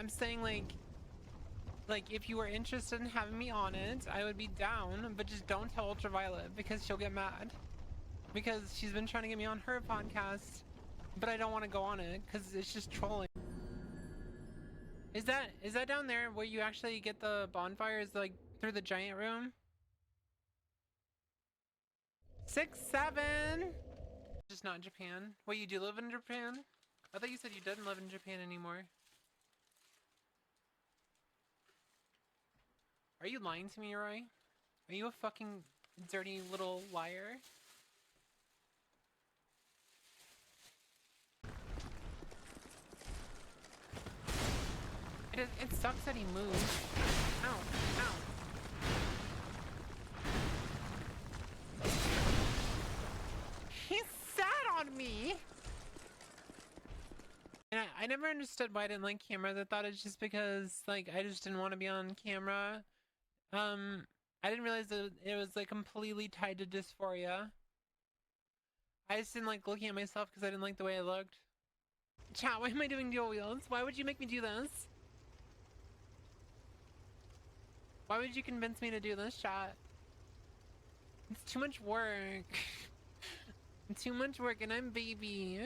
I'm saying like if you were interested in having me on it, I would be down, but just don't tell Ultraviolet because she'll get mad. Because she's been trying to get me on her podcast, but I don't want to go on it because it's just trolling. Is that down there where you actually get the bonfires, like through the giant room? 6, 7. Just not in Japan. Wait, you do live in Japan? I thought you said you didn't live in Japan anymore. Are you lying to me, Roy? Are you a fucking dirty little liar? It sucks that he moved. Ow, ow. He sat on me! And I never understood why I didn't like cameras. I thought it's just because, like, I just didn't want to be on camera. I didn't realize that it was, like, completely tied to dysphoria. I just didn't like looking at myself because I didn't like the way I looked. Chat, why am I doing dual wields? Why would you make me do this? Why would you convince me to do this, chat? It's too much work. Too much work, and I'm baby.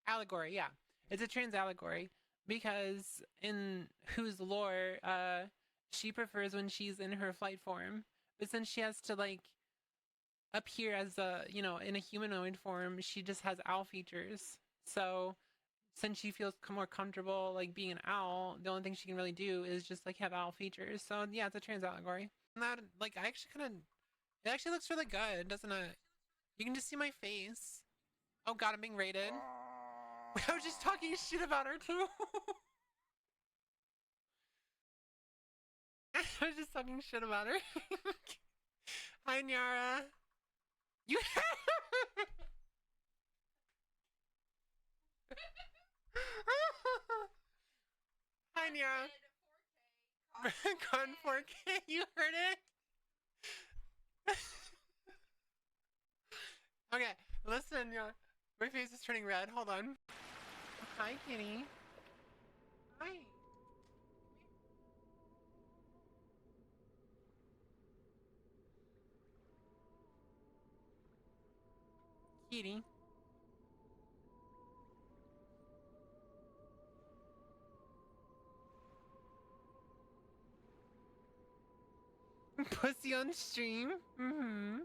Allegory, yeah. It's a trans allegory. Because in Who's lore, she prefers when she's in her flight form. But since she has to, like, appear as a, you know, in a humanoid form, she just has owl features. So since she feels more comfortable like being an owl, the only thing she can really do is just like have owl features. So yeah, it's a trans allegory. And that, like, I actually kind of, it actually looks really good, doesn't it? You can just see my face. Oh god, I'm being raided. I was just talking shit about her too. I was just talking shit about her. Hi, Nyara. You. Hi, Nyara. Con 4K. You heard it? Okay, listen, yeah. My face is turning red. Hold on. Hi, kitty. Hi. Kitty. Pussy on stream. Mm-hmm.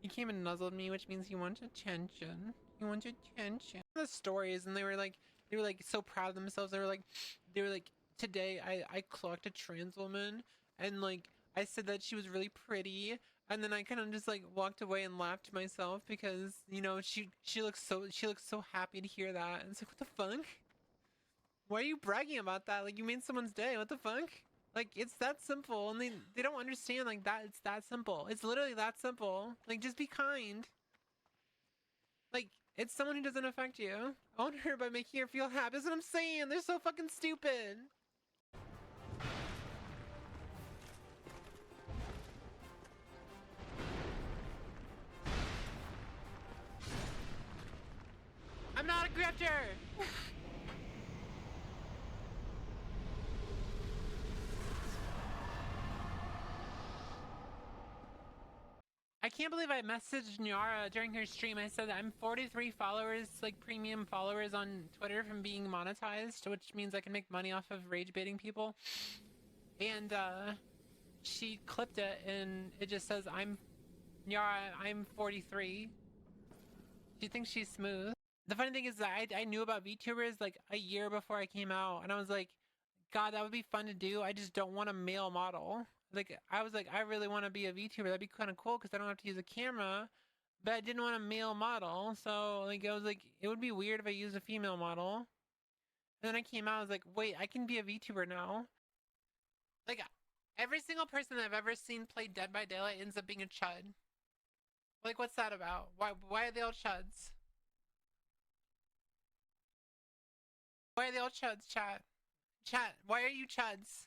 He came and nuzzled me, which means he wants attention. He wants attention. The stories, and they were like so proud of themselves. They were like, today I clocked a trans woman, and like I said that she was really pretty, and then I kind of just like walked away and laughed to myself because, you know, she looks so happy to hear that. And it's like, what the fuck? Why are you bragging about that? Like, you made someone's day. What the fuck? Like, it's that simple, and they don't understand, like, that it's that simple. It's literally that simple. Like, just be kind. Like, it's someone who doesn't affect you. Own her by making her feel happy. That's what I'm saying. They're so fucking stupid. I'm not a grifter! I can't believe I messaged Nyara during her stream. I said that I'm 43 followers, like premium followers on Twitter from being monetized, which means I can make money off of rage baiting people. And she clipped it and it just says, I'm 43. She thinks she's smooth. The funny thing is that I knew about VTubers like a year before I came out, and I was like, God, that would be fun to do. I just don't want a male model. Like, I was like, I really want to be a VTuber. That'd be kind of cool because I don't have to use a camera, but I didn't want a male model. So, like, I was like, it would be weird if I used a female model. And then I came out, I was like, wait, I can be a VTuber now. Like, every single person I've ever seen play Dead by Daylight ends up being a chud. Like, what's that about? Why are they all chuds? Why are they all chuds, chat? Chat, why are you chuds?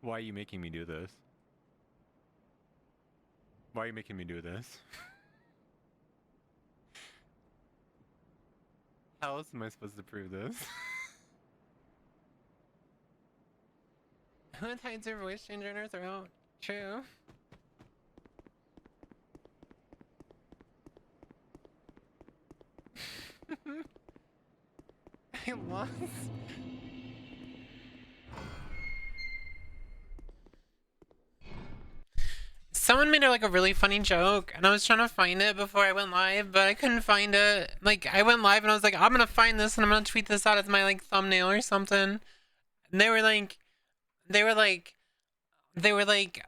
Why are you making me do this? Why are you making me do this? How else am I supposed to prove this? Who hides her voice changer in her throat? True. I lost. Someone made like a really funny joke, and I was trying to find it before I went live, but I couldn't find it. Like, I went live and I was like, I'm gonna find this and I'm gonna tweet this out as my like thumbnail or something. And they were like, they were like, they were like,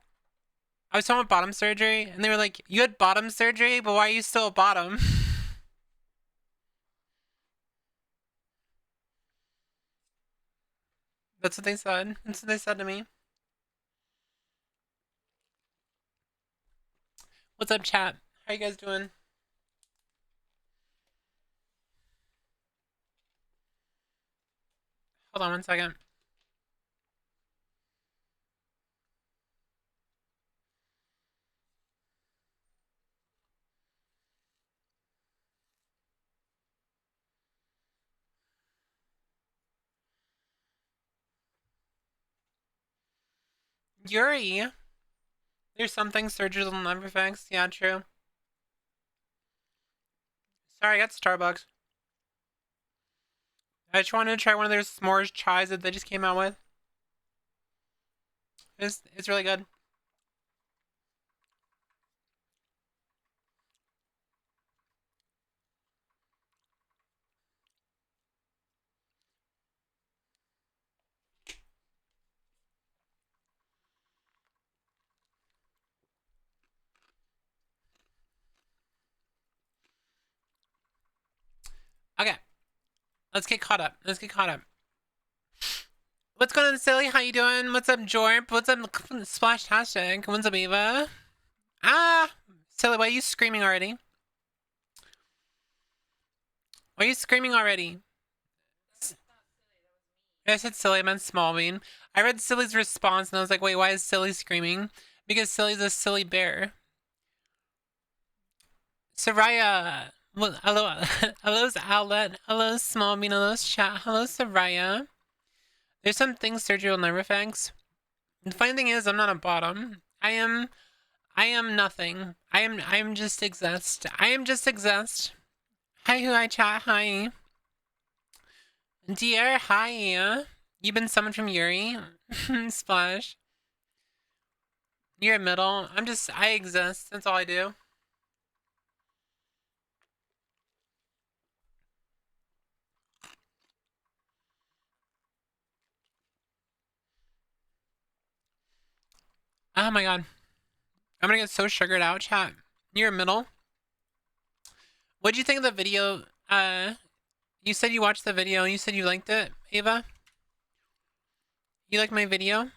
I was talking about bottom surgery, and they were like, you had bottom surgery, but why are you still a bottom? That's what they said. That's what they said to me. What's up, chat? How you guys doing? Hold on one second. Yuri. There's something surgeries will never fix. Yeah, true. Sorry, I got Starbucks. I just wanted to try one of their s'mores chais that they just came out with. It's really good. Okay. Let's get caught up. Let's get caught up. What's going on, Silly? How you doing? What's up, Jorp? What's up, Splashtastic? What's up, Eva? Ah! Silly, why are you screaming already? Why are you screaming already? I said Silly, I meant Smallbean. I read Silly's response and I was like, wait, why is Silly screaming? Because Silly's a silly bear. Soraya! Well, hello, hello's Outlet. Hello, Smallbean. Hello's chat. Hello, Soraya. There's some things surgery will never fix. The funny thing is, I'm not a bottom. I am nothing. I am just exist. I am just exist. Hi, who I chat. Hi. Dear, hi. You've been summoned from Yuri. Splash. You're a middle. I exist. That's all I do. Oh my god. I'm gonna get so sugared out, chat. You're a middle. What'd you think of the video? You said you watched the video. You said you liked it, Ava? You like my video?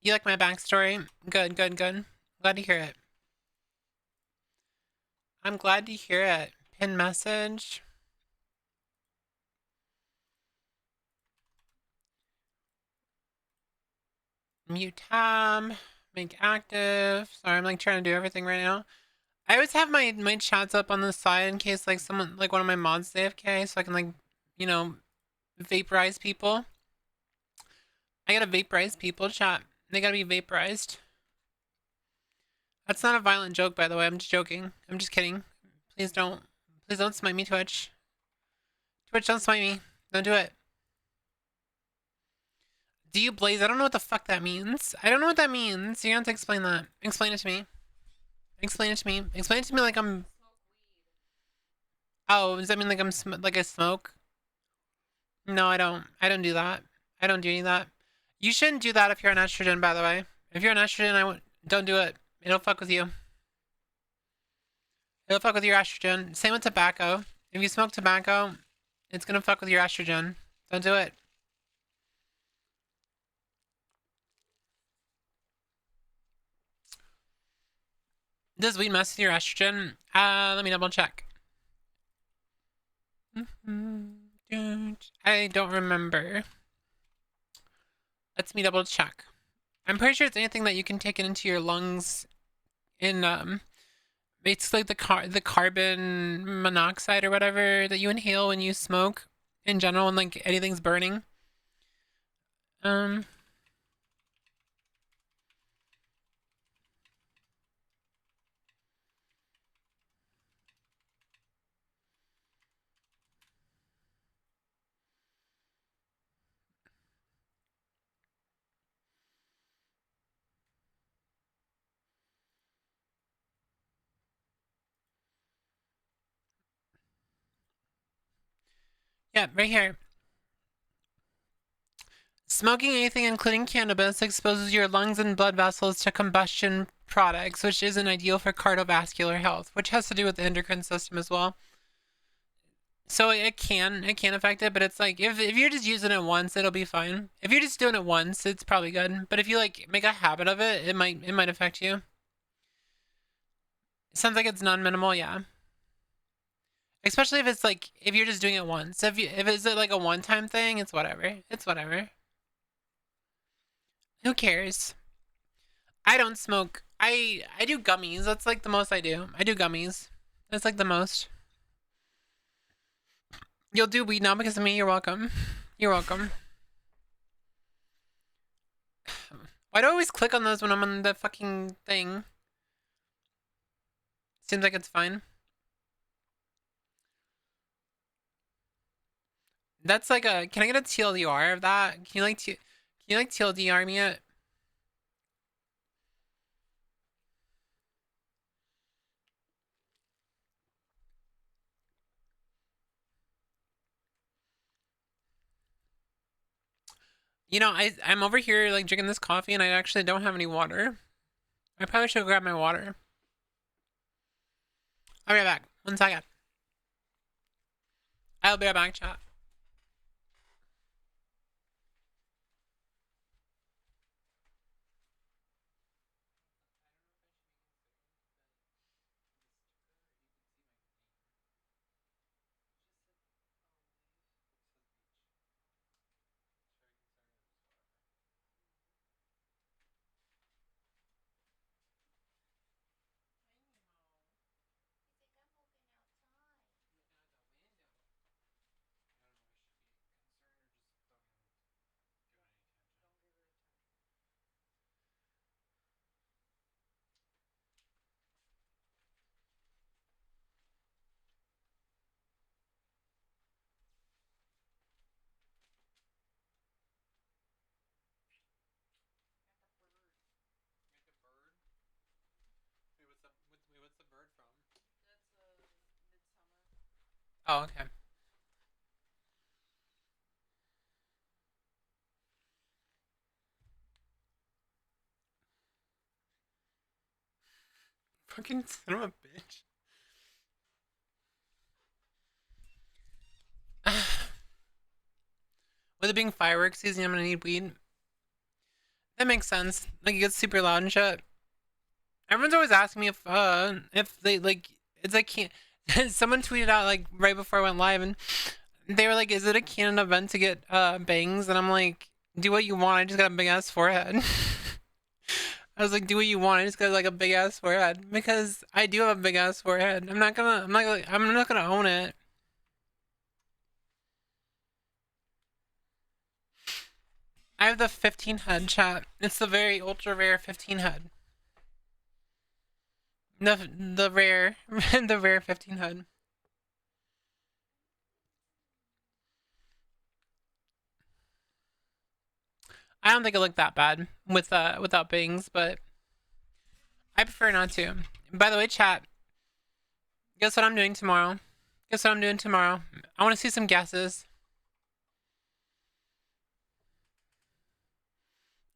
You like my backstory? Good, good, good. Glad to hear it. I'm glad to hear it. Pin message. Mute tab. Make active. Sorry, I'm like trying to do everything right now. I always have my chats up on the side in case like someone, like one of my mods AFK, so I can like, you know, vaporize people. I gotta vaporize people, chat. They gotta be vaporized. That's not a violent joke, by the way. I'm just joking. I'm just kidding. Please don't smite me, Twitch. Twitch, don't smite me. Don't do it. Do you blaze? I don't know what the fuck that means. I don't know what that means. You have to explain that. Explain it to me. Explain it to me. Explain it to me like I'm... Oh, does that mean like I'm like I smoke? No, I don't. I don't do that. I don't do any of that. You shouldn't do that if you're on estrogen, by the way. If you're on estrogen, don't do it. It'll fuck with you. It'll fuck with your estrogen. Same with tobacco. If you smoke tobacco, it's gonna fuck with your estrogen. Don't do it. Does weed mess with your estrogen? Let me double check. I don't remember. Let's me double check. I'm pretty sure it's anything that you can take it into your lungs in it's like the carbon monoxide or whatever that you inhale when you smoke in general, and like anything's burning. Um yeah, right here. Smoking anything, including cannabis, exposes your lungs and blood vessels to combustion products, which isn't ideal for cardiovascular health, which has to do with the endocrine system as well. So it can affect it, but it's like if you're just using it once, it'll be fine. If you're just doing it once, it's probably good. But if you like make a habit of it, it might affect you. It sounds like it's non-minimal, yeah. Especially if it's like if you're just doing it once. If it's like a one-time thing, it's whatever. It's whatever. Who cares? I don't smoke. I do gummies. That's like the most I do. I do gummies. That's like the most. You'll do weed now because of me. You're welcome. You're welcome. Why do I always click on those when I'm on the fucking thing? Seems like it's fine. That's like a. Can I get a TLDR of that? Can you like TLDR me it? I'm over here like drinking this coffee and I actually don't have any water. I probably should grab my water. I'll be right back. 1 second. I'll be right back, chat. What's the bird from? Oh, okay. Fucking son of a bitch. With it being fireworks season, I'm gonna need weed. That makes sense. Like it gets super loud and shit. Everyone's always asking me if they like it's like can't. Someone tweeted out like right before I went live and they were like, "Is it a canon event to get bangs?" And I'm like, "Do what you want. I just got a big ass forehead." I was like, "Do what you want. I just got like a big ass forehead because I do have a big ass forehead. I'm not gonna own it." I have the 15 head chat. It's the very ultra rare 15 head. The rare the rare 15 head. I don't think it looked that bad with without bangs, but I prefer not to. By the way, chat, guess what I'm doing tomorrow? Guess what I'm doing tomorrow? I want to see some guesses.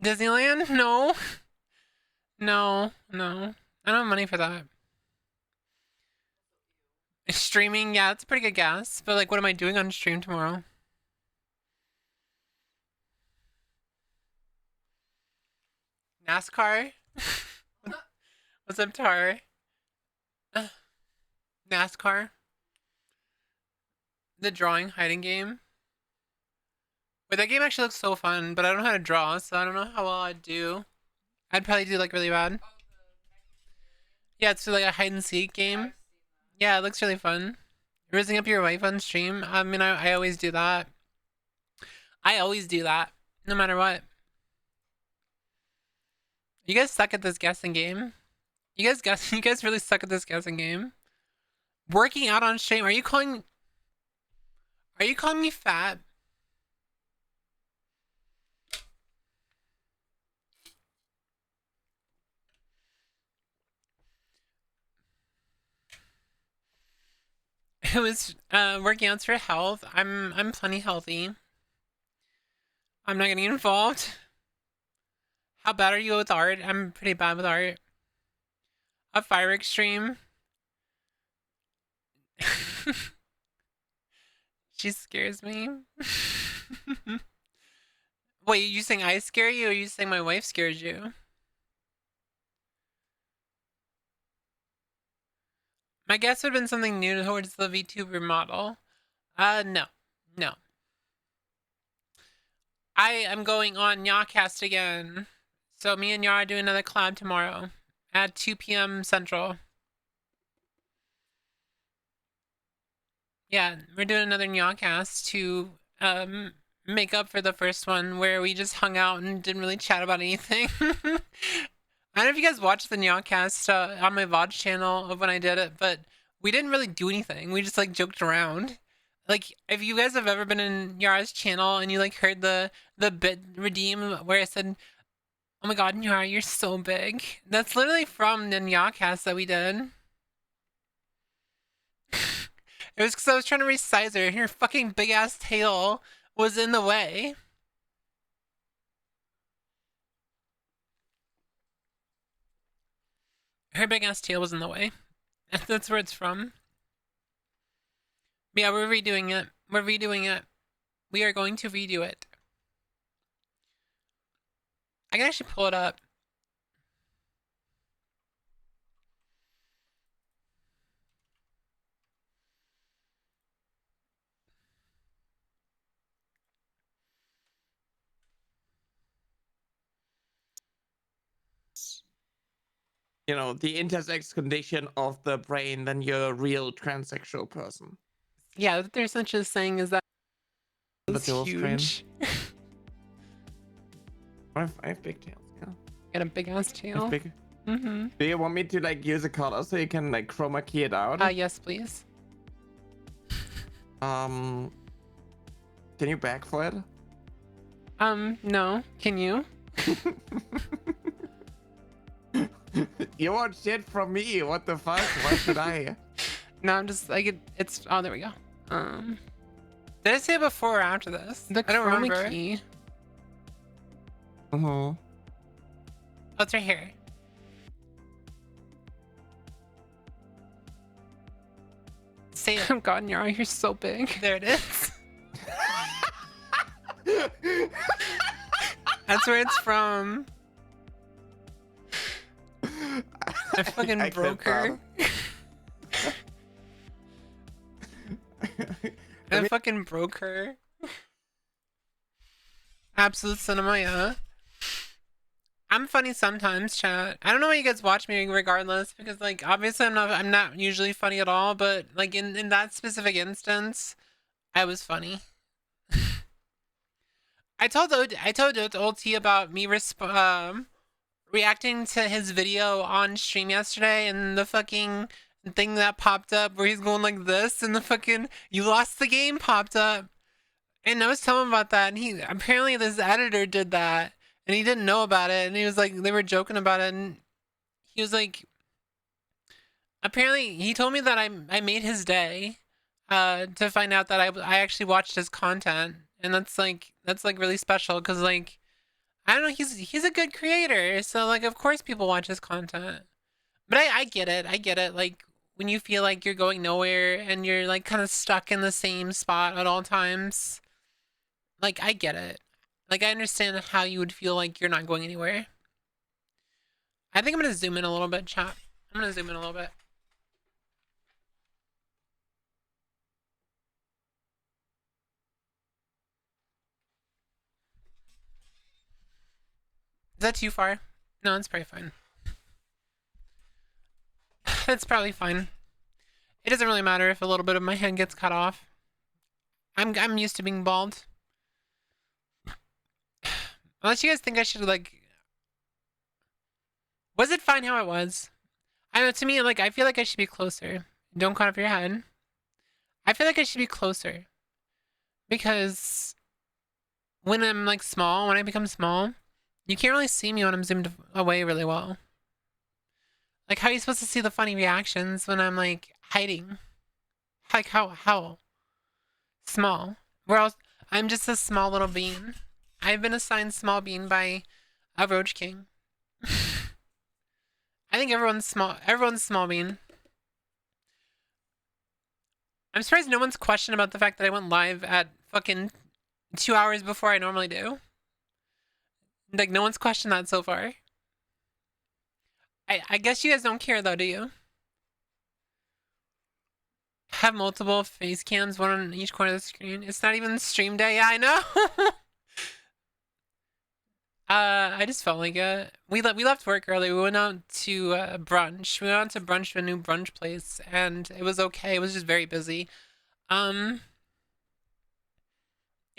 Disneyland? No. No, no. I don't have money for that. Streaming, yeah, that's a pretty good guess. But like, what am I doing on stream tomorrow? NASCAR? What's up, Tar? NASCAR. The drawing hiding game. Wait, that game actually looks so fun, but I don't know how to draw, so I don't know how well I'd do. I'd probably do like really bad. Yeah, it's like a hide and seek game. Yeah, it looks really fun. Raising up your wife on stream. I mean, I always do that. I always do that, no matter what. You guys suck at this guessing game. You guys guess. You guys really suck at this guessing game. Working out on stream. Are you calling? Are you calling me fat? It was working out for health. I'm plenty healthy. I'm not getting involved. How bad are you with art? I'm pretty bad with art. A fireworks stream. She scares me. Wait, you saying I scare you, or you saying my wife scares you? My guess would have been something new towards the VTuber model. No. No. I am going on Yawcast again. So me and Yaw are doing another collab tomorrow at 2 p.m. Central. Yeah, we're doing another Yawcast to make up for the first one where we just hung out and didn't really chat about anything. I don't know if you guys watched the Nyawcast on my VOD channel of when I did it, but we didn't really do anything. We just like joked around. Like, if you guys have ever been in Yara's channel and you like heard the bit redeem where I said, "Oh my god, Yara, you're so big." That's literally from the Nyawcast that we did. It was because I was trying to resize her and her fucking big ass tail was in the way. Her big ass tail was in the way. That's where it's from. Yeah, we're redoing it. We're redoing it. We are going to redo it. I can actually pull it up. You know, the intersex condition of the brain than you're a real transsexual person. Yeah, what they're essentially saying is that It's huge. I have big tails, yeah. Got a big ass tail. Big. Mm-hmm. Do you want me to like use a color so you can like chroma key it out? Yes, please. Can you back for it? No. Can you? You want shit from me? What the fuck? Why should I? No, I'm just like it's. Oh, there we go. Did I say it before or after this? The I don't remember. Key. Uh-huh. Oh, it's right here. Say it. Oh god, you're so big. There it is. That's where it's from. I fucking broke her. I fucking broke her. Absolute cinema, yeah. I'm funny sometimes, chat. I don't know why you guys watch me regardless, because like obviously I'm not usually funny at all, but like in that specific instance, I was funny. I told old T about me reacting to his video on stream yesterday, and the fucking thing that popped up where he's going like this, and the fucking "you lost the game" popped up. And I was telling him about that, and he apparently this editor did that, and he didn't know about it, and he was like, they were joking about it, and he was like, apparently he told me that I made his day, to find out that I actually watched his content, and that's like really special, because like, I don't know, he's a good creator, so like of course people watch his content. But I get it, like when you feel like you're going nowhere and you're like kind of stuck in the same spot at all times. Like, I get it. Like, I understand how you would feel like you're not going anywhere. I think I'm gonna zoom in a little bit, chat. I'm gonna zoom in a little bit. that too far? No, it's probably fine. It's probably fine. It doesn't really matter if a little bit of my head gets cut off. I'm used to being bald. Unless you guys think I should like. Was it fine how it was? I know to me like I feel like I should be closer. Don't cut off your head. I feel like I should be closer because when I'm like small, when I become small, you can't really see me when I'm zoomed away really well. Like how are you supposed to see the funny reactions when I'm like hiding? Like how small? Whereas I'm just a small little bean. I've been assigned small bean by a Roach King. I think everyone's small. Everyone's small bean. I'm surprised no one's questioned about the fact that I went live at fucking 2 hours before I normally do. Like no one's questioned that so far. I guess you guys don't care though, do you? Have multiple face cams, one on each corner of the screen. It's not even stream day. Yeah, I know. I just felt like we left work early. We went out to brunch. We went out to brunch to a new brunch place, and it was okay. It was just very busy. It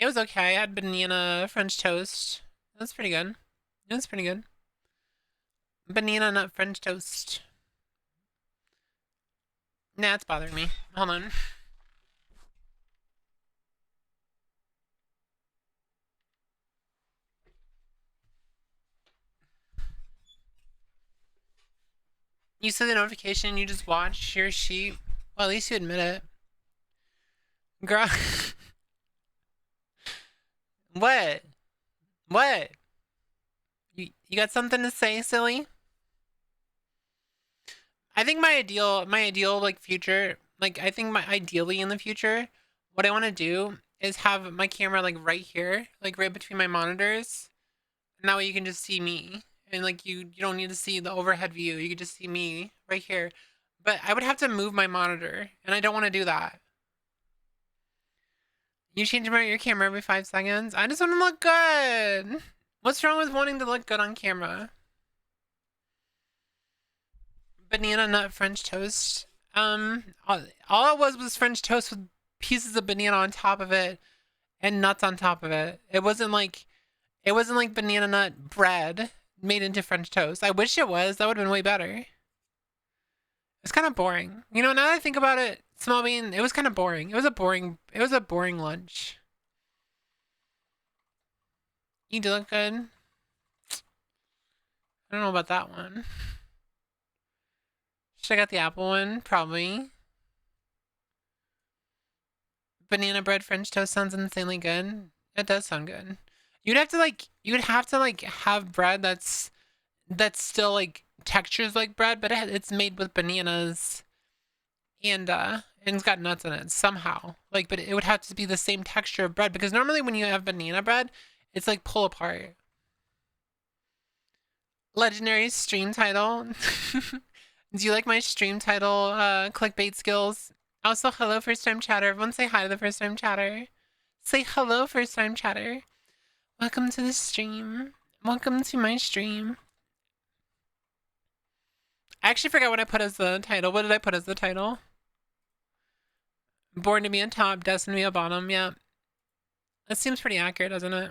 was okay. I had banana French toast. It was pretty good. It was pretty good. Banana nut French toast. Nah, it's bothering me. Hold on. You see the notification, you just watch your sheep. Well, at least you admit it. Girl. What? What? You got something to say, silly? I think my ideal like future, like I think my ideally in the future, what I want to do is have my camera like right here, like right between my monitors. And that way you can just see me. And like you don't need to see the overhead view. You can just see me right here. But I would have to move my monitor, and I don't want to do that. You change your camera every 5 seconds? I just want to look good. What's wrong with wanting to look good on camera? Banana nut French toast. All it was French toast with pieces of banana on top of it and nuts on top of it. It wasn't like banana nut bread made into French toast. I wish it was. That would have been way better. It's kind of boring. You know, now that I think about it, small bean, it was kind of boring. It was a boring lunch. You do look good. I don't know about that one. Should I got the apple one? Probably. Banana bread French toast sounds insanely good. It does sound good. You'd have to have bread that's still like textures like bread, but it's made with bananas and it's got nuts in it somehow. Like, but it would have to be the same texture of bread because normally when you have banana bread, it's like pull apart. Legendary stream title. Do you like my stream title clickbait skills? Also, hello first time chatter. Everyone say hi to the first time chatter. Say hello first time chatter. Welcome to the stream. Welcome to my stream. I actually forgot what I put as the title. What did I put as the title? Born to be on top, destined to be a bottom. Yeah. That seems pretty accurate, doesn't it?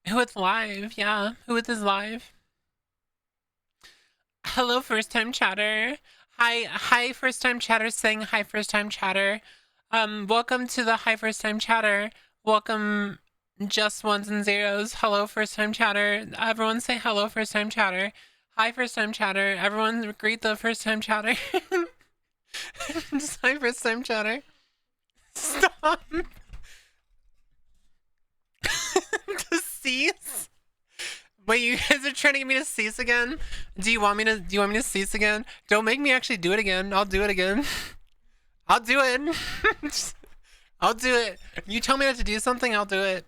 Whooith live, yeah. Whooith is live. Hello, first time chatter. Hi, first time chatter saying hi, first time chatter. Welcome to the hi, first time chatter. Welcome, just ones and zeros. Hello, first time chatter. Everyone say hello, first time chatter. Hi, first time chatter. Everyone greet the first time chatter. Just hi, first time chatter. Stop. To cease? Wait, you guys are trying to get me to cease again? Do you want me to cease again? Don't make me actually do it again. I'll do it again. I'll do it. I'll do it. You tell me not to do something, I'll do it.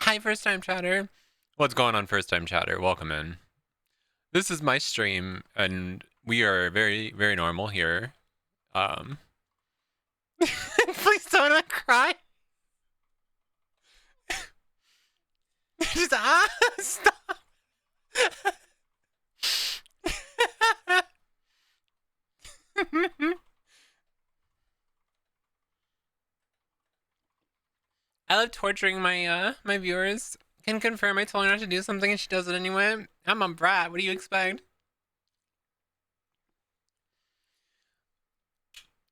Hi, first time chatter. What's going on, first time chatter? Welcome in. This is my stream, and we are very, very normal here. Please don't cry. Just stop. I love torturing my my viewers. Can confirm I told her not to do something and she does it anyway. I'm a brat. What do you expect?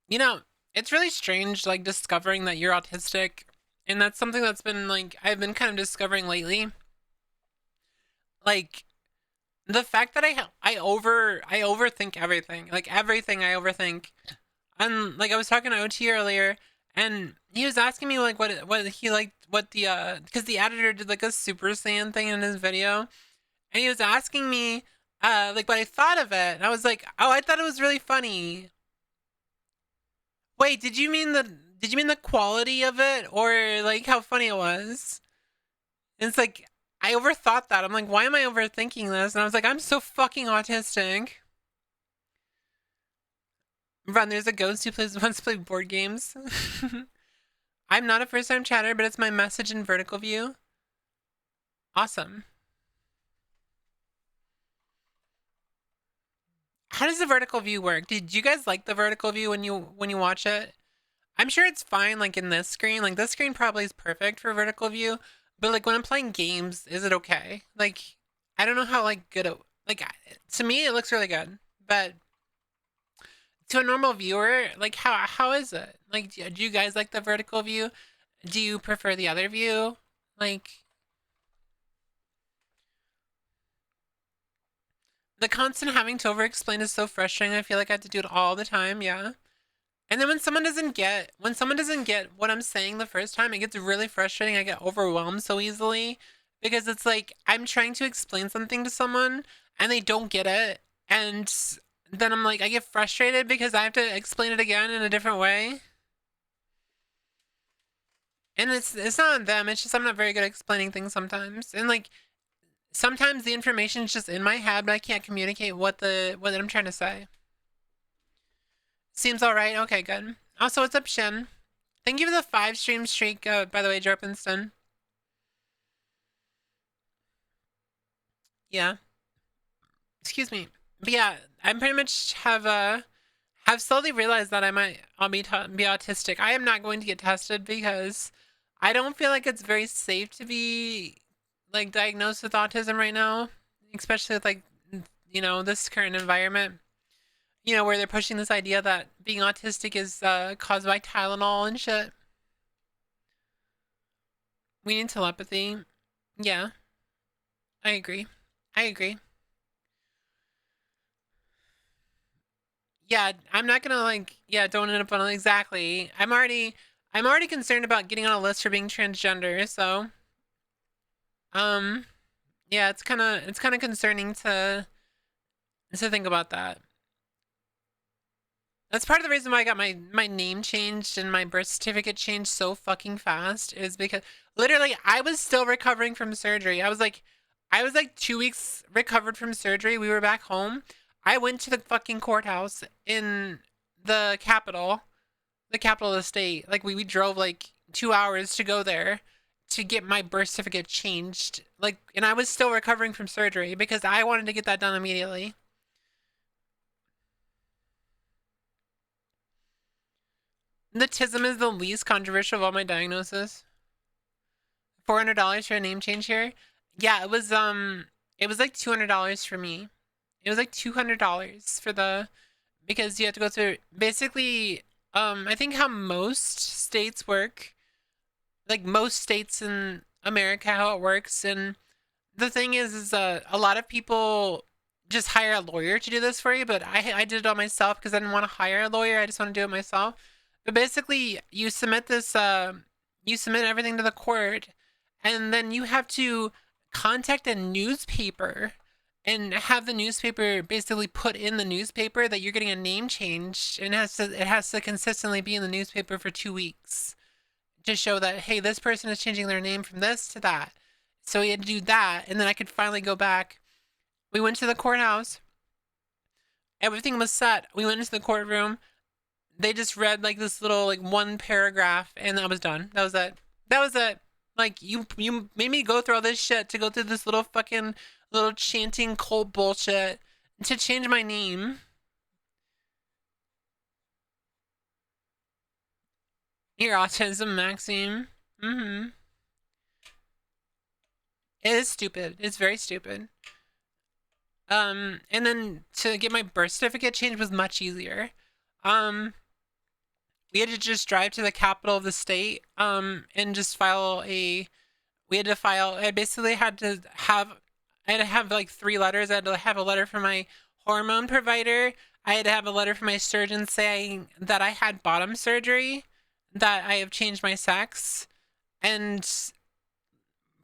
You know, it's really strange, like discovering that you're autistic, and that's something that's been like I've been kind of discovering lately. Like the fact that I overthink everything, like everything I overthink. And like I was talking to OT earlier, and he was asking me like what he liked, what the because the editor did like a Super Saiyan thing in his video, and he was asking me like what I thought of it, and I was like, oh, I thought it was really funny. Wait, did you mean the quality of it, or like how funny it was? And it's like I overthought that. I'm like, why am I overthinking this? And I was like, I'm so fucking autistic. Run, there's a ghost who wants to play board games. I'm not a first time chatter, but it's my message in vertical view. Awesome. How does the vertical view work? Did you guys like the vertical view when you watch it? I'm sure it's fine like in this screen. Like this screen probably is perfect for vertical view, but like when I'm playing games, is it okay? Like I don't know how like good it like to me it looks really good, but to a normal viewer, like how is it? Like do you guys like the vertical view? Do you prefer the other view? Like the constant having to over explain is so frustrating. I feel like I have to do it all the time, yeah. And then when someone doesn't get what I'm saying the first time, it gets really frustrating. I get overwhelmed so easily because it's like I'm trying to explain something to someone and they don't get it. And then I'm like I get frustrated because I have to explain it again in a different way. And it's not them, it's just I'm not very good at explaining things sometimes. And like sometimes the information is just in my head, but I can't communicate what I'm trying to say. Seems all right. Okay, good. Also, what's up, Shin? Thank you for the 5 stream streak, by the way, Jarpinston. Yeah. Excuse me. But yeah, I pretty much have slowly realized that I'll be autistic. I am not going to get tested because I don't feel like it's very safe to be like diagnosed with autism right now, especially with like this current environment. Where they're pushing this idea that being autistic is caused by Tylenol and shit. We need telepathy. Yeah, I agree. I agree. Yeah, I'm not gonna like. Yeah, don't end up on exactly. I'm already concerned about getting on a list for being transgender. So, um, yeah, it's kind of concerning to think about that. That's part of the reason why I got my name changed and my birth certificate changed so fucking fast is because literally I was still recovering from surgery. I was like 2 weeks recovered from surgery. We were back home. I went to the fucking courthouse in the capital of the state. Like we drove like 2 hours to go there to get my birth certificate changed. Like, and I was still recovering from surgery because I wanted to get that done immediately. The TISM is the least controversial of all my diagnoses. $400 for a name change here. Yeah, it was like $200 for me. It was like $200 for the because you have to go through basically I think how most states work, like most states in America how it works. And the thing is a lot of people just hire a lawyer to do this for you, but I did it all myself because I didn't want to hire a lawyer. I just want to do it myself. But basically, you submit you submit everything to the court, and then you have to contact a newspaper and have the newspaper basically put in the newspaper that you're getting a name change, and it has to consistently be in the newspaper for 2 weeks to show that hey, this person is changing their name from this to that. So we had to do that, and then I could finally go back We went to the courthouse. Everything was set. We went into the courtroom. They just read like this little like one paragraph, and that was done. That was it. That was it. Like you made me go through all this shit to go through this little fucking little chanting cult bullshit to change my name. Your autism, Maxime. Mm-hmm. It is stupid. It's very stupid. And then to get my birth certificate changed was much easier. We had to just drive to the capital of the state, and just file a. We had to file. I basically had to have. I had to have like 3 letters. I had to have a letter from my hormone provider. I had to have a letter from my surgeon saying that I had bottom surgery, that I have changed my sex, and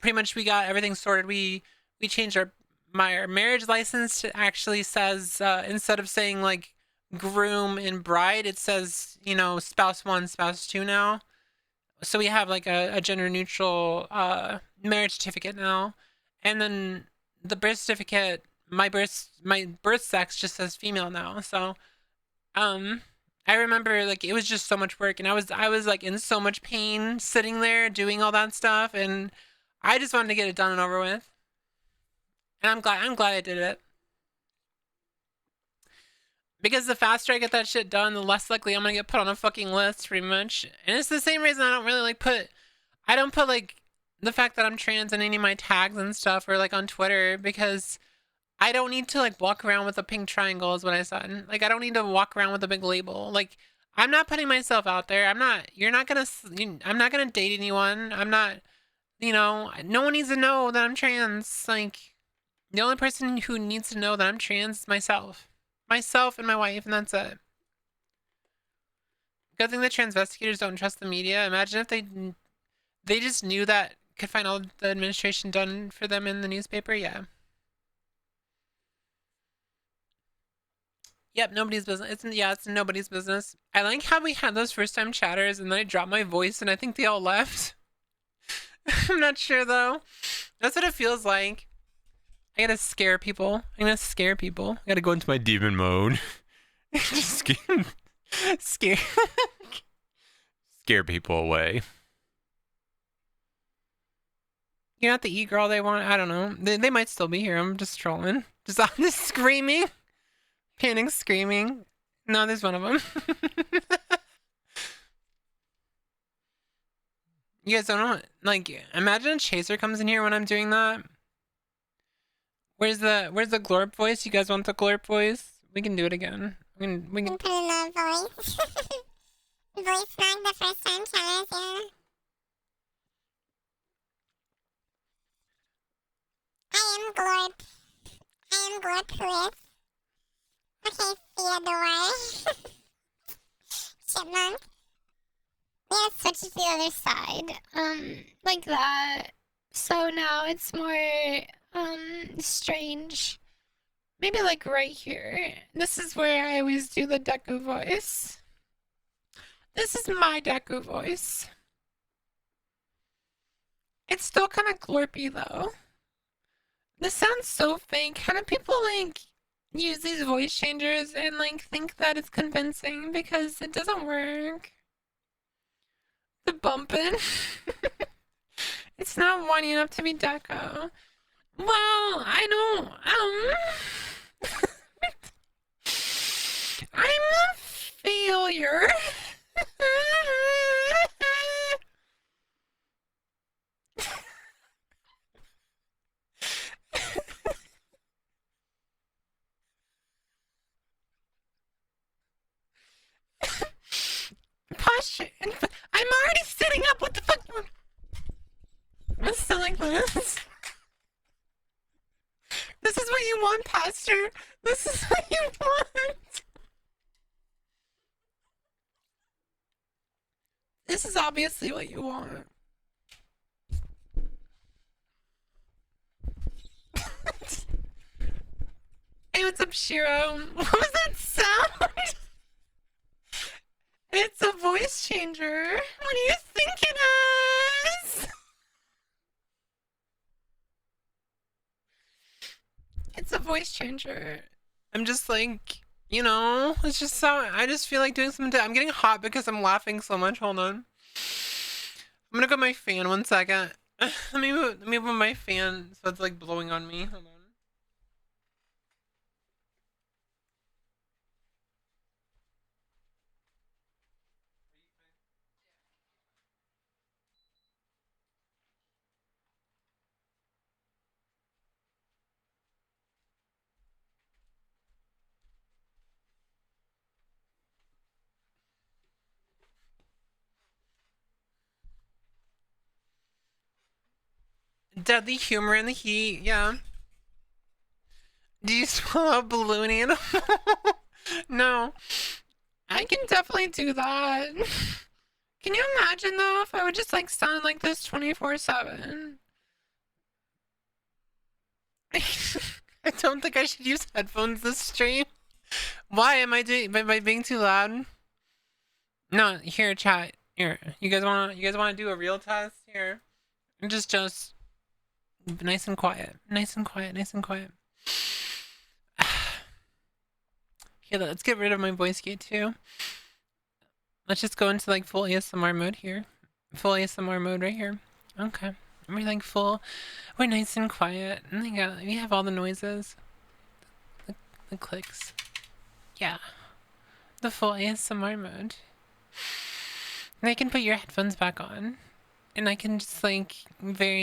pretty much we got everything sorted. We changed our marriage license to actually says, instead of saying like groom and bride, it says, you know, spouse 1, spouse 2 now. So we have like a gender neutral marriage certificate now. And then the birth certificate, my birth sex just says female now. So I remember like it was just so much work, and I was like in so much pain sitting there doing all that stuff, and I just wanted to get it done and over with. And I'm glad I did it. Because the faster I get that shit done, the less likely I'm gonna get put on a fucking list, pretty much. And it's the same reason I don't really like I don't put like the fact that I'm trans in any of my tags and stuff, or like on Twitter, because I don't need to like walk around with a pink triangle is what I said. Like I don't need to walk around with a big label. Like I'm not putting myself out there. You're not gonna, I'm not gonna date anyone. I'm not, no one needs to know that I'm trans. Like the only person who needs to know that I'm trans is myself. Myself and my wife, and that's it. Good thing the transvestigators don't trust the media. Imagine if they just knew that, could find all the administration done for them in the newspaper. Yeah. Yep, nobody's business. It's nobody's business. I like how we had those first time chatters, and then I dropped my voice, and I think they all left. I'm not sure though. That's what it feels like. I gotta scare people. I'm gonna scare people. I gotta go into my demon mode. Just scare scare people away. You're not the e-girl they want. I don't know. They might still be here. I'm just trolling. I'm just screaming. Panic screaming. No, there's one of them. You guys don't know. Like, imagine a chaser comes in here when I'm doing that. Where's the glorp voice? You guys want the glorp voice? We can do it again. We can put in the voice. Voice lag the first time challenge, yeah. I am glorp. Whooith. Okay, Theodore. Chipmunk. Yeah, switch to the other side. Like that. So now it's more, strange. Maybe like right here. This is where I always do the Deku voice. This is my Deku voice. It's still kind of glorpy though. This sounds so fake. How do people like use these voice changers and like think that it's convincing? Because it doesn't work. The bumping. It's not whiny enough to be Deco. Well, I don't. I'm a failure. Posture. I'm already sitting up. What the fuck? I'm still like this. This is what you want, Pastor. This is what you want. This is obviously what you want. Hey, what's up, Shiro? What was that sound? It's a voice changer. What do you think it is? It's a voice changer. I'm just like, you know, it's just so. I just feel like doing something. I'm getting hot because I'm laughing so much. Hold on. I'm gonna go my fan 1 second. Let me move my fan so it's like blowing on me. Hold on. Deadly humor in the heat. Yeah. Do you smell a balloon animal? No. I can definitely do that. Can you imagine though if I would just like sound like this 24/7? I don't think I should use headphones this stream. Why am I doing by being too loud? No, here, chat. Here, you guys wanna do a real test? Here, just nice and quiet, nice and quiet, nice and quiet. Here, let's get rid of my voice gate too. Let's just go into like full ASMR mode here. Full ASMR mode right here. Okay, we're like full. We're nice and quiet, and we have all the noises, the clicks. Yeah, the full ASMR mode. And I can put your headphones back on, and I can just like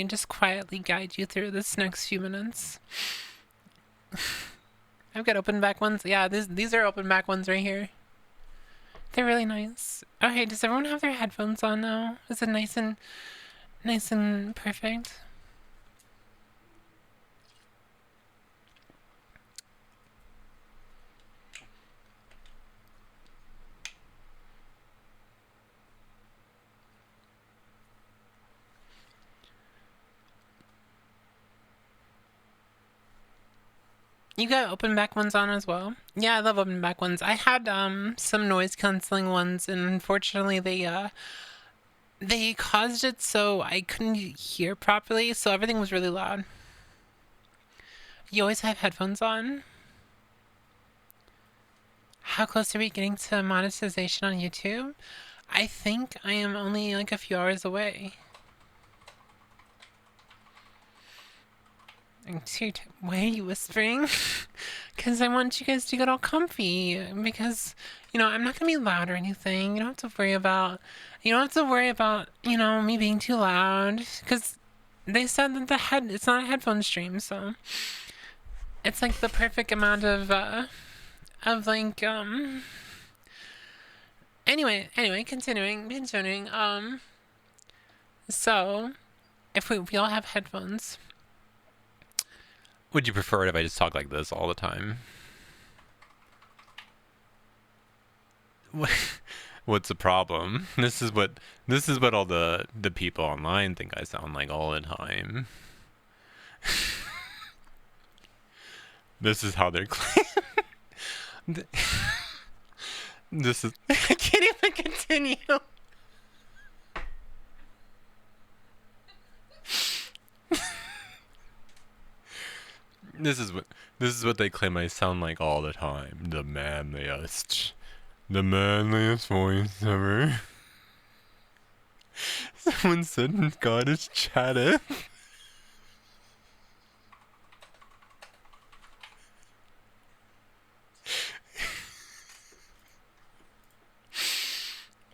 just quietly guide you through this next few minutes. I've got open back ones. Yeah, these are open back ones right here. They're really nice. Okay, does everyone have their headphones on now? Is it nice and perfect? You got open back ones on as well? Yeah, I love open back ones. I had some noise canceling ones, and unfortunately they caused it so I couldn't hear properly, so everything was really loud. You always have headphones on? How close are we getting to monetization on YouTube? I think I am only like a few hours away. Why are you whispering? Because I want you guys to get all comfy. Because, you know, I'm not going to be loud or anything. You don't have to worry about, you know, me being too loud. Because they said that it's not a headphone stream, so it's like the perfect amount of like, anyway, continuing. So, if we all have headphones. Would you prefer it if I just talk like this all the time? What's the problem? This is what all the people online think I sound like all the time. This is how they're claiming. This is I can't even continue. This is what they claim I sound like all the time. The manliest voice ever. Someone said God is chatteth.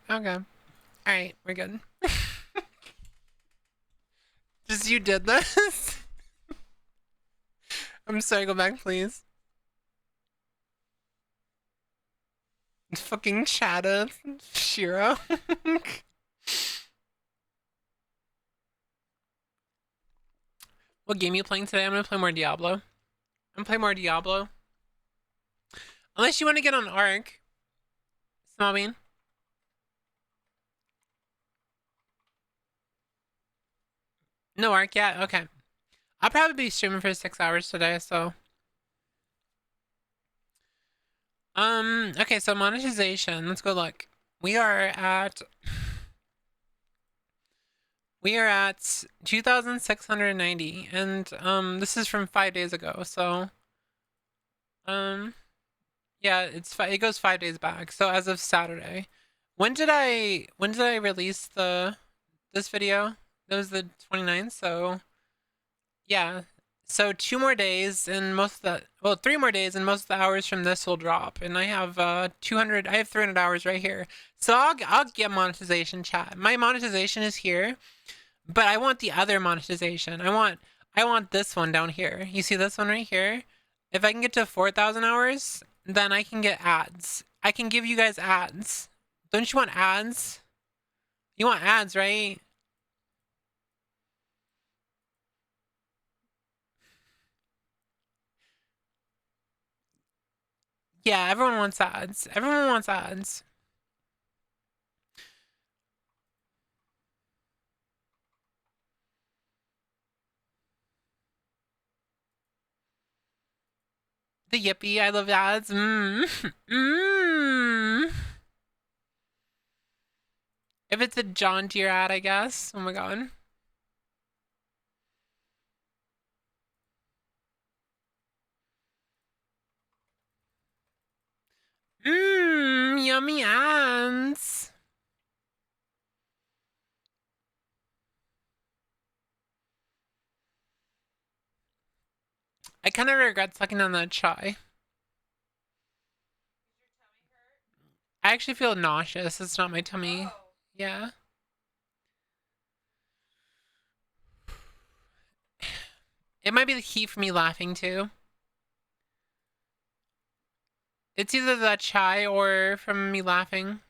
Okay. Alright, we're good. Just you did this? I'm sorry, go back, please. Fucking Chada, Shiro. What game are you playing today? I'm gonna play more Diablo. I'm gonna play more Diablo. Unless you want to get on Ark. Small bean. No Ark yet? Okay. I'll probably be streaming for 6 hours today, so. Okay, so monetization. Let's go look. We are at 2,690, and this is from 5 days ago, so Yeah, it goes 5 days back. So as of Saturday, when did I release this video? That was the 29th. So yeah, so 2 more days and most of the 3 more days and most of the hours from this will drop. And I have 200. I have 300 hours right here. So I'll get monetization, chat. My monetization is here, but I want the other monetization. I want this one down here. You see this one right here? If I can get to 4,000 hours, then I can get ads. I can give you guys ads. Don't you want ads? You want ads, right? Yeah, everyone wants ads. Everyone wants ads. The yippee, I love ads. If it's a John Deere ad, I guess. Oh my god. Yummy ads. I kind of regret sucking on that chai. I actually feel nauseous. It's not my tummy. Yeah. It might be the heat for me laughing too. It's either that chai or from me laughing.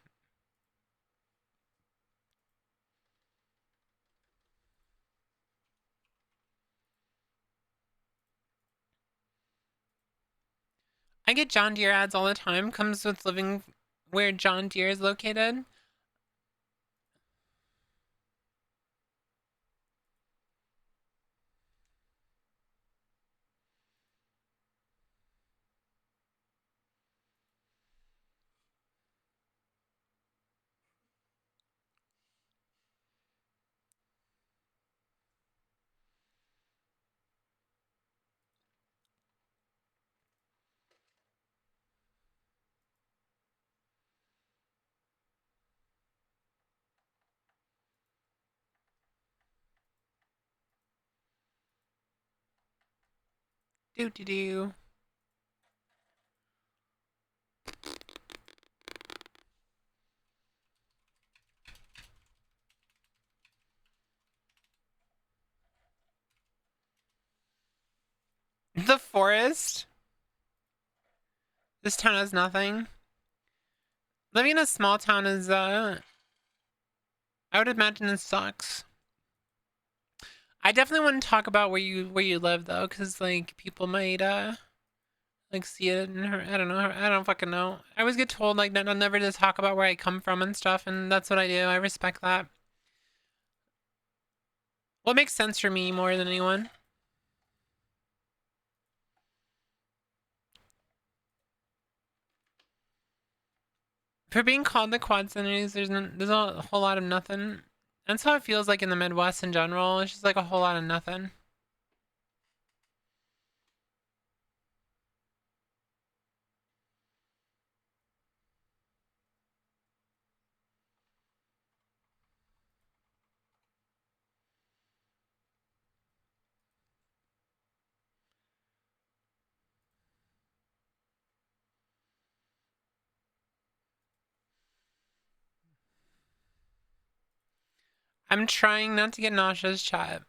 I get John Deere ads all the time. Comes with living where John Deere is located. Do do do. The forest. This town has nothing. Living in a small town is I would imagine it sucks. I definitely want to talk about where you live though, because like people might like see it and I don't know. I don't fucking know. I always get told like never to talk about where I come from and stuff, and that's what I do. I respect that. What makes sense for me more than anyone? For being called the Quad Cities, there's a whole lot of nothing. That's how it feels like in the Midwest in general. It's just like a whole lot of nothing. I'm trying not to get nauseous, chat.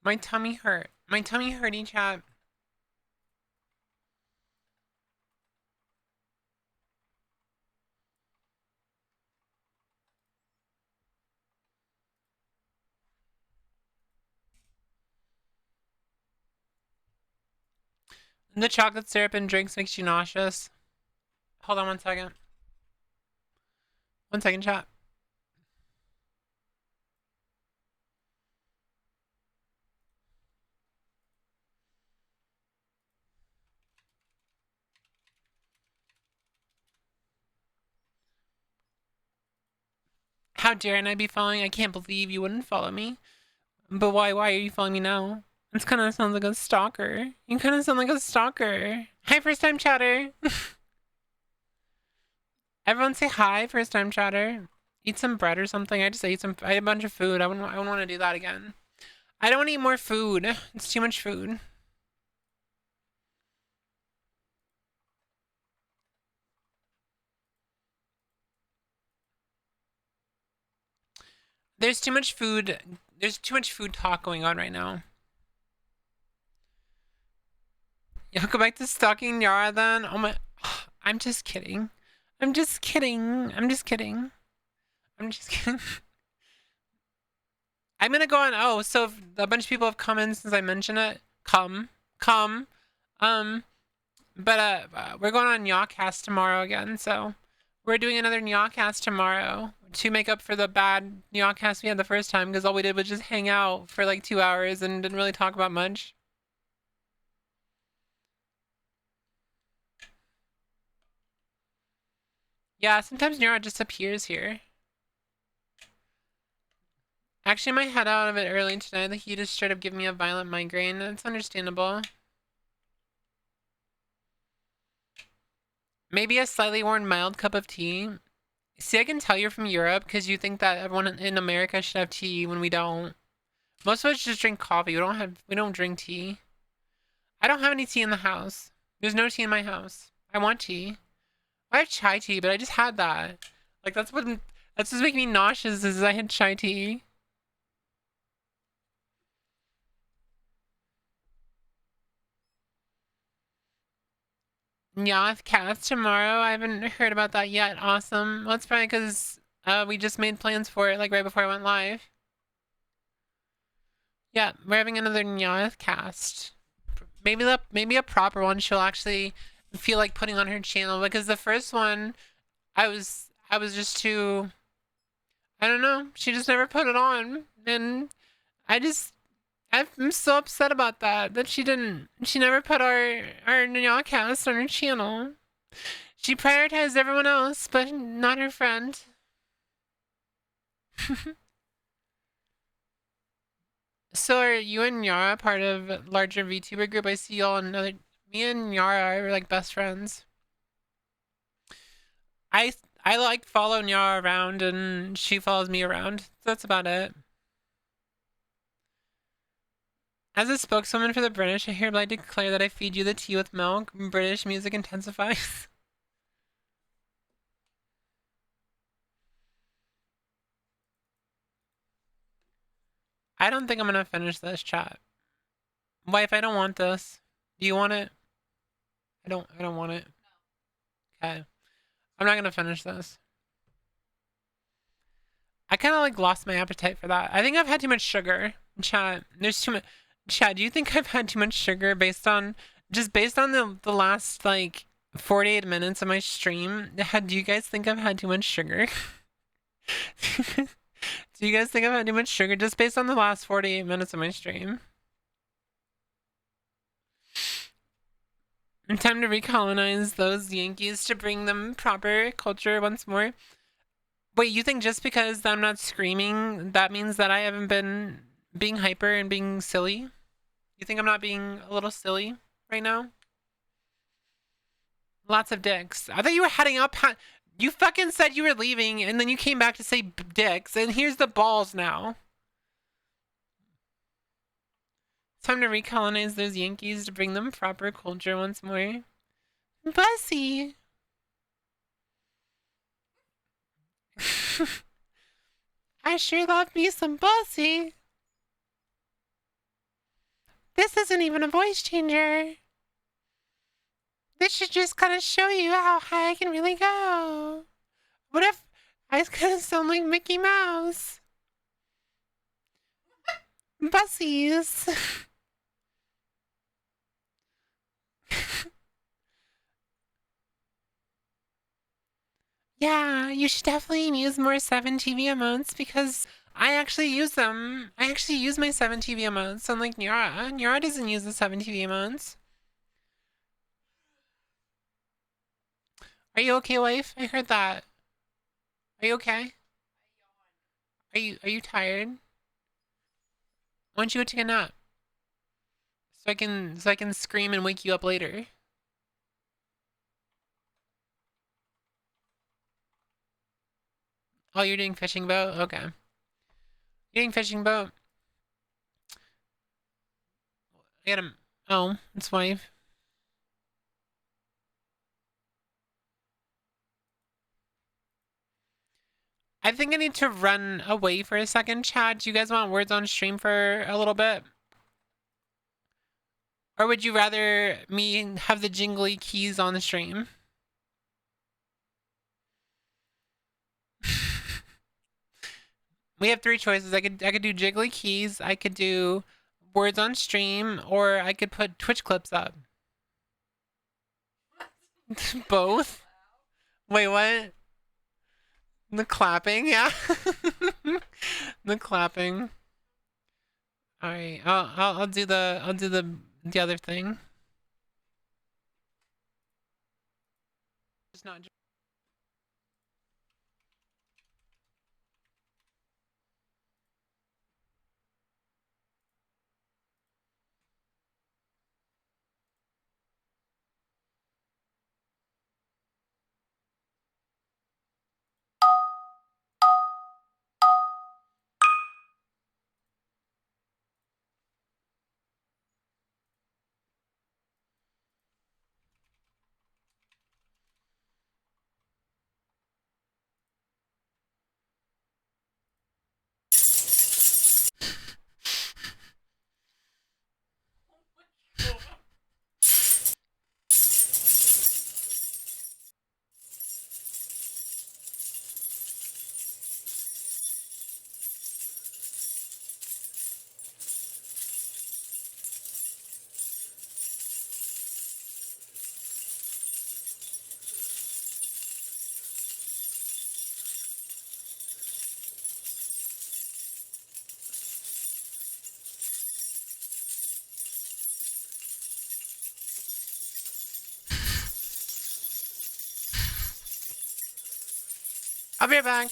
My tummy hurt. My tummy hurting, chat. The chocolate syrup and drinks makes you nauseous. Hold on 1 second. 1 second, chat. How dare I be following? I can't believe you wouldn't follow me. But why? Why are you following me now? This kind of sounds like a stalker. You kind of sound like a stalker. Hi, first time chatter. Everyone say hi, first time chatter. Eat some bread or something. I just ate some. I ate a bunch of food. I wouldn't want to do that again. I don't want to eat more food. It's too much food. There's too much food. There's too much food talk going on right now. Y'all go back to stalking Yara then? Oh my. I'm just kidding. I'm just kidding. I'm just kidding. I'm just kidding. I'm gonna go on. Oh, so if a bunch of people have come in since I mentioned it. Come. But we're going on Yawcast tomorrow again, so we're doing another Yawcast tomorrow to make up for the bad Yawcast we had the first time, because all we did was just hang out for like 2 hours and didn't really talk about much. Yeah, sometimes Nora just appears here. Actually, I might head out of it early tonight. The heat is straight up giving me a violent migraine. That's understandable. Maybe a slightly warm mild cup of tea. See, I can tell you're from Europe because you think that everyone in America should have tea when we don't. Most of us just drink coffee. We don't drink tea. I don't have any tea in the house. There's no tea in my house. I want tea. I have chai tea, but I just had that. Like that's what's making me nauseous is I had chai tea. Yeah, with cats tomorrow. I haven't heard about that yet. Awesome. Well, it's probably because we just made plans for it like right before I went live. Yeah, we're having another Nyath cast. Maybe a proper one she'll actually feel like putting on her channel, because the first one I was just too, I don't know, she just never put it on, and I'm so upset about that she never put our Nyawcast on her channel. She prioritized everyone else, but not her friend. So are you and Yara part of a larger VTuber group? I see y'all another. Me and Yara are like best friends. I like follow Yara around and she follows me around. That's about it. As a spokeswoman for the British, I hereby declare that I feed you the tea with milk. British music intensifies. I don't think I'm gonna finish this chat. Wife, I don't want this. Do you want it? I don't want it. Okay. I'm not gonna finish this. I kind of like lost my appetite for that. I think I've had too much sugar. Chat, there's too much. Chat, do you think I've had too much sugar based on the last like 48 minutes of my stream? Do you guys think I've had too much sugar? Do you guys think I've had too much sugar just based on the last 48 minutes of my stream? Time to recolonize those Yankees to bring them proper culture once more. Wait, you think just because I'm not screaming, that means that I haven't been being hyper and being silly? You think I'm not being a little silly right now? Lots of dicks. I thought you were heading up. You fucking said you were leaving, and then you came back to say dicks, and here's the balls now. Time to recolonize those Yankees to bring them proper culture once more. Bussy. I sure love me some Bussy. This isn't even a voice changer. This should just kind of show you how high I can really go. What if I kind of sound like Mickey Mouse? Bussies. Yeah, you should definitely use more 7TV emotes because I actually use them. I actually use my 7TV emotes, unlike Nyara. Nyara doesn't use the 7TV emotes. Are you okay, wife? I heard that. Are you okay? Are you tired? Why don't you go take a nap? So I can scream and wake you up later. Oh, you're doing fishing boat? Okay. You're doing fishing boat? I got him. Oh, it's wife. I think I need to run away for a second, chat. Do you guys want words on stream for a little bit? Or would you rather me have the jingly keys on the stream? We have three choices. I could do jiggly keys, I could do words on stream, or I could put Twitch clips up. Both? Wait, what? The clapping, yeah. The clapping. All right, I'll do the other thing. It's not. I'll be right back.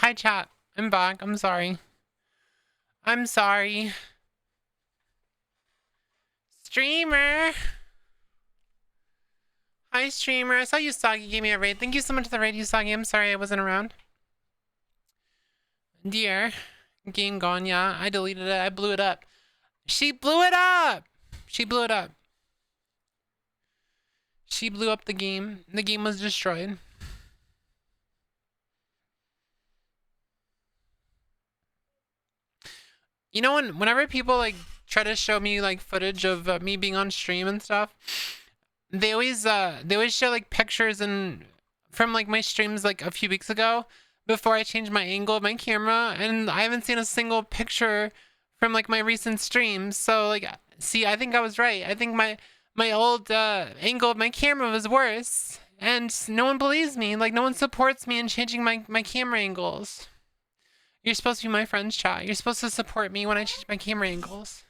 Hi, chat. I'm back. I'm sorry. I'm sorry. Streamer. Hi, streamer. I saw Usagi gave me a raid. Thank you so much for the raid, Usagi. I'm sorry I wasn't around. Dear. Game gone, yeah. I deleted it. I blew it up. She blew it up! She blew it up. She blew up the game. The game was destroyed. You know, whenever people like try to show me like footage of me being on stream and stuff, they always show like pictures and from like my streams like a few weeks ago before I changed my angle of my camera, and I haven't seen a single picture from like my recent streams. So like, see, I think I was right. I think my old angle of my camera was worse, and no one believes me. Like, no one supports me in changing my camera angles. You're supposed to be my friends, chat. You're supposed to support me when I change my camera angles.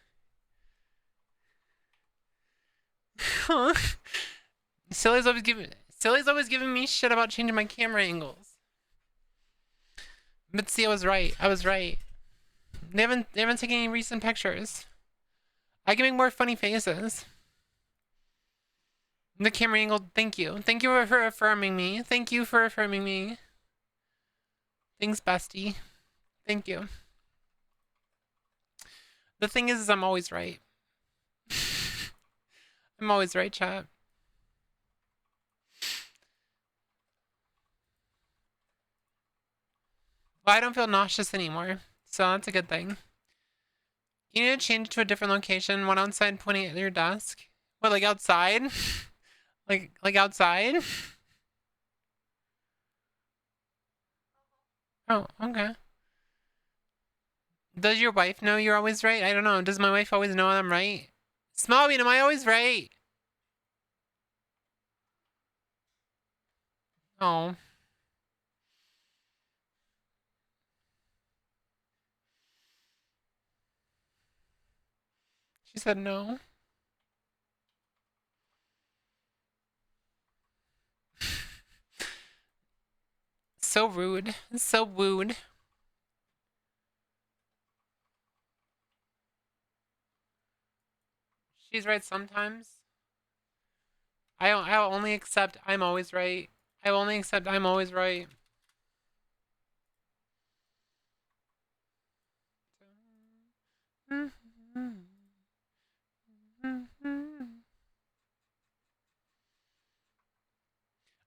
Silly's always giving me shit about changing my camera angles. But see, I was right. I was right. They haven't taken any recent pictures. I can make more funny faces. The camera angle, thank you. Thank you for affirming me. Thank you for affirming me. Thanks, bestie. Thank you. The thing is I'm always right. I'm always right, chat. Well, I don't feel nauseous anymore, so that's a good thing. You need to change to a different location, one outside pointing at your desk. What, like outside? like outside? Oh, okay. Does your wife know you're always right? I don't know. Does my wife always know I'm right? Smallbean, am I always right? Oh. She said no. So rude. So rude. She's right sometimes. I'll only accept I'm always right. I will only accept I'm always right.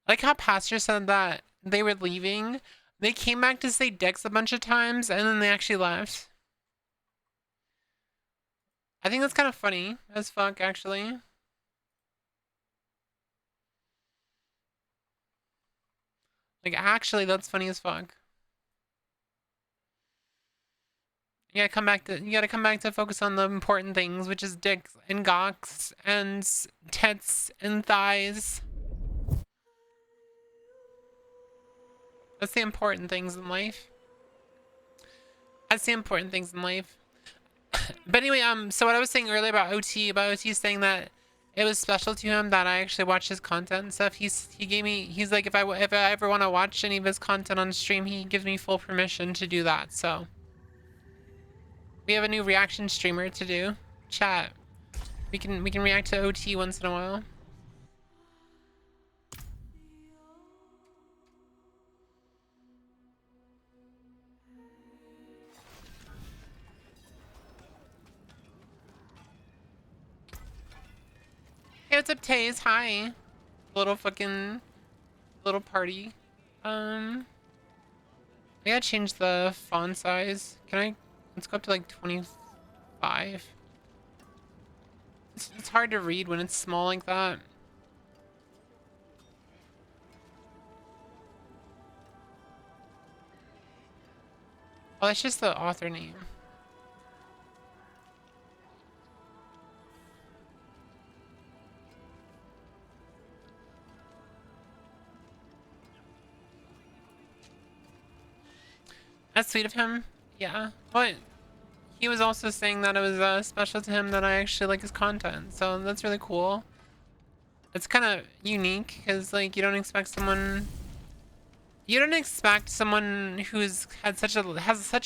Like how Pastor said that they were leaving. They came back to say dicks a bunch of times and then they actually left. I think that's kind of funny as fuck, actually. Like, actually, that's funny as fuck. You gotta come back to focus on the important things, which is dicks and gocks and tits and thighs. That's the important things in life. That's the important things in life. But anyway, so what I was saying earlier about OT saying that it was special to him that I actually watched his content and stuff. He's like, if I ever want to watch any of his content on stream, he gives me full permission to do that. So we have a new reaction streamer to do. Chat. We can react to OT once in a while. Hey, what's up, Taze? Hi. Little party. I gotta change the font size. Let's go up to like 25. It's hard to read when it's small like that. Oh, that's just the author name. That's sweet of him. Yeah. But he was also saying that it was special to him that I actually like his content. So that's really cool. It's kind of unique because like you don't expect someone You don't expect someone who's has such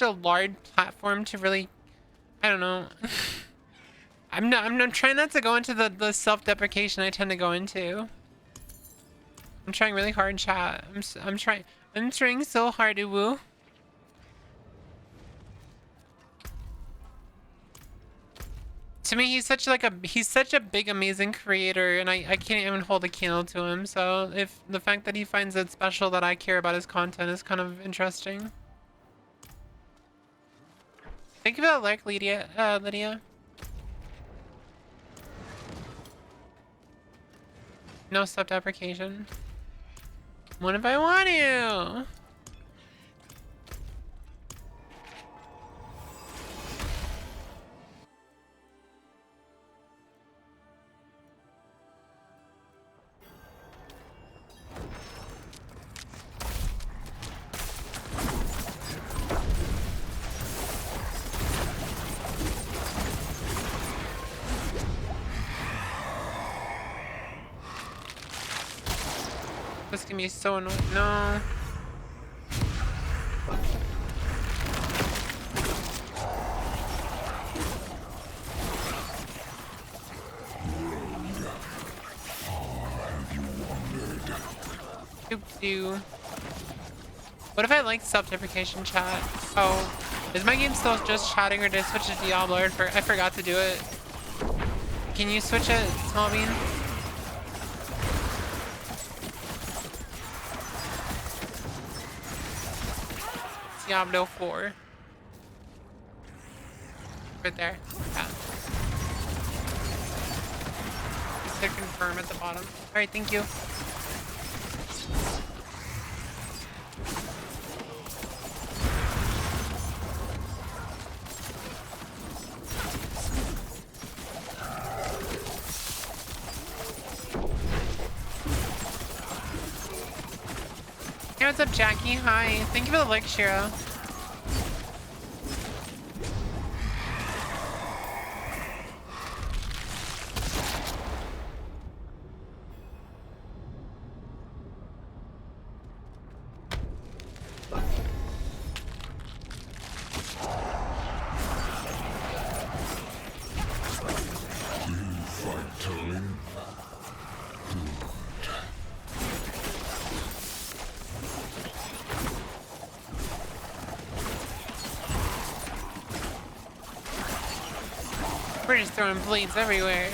a large platform to really, I don't know. I'm trying not to go into the self-deprecation I tend to go into. I'm trying really hard, chat. I'm trying so hard to woo. To me, he's such a big, amazing creator, and I can't even hold a candle to him. So if the fact that he finds it special that I care about his content is kind of interesting. Thank you for that like, Lydia. Lydia. No self-deprecation. What if I want to? This can be so annoying. No. Doo-doo. What if I like self-deprecation, chat? Oh, is my game still just chatting, or did I switch to Diablo? I forgot to do it. Can you switch it, Small Bean? Diablo 4. Right there. Yeah. Just hit confirm at the bottom. Alright, thank you. Hey, what's up, Jackie? Hi. Thank you for the like, Shira. We're just throwing blades everywhere.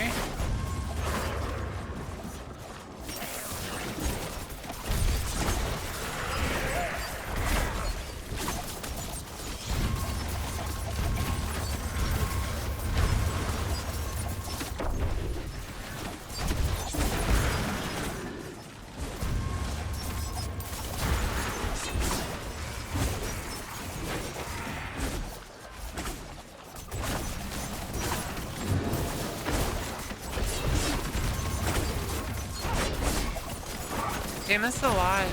Damn, that's a lot.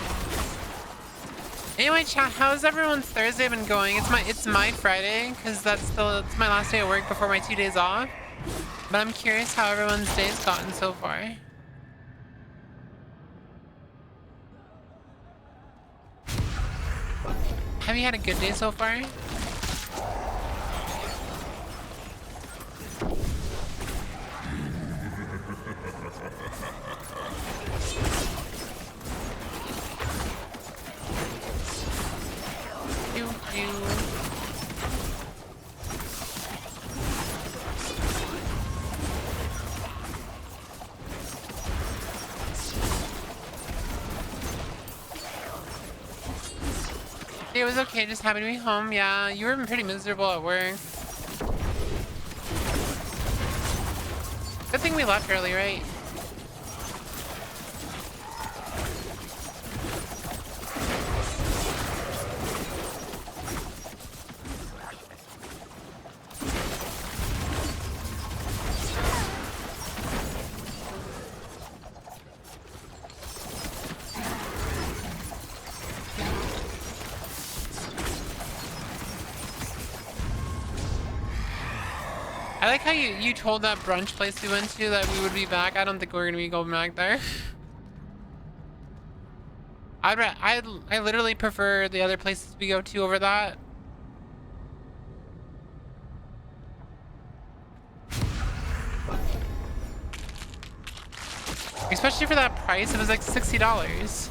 Anyway, chat, how's everyone's Thursday been going? It's my Friday, because it's my last day at work before my 2 days off. But I'm curious how everyone's day's gotten so far. Have you had a good day so far? It was okay, just happy to be home. Yeah, you were pretty miserable at work. Good thing we left early, right? I like how you told that brunch place we went to that we would be back. I don't think we're gonna be going back there. I literally prefer the other places we go to over that. Especially for that price, it was like $60.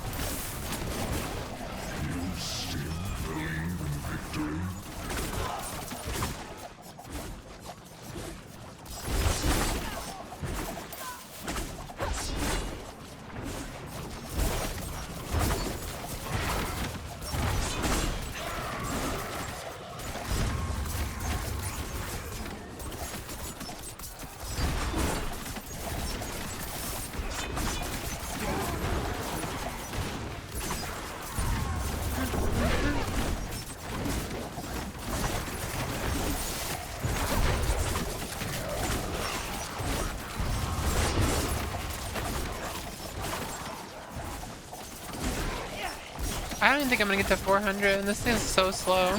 I don't even think I'm gonna get to 400, and this thing's so slow.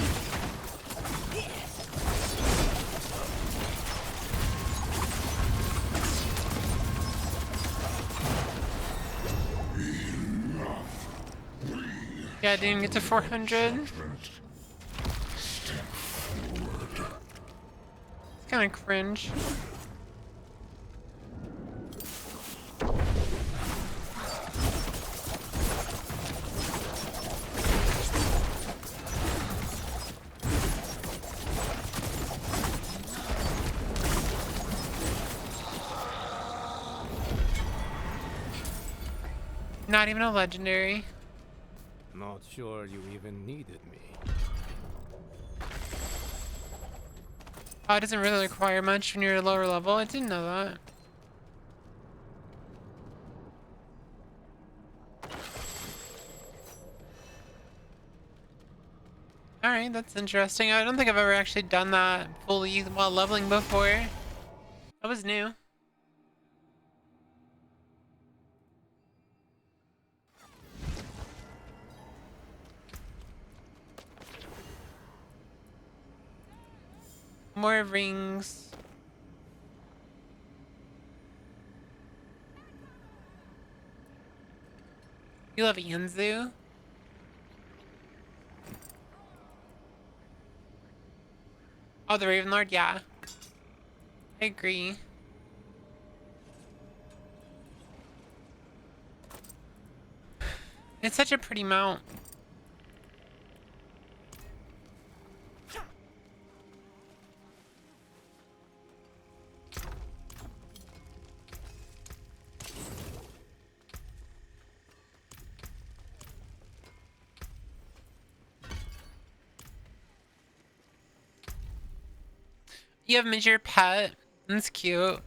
Yeah, I didn't even get to 400. It's kind of cringe. Not even a legendary. Not sure you even needed me. Oh, it doesn't really require much when you're a lower level. I didn't know that. Alright, that's interesting. I don't think I've ever actually done that fully while leveling before. That was new. More rings. You love Yanzu? Oh, the Raven Lord? Yeah. I agree. It's such a pretty mount. You have him as your pet. That's cute.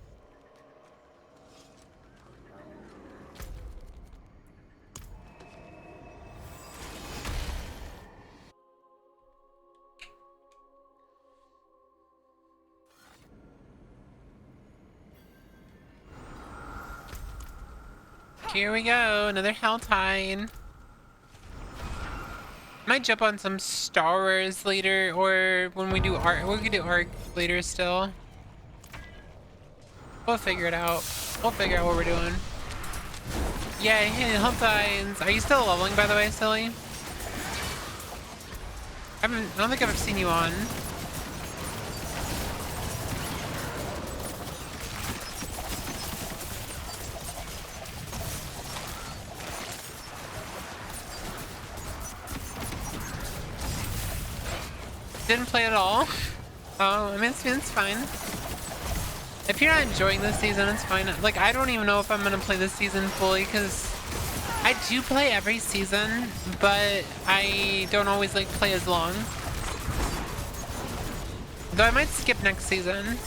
Here we go, another Helltide. Might jump on some Star Wars later, or when we do Arc. We could do Arc later still. We'll figure it out. We'll figure out what we're doing. Yeah, hey, Helltides. Are you still leveling, by the way, Silly? I don't think I've ever seen you on. Didn't play at all. Oh, I mean, it's fine. If you're not enjoying this season, it's fine. Like, I don't even know if I'm gonna play this season fully, because I do play every season, but I don't always, like, play as long. Though I might skip next season.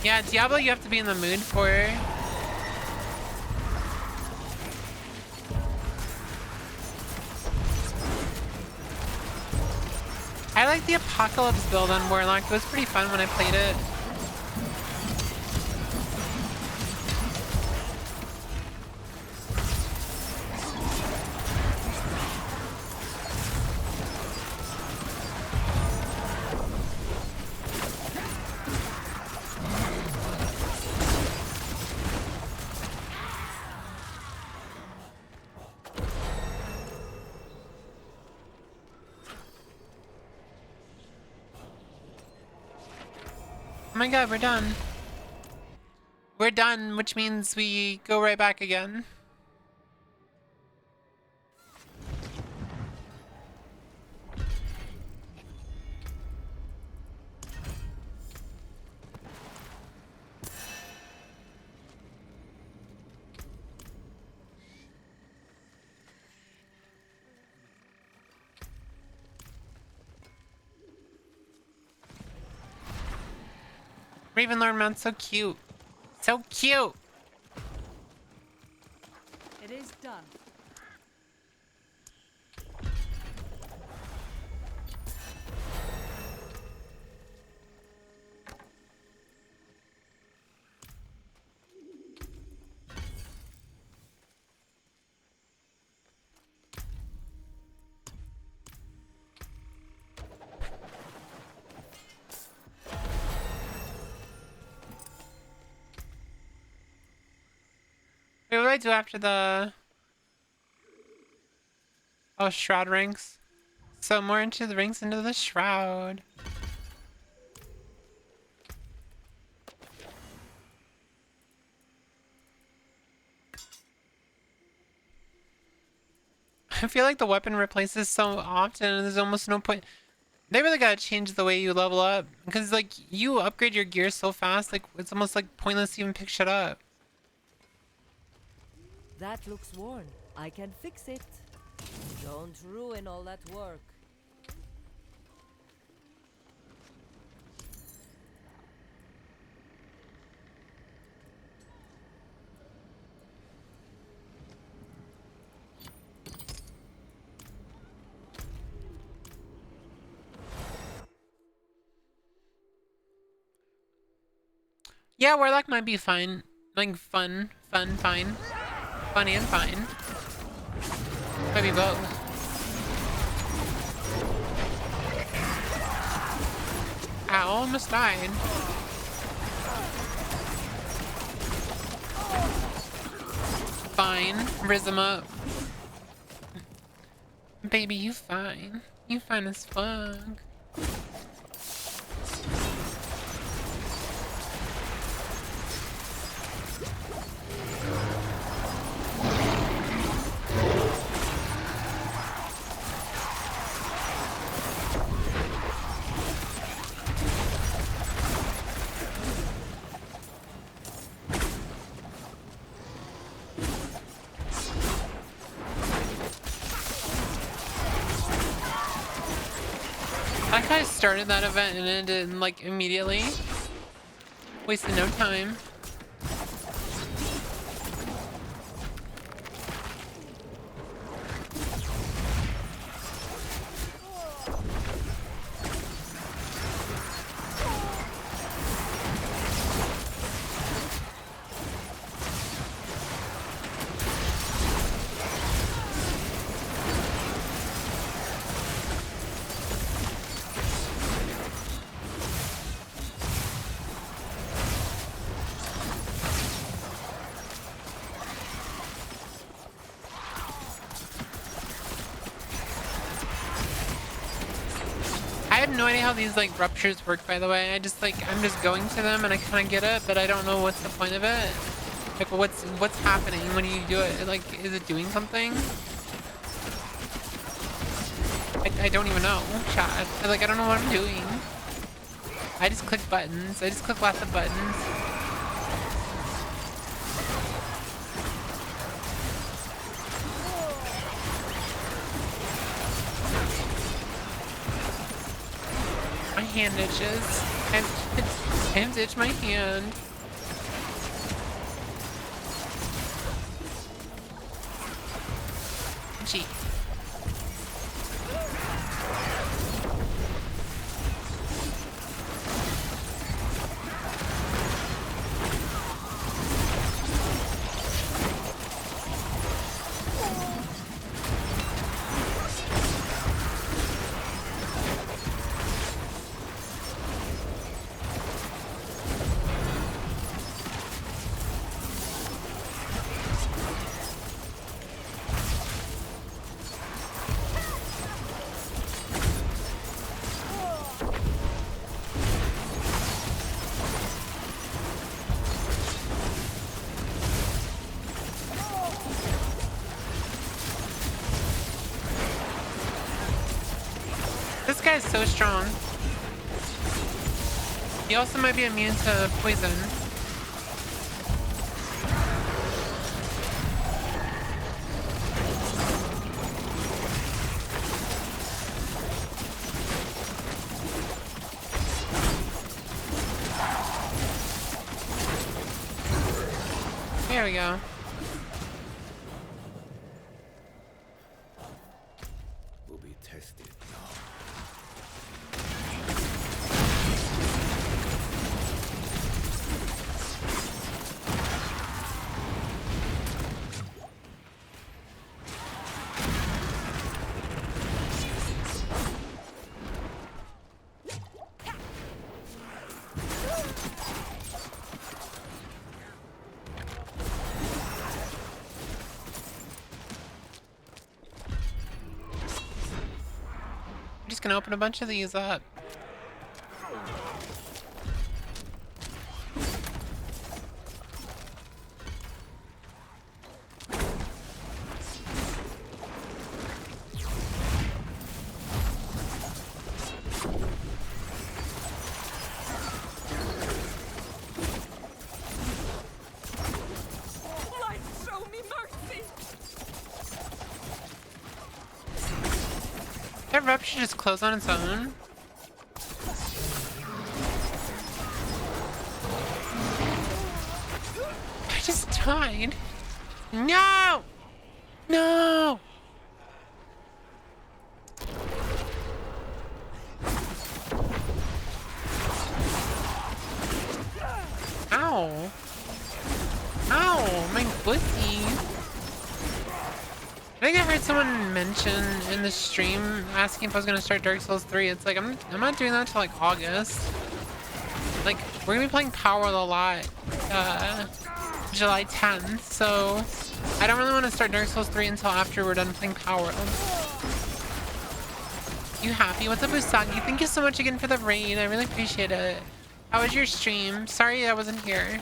Yeah, Diablo you have to be in the mood for. I like the Apocalypse build on Warlock. It was pretty fun when I played it. Oh my god, we're done. We're done, which means we go right back again. Ravenlord Mount's so cute. So cute! It is done. Wait, what do I do after the... Oh, Shroud ranks. So more into the ranks into the Shroud. I feel like the weapon replaces so often and there's almost no point. They really gotta change the way you level up. Because, like, you upgrade your gear so fast, like, it's almost, like, pointless to even pick shit up. That looks worn. I can fix it. Don't ruin all that work. Yeah, Warlock might be fine. Like, fine. Funny and fine. Maybe both. Ow, almost died. Fine. Riz him up. Baby, you fine. You fine as fuck. That guy started that event and ended like immediately. Wasted no time. I have no idea how these like ruptures work, by the way. I'm just going to them and I kind of get it, but I don't know what's the point of it. Like what's happening when you do it? Like, is it doing something? I don't even know, chat. Like, I don't know what I'm doing. I just click buttons. I just click lots of buttons. My hand itches. I have to itch my hand. Gee. This guy's so strong. He also might be immune to poison. There we go. Will be tested now. I'm just gonna open a bunch of these up. That rep should just close on its own. I just died. No! No! Ow! Ow! My pussy! I think I heard someone mention in the stream asking if I was gonna start Dark Souls 3. It's like I'm not doing that until like August. Like we're gonna be playing Power a lot July 10th, so I don't really want to start Dark Souls 3 until after we're done playing Power. You happy? What's up, Usagi? Thank you so much again for the raid. I really appreciate it. How was your stream? Sorry I wasn't here.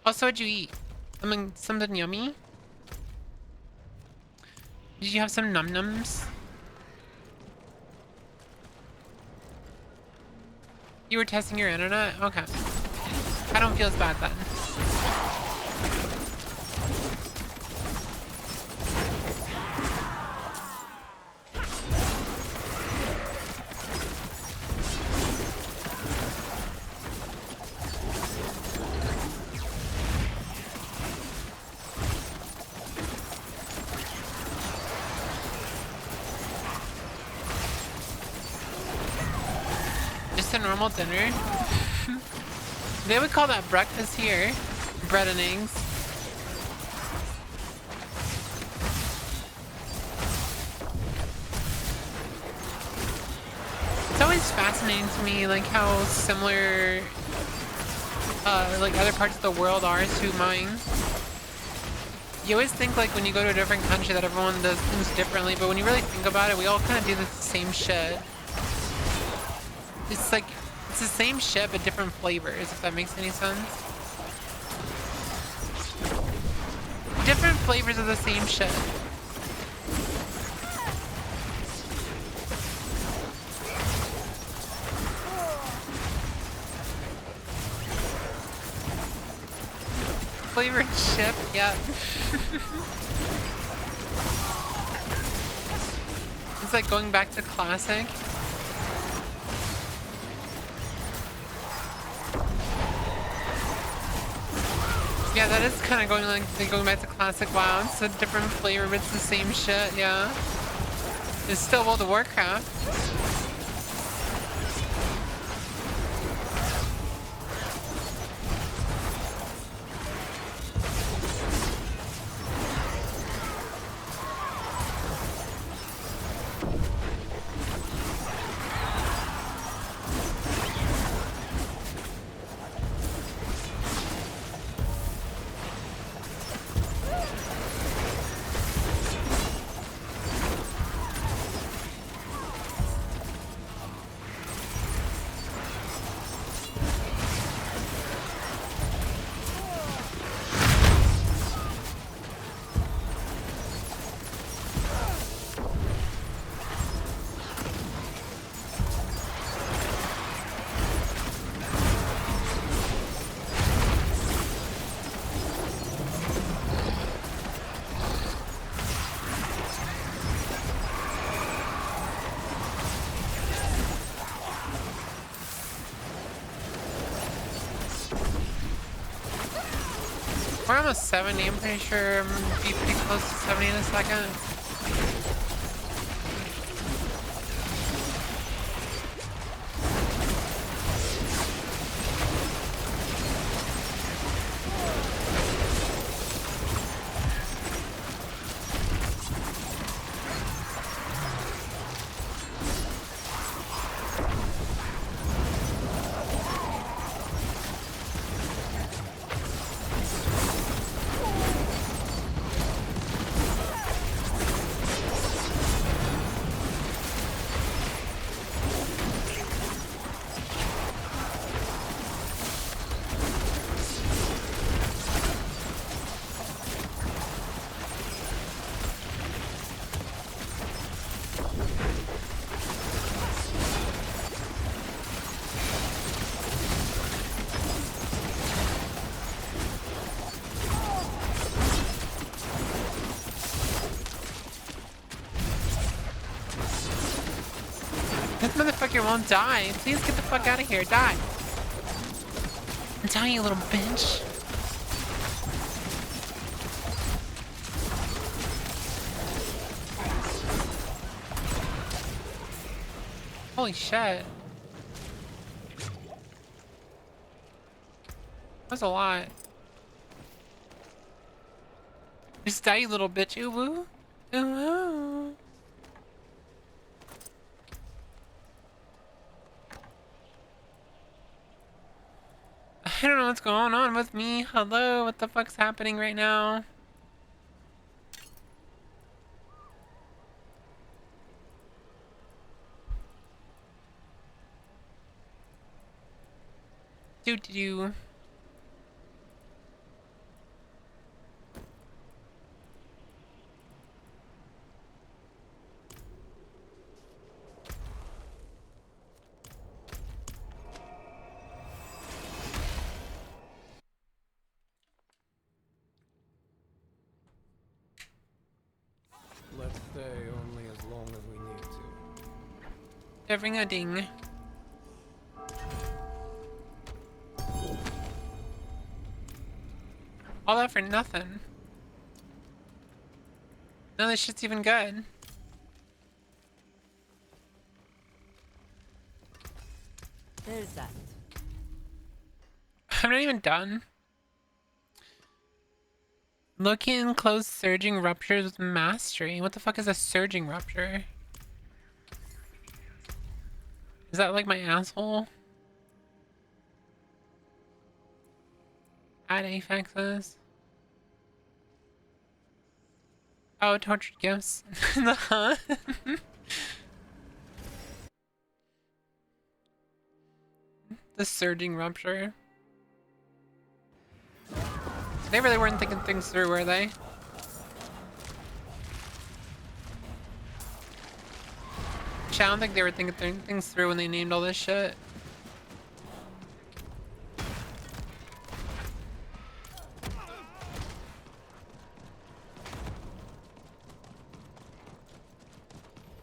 Also, what'd you eat? Something yummy? Did you have some num-nums? You were testing your internet? Okay. I don't feel as bad then. Just a normal dinner? They would call that breakfast here. Bread and eggs. It's always fascinating to me, like how similar, like other parts of the world are to mine. You always think like when you go to a different country that everyone does things differently, but when you really think about it, we all kind of do the same shit. It's like, it's the same shit but different flavors, if that makes any sense. Different flavors of the same shit. flavored chip, yep. It's like going back to classic. Yeah, that is kind of going back to classic WoW. It's a different flavor, but it's the same shit, yeah. It's still World of Warcraft. We're almost 70, I'm pretty sure I'm gonna be pretty close to 70 in a second. This motherfucker won't die. Please get the fuck out of here. Die. Die, you little bitch. Holy shit. That's a lot. Just die, you little bitch. Ooh woo. Ooh woo. I don't know what's going on with me. Hello, what the fuck's happening right now? Do. Let's stay only as long as we need to. Having a ding. All that for nothing. None of this shit's even good. There's that. I'm not even done. Looking close surging ruptures with mastery. What the fuck is a surging rupture? Is that like my asshole? Add affixes. Oh, tortured gifts. Huh? The surging rupture. They really weren't thinking things through, were they? I don't think they were thinking things through when they named all this shit.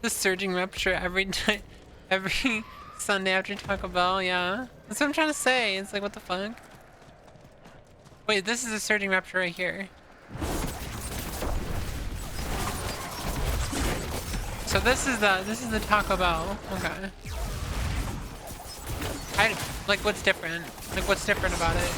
The surging rupture every day, every Sunday after Taco Bell. Yeah, that's what I'm trying to say. It's like, what the fuck? Wait, this is a surging rupture right here. So this is the Taco Bell. Okay. Like, what's different? Like, what's different about it?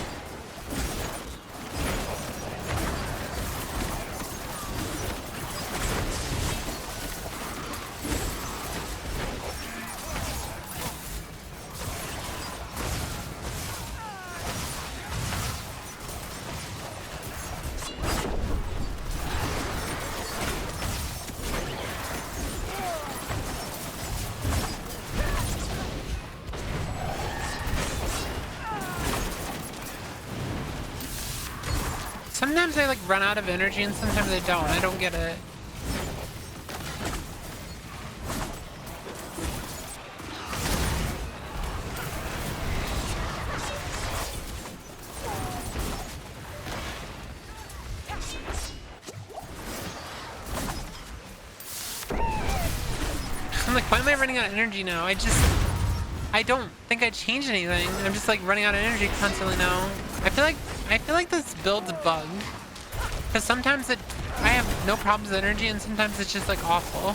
Sometimes I like run out of energy and sometimes I don't. I don't get it. I'm like, why am I running out of energy now? I don't think I changed anything. I'm just like running out of energy constantly now. I feel like this build's bugged. Cause sometimes I have no problems with energy and sometimes it's just like awful.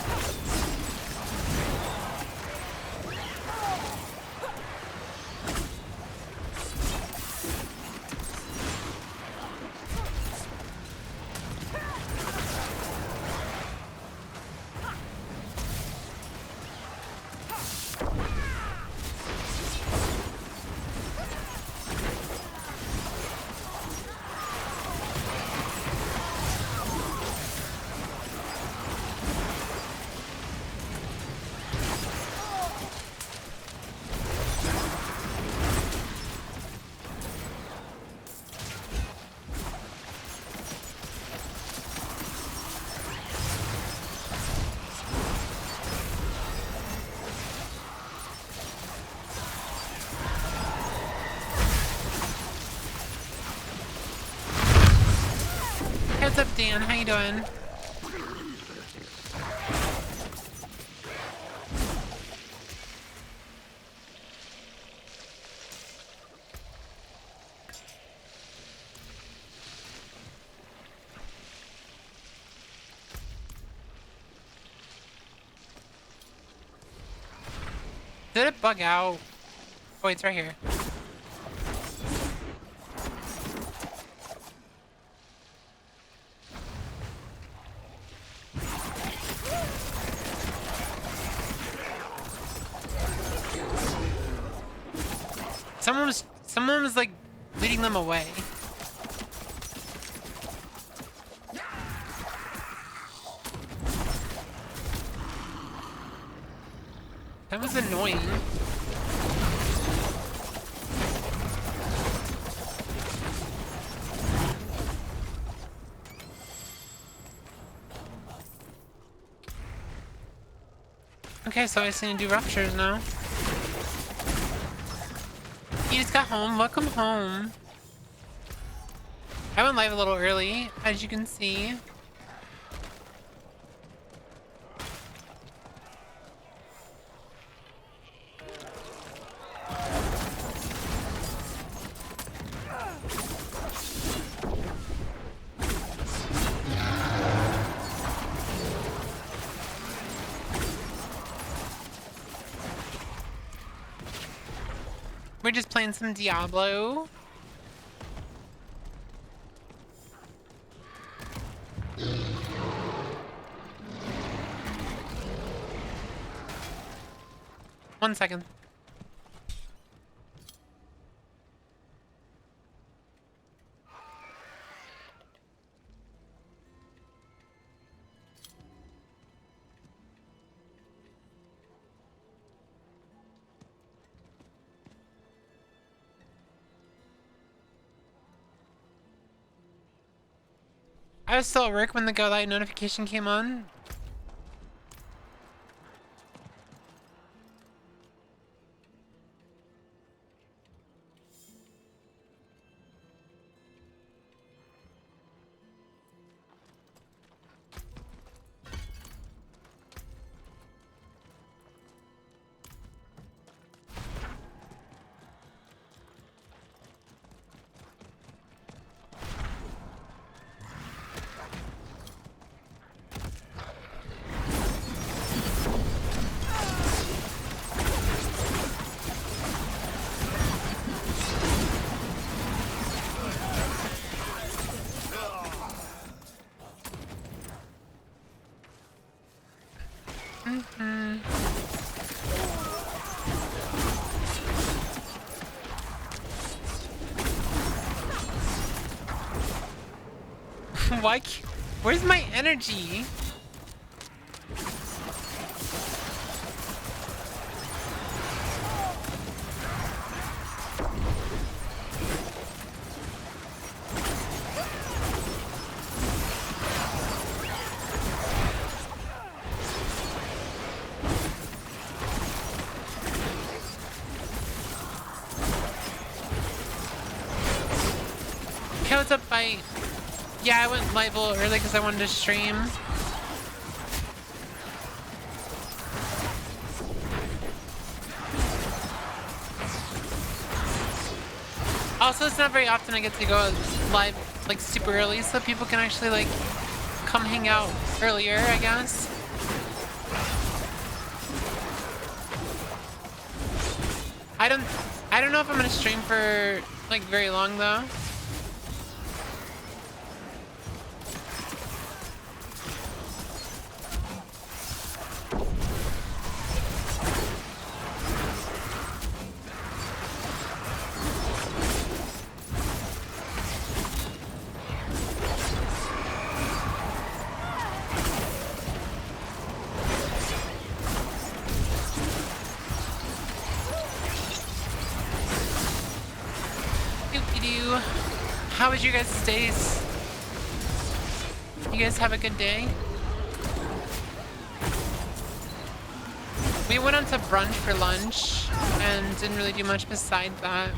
What's up, Dan? How you doing? Did it bug out? Oh, it's right here. Someone was like leading them away. That was annoying. Okay, so I just need to do ruptures now. You just got home. Welcome home. I went live a little early, as you can see. We're just playing some Diablo. One second. I was still at work when the go live notification came on. Where's my energy? Okay, what's up, fight? Yeah, I went live a little early because I wanted to stream. Also, it's not very often I get to go live like super early, so people can actually like come hang out earlier, I guess. I don't know if I'm gonna stream for like very long though. How was your guys' days? You guys have a good day? We went on to brunch for lunch and didn't really do much besides that.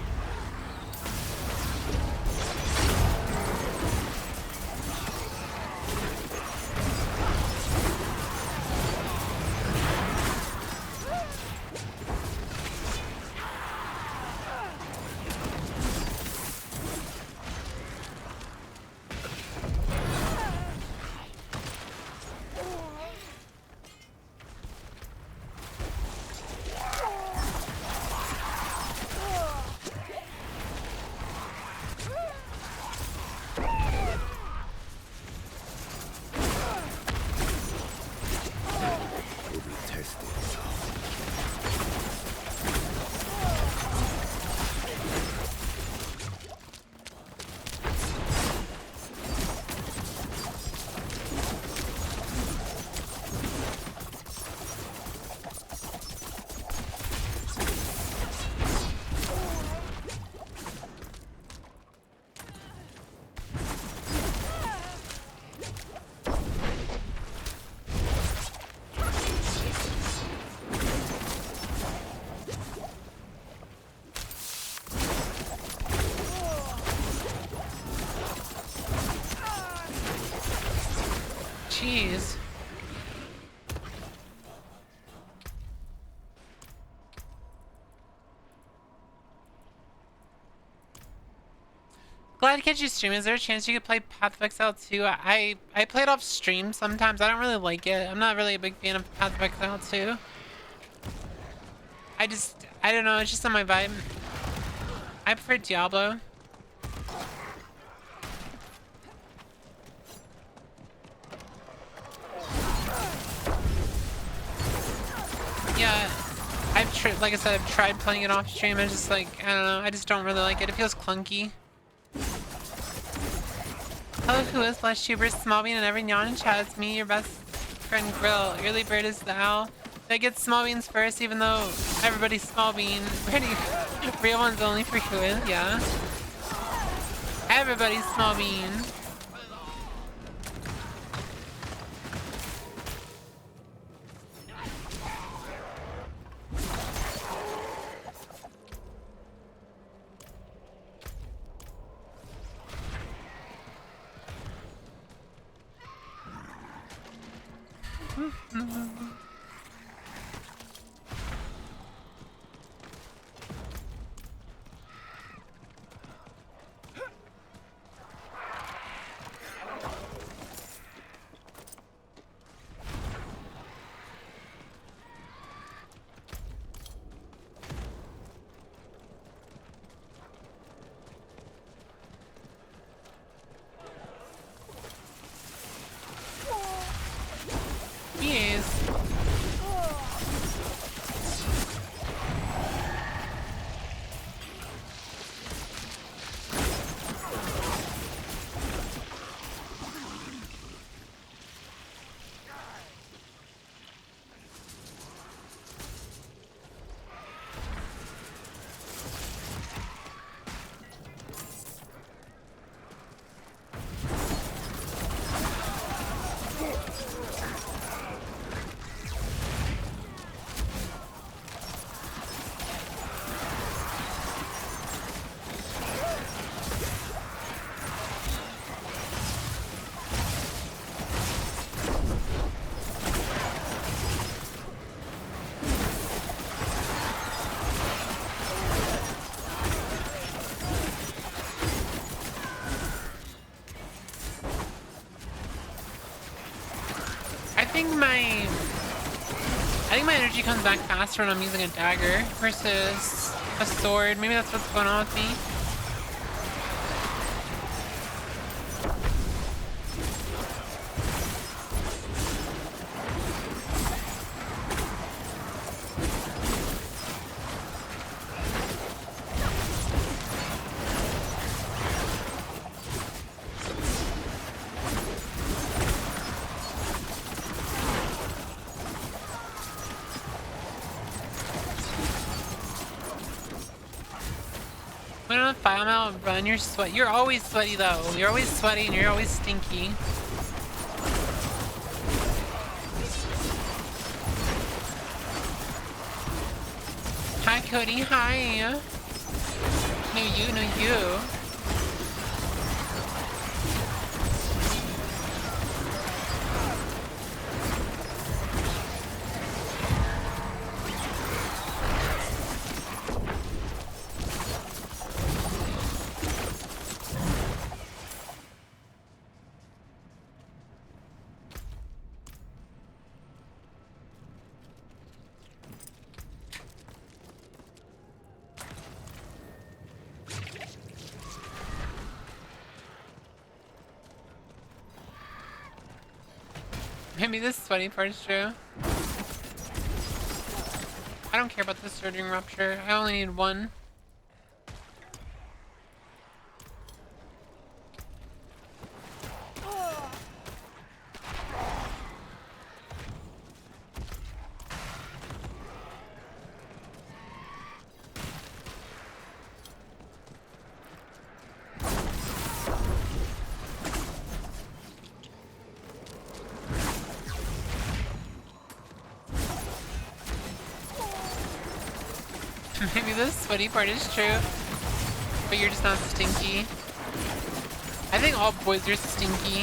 Jeez. Glad to catch you stream. Is there a chance you could play Path of Exile 2? I play it off stream sometimes. I don't really like it. I'm not really a big fan of Path of Exile 2. I don't know, it's just not my vibe. I prefer Diablo. Yeah, like I said, I've tried playing it off stream. I just like, I don't know, I just don't really like it. It feels clunky. Hello, Whooith, /tuber, Smallbean, and every yawn in chat. It's me, your best friend Grill. Early bird is the owl. That gets Smallbeans first, even though everybody's Smallbean. Pretty real one's only for Whooith, yeah. Everybody's Smallbean. Yes. think my energy comes back faster when I'm using a dagger versus a sword. Maybe that's what's going on with me. If I'm out run, you're sweat. You're always sweaty though. You're always sweaty and you're always stinky. Hi Cody, hi. No you, no you. Maybe this sweaty part is true. I don't care about the surging rupture. I only need one. Maybe the sweaty part is true, but you're just not stinky. I think all boys are stinky.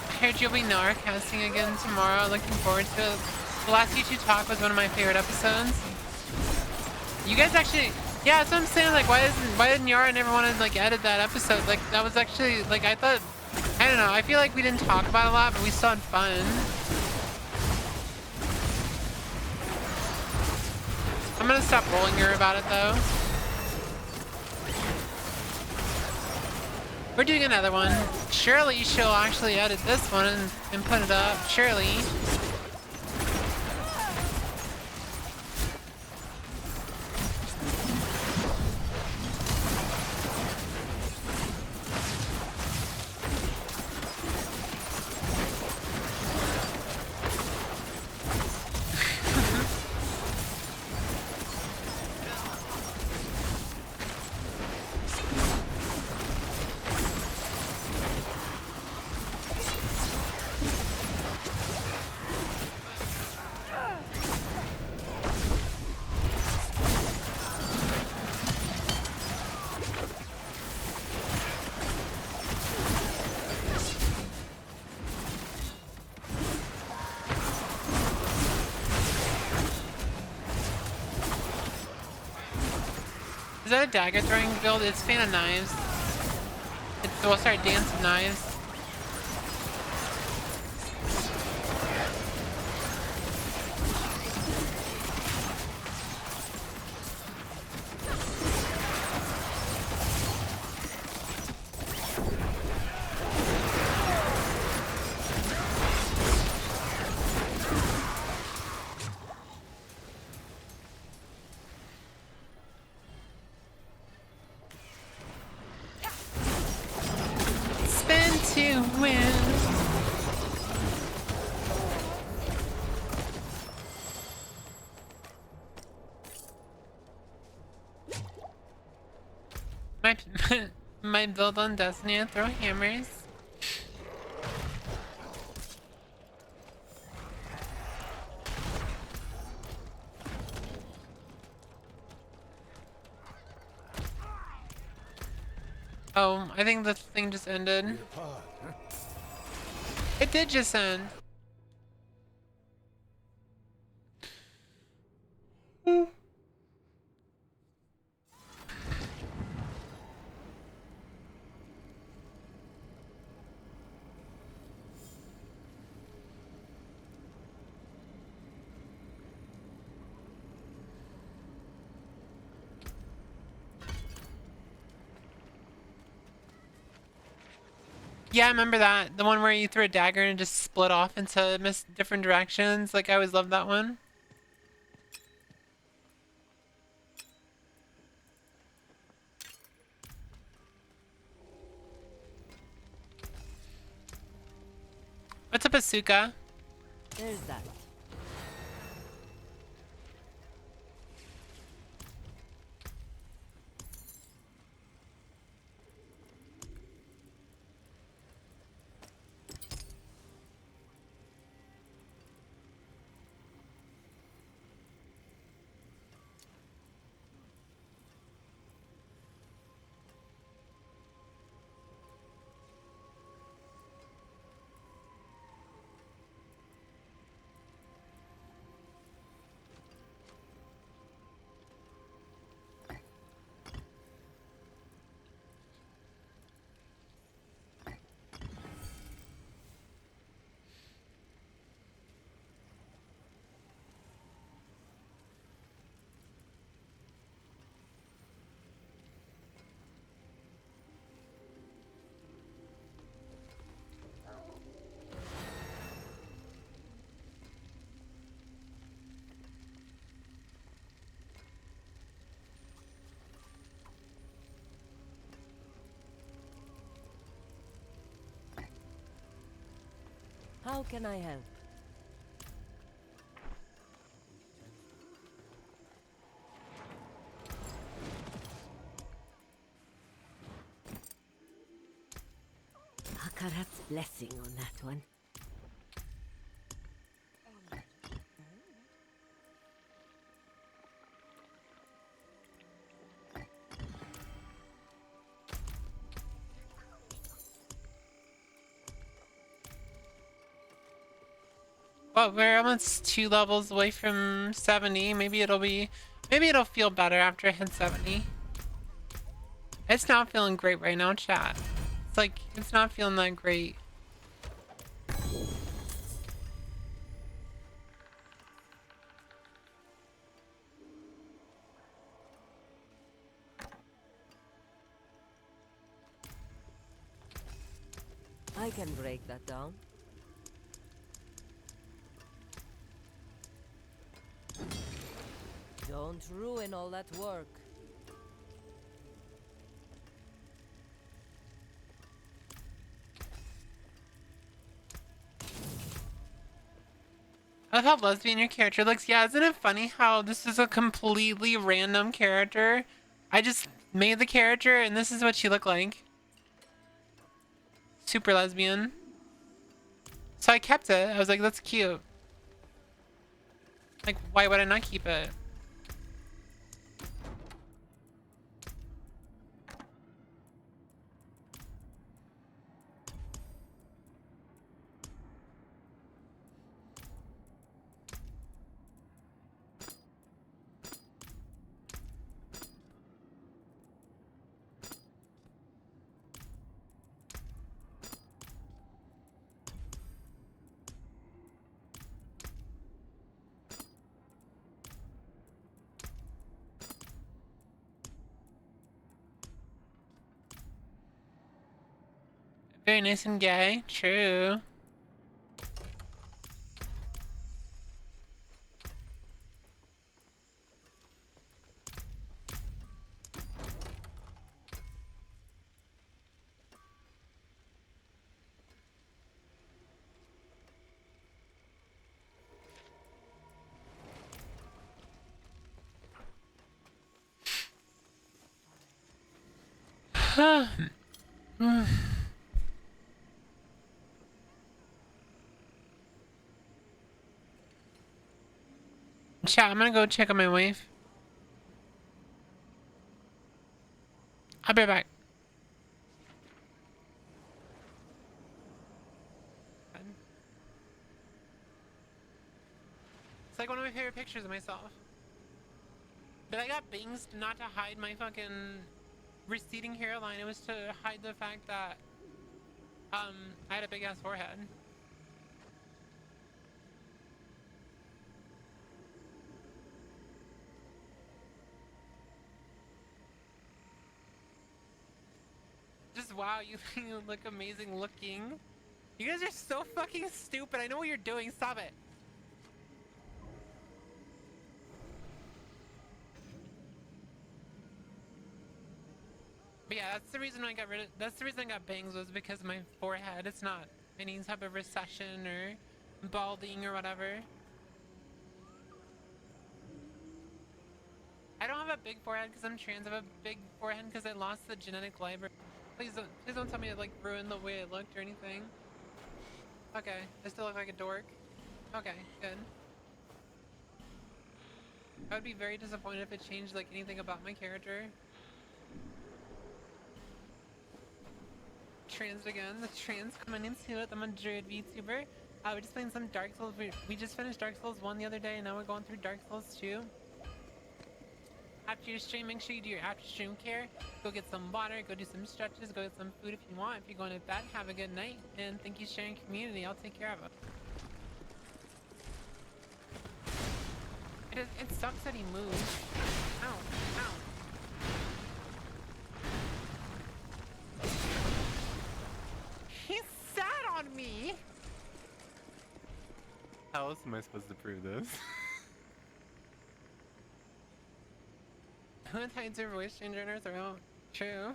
I heard you'll be Nara casting again tomorrow. Looking forward to it. The last YouTube talk was one of my favorite episodes. You guys actually, yeah, that's what I'm saying. Like, why didn't Yara never want to like edit that episode? Like, that was actually like I thought. I don't know. I feel like we didn't talk about it a lot, but we still had fun. I'm gonna stop rolling her about it though. We're doing another one. Surely she'll actually edit this one and put it up. Surely. Is that a dagger throwing build? It's fan of knives. We'll start dance of knives. To win. My build on Destiny, I throw hammers. Oh, I think the thing just ended. It did just end. Yeah, I remember that. The one where you threw a dagger and it just split off into different directions. Like, I always loved that one. What's up, Asuka? There's that. How can I help? Akarat's blessing on that one. Well, we're almost 2 levels away from 70. Maybe it'll feel better after I hit 70. It's not feeling great right now, chat. It's like, it's not feeling that great. I can break that down. Don't ruin all that work. I love how lesbian your character looks. Yeah, isn't it funny how this is a completely random character? I just made the character and this is what she looked like. Super lesbian. So I kept it. I was like, that's cute. Like, why would I not keep it? Very nice and gay. True. Chat, I'm gonna go check on my wife. I'll be right back. It's like one of my favorite pictures of myself. But I got bangs not to hide my fucking receding hairline. It was to hide the fact that I had a big ass forehead. just wow, you, you look amazing looking. You guys are so fucking stupid. I know what you're doing. Stop it. But yeah, that's the reason I got rid of. That's the reason I got bangs was because of my forehead. It's not any type of recession or balding or whatever. I don't have a big forehead because I'm trans. I have a big forehead because I lost the genetic library. Please don't tell me it like ruined the way I looked or anything. Okay, I still look like a dork. Okay, good. I would be very disappointed if it changed like anything about my character. Trans again, the trans coming into it. I'm a druid VTuber. We just playing some Dark Souls. We just finished Dark Souls 1 the other day and now we're going through Dark Souls 2. After your stream, make sure you do your after stream care. Go get some water, go do some stretches, go get some food if you want. If you're going to bed, have a good night. And thank you for sharing community. I'll take care of it. It sucks that he moved. Ow, ow. He sat on me! How else am I supposed to prove this? Who hides her voice changer in her throat? True.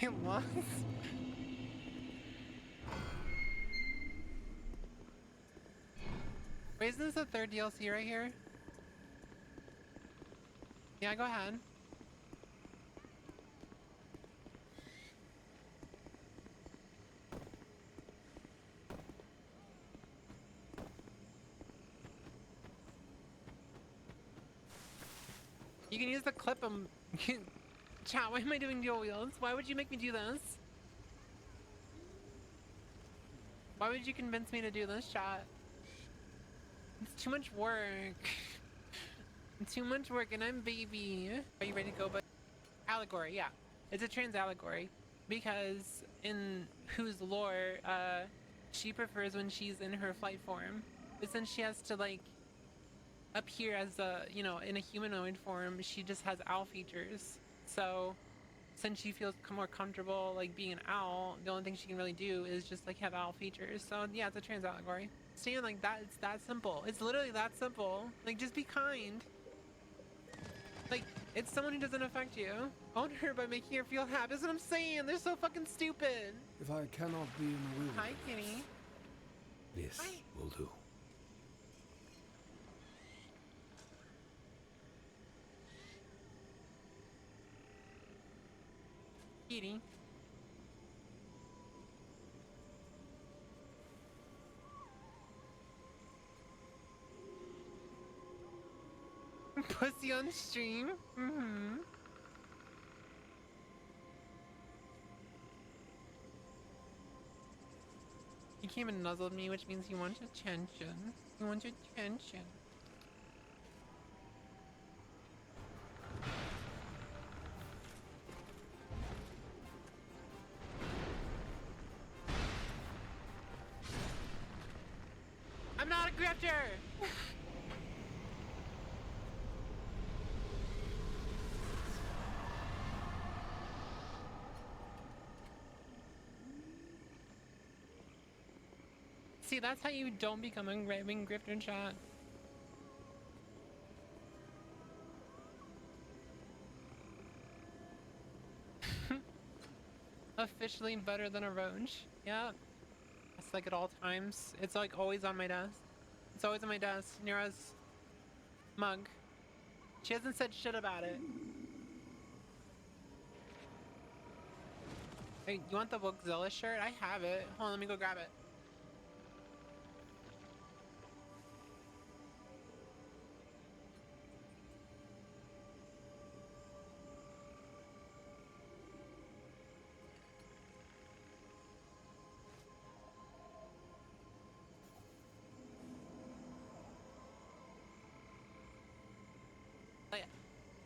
I lost. Wait, isn't this the third DLC right here? Yeah, go ahead. You can use the clip 'em. Chat, why am I doing dual wields? Why would you make me do this? Why would you convince me to do this, chat? It's too much work. Too much work and I'm baby. Are you ready to go? But allegory, yeah. It's a trans allegory. Because in whose lore, she prefers when she's in her flight form. But since she has to like appear as a, you know, in a humanoid form, she just has owl features. So since she feels more comfortable like being an owl, the only thing she can really do is just like have owl features. So yeah, it's a trans allegory. Saying like that, it's that simple. It's literally that simple. Like just be kind. Like it's someone who doesn't affect you. Own her by making her feel happy. That's what I'm saying. They're so fucking stupid. If I cannot be in the wilderness, Hi, Kitty. this Hi. will do. Kitty. Pussy on stream. Mm-hmm. He came and nuzzled me, which means he wants attention. He wants attention. I'm not a grifter! See, that's how you don't become a raving grifter, chat. Officially better than a roach. Yeah. It's like at all times. It's like always on my desk. It's always on my desk. Nira's mug. She hasn't said shit about it. Hey, you want the Bookzilla shirt? I have it. Hold on, let me go grab it.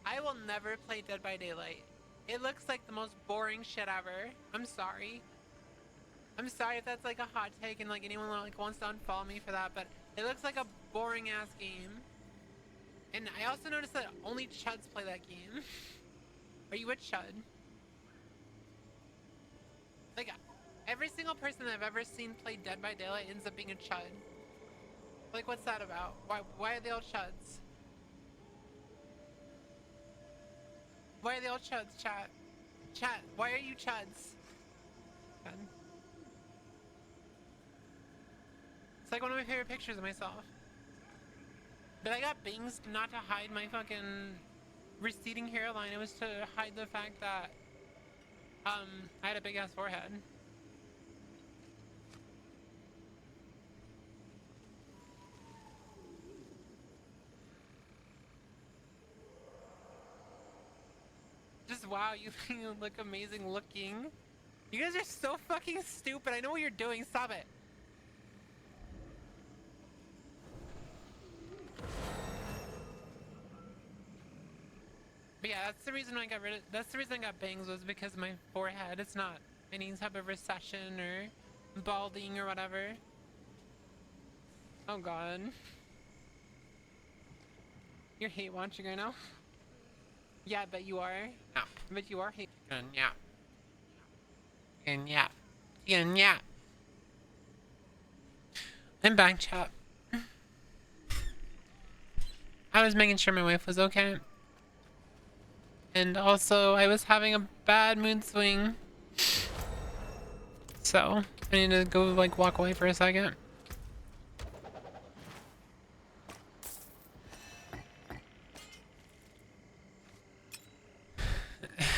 I will never play Dead by Daylight. It looks like the most boring shit ever. I'm sorry. I'm sorry if that's like a hot take and like anyone like wants to unfollow me for that, but it looks like a boring ass game. And I also noticed that only chuds play that game. Are you a chud? Like, every single person I've ever seen play Dead by Daylight ends up being a chud. Like, what's that about? Why are they all chuds? Why are they all chuds, chat? Chat, why are you chuds? God. It's like one of my favorite pictures of myself. But I got bangs not to hide my fucking receding hairline. It was to hide the fact that I had a big ass forehead. Just wow, you look amazing looking. You guys are so fucking stupid. I know what you're doing. Stop it. But yeah, that's the reason I got rid of. That's the reason I got bangs, was because of my forehead. It's not any type of recession or balding or whatever. Oh god. You're hate watching right now? Yeah, I bet you are. Yeah, I bet you are hate. Yeah. And yeah. And yeah. I'm back, chat. I was making sure my wife was okay. And also, I was having a bad mood swing. So, I need to go, like, walk away for a second.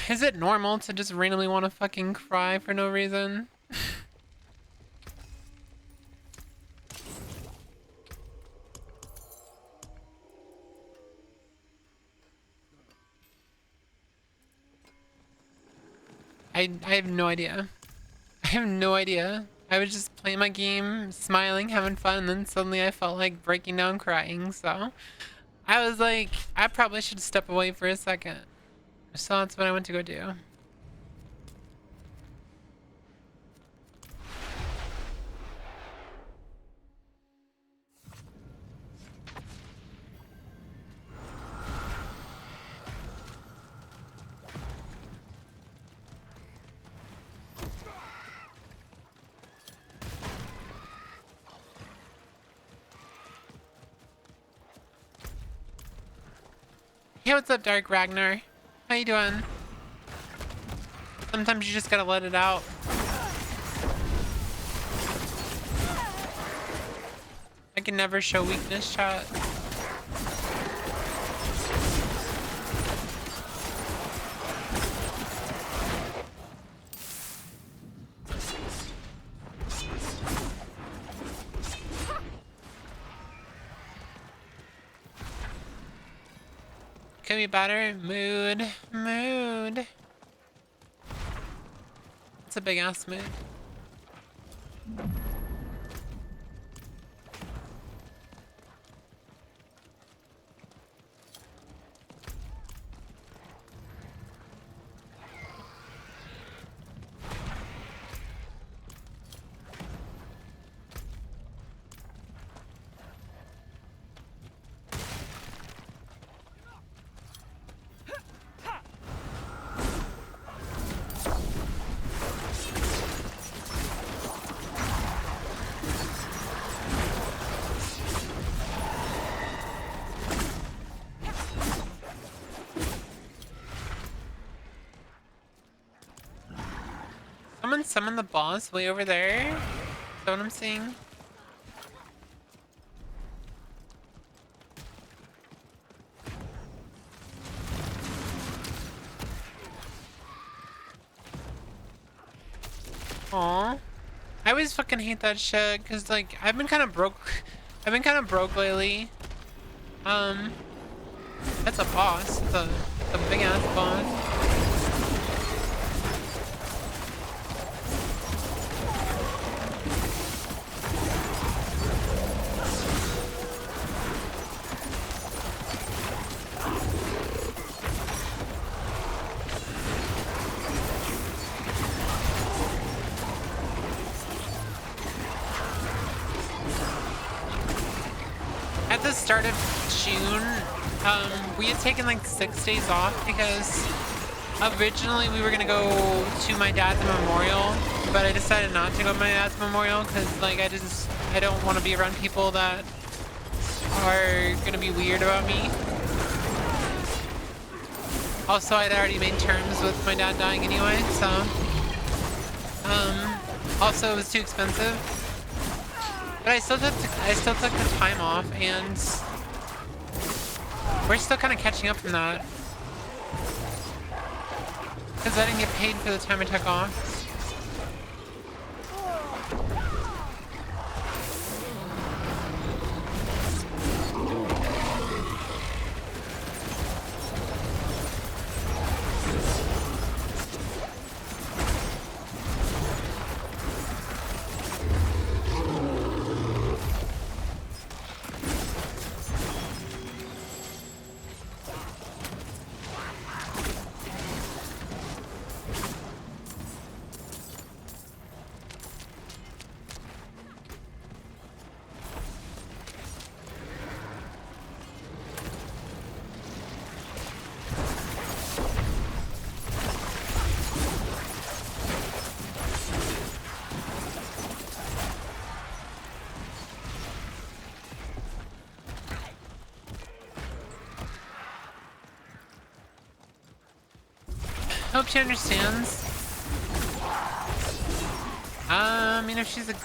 Is it normal to just randomly want to fucking cry for no reason? I have no idea. I have no idea. I was just playing my game, smiling, having fun, and then suddenly I felt like breaking down crying, so I was like, I probably should step away for a second. So that's what I went to go do. Hey, what's up, Dark Ragnar? How you doing? Sometimes you just gotta let it out. I can never show weakness, chat. Could be better. Mood. Mood. It's a big ass mood. Someone summon the boss way over there? Is that what I'm seeing? Aw. I always fucking hate that shit, cause like I've been kind of broke lately. That's a boss. It's a big ass boss. At the start of June, We had taken like 6 days off because originally we were gonna go to my dad's memorial, but I decided not to go to my dad's memorial because like I don't want to be around people that are gonna be weird about me. Also, I'd already made terms with my dad dying anyway, so also it was too expensive. But I still took the time off, and we're still kind of catching up from that. Because I didn't get paid for the time I took off. Hope she understands. I mean, if she's a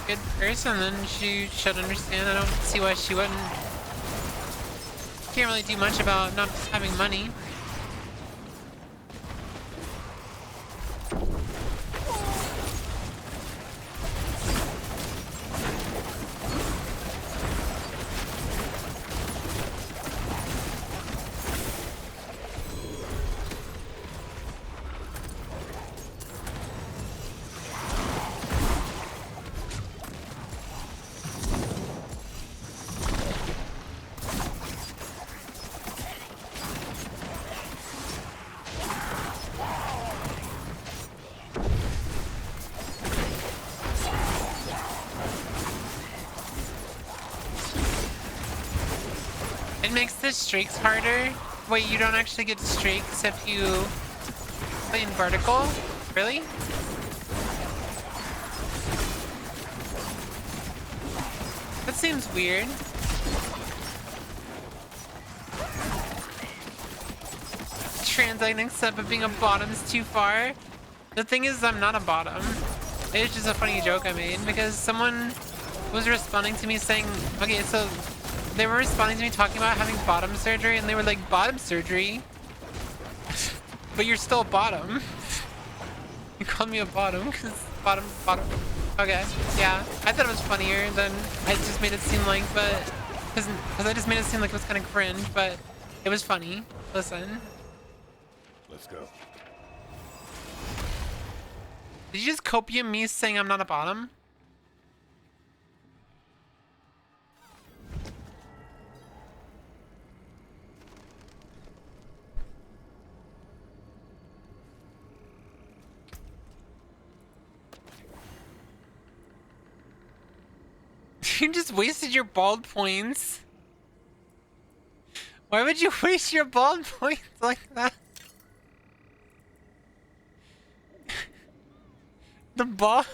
good person, then she should understand. I don't see why she wouldn't. Can't really do much about not having money. It makes the streaks harder. Wait, you don't actually get streaks if you play in vertical? Really? That seems weird. Translating except but being a bottom's too far. The thing is, I'm not a bottom. It's just a funny joke I made because someone was responding to me saying, okay, so they were responding to me talking about having bottom surgery, and they were like, bottom surgery? But you're still a bottom. You called me a bottom because bottom. Okay, yeah. I thought it was funnier than I just made it seem like, but because I just made it seem like it was kind of cringe, but it was funny. Listen. Let's go. Did you just copy me saying I'm not a bottom? You just wasted your bald points. Why would you waste your bald points like that? The bald...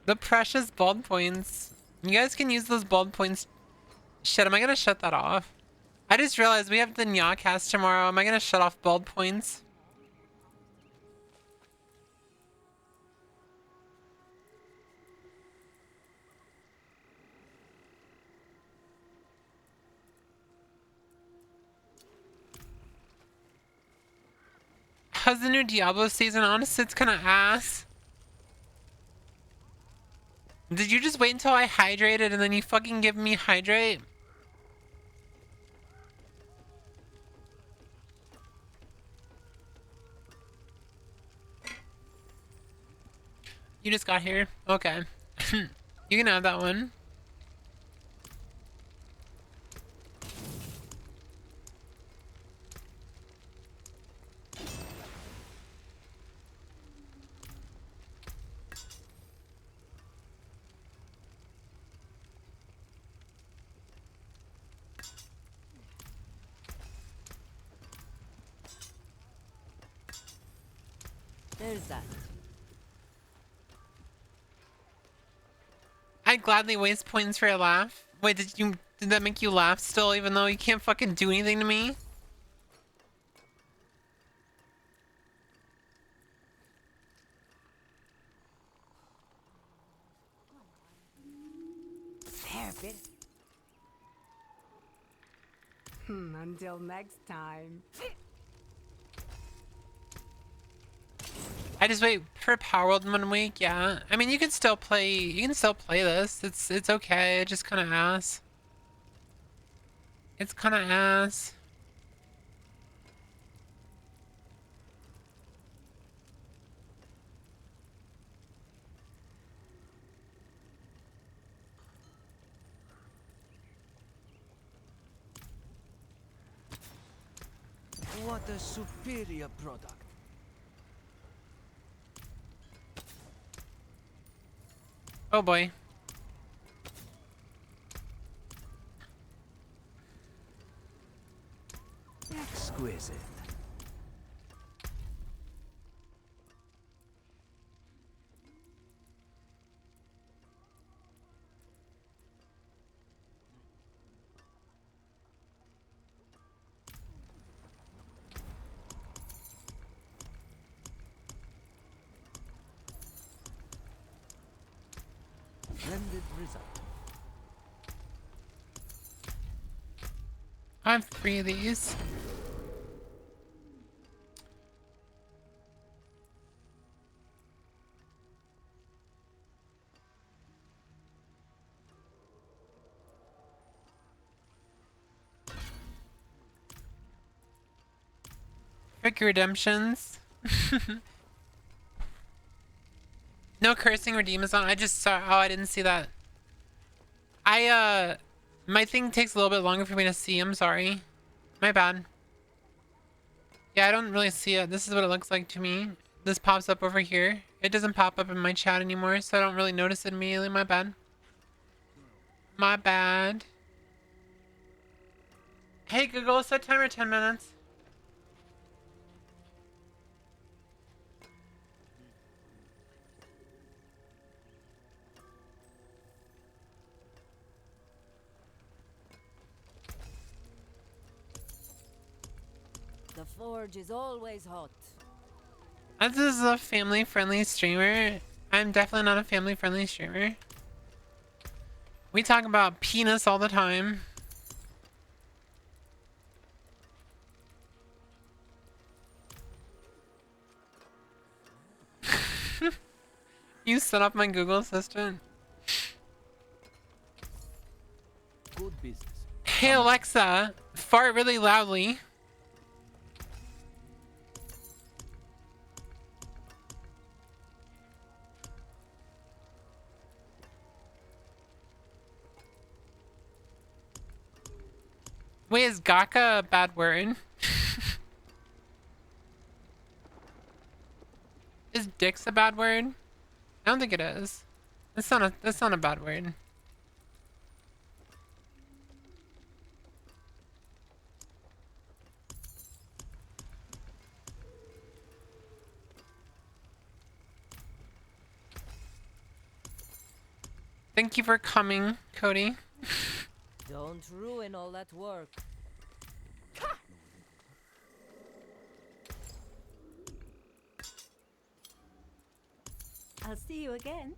The precious bald points. You guys can use those bald points. Shit, am I gonna shut that off? I just realized we have the Nya cast tomorrow. Am I gonna shut off bald points? How's the new Diablo season? Honestly, it's kind of ass. Did you just wait until I hydrated and then you fucking give me hydrate? You just got here? Okay. You can have that one. There's that. I'd gladly waste points for a laugh. Wait, did that make you laugh still, even though you can't fucking do anything to me? Fair bit. Until next time. I just wait for Power World 1 week, yeah. I mean, you can still play this. It's okay. It's just kind of ass. It's kind of ass. What a superior product. Oh boy. Exquisite. Splendid result. I have 3 of these. Frick your redemptions. No cursing redeem is on. I just saw. Oh, I didn't see that. My thing takes a little bit longer for me to see. I'm sorry. My bad. Yeah, I don't really see it. This is what it looks like to me. This pops up over here. It doesn't pop up in my chat anymore, so I don't really notice it immediately. My bad. My bad. Hey Google, set timer 10 minutes. The forge is always hot. This is a family-friendly streamer. I'm definitely not a family-friendly streamer. We talk about penis all the time. You set up my Google Assistant. Good business. Hey Alexa, fart really loudly. Wait, is Gaka a bad word? Is dick's a bad word? I don't think it is. That's not a bad word. Thank you for coming, Cody. Don't ruin all that work. I'll see you again.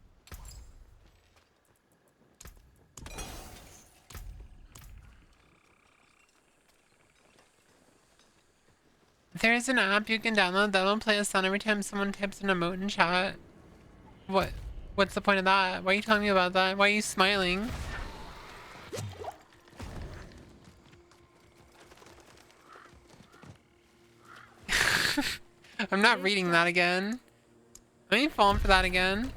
There's an app you can download that'll play a sound every time someone types an emote in chat. What? What's the point of that? Why are you telling me about that? Why are you smiling? I'm not reading that again. I ain't falling for that again.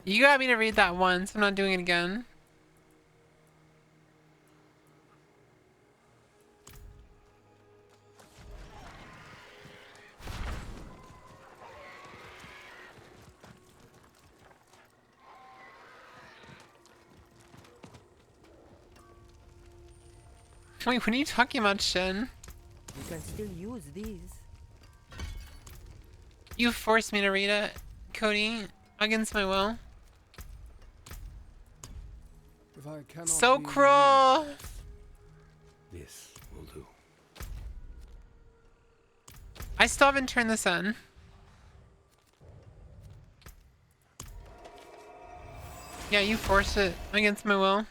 You got me to read that once. I'm not doing it again. Wait, what are you talking about, Shin? You can still use these. You forced me to read it, Cody, against my will. If I cannot So be cruel! This will do. I still haven't turned this in. Yeah, you forced it against my will.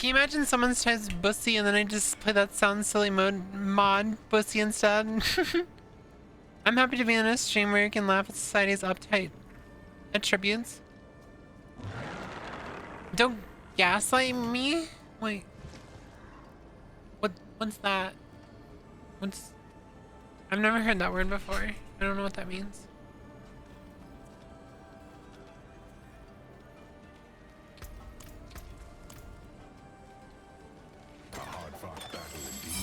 Can you imagine someone says bussy and then I just play that sound silly mod bussy instead? I'm happy to be in a stream where you can laugh at society's uptight attributes. Don't gaslight me? Wait. What's that? I've never heard that word before. I don't know what that means. A hard-fought battle indeed.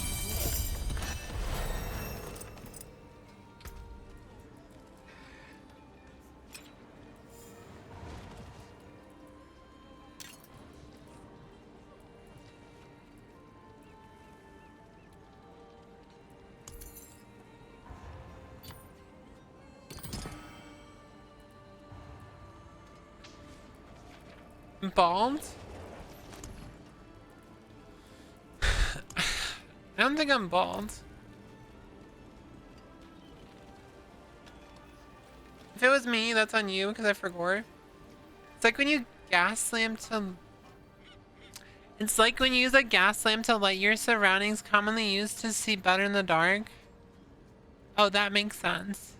Bald? I don't think I'm bald. If it was me, that's on you because I forgot. It's like when you gas lamp to... It's like when you use a gas lamp to light your surroundings, commonly used to see better in the dark. Oh, that makes sense.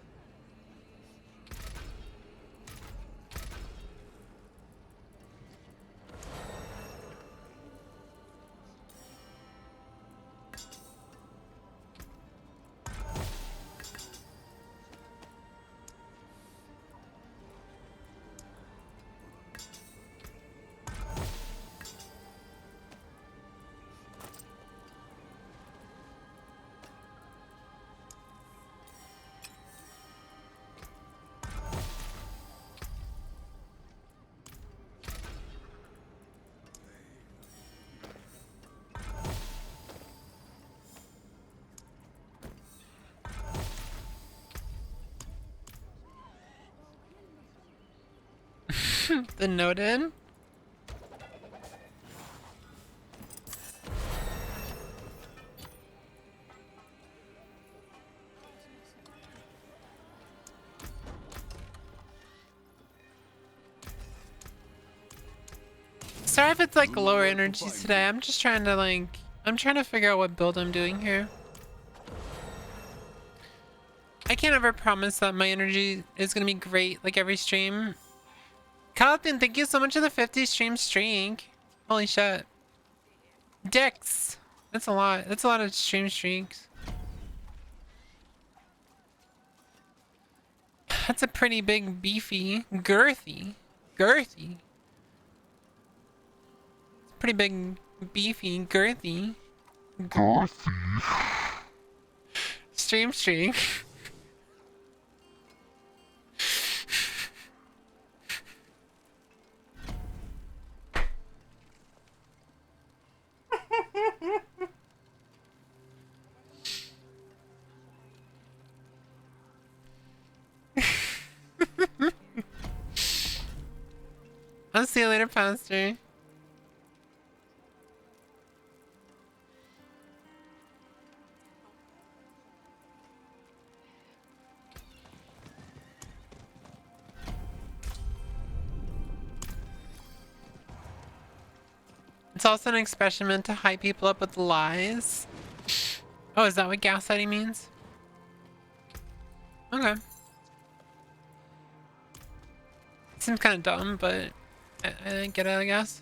The noted. Sorry if it's like lower energy today. I'm just trying to I'm trying to figure out what build I'm doing here. I can't ever promise that my energy is gonna be great like every stream. Calvin, thank you so much for the 50 stream streak. Holy shit. Dicks. That's a lot. That's a lot of stream streaks. That's a pretty big, beefy, girthy. pretty big, beefy, girthy. Stream. I'll see you later, Pastor. It's also an expression meant to hype people up with lies. Oh, is that what gaslighting means? Okay. Seems kind of dumb, but I get it, I guess.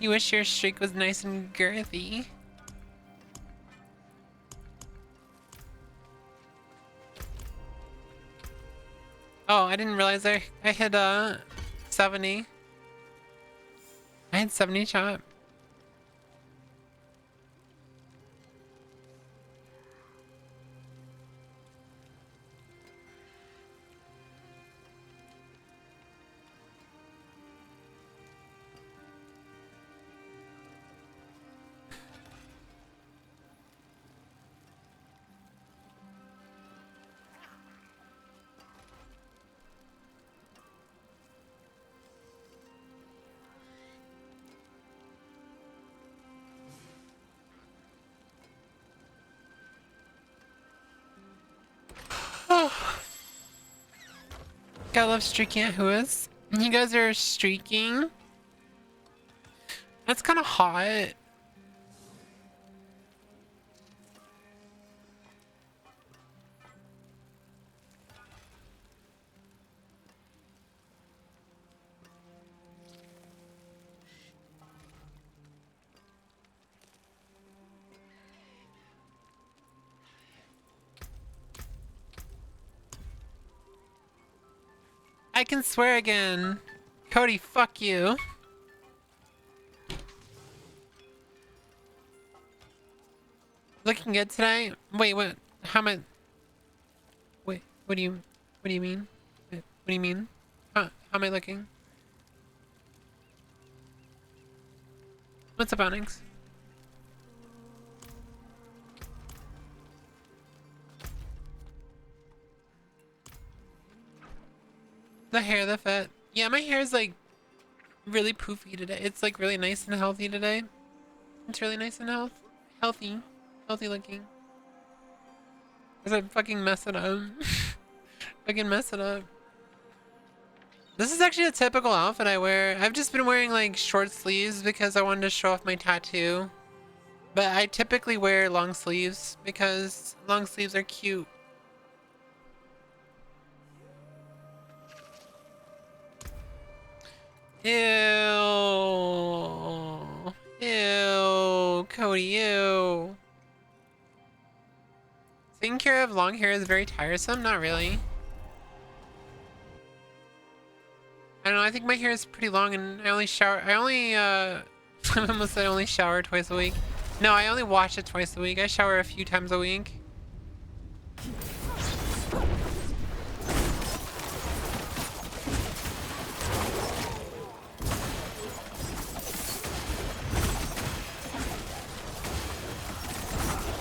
You wish your streak was nice and girthy. Oh, I didn't realize I hit 70. I had 70 shot. Gotta love streaking at Whooith. You guys are streaking. That's kind of hot. I can swear again. Cody, fuck you. Looking good today? Wait, what? How am I? Wait, what do you mean? What do you mean? How am I looking? What's up, Onyx? The hair, the fit. Yeah, my hair is like really poofy today. It's like really nice and healthy today. It's really nice and healthy looking. Cause I fucking mess it up. Fucking mess it up. This is actually a typical outfit I wear. I've just been wearing like short sleeves because I wanted to show off my tattoo. But I typically wear long sleeves because long sleeves are cute. Ew. Ew. Cody, ew. Taking care of long hair is very tiresome? Not really. I don't know, I think my hair is pretty long and I only shower, I almost said I only shower twice a week. No, I only wash it twice a week. I shower a few times a week.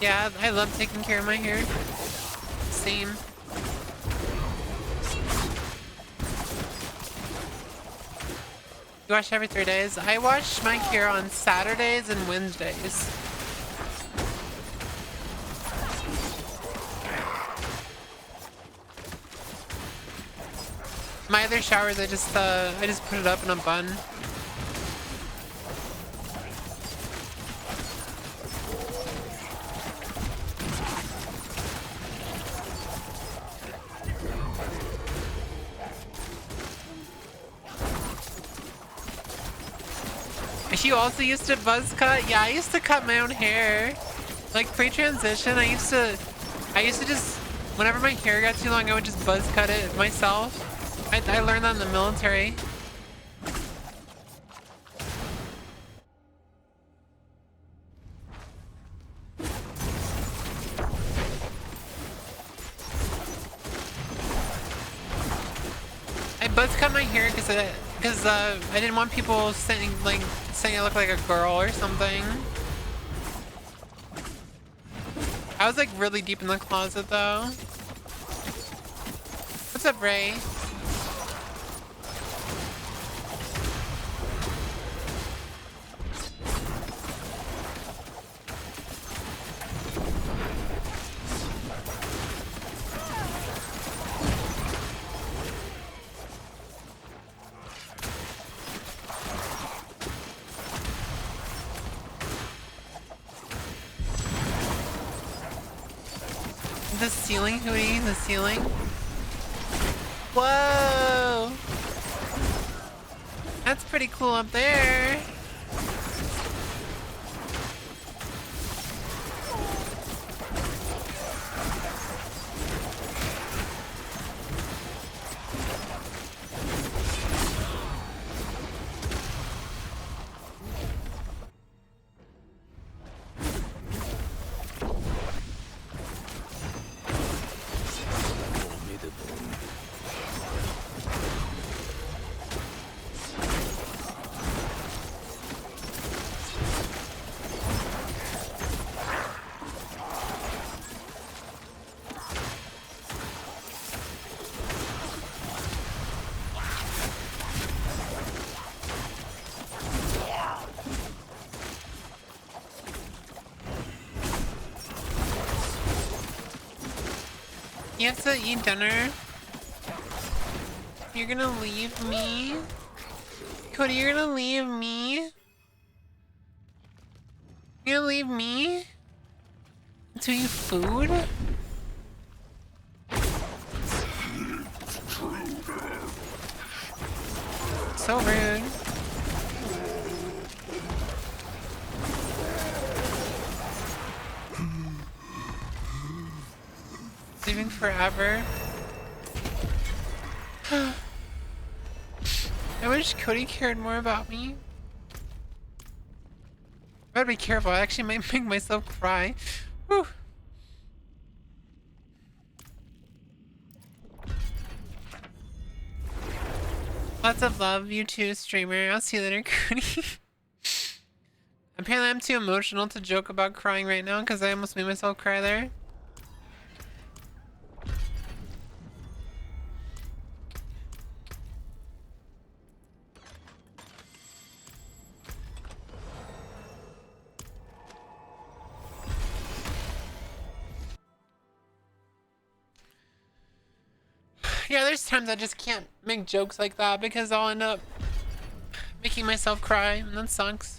Yeah, I love taking care of my hair. Same. You wash every 3 days? I wash my hair on Saturdays and Wednesdays. My other showers, I just put it up in a bun. You also used to buzz cut? Yeah, I used to cut my own hair. Like pre-transition, I used to just, Whenever my hair got too long, I would just buzz cut it myself. I learned that in the military. I buzz cut my hair because I didn't want people saying I look like a girl or something. I was like really deep in the closet though. What's up, Ray? The ceiling, Hootie, the ceiling. Whoa! That's pretty cool up there. You have to eat dinner. You're gonna leave me? Cody, you're gonna leave me? You're gonna leave me? To eat food? So rude. Leaving forever. I wish Cody cared more about me. I gotta be careful, I actually might make myself cry. Whew. Lots of love, you too, streamer. I'll see you later, Cody. Apparently I'm too emotional to joke about crying right now because I almost made myself cry there. Yeah, there's times I just can't make jokes like that because I'll end up making myself cry, and that sucks.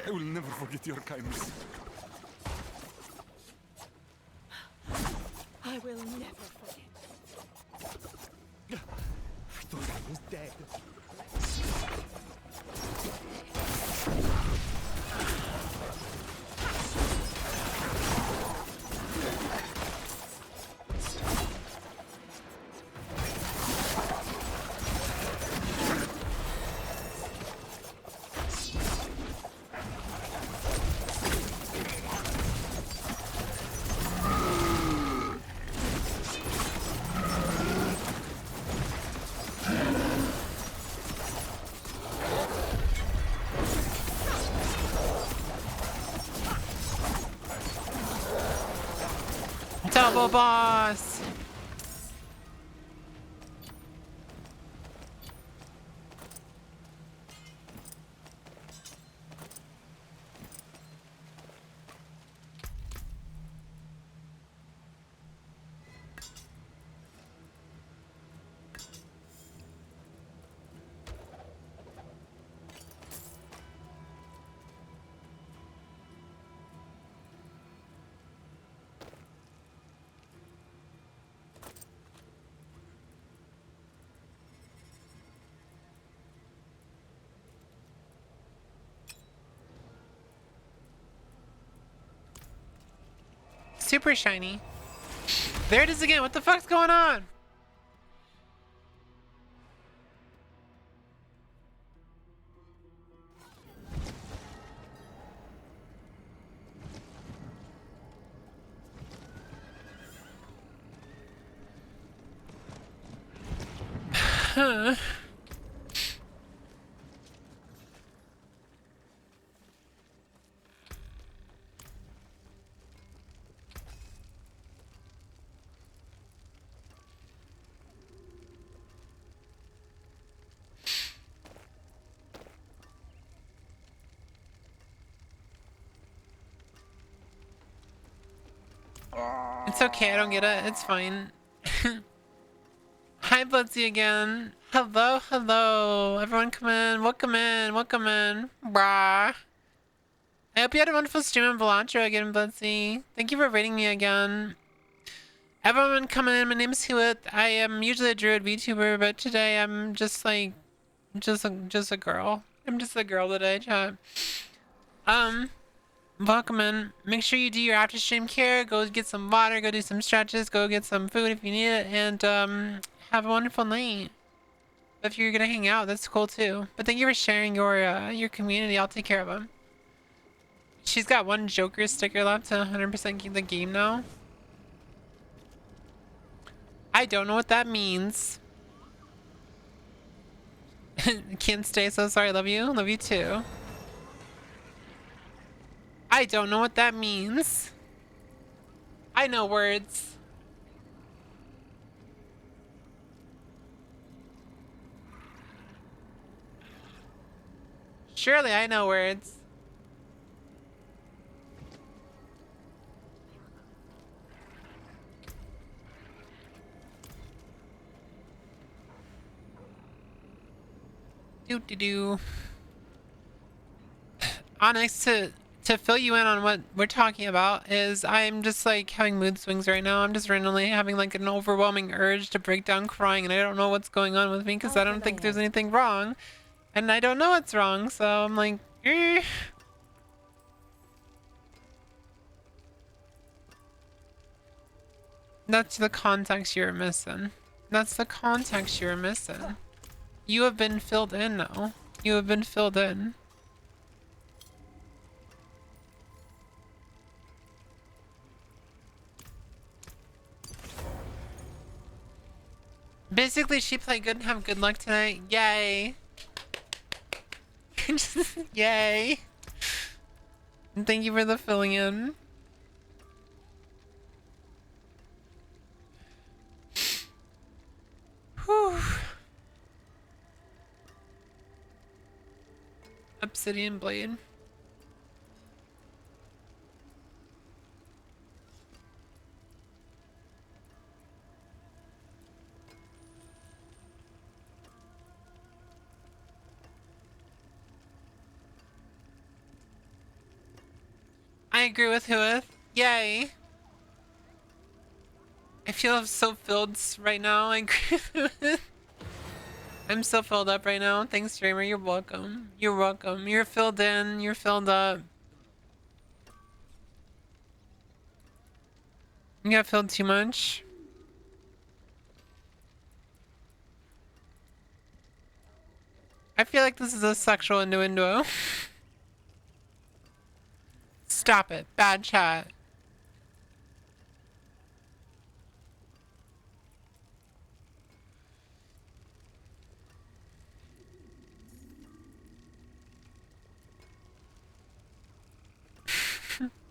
I will never forget your kindness. I will never forget. I thought I was dead. Double boss. Super shiny. There it is again. What the fuck's going on? Huh. It's okay, I don't get it. It's fine. Hi, Bloodsy again. Hello, hello. Everyone come in. Welcome in. Welcome in. Brah. I hope you had a wonderful stream on Velantro again, Bloodsy. Thank you for rating me again. Everyone coming in. My name is Whooith. I am usually a druid VTuber, but today I'm just like, just a girl. I'm just a girl today, chat. Welcome in. Make sure you do your after stream care. Go get some water. Go do some stretches. Go get some food if you need it, and have a wonderful night. If you're gonna hang out, that's cool too. But thank you for sharing your community. I'll take care of them. She's got one Joker sticker left to 100% keep the game now. I don't know what that means. Can't stay. So sorry. Love you. Love you too. I don't know what that means. I know words. Surely I know words. Do. Onyx, to fill you in on what we're talking about is I'm just like having mood swings right now. I'm just randomly having like an overwhelming urge to break down crying, and I don't know what's going on with me because I don't think there's anything wrong, and I don't know what's wrong, so I'm like, eh. That's the context you're missing. That's the context you're missing. You have been filled in now. You have been filled in. Basically, she played good and have good luck tonight. Yay. Yay. And thank you for the filling in. Whew. Obsidian blade. I agree with Whooith. Yay. I feel so filled right now. I agree with Whooith. I'm so filled up right now. Thanks, streamer. You're welcome. You're welcome. You're filled in. You're filled up. You got filled too much. I feel like this is a sexual innuendo. Stop it. Bad chat.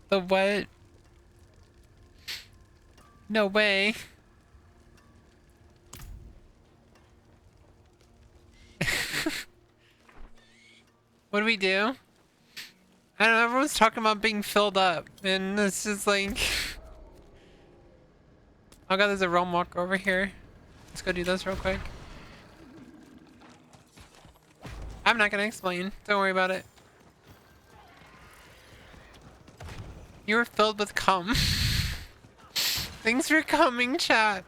The what? No way. What do we do? I don't know, everyone's talking about being filled up, and it's just like... Oh god, there's a realm walker over here. Let's go do this real quick. I'm not gonna explain. Don't worry about it. You were filled with cum. Thanks for coming, chat.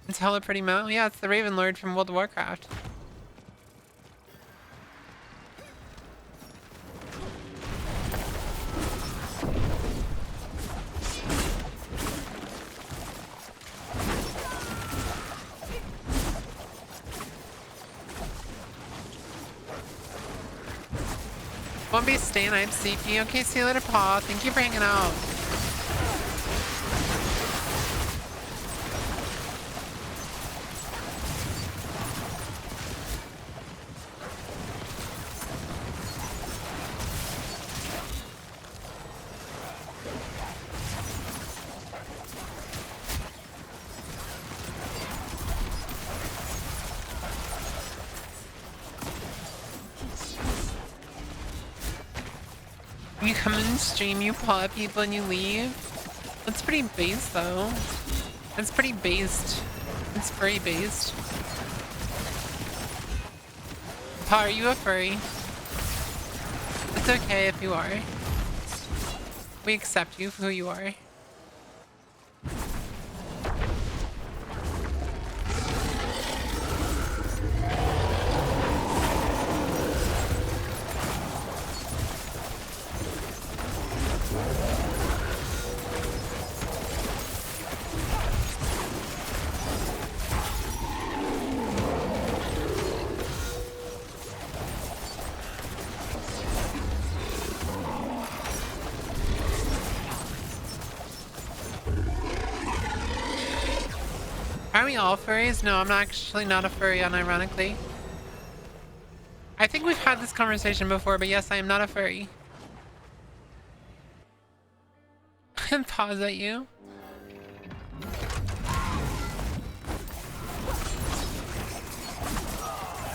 It's hella pretty mount. Yeah, it's the Raven Lord from World of Warcraft. Won't be staying, I have CP. Okay, see you later, Paul. Thank you for hanging out. You come and stream, you pull up people, and you leave. That's pretty based, though. That's pretty based. It's furry based. Paul, are you a furry? It's okay if you are. We accept you for who you are. Are we all furries? No, I'm actually not a furry, unironically. I think we've had this conversation before, but yes, I am not a furry. And pause at you.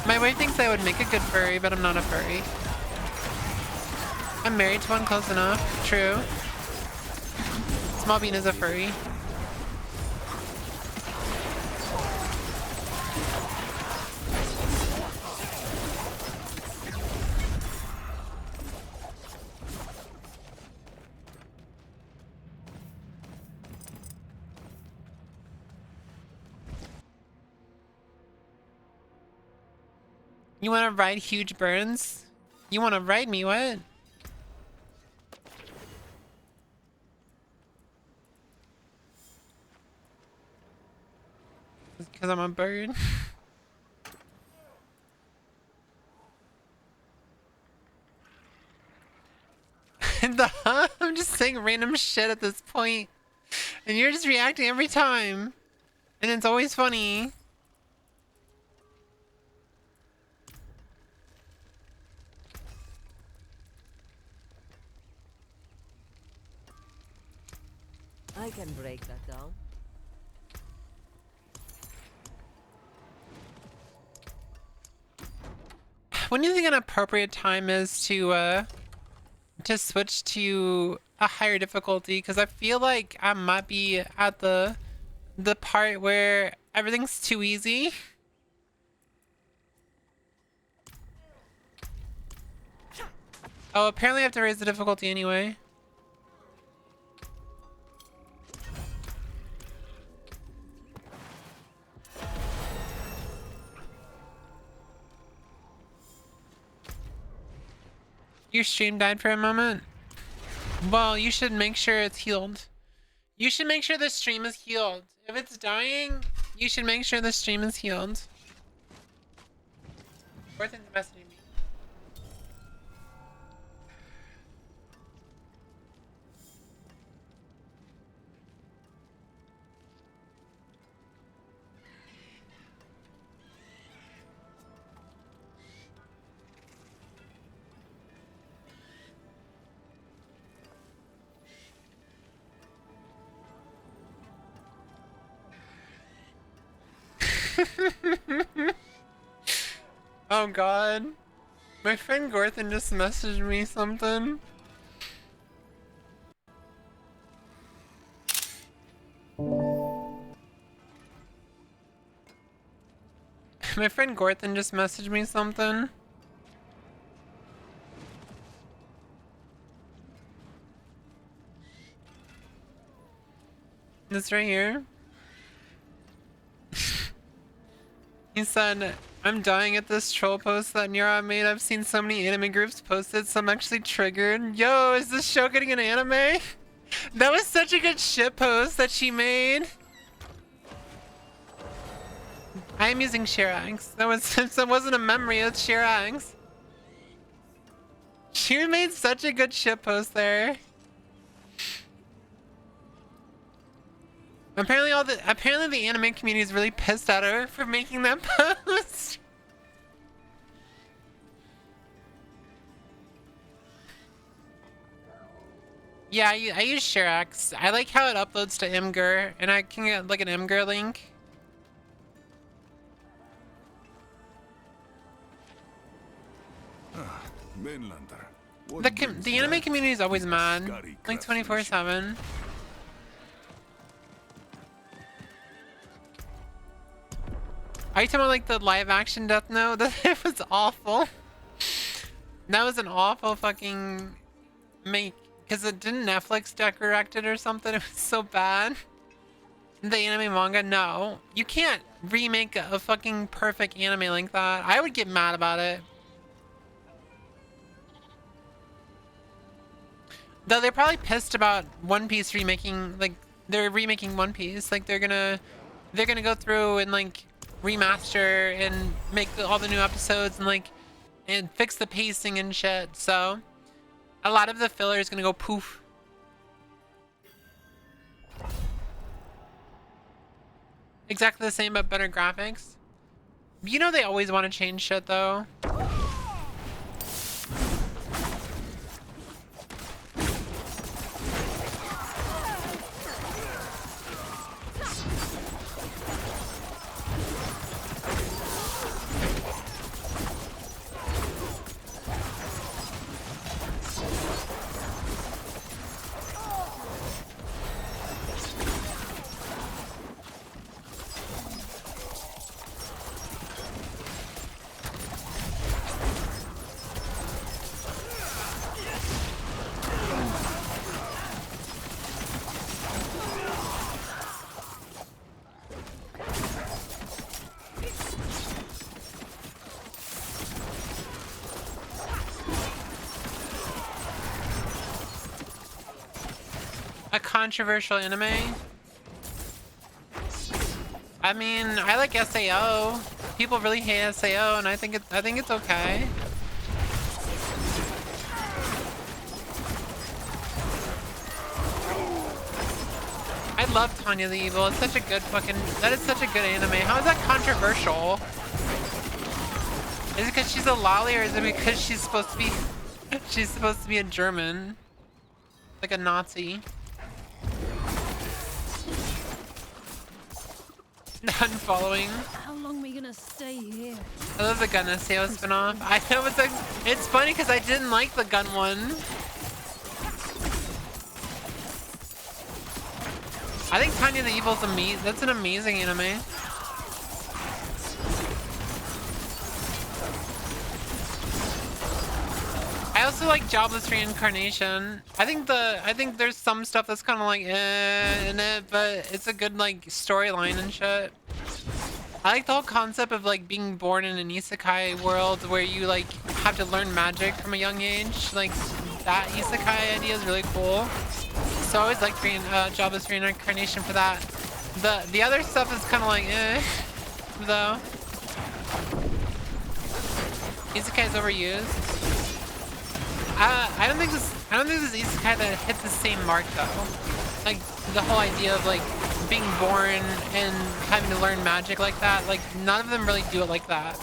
My wife thinks I would make a good furry, but I'm not a furry. I'm married to one close enough. True. Small Bean is a furry. You want to ride huge burns? You want to ride me, what? Because I'm a bird. I'm just saying random shit at this point. And you're just reacting every time. And it's always funny. I can break that down. When do you think an appropriate time is to switch to a higher difficulty? Because I feel like I might be at the part where everything's too easy. Oh, apparently I have to raise the difficulty anyway. Your stream died for a moment? Well, you should make sure it's healed. You should make sure the stream is healed. If it's dying, you should make sure the stream is healed. Where's the messaging me? Oh god. My friend Gorthan just messaged me something. My friend Gorthan just messaged me something. This right here. He said, I'm dying at this troll post that Nira made. I've seen so many anime groups posted, so I'm actually triggered. Yo, is this show getting an anime? That was such a good shit post that she made. I am using Shirax. That wasn't a memory, it's Shirax. She made such a good shit post there. Apparently the anime community is really pissed at her for making that post. Yeah, I use Shirax. I like how it uploads to Imgur, and I can get like an Imgur link. Mainlander. The anime community is always mad, like 24/7. Are you talking about like the live action Death Note? That was awful. That was an awful fucking make, because it didn't Netflix direct it or something. It was so bad. The anime manga, no. You can't remake a fucking perfect anime like that. I would get mad about it. Though they're probably pissed about One Piece remaking, like they're remaking One Piece. Like they're gonna go through and like remaster and make all the new episodes and like and fix the pacing and shit. So a lot of the filler is gonna go poof. Exactly the same but better graphics. You know they always want to change shit though. A controversial anime? I mean, I like SAO. People really hate SAO, and I think it's okay. I love Tanya the Evil. It's such a good that is such a good anime. How is that controversial? Is it because she's a lolly, or is it because she's supposed to be a German? Like a Nazi. Unfollowing. How long are we gonna stay here? I love the Gun SAO spinoff. I know it's funny because I didn't like the Gun one. I think Tanya the Evil's amazing. That's an amazing anime. I also like Jobless Reincarnation. I think there's some stuff that's kind of like in it, but it's a good like storyline and shit. I like the whole concept of like being born in an isekai world where you like have to learn magic from a young age. Like that isekai idea is really cool. So I always like Jobless Reincarnation for that. The other stuff is kind of like though. Isekai is overused. I don't think this isekai that hits the same mark though. Like the whole idea of like being born and having to learn magic like that. Like none of them really do it like that.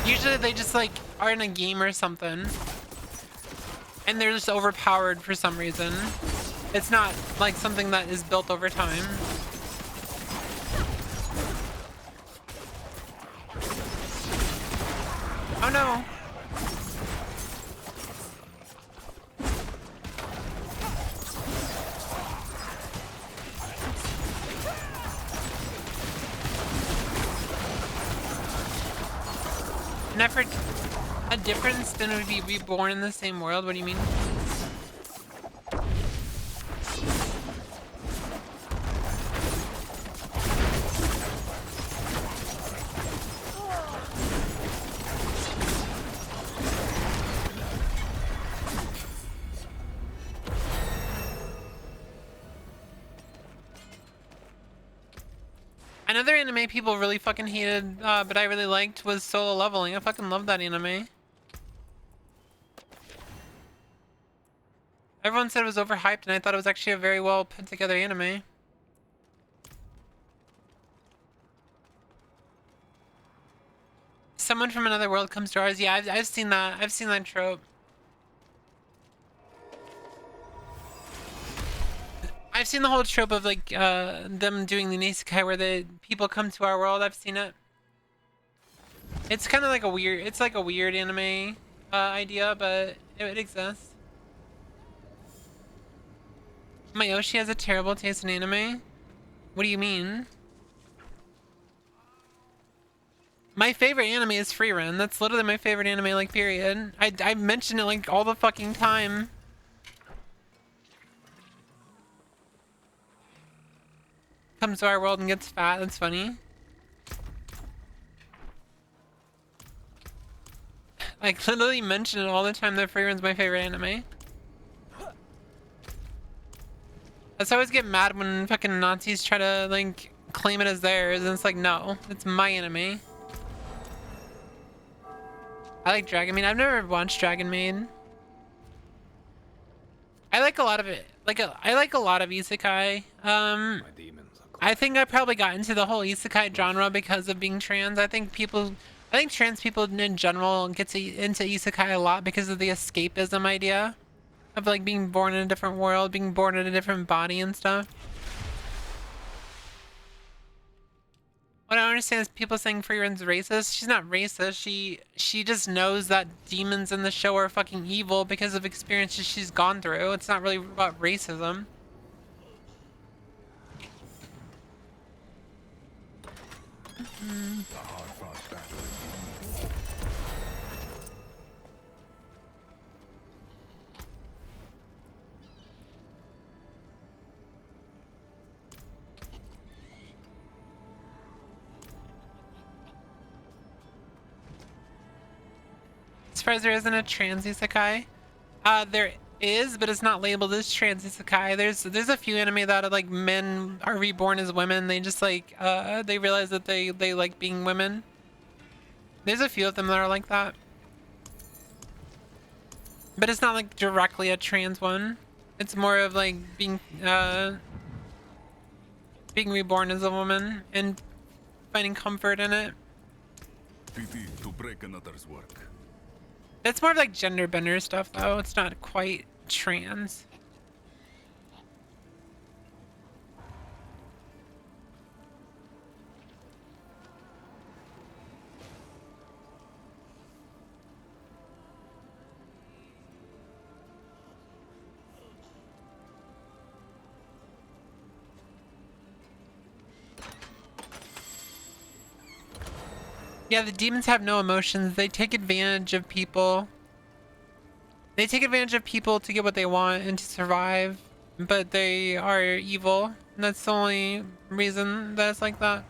Usually they just like are in a game or something, and they're just overpowered for some reason. It's not like something that is built over time. Oh no. Never a difference than would be reborn in the same world. What do you mean? Another anime people really fucking hated, but I really liked was Solo Leveling. I fucking love that anime. Everyone said it was overhyped, and I thought it was actually a very well put together anime. Someone from another world comes to ours. Yeah, I've seen that. I've seen that trope. I've seen the whole trope of like them doing the isekai where the people come to our world. I've seen it. It's kind of like a weird. It's like a weird anime idea, but it exists. Mayoshi has a terrible taste in anime. What do you mean? My favorite anime is Free Run. That's literally my favorite anime, like, period. I mention it like all the fucking time. Comes to our world and gets fat. That's funny. Like, literally mention it all the time that Free Run's my favorite anime. That's why I always get mad when fucking Nazis try to, like, claim it as theirs, and it's like, no, it's my anime. I like Dragon Maid. I've never watched Dragon Maid. I like a lot of it. I like a lot of isekai. I think I probably got into the whole isekai genre because of being trans. I think trans people in general get into isekai a lot because of the escapism idea of like being born in a different world, being born in a different body and stuff. What I don't understand is people saying Free Run's racist. She's not racist. She just knows that demons in the show are fucking evil because of experiences she's gone through. It's not really about racism. Surprised there isn't a trans isekai. There is, but it's not labeled as trans isekai. There's a few anime that are like men are reborn as women. They just like they realize that they like being women. There's a few of them that are like that. But it's not like directly a trans one. It's more of like being reborn as a woman and finding comfort in it. Pity to break another's work. It's more of like gender bender stuff though. It's not quite trans. Yeah, the demons have no emotions. They take advantage of people. They take advantage of people to get what they want and to survive. But they are evil. And that's the only reason that it's like that.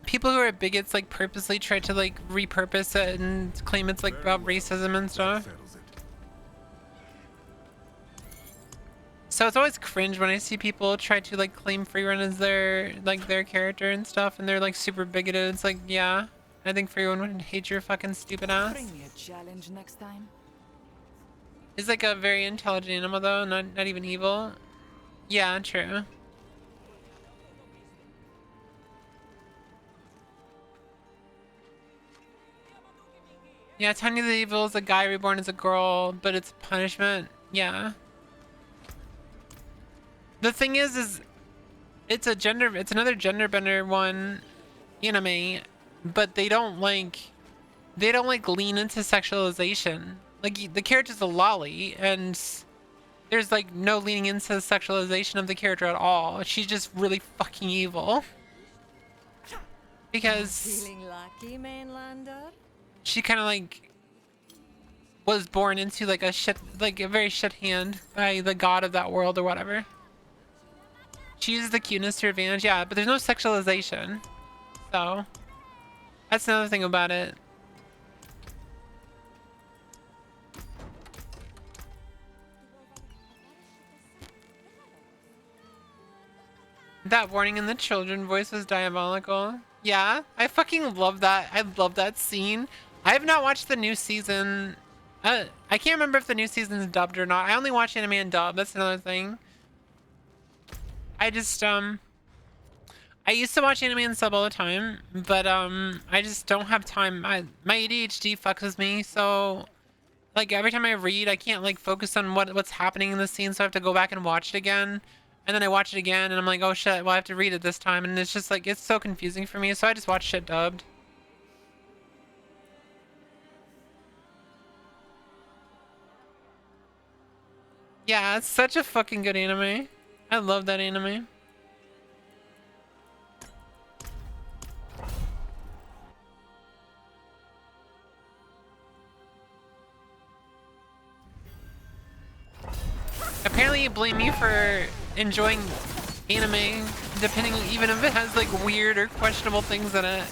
People who are bigots like purposely try to like repurpose it and claim it's like about racism and stuff. So it's always cringe when I see people try to like claim Free Run as their character and stuff, and they're like super bigoted. It's like, yeah, I think Free Run would hate your fucking stupid ass. Bring me a challenge next time. It's like a very intelligent animal though, not even evil. Yeah, true. Yeah, Tiny the Evil is a guy reborn as a girl, but it's punishment. Yeah. The thing is it's another gender bender one anime, but they don't like lean into sexualization. Like the character's a lolly, and there's like no leaning into the sexualization of the character at all. She's just really fucking evil. Because Feeling lucky, mainlander? she kind of like was born into like a very shit hand by the god of that world or whatever. She uses the cuteness to her advantage, yeah, but there's no sexualization. So that's another thing about it. That warning in the children voice was diabolical. Yeah, I fucking love that. I love that scene. I have not watched the new season. I can't remember if the new season is dubbed or not. I only watch anime and dub. That's another thing. I just I used to watch anime and sub all the time, but I just don't have time. My ADHD fucks with me, so like every time I read, I can't like focus on what's happening in the scene, so I have to go back and watch it again. And then I watch it again, and I'm like, oh shit, well I have to read it this time, and it's just like, it's so confusing for me, so I just watch shit dubbed. Yeah, it's such a fucking good anime. I love that anime. Apparently you blame me for enjoying anime, depending even if it has like weird or questionable things in it.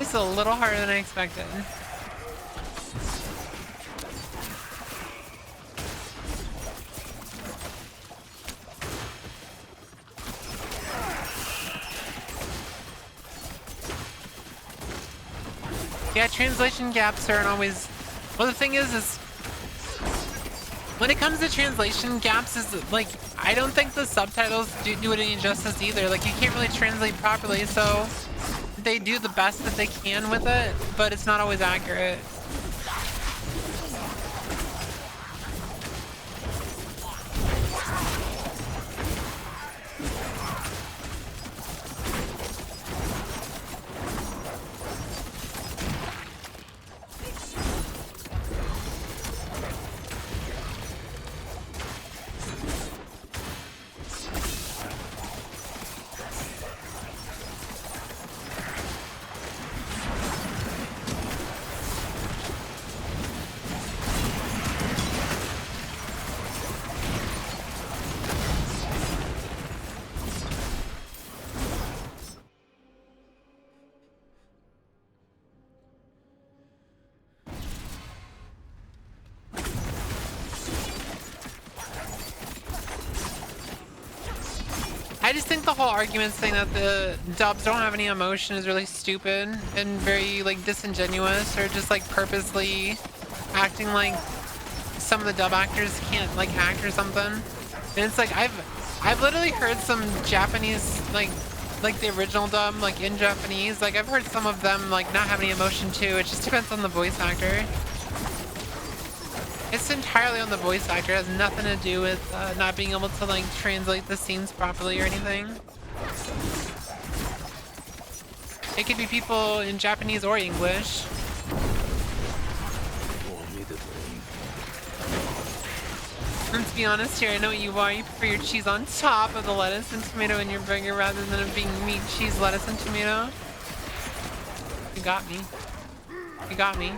It's a little harder than I expected. Yeah, translation gaps aren't always... Well, the thing is when it comes to translation gaps, is like, I don't think the subtitles do it any justice either. Like, you can't really translate properly, so they do the best that they can with it, but it's not always accurate. I just think the whole argument saying that the dubs don't have any emotion is really stupid and very like disingenuous, or just like purposely acting like some of the dub actors can't like act or something. And it's like I've literally heard some Japanese like the original dub like in Japanese. Like I've heard some of them like not have any emotion too. It just depends on the voice actor. It's entirely on the voice actor. It has nothing to do with not being able to like translate the scenes properly or anything. It could be people in Japanese or English. And to be honest here, I know what you are. You prefer your cheese on top of the lettuce and tomato in your burger rather than it being meat, cheese, lettuce, and tomato. You got me. You got me.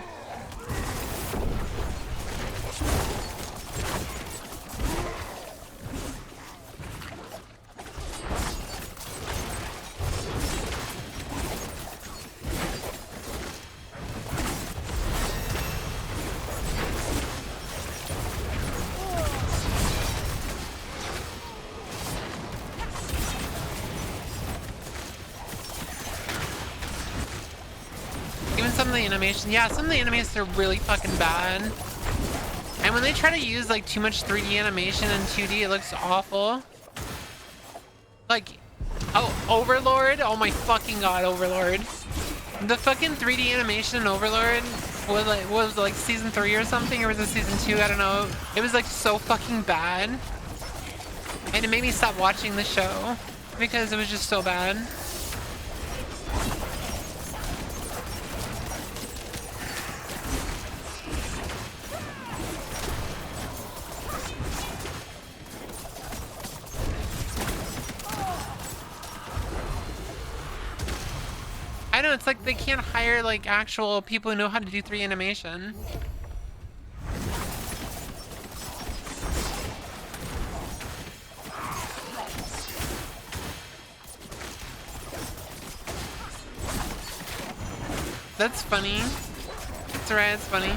some of the animation. Yeah, some of the animations are really fucking bad. And when they try to use like too much 3D animation and 2D, it looks awful. Like, oh, Overlord. Oh my fucking god, Overlord. The fucking 3D animation in Overlord was like season 3 or something, or was it season 2? I don't know. It was like so fucking bad. And it made me stop watching the show because it was just so bad. I know, it's like they can't hire like actual people who know how to do 3D animation. That's funny. It's right, it's funny.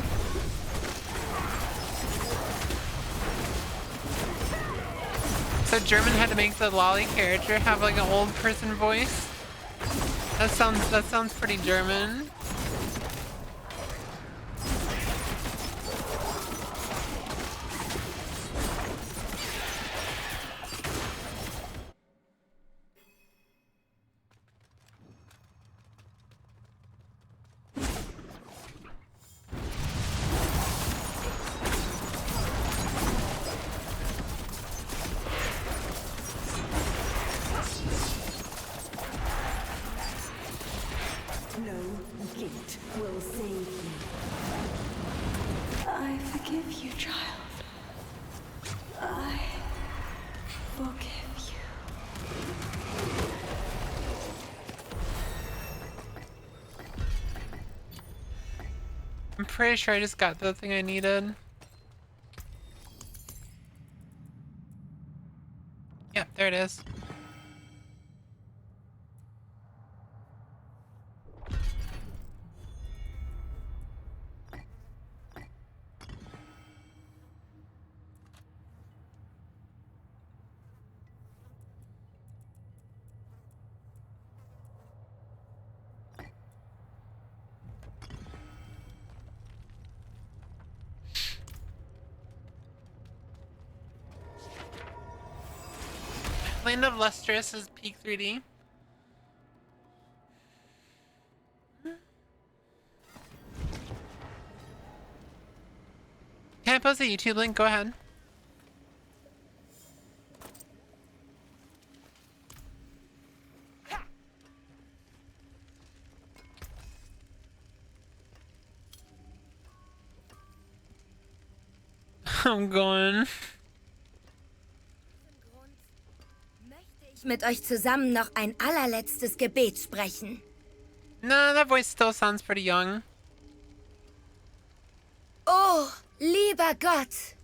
So German had to make the lolly character have like an old person voice. That sounds pretty German. I'm pretty sure I just got the thing I needed. Yeah, there it is. Land of Lustrous is peak 3D. Can I post a YouTube link? Go ahead. I'm going. Mit euch zusammen noch ein allerletztes Gebet sprechen. No, that voice still sounds pretty young. Oh, lieber Gott.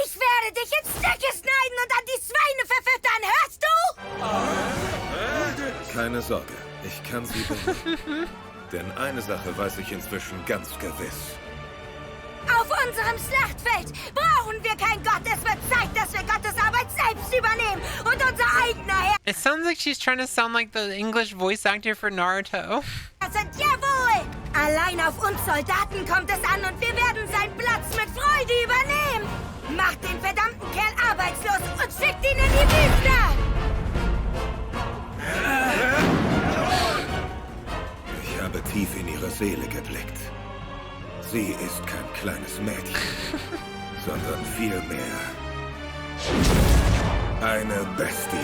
Ich werde dich in Stücke schneiden und an die Schweine verfüttern, hörst du? Keine Sorge, ich kann sie beruhigen. Denn eine Sache weiß ich inzwischen ganz gewiss. Auf unserem Schlachtfeld brauchen wir keinen Gott. Es wird Zeit, dass wir Gottes Arbeit selbst übernehmen und unser eigener Herr. It sounds like she's trying to sound like the English voice actor for Naruto. Sind jawohl! Allein auf uns Soldaten kommt es an und wir werden seinen Platz mit Freude übernehmen. Macht den verdammten Kerl arbeitslos und schickt ihn in die Wüste! Ich habe tief in ihre Seele geblickt. Sie ist kein kleines Mädchen, sondern vielmehr eine Bestie.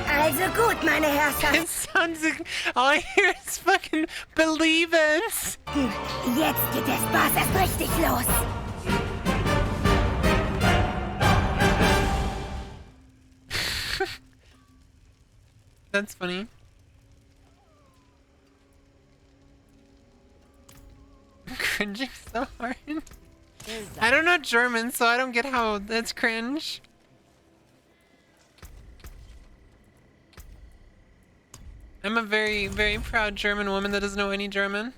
Also gut, meine Herrschaft. It sounds like all I hear is fucking believe it. Jetzt geht der Spaß erst richtig los. That's funny. I'm cringing so hard. I don't know German, so I don't get how that's cringe. I'm a very, very proud German woman that doesn't know any German.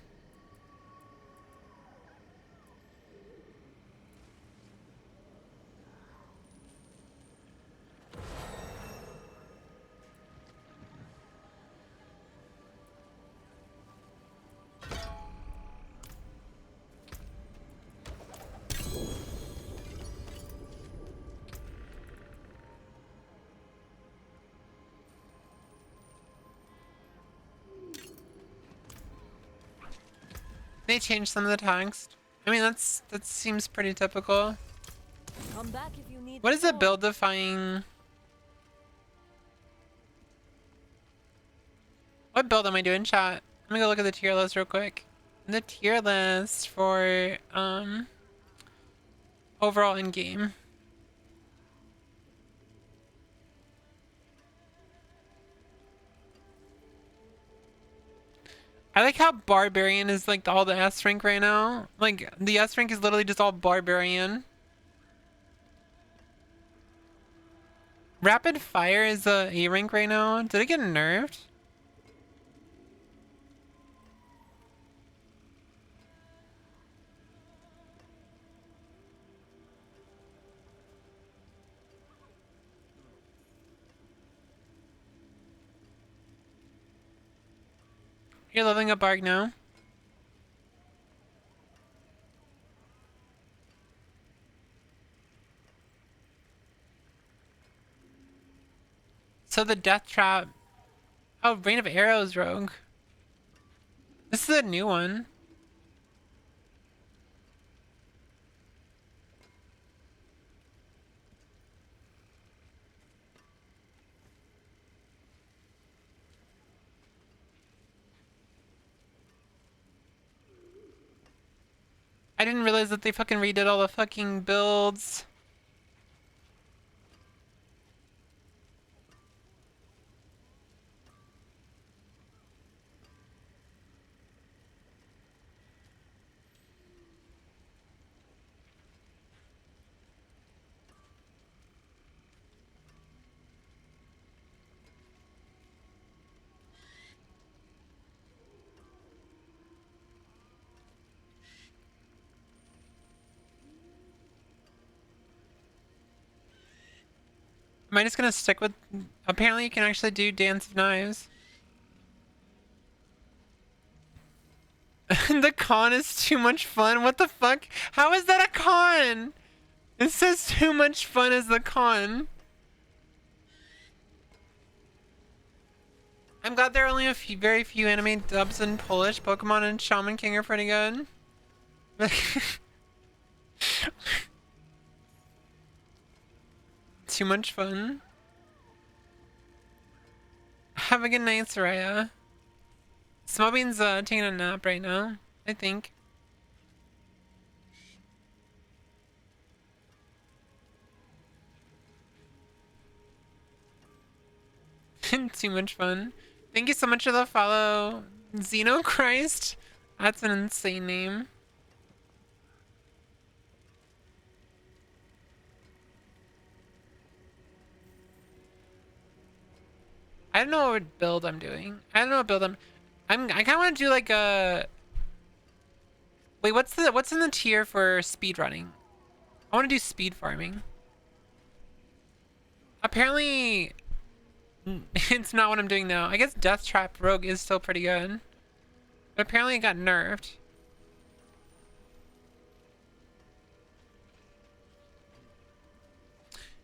They changed some of the text. I mean, that seems pretty typical. Come back if you need What is the support. build defying? What build am I doing, chat? Let me go look at the tier list real quick. The tier list for overall in game. I like how barbarian is like all the S rank right now. Like the S rank is literally just all barbarian. Rapid fire is a A rank right now. Did it get nerfed? You're leveling up Bark now. So the death trap. Oh, Rain of Arrows rogue. This is a new one. I didn't realize that they fucking redid all the fucking builds. Am I just gonna stick with... Apparently you can actually do Dance of Knives. The con is too much fun? What the fuck? How is that a con? It says too much fun is the con. I'm glad there are only very few anime dubs in Polish. Pokemon and Shaman King are pretty good. Too much fun. Have a good night, Soraya. Smobbean's taking a nap right now, I think. Too much fun. Thank you so much for the follow, Xenochrist. That's an insane name. I don't know what build I'm doing. I don't know what build I kind of want to do like a... Wait, what's in the tier for speedrunning? I want to do speed farming. Apparently, it's not what I'm doing now. I guess Death Trap Rogue is still pretty good. But apparently it got nerfed.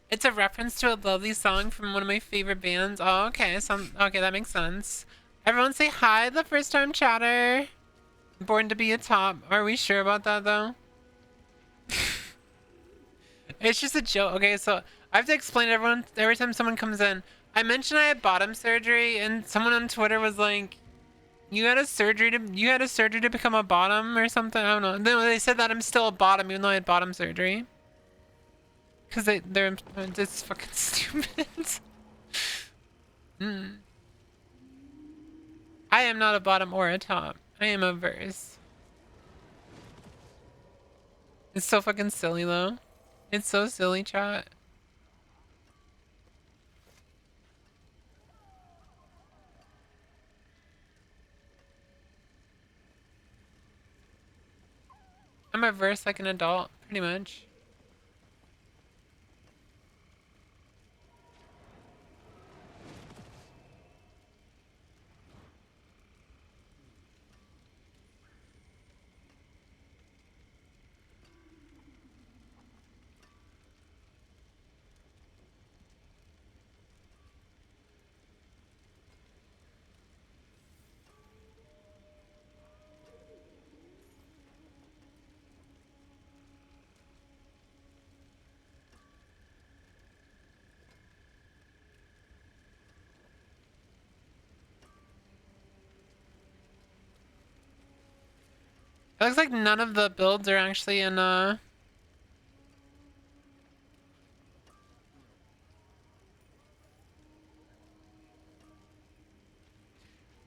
It's a reference to a lovely song from one of my favorite bands. Oh, okay. Okay, that makes sense. Everyone say hi, the first time chatter. Born to be a top. Are we sure about that, though? It's just a joke. Okay, so I have to explain to everyone every time someone comes in. I mentioned I had bottom surgery, and someone on Twitter was like, you had a surgery to become a bottom or something? I don't know. No, they said that I'm still a bottom even though I had bottom surgery. Because they're just fucking stupid. I am not a bottom or a top. I am a verse. It's so fucking silly though. It's so silly, chat. I'm a verse like an adult, pretty much. It looks like none of the builds are actually in I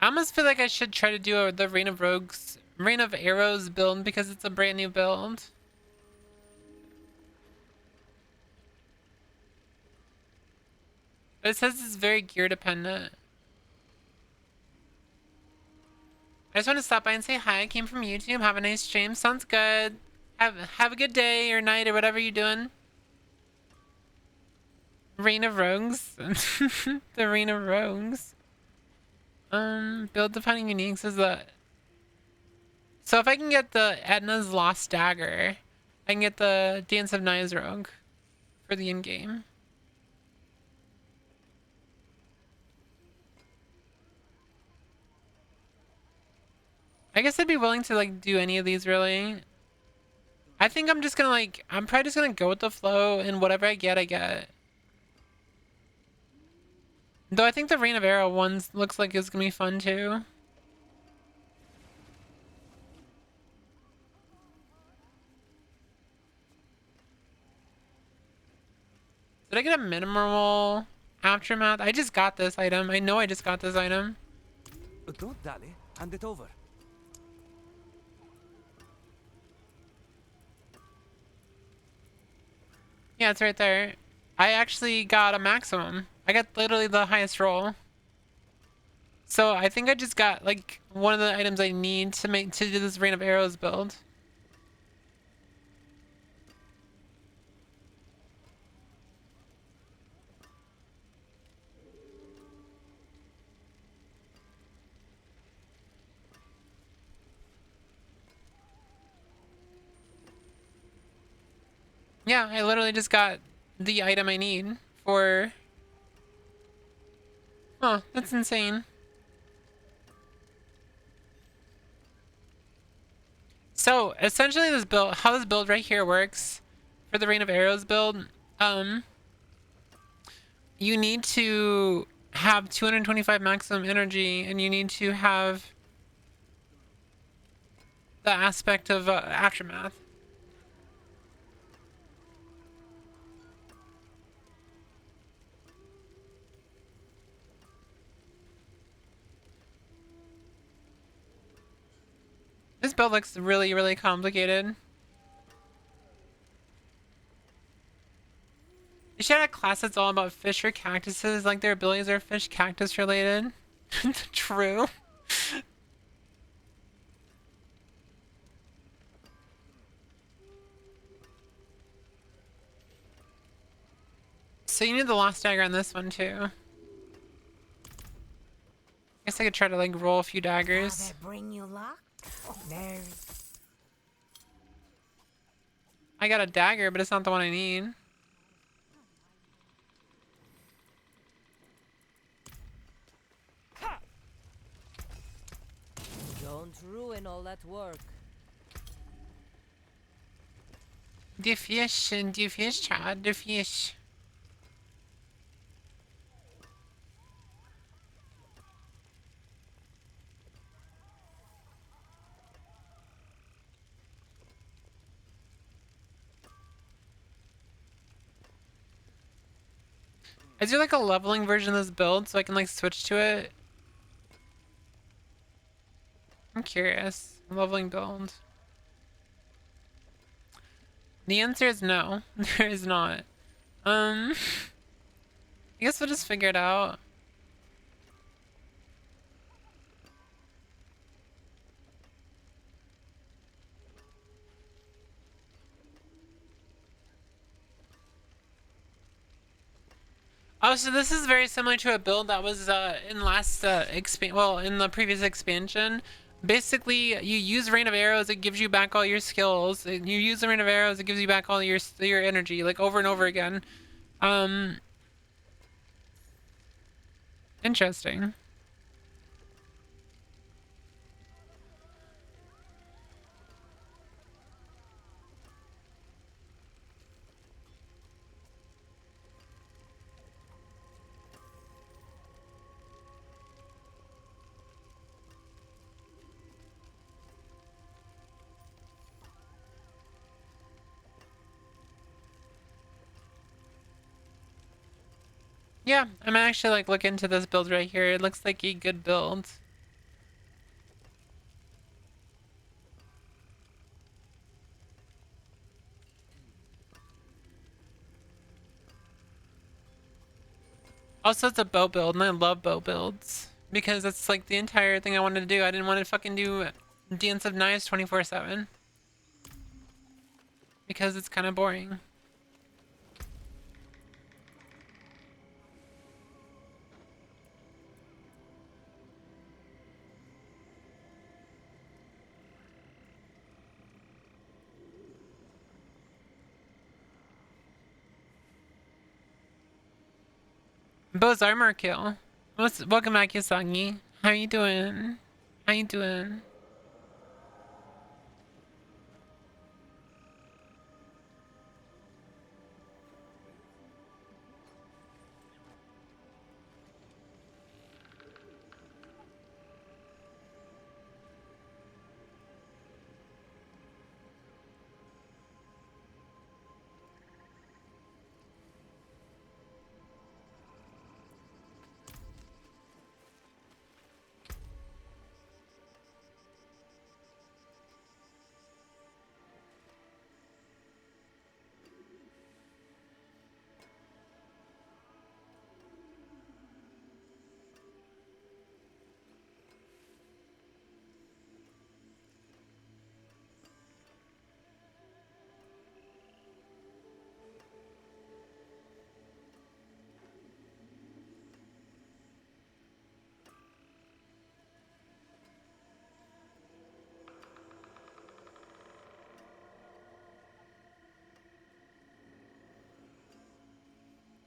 almost feel like I should try to do the Reign of Arrows build because it's a brand new build. But it says it's very gear dependent. I just want to stop by and say hi. I came from YouTube. Have a nice stream. Sounds good. Have a good day or night or whatever you're doing. Reign of Rogues. The Reign of Rogues. Build defining uniques is the... So if I can get the Edna's Lost Dagger, I can get the Dance of Naya's Rogue for the in-game. I guess I'd be willing to like do any of these really. I think I'm just gonna like, I'm probably just gonna go with the flow and whatever I get, I get. Though I think the Reign of Arrow ones looks like it's gonna be fun too. Did I get a minimal aftermath? I just got this item. I know I just got this item. Don't dally. Hand it over. Yeah, it's right there. I actually got a maximum. I got literally the highest roll. So I think I just got like one of the items I need to do this Reign of Arrows build. Yeah, I literally just got the item I need for... Oh, that's insane. So, essentially this build, how this build right here works, for the Reign of Arrows build, you need to have 225 maximum energy, and you need to have the aspect of Aftermath. This build looks really, really complicated. You should have a class that's all about fish or cactuses, like their abilities are fish cactus related. True. So you need the Lost Dagger on this one too. I guess I could try to like roll a few daggers. Bring you luck? There. I got a dagger, but it's not the one I need. Don't ruin all that work. The fish, child, the fish. Is there like a leveling version of this build so I can like switch to it? I'm curious. Leveling build. The answer is no. There is not. I guess we'll just figure it out. Oh, so this is very similar to a build that was in last in the previous expansion. Basically, you use Rain of Arrows, it gives you back all your skills. You use the Rain of Arrows, it gives you back all your energy, like over and over again. Interesting. Yeah, I'm actually like look into this build right here. It looks like a good build. Also, it's a bow build, and I love bow builds because it's like the entire thing I wanted to do. I didn't want to fucking do Dance of Knives 24/7 because it's kind of boring. Bow's armor kill. Welcome back, Yasagi. How you doing? How you doing?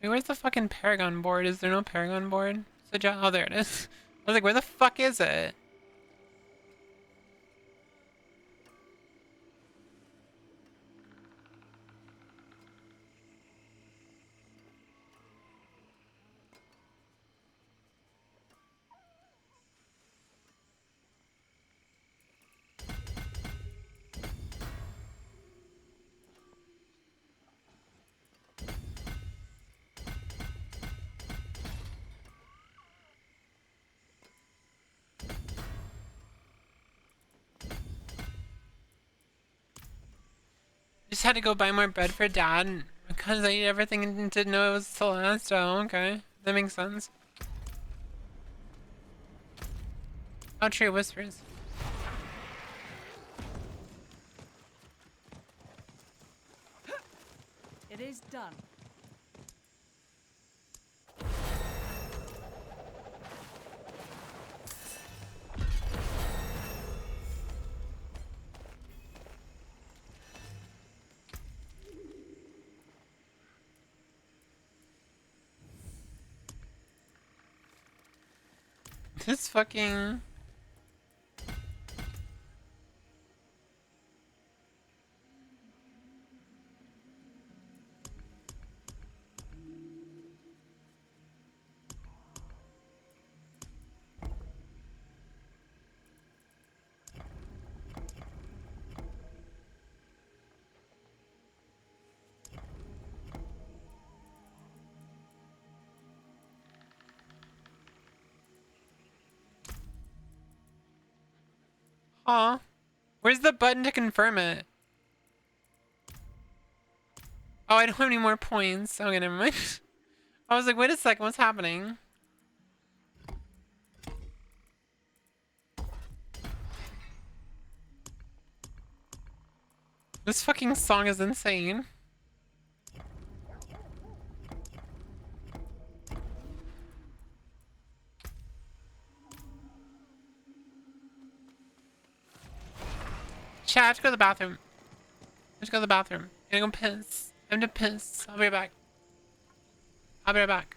Wait, where's the fucking Paragon board? Is there no Paragon board? So, oh, there it is. I was like, where the fuck is it? Just had to go buy more bread for dad because I ate everything and didn't know it was still last. Oh, okay. That makes sense. Oh, true, whispers. It is done. This fucking... Aw. Where's the button to confirm it? Oh, I don't have any more points. Okay, never mind. I was like, wait a second, what's happening? This fucking song is insane. Chat, I have to go to the bathroom. I have to go to the bathroom. I'm gonna go piss. I'm gonna piss. I'll be right back. I'll be right back.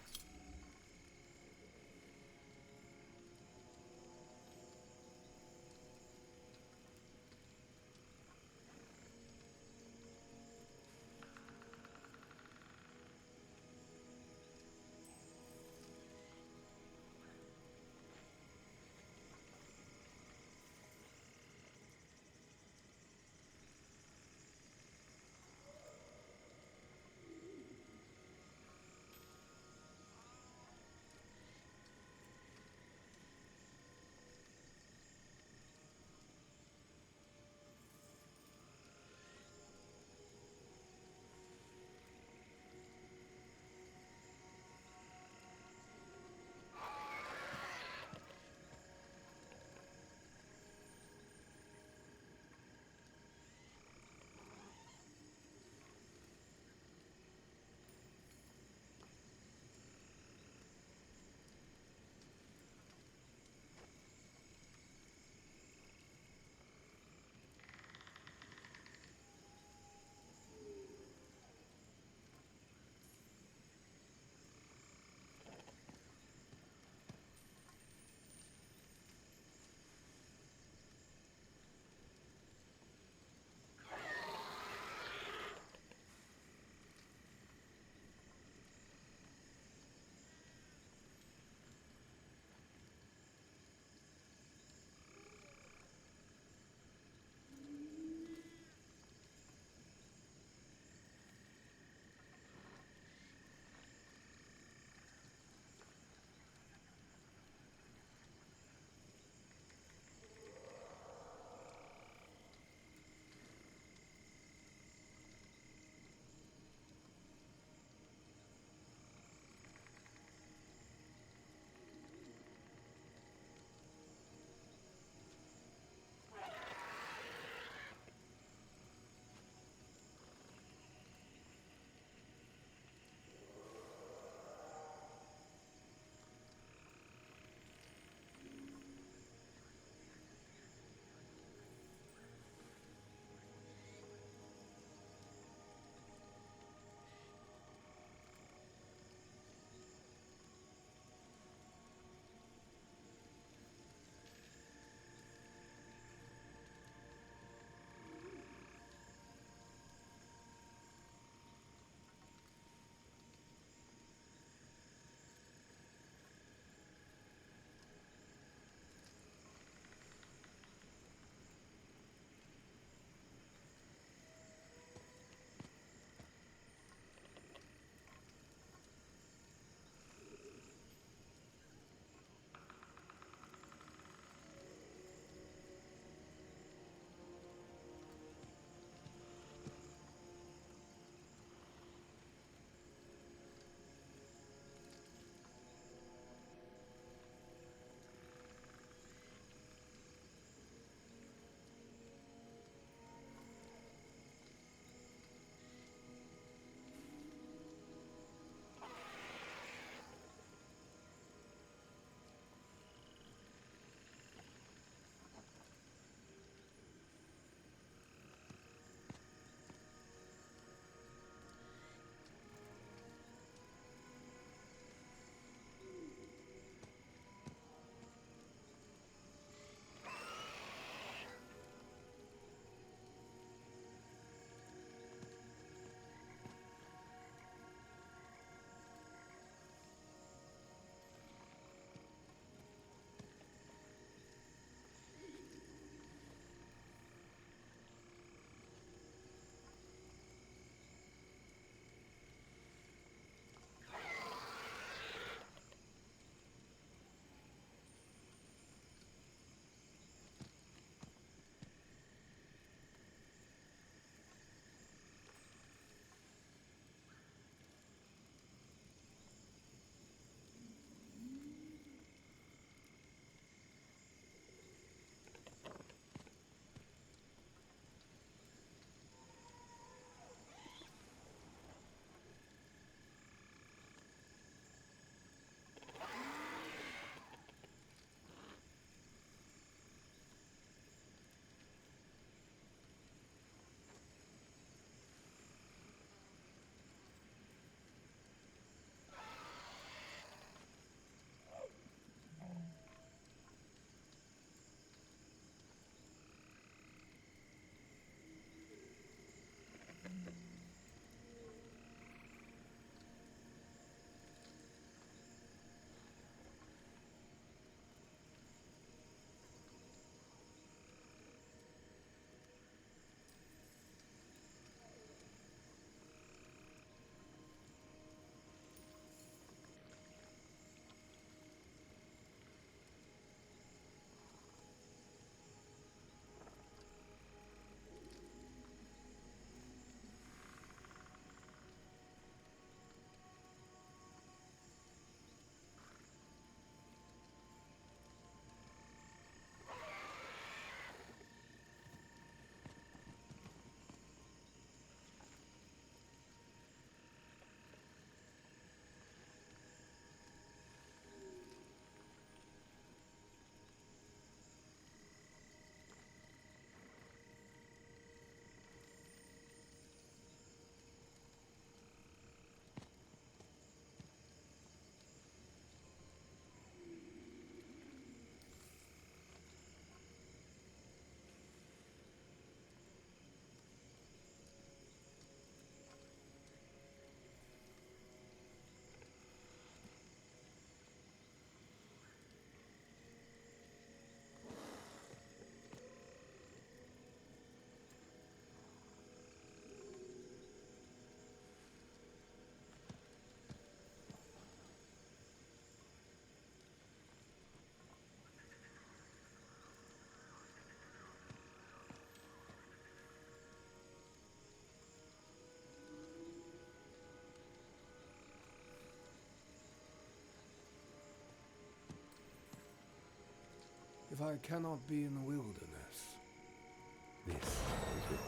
if I cannot be in the wilderness, this is it.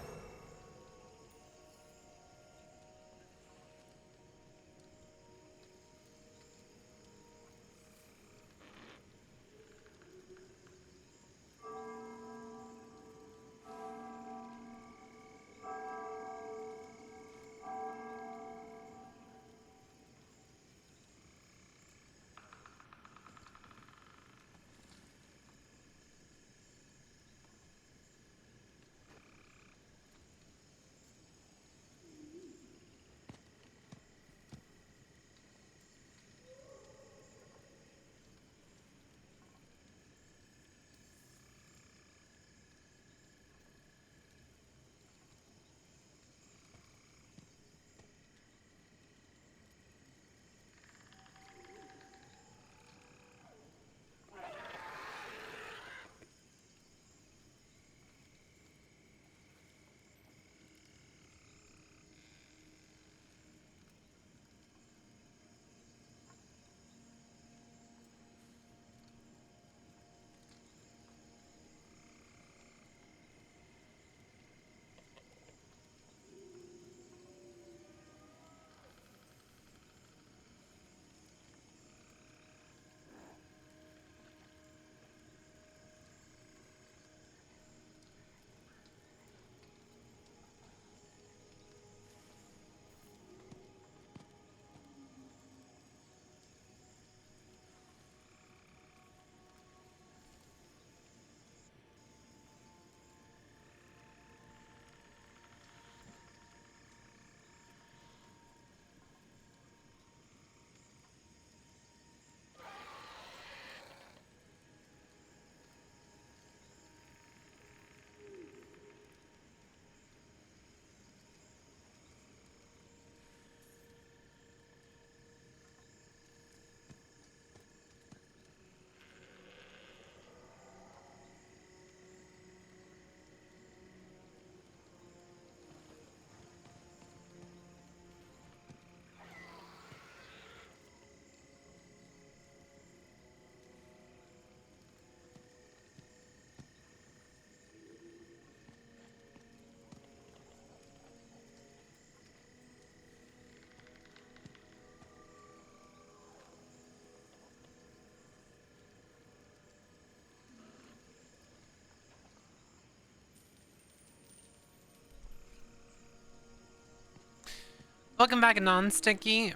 Welcome back, non-stinky.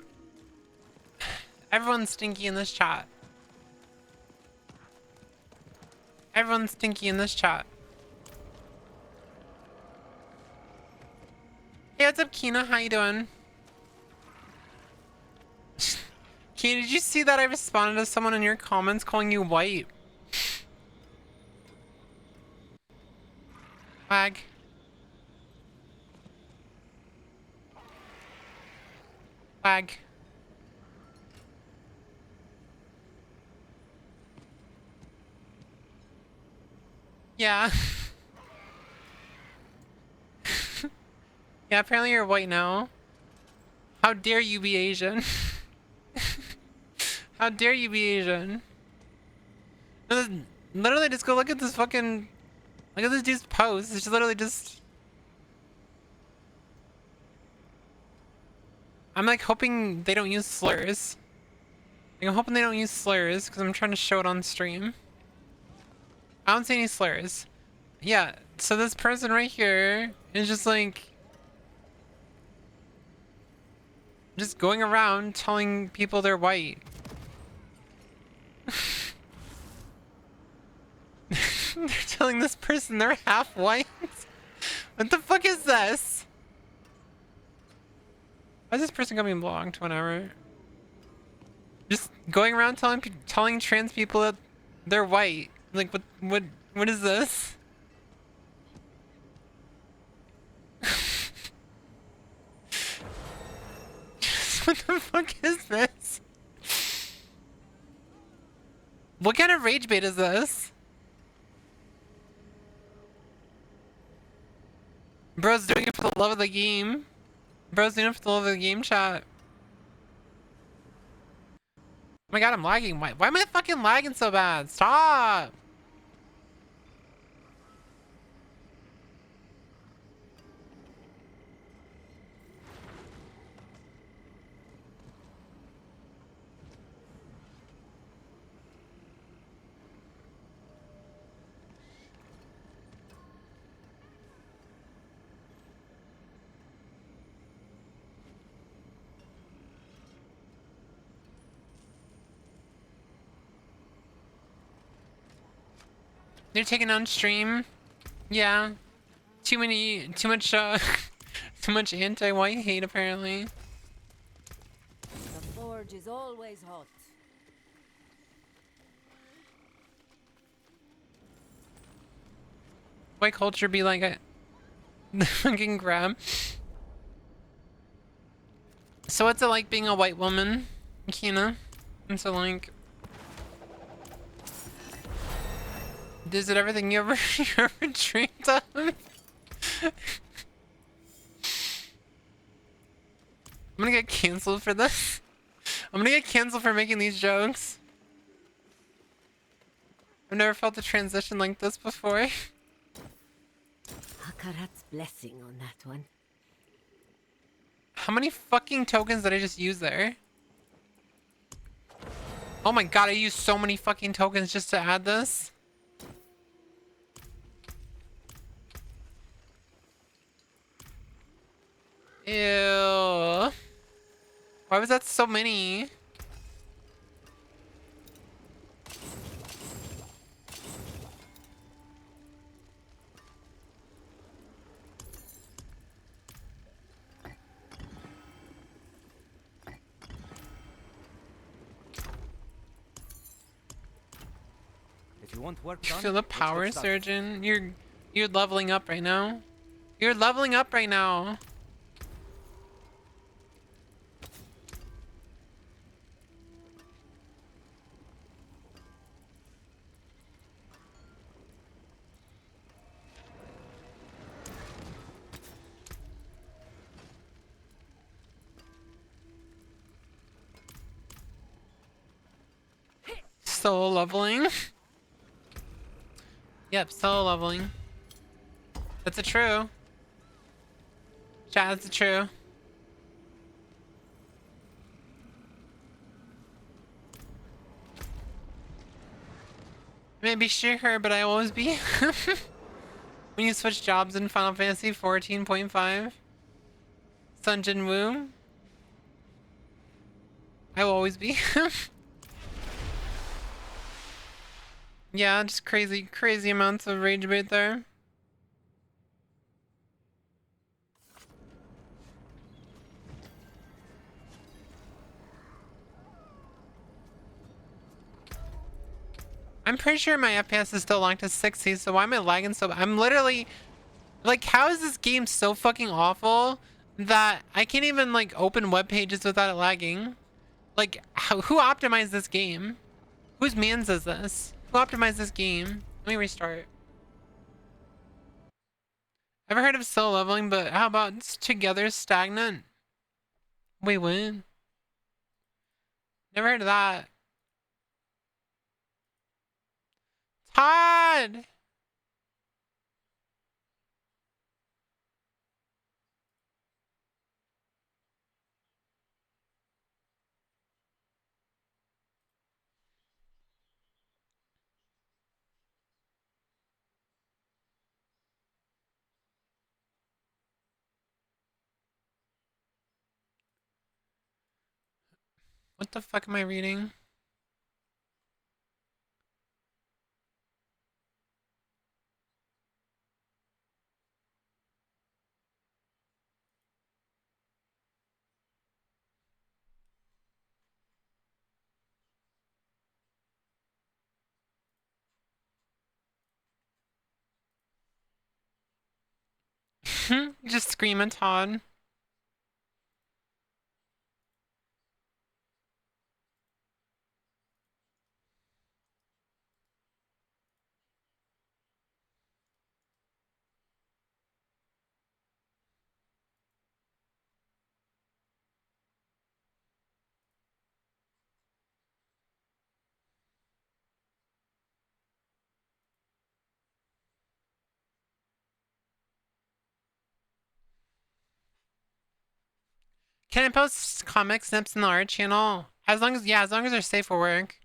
Everyone's stinky in this chat. Everyone's stinky in this chat. Hey, what's up, Kina? How you doing? Kina, did you see that I responded to someone in your comments calling you white? Flag. Flag. Yeah. Yeah, apparently you're white now. How dare you be Asian? How dare you be Asian? Literally just go look at this fucking... Look at this dude's post. It's literally just... I'm like hoping they don't use slurs. Like, I'm hoping they don't use slurs because I'm trying to show it on stream. I don't see any slurs. Yeah, so this person right here is just like... just going around telling people they're white. They're telling this person they're half white. What the fuck is this? Why is this person going to be blocked? Whatever. Just going around telling trans people that they're white. Like, what is this? What the fuck is this? What kind of rage bait is this? Bro's doing it for the love of the game. Bro's doing it for the love of the game, chat. Oh my god, I'm lagging. Why am I fucking lagging so bad? Stop! They're taking on stream. Yeah. Too much too much anti-white hate apparently. The forge is always hot. White culture be like a fucking grab. So what's it like being a white woman, Kina? And so like, is it everything you ever dreamed of? I'm gonna get canceled for this. I'm gonna get canceled for making these jokes. I've never felt a transition like this before. Hakarat's blessing on that one. How many fucking tokens did I just use there? Oh my god, I used so many fucking tokens just to add this. Ew. Why was that so many? If you want work done, Feel the power, surgeon. You're leveling up right now. You're leveling up right now. Solo leveling. Yep, solo leveling. That's a true. Chat, that's a true. Maybe sure, but I always be. When you switch jobs in Final Fantasy 14.5, Sun Jin Woo, I will always be. Yeah, just crazy amounts of rage bait there. I'm pretty sure my FPS is still locked to 60, so why am I lagging so bad? I'm literally... Like, how is this game so fucking awful that I can't even, like, open web pages without it lagging? Like, who optimized this game? Whose mans is this? Who optimized this game? Let me restart. Ever heard of solo leveling, but how about together stagnant? Wait, what? Never heard of that. Todd! What the fuck am I reading? Just scream at Todd. Can I post comic snips in the art channel? As long as they're safe for work.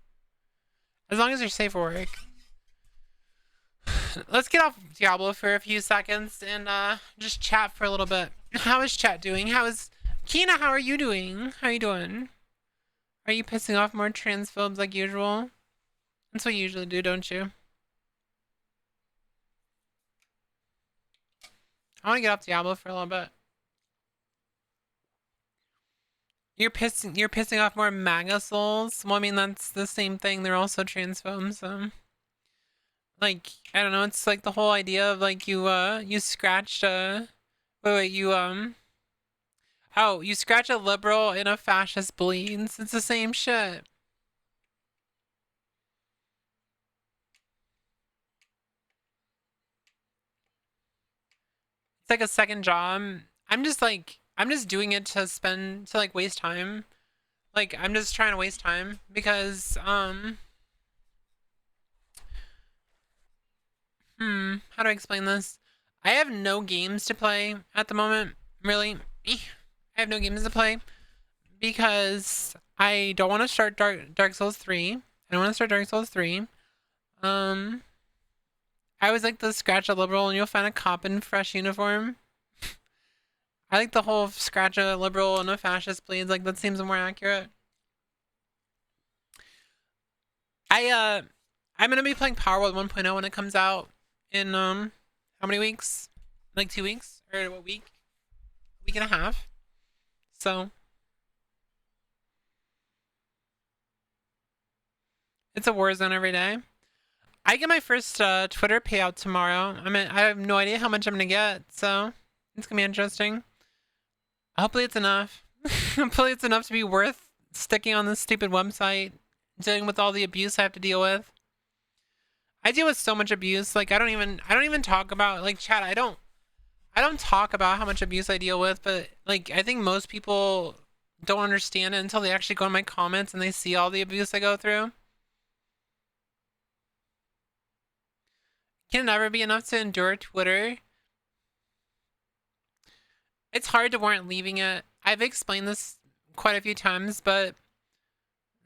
As long as they're safe for work. Let's get off Diablo for a few seconds and just chat for a little bit. How is chat doing? Kina, how are you doing? How are you doing? Are you pissing off more transphobes like usual? That's what you usually do, don't you? I want to get off Diablo for a little bit. You're pissing off more MAGA souls. Well, I mean that's the same thing. They're also transphobes. So, like, I don't know. It's like the whole idea of like you scratched you scratch a liberal and a fascist bleeds. It's the same shit. It's like a second job. I'm just doing it to like waste time. Like I'm just trying to waste time because how do I explain this? I have no games to play at the moment, really. I have no games to play because I don't want to start Dark Souls 3. I don't want to start Dark Souls 3. I was like the scratch a liberal and you'll find a cop in fresh uniform. I like the whole scratch a liberal and a fascist bleeds. Like that seems more accurate. I'm gonna be playing Power World 1.0 when it comes out in how many weeks? Like 2 weeks or a week? Week and a half. So it's a war zone every day. I get my first Twitter payout tomorrow. I have no idea how much I'm gonna get, so it's gonna be interesting. Hopefully it's enough. Hopefully it's enough to be worth sticking on this stupid website, dealing with all the abuse I have to deal with. I deal with so much abuse. Like I don't even talk about like chat. I don't talk about how much abuse I deal with, but like I think most people don't understand it until they actually go in my comments and they see all the abuse I go through. Can never be enough to endure Twitter. It's hard to warrant leaving it. I've explained this quite a few times, but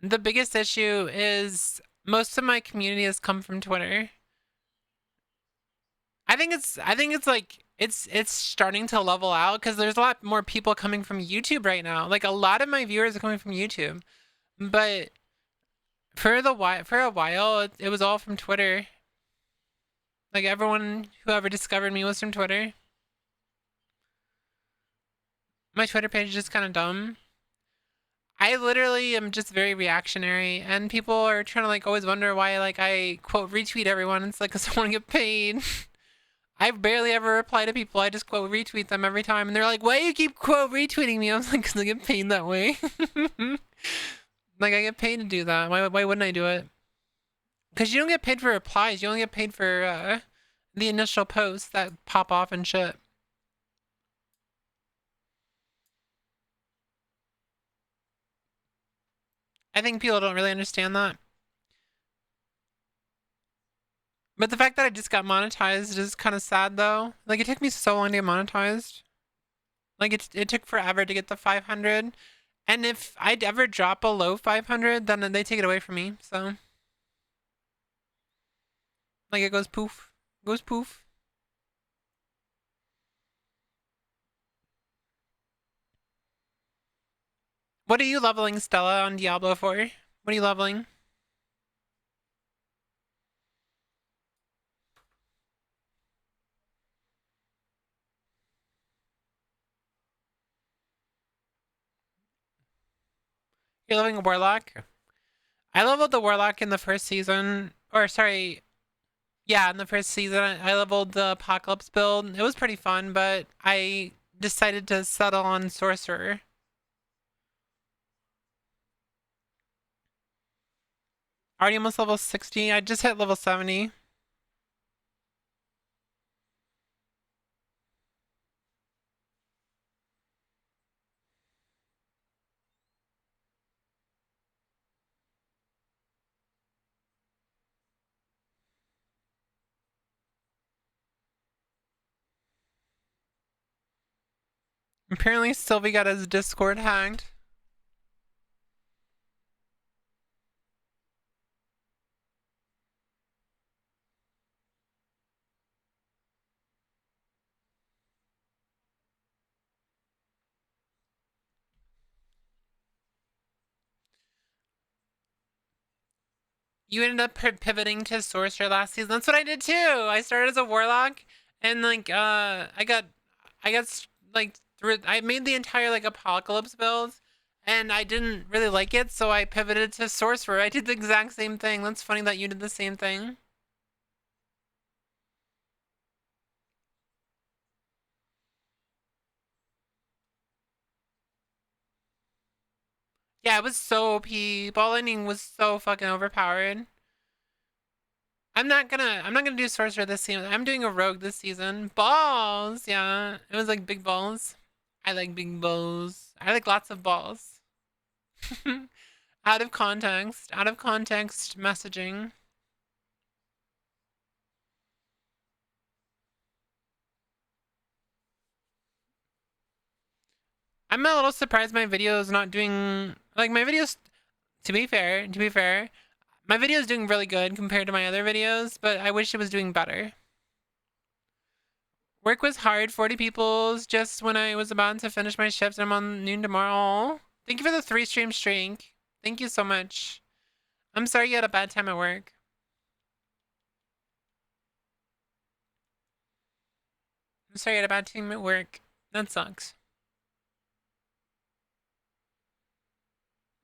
the biggest issue is most of my community has come from Twitter. I think it's like it's starting to level out because there's a lot more people coming from YouTube right now. Like a lot of my viewers are coming from YouTube, but for a while it was all from Twitter. Like everyone who ever discovered me was from Twitter. My Twitter page is just kind of dumb. I literally am just very reactionary, and people are trying to like always wonder why like I quote retweet everyone. It's like because I want to get paid. I barely ever reply to people. I just quote retweet them every time, and they're like, "Why do you keep quote retweeting me?" I was like, "Cause I get paid that way." Like I get paid to do that. Why wouldn't I do it? Because you don't get paid for replies. You only get paid for the initial posts that pop off and shit. I think people don't really understand that. But the fact that I just got monetized is kind of sad though. Like it took me so long to get monetized. Like it took forever to get the 500. And if I'd ever drop below 500, then they take it away from me. So like it goes poof. Goes poof. What are you leveling, Stella, on Diablo for? What are you leveling? You're leveling a Warlock? I leveled the Warlock in the first season. Or, sorry. Yeah, in the first season, I leveled the Apocalypse build. It was pretty fun, but I decided to settle on Sorcerer. Already almost level 60. I just hit level 70. Apparently Sylvie got his Discord hacked. You ended up pivoting to Sorcerer last season. That's what I did too. I started as a Warlock, and like I got I guess like I made the entire like apocalypse build, and I didn't really like it, so I pivoted to sorcerer. I did the exact same thing. That's funny that you did the same thing. Yeah, it was so OP. Ball lightning was so fucking overpowered. I'm not gonna do sorcerer this season. I'm doing a rogue this season. Balls, yeah. It was like big balls. I like big balls. I like lots of balls. Out of context messaging. I'm a little surprised my video is not doing like my videos. To be fair, my video is doing really good compared to my other videos, but I wish it was doing better. Work was hard. 40 people's just when I was about to finish my shift. I'm on noon tomorrow. Thank you for the 3 stream streak. Thank you so much. I'm sorry you had a bad time at work. I'm sorry you had a bad time at work. That sucks.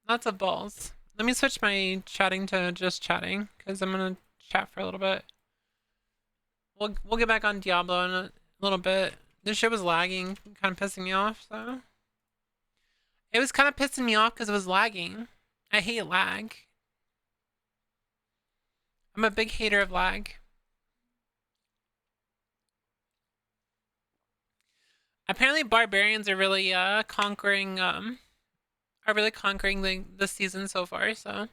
Lots of balls. Let me switch my chatting to just chatting, because I'm gonna chat for a little bit. We'll get back on Diablo in a little bit. This shit was lagging, kind of pissing me off, so. It was kind of pissing me off because it was lagging. I hate lag. I'm a big hater of lag. Apparently barbarians are really conquering the season so far, so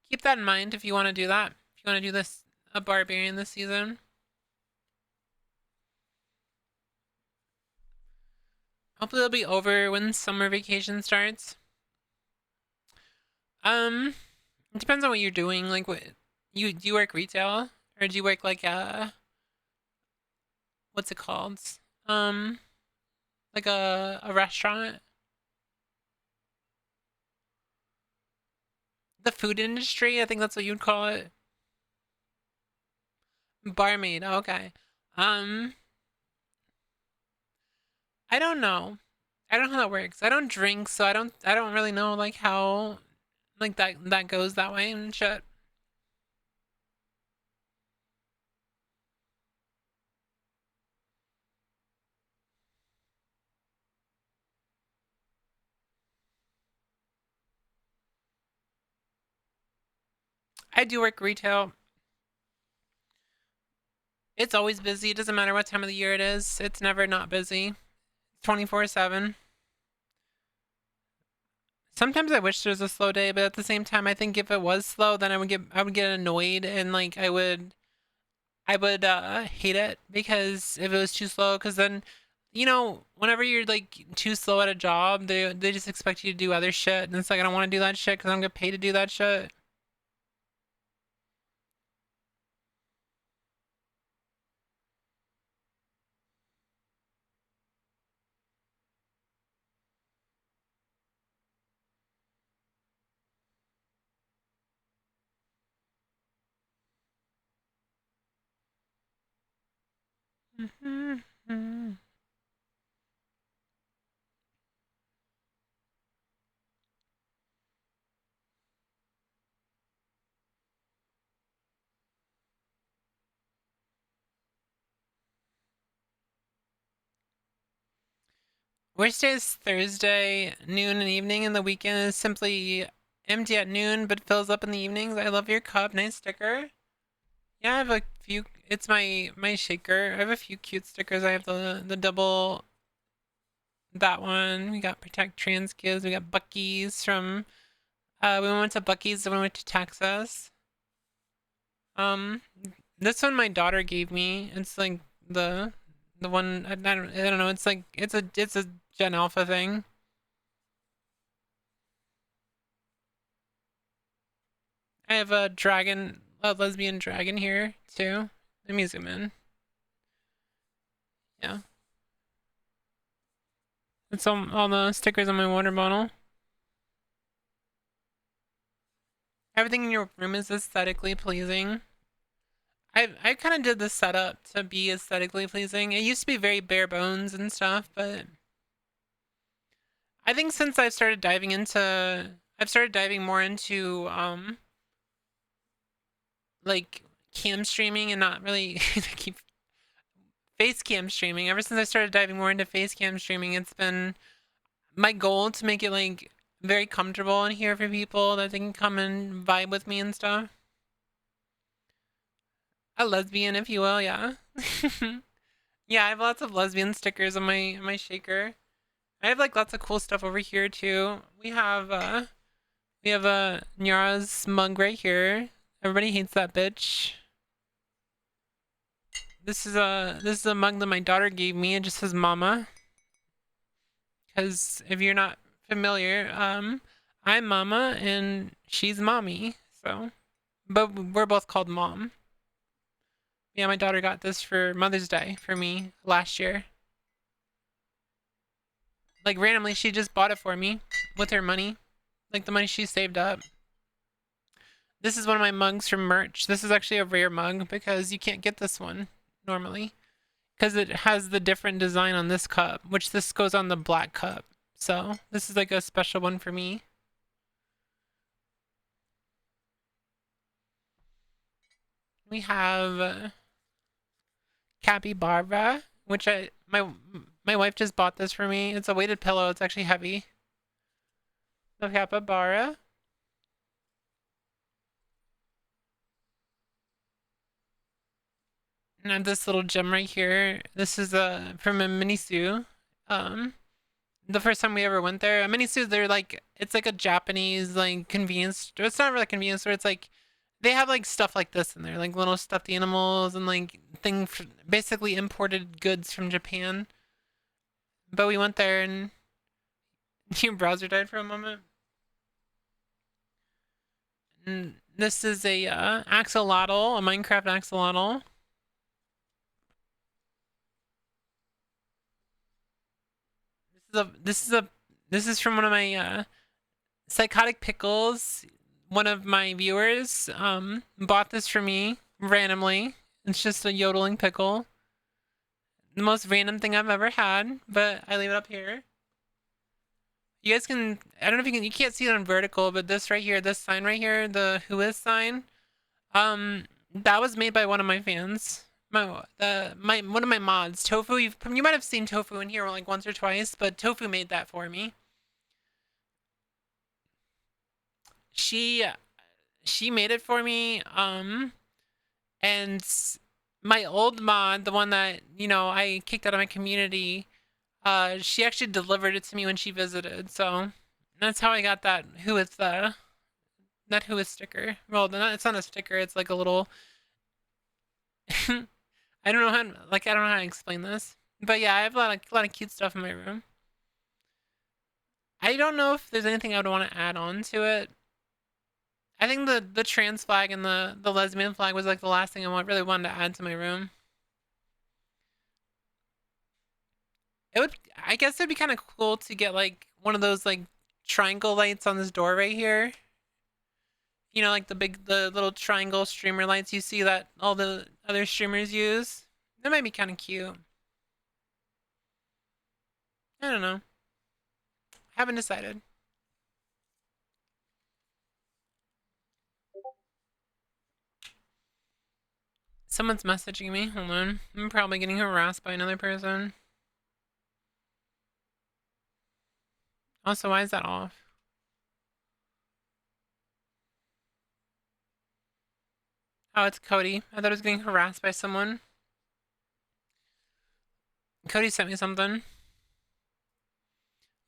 keep that in mind if you want to do that. If you want to do this a barbarian this season. Hopefully it'll be over when summer vacation starts. It depends on what you're doing. Like, what do you work retail, or do you work like what's it called? Like a restaurant? The food industry, I think that's what you'd call it. Barmaid, okay. I don't know. I don't know how that works. I don't drink, so I don't really know like how like that goes that way and shit. I do work retail. It's always busy. It doesn't matter what time of the year it is. It's never not busy. 24/7. Sometimes I wish there was a slow day, but at the same time, I think if it was slow, then I would get annoyed, and like I would hate it because if it was too slow, because then, you know, whenever you're like too slow at a job, they just expect you to do other shit, and it's like I don't want to do that shit because I don't get paid to do that shit. Worst day is Thursday, noon and evening, and the weekend is simply empty at noon but fills up in the evenings. I love your cup. Nice sticker. Yeah, I have a few. It's my shaker. I have a few cute stickers. I have the double. That one. We got Protect Trans Kids. We got Bucky's from. We went to Bucky's when we went to Texas. This one my daughter gave me. It's like the one. I don't know. It's like it's a Gen Alpha thing. I have a dragon, a lesbian dragon here too. Let me zoom in. Yeah. It's all the stickers on my water bottle. Everything in your room is aesthetically pleasing. I kind of did the setup to be aesthetically pleasing. It used to be very bare bones and stuff, but I think since I've started diving more into like cam streaming and not really keep face cam streaming. Ever since I started diving more into face cam streaming, it's been my goal to make it like very comfortable in here for people that they can come and vibe with me and stuff. A lesbian, if you will, yeah. Yeah, I have lots of lesbian stickers on my shaker. I have like lots of cool stuff over here too. We have Nyara's mug right here. Everybody hates that bitch. This is a mug that my daughter gave me. It just says mama. Cause if you're not familiar, I'm mama and she's mommy. So but we're both called mom. Yeah, my daughter got this for Mother's Day for me last year. Like randomly, she just bought it for me with her money. Like the money she saved up. This is one of my mugs from merch. This is actually a rare mug because you can't get this one normally. Because it has the different design on this cup, which this goes on the black cup. So this is like a special one for me. We have Capybara, which my wife just bought this for me. It's a weighted pillow. It's actually heavy. The capybara. And I have this little gem right here. This is from a Minisu. The first time we ever went there, a Minisu, they're like, it's like a Japanese like convenience store. It's not really a convenience store. It's like they have like stuff like this in there, like little stuffed animals and like basically imported goods from Japan. But we went there and your browser died for a moment. And this is a axolotl, a Minecraft axolotl. This is from one of my psychotic pickles. One of my viewers bought this for me randomly. It's just a yodeling pickle. The most random thing I've ever had, but I leave it up here. You guys can, I don't know if you can't see it on vertical, but this right here, this sign right here, the Whooith sign, that was made by one of my fans. One of my mods, Tofu. You might have seen Tofu in here like once or twice, but Tofu made that for me. She made it for me. And my old mod, the one that I kicked out of my community, she actually delivered it to me when she visited. So that's how I got that Whooith that Whooith sticker. Well, it's not a sticker. It's like a little. I don't know how to explain this, but yeah, I have a lot of cute stuff in my room. I don't know if there's anything I would want to add on to it. I think the trans flag and the lesbian flag was like the last thing I really wanted to add to my room. I guess it'd be kind of cool to get like one of those like triangle lights on this door right here. You know, like the little triangle streamer lights you see that all the other streamers use. That might be kind of cute. I don't know. Haven't decided. Someone's messaging me. Hold on. I'm probably getting harassed by another person. Also, why is that off? Oh, it's Cody. I thought I was getting harassed by someone. Cody sent me something.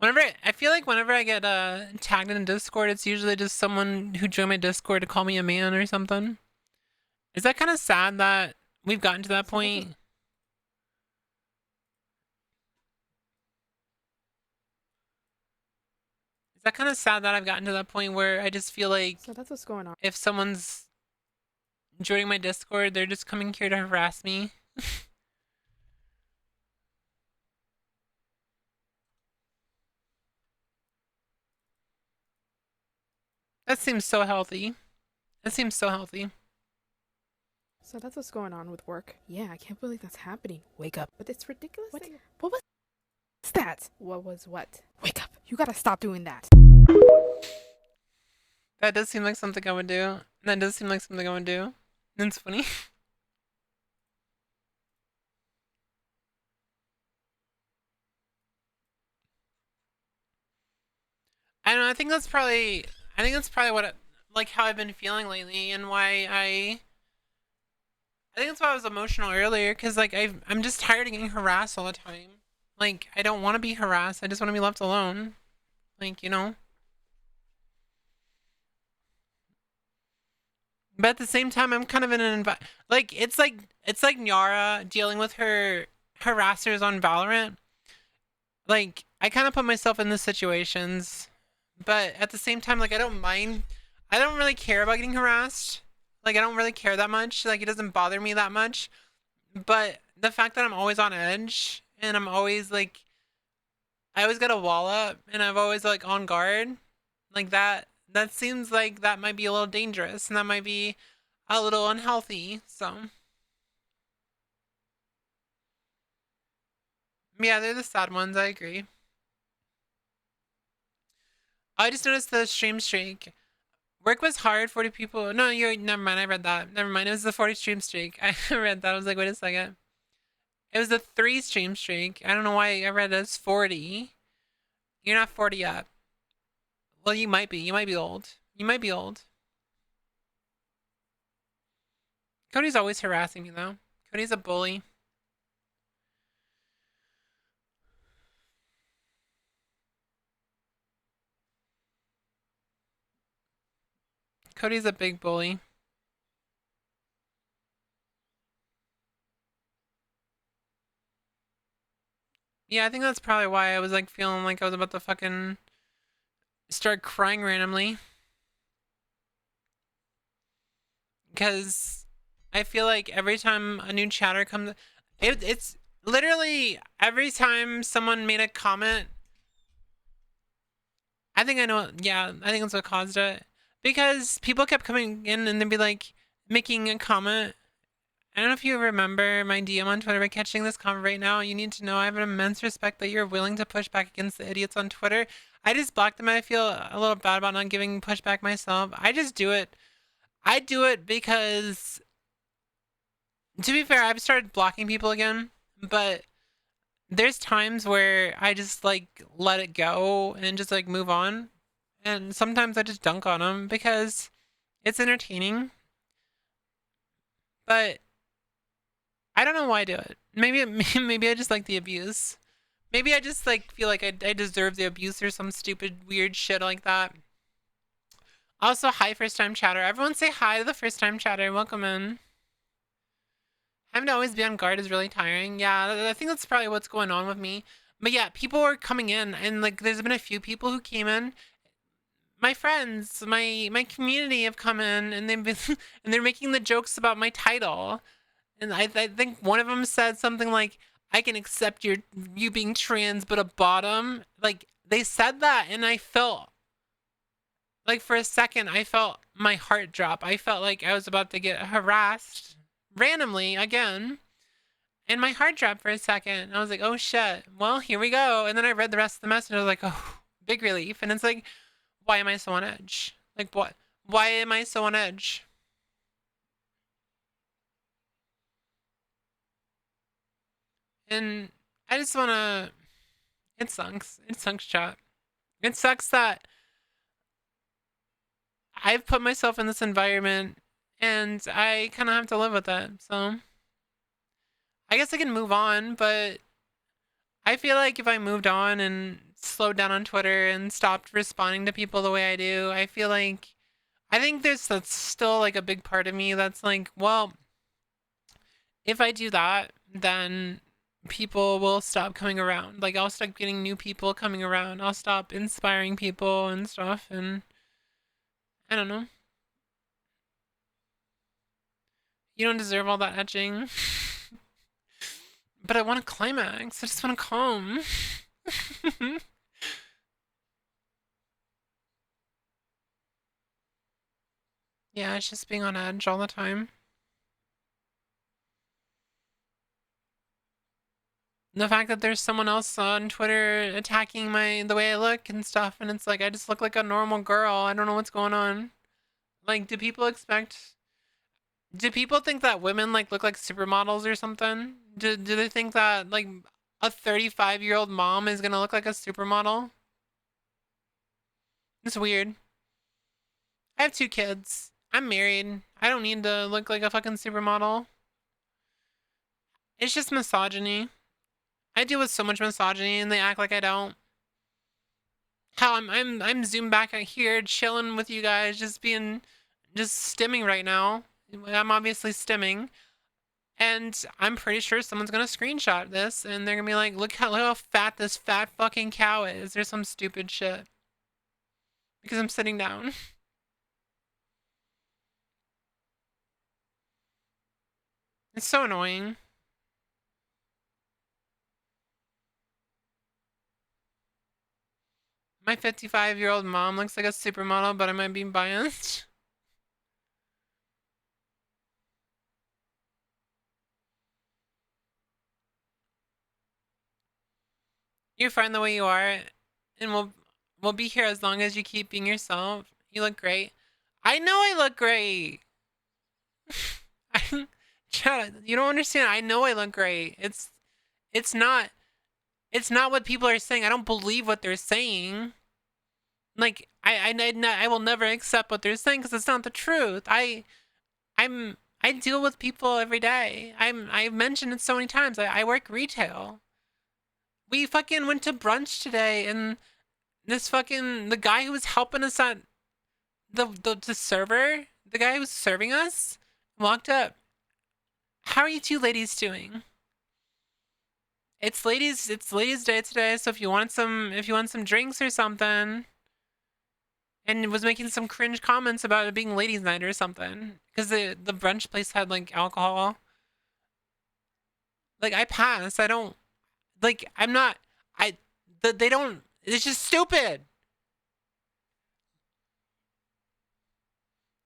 I feel like whenever I get tagged in Discord, it's usually just someone who joined my Discord to call me a man or something. Is that kind of sad that we've gotten to that point? Is that kind of sad that I've gotten to that point where I just feel like So that's what's going on. if someone's joining my Discord, they're just coming here to harass me? That seems so healthy. That seems so healthy. So that's what's going on with work. Yeah, I can't believe that's happening. Wake up. But it's ridiculous. What was that? What was what? Wake up. You gotta stop doing that. That does seem like something I would do. That does seem like something I would do. It's funny. I don't know. I think that's probably what like how I've been feeling lately, and why I think that's why I was emotional earlier, because like I'm just tired of getting harassed all the time. Like, I don't want to be harassed. I just want to be left alone. Like, you know. But at the same time, I'm kind of in an like it's like Nyara dealing with her harassers on Valorant. Like, I kind of put myself in these situations, but at the same time, like, I don't mind. I don't really care about getting harassed. Like, I don't really care that much. Like, it doesn't bother me that much. But the fact that I'm always on edge, and I'm always like, I always got a wall up, and I'm always like on guard, like that seems like that might be a little dangerous, and that might be a little unhealthy. So yeah, they're the sad ones. I agree. I just noticed the stream streak. Work was hard, 40 people. No, never mind, I read that. Never mind, it was the 40 stream streak. I read that. I was like, wait a second. It was the 3 stream streak. I don't know why I read it as 40. You're not 40 yet. Well, you might be. You might be old. You might be old. Cody's always harassing me, though. Cody's a bully. Cody's a big bully. Yeah, I think that's probably why I was like feeling like I was about to fucking start crying randomly. Because I feel like every time a new chatter comes, it's literally every time someone made a comment. I think I know. Yeah, I think that's what caused it. Because people kept coming in and they'd be like making a comment. I don't know if you remember my DM on Twitter by catching this comment right now. You need to know I have an immense respect that you're willing to push back against the idiots on Twitter. I just blocked them. I feel a little bad about not giving pushback myself. I just do it. I do it because, to be fair, I've started blocking people again, but there's times where I just like let it go and just like move on. And sometimes I just dunk on them because it's entertaining. But I don't know why I do it. Maybe I just like the abuse. Maybe I just like feel like I deserve the abuse or some stupid weird shit like that. Also, hi first time chatter. Everyone say hi to the first time chatter. Welcome in. Having to always be on guard is really tiring. Yeah, I think that's probably what's going on with me. But yeah, people are coming in, and like there's been a few people who came in. My friends, my community have come in, and they've been and they're making the jokes about my title. And I think one of them said something like, I can accept you being trans, but a bottom. Like, they said that, and I felt, like, for a second, I felt my heart drop. I felt like I was about to get harassed randomly again. And my heart dropped for a second. I was like, oh shit, well, here we go. And then I read the rest of the message. I was like, oh, big relief. And it's like, why am I so on edge? Like, what? Why am I so on edge? And I just want to... It sucks. It sucks, chat. It sucks that I've put myself in this environment and I kind of have to live with it. So I guess I can move on, but I feel like if I moved on and slowed down on Twitter and stopped responding to people the way I do, I feel like... I think that's still like a big part of me that's like, well, if I do that, then people will stop coming around. Like, I'll start getting new people coming around. I'll stop inspiring people and stuff, and I don't know. You don't deserve all that etching. But I want to climax. I just want to come. Yeah, it's just being on edge all the time. The fact that there's someone else on Twitter attacking the way I look and stuff, and it's like I just look like a normal girl. I don't know what's going on. Like, do people think that women like look like supermodels or something? Do they think that like a 35-year-old mom is gonna look like a supermodel? It's weird. I have 2 kids. I'm married. I don't need to look like a fucking supermodel. It's just misogyny. I deal with so much misogyny and they act like I don't. How I'm zoomed back out here chilling with you guys, just stimming right now. I'm obviously stimming. And I'm pretty sure someone's gonna screenshot this and they're gonna be like, look how fat this fat fucking cow is. There's some stupid shit. Because I'm sitting down. It's so annoying. My 55-year-old mom looks like a supermodel, but I might be biased. You're fine the way you are, and we'll be here as long as you keep being yourself. You look great. I know I look great. Chad, you don't understand. I know I look great. It's not what people are saying. I don't believe what they're saying. Like I will never accept what they're saying because it's not the truth. I deal with people every day. I've mentioned it so many times. I work retail. We fucking went to brunch today and the guy who was helping us at the server, the guy who was serving us, walked up. How are you 2 ladies doing? It's ladies day today, so if you want some drinks or something, and was making some cringe comments about it being ladies' night or something, because the brunch place had like alcohol. Like I pass. I don't like. I'm not. They don't. It's just stupid.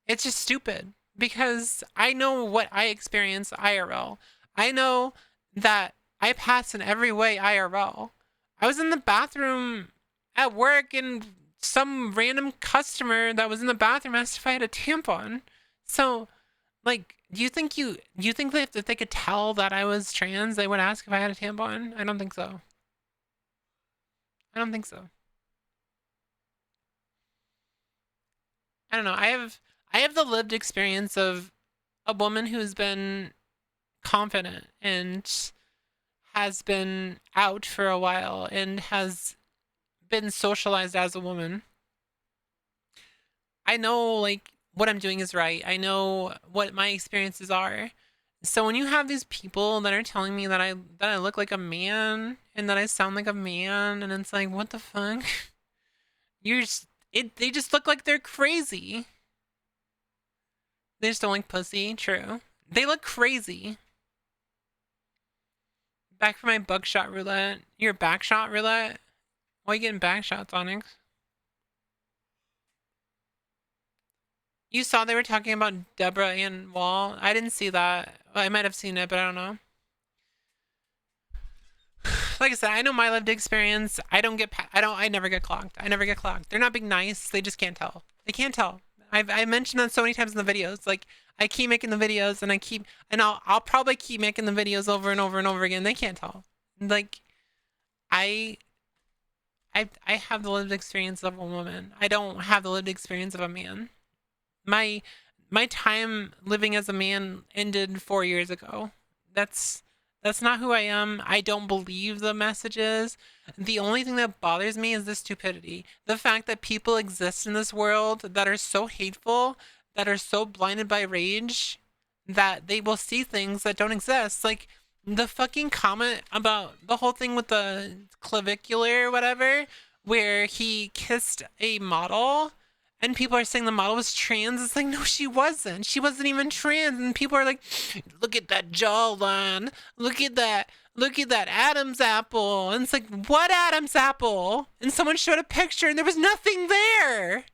It's just stupid because I know what I experience IRL. I know that I pass in every way IRL. I was in the bathroom at work and some random customer that was in the bathroom asked if I had a tampon. So, like, do you think that if they could tell that I was trans, they would ask if I had a tampon? I don't think so. I don't think so. I don't know. I have the lived experience of a woman who's been confident and has been out for a while and has been socialized as a woman. I know like what I'm doing is right. I know what my experiences are. So when you have these people that are telling me that I look like a man and that I sound like a man, and it's like, what the fuck? They just look like they're crazy. They just don't like pussy. True. They look crazy. Back for my buckshot roulette. Your backshot roulette? Why are you getting backshots, Onyx? You saw they were talking about Deborah Ann Wall. I didn't see that. Well, I might have seen it, but I don't know. Like I said, I know my lived experience. I never get clocked. I never get clocked. They're not being nice. They just can't tell. They can't tell. I mentioned that so many times in the videos. Like I keep making the videos and I'll probably keep making the videos over and over and over again. They can't tell. Like I have the lived experience of a woman. I don't have the lived experience of a man. My time living as a man ended 4 years ago. That's not who I am. I don't believe the messages. The only thing that bothers me is the stupidity. The fact that people exist in this world that are so hateful, that are so blinded by rage, that they will see things that don't exist. Like the fucking comment about the whole thing with the clavicular or whatever, where he kissed a model and people are saying the model was trans. It's like, no, she wasn't. She wasn't even trans. And people are like, look at that jawline. Look at that Adam's apple. And it's like, what Adam's apple? And someone showed a picture and there was nothing there.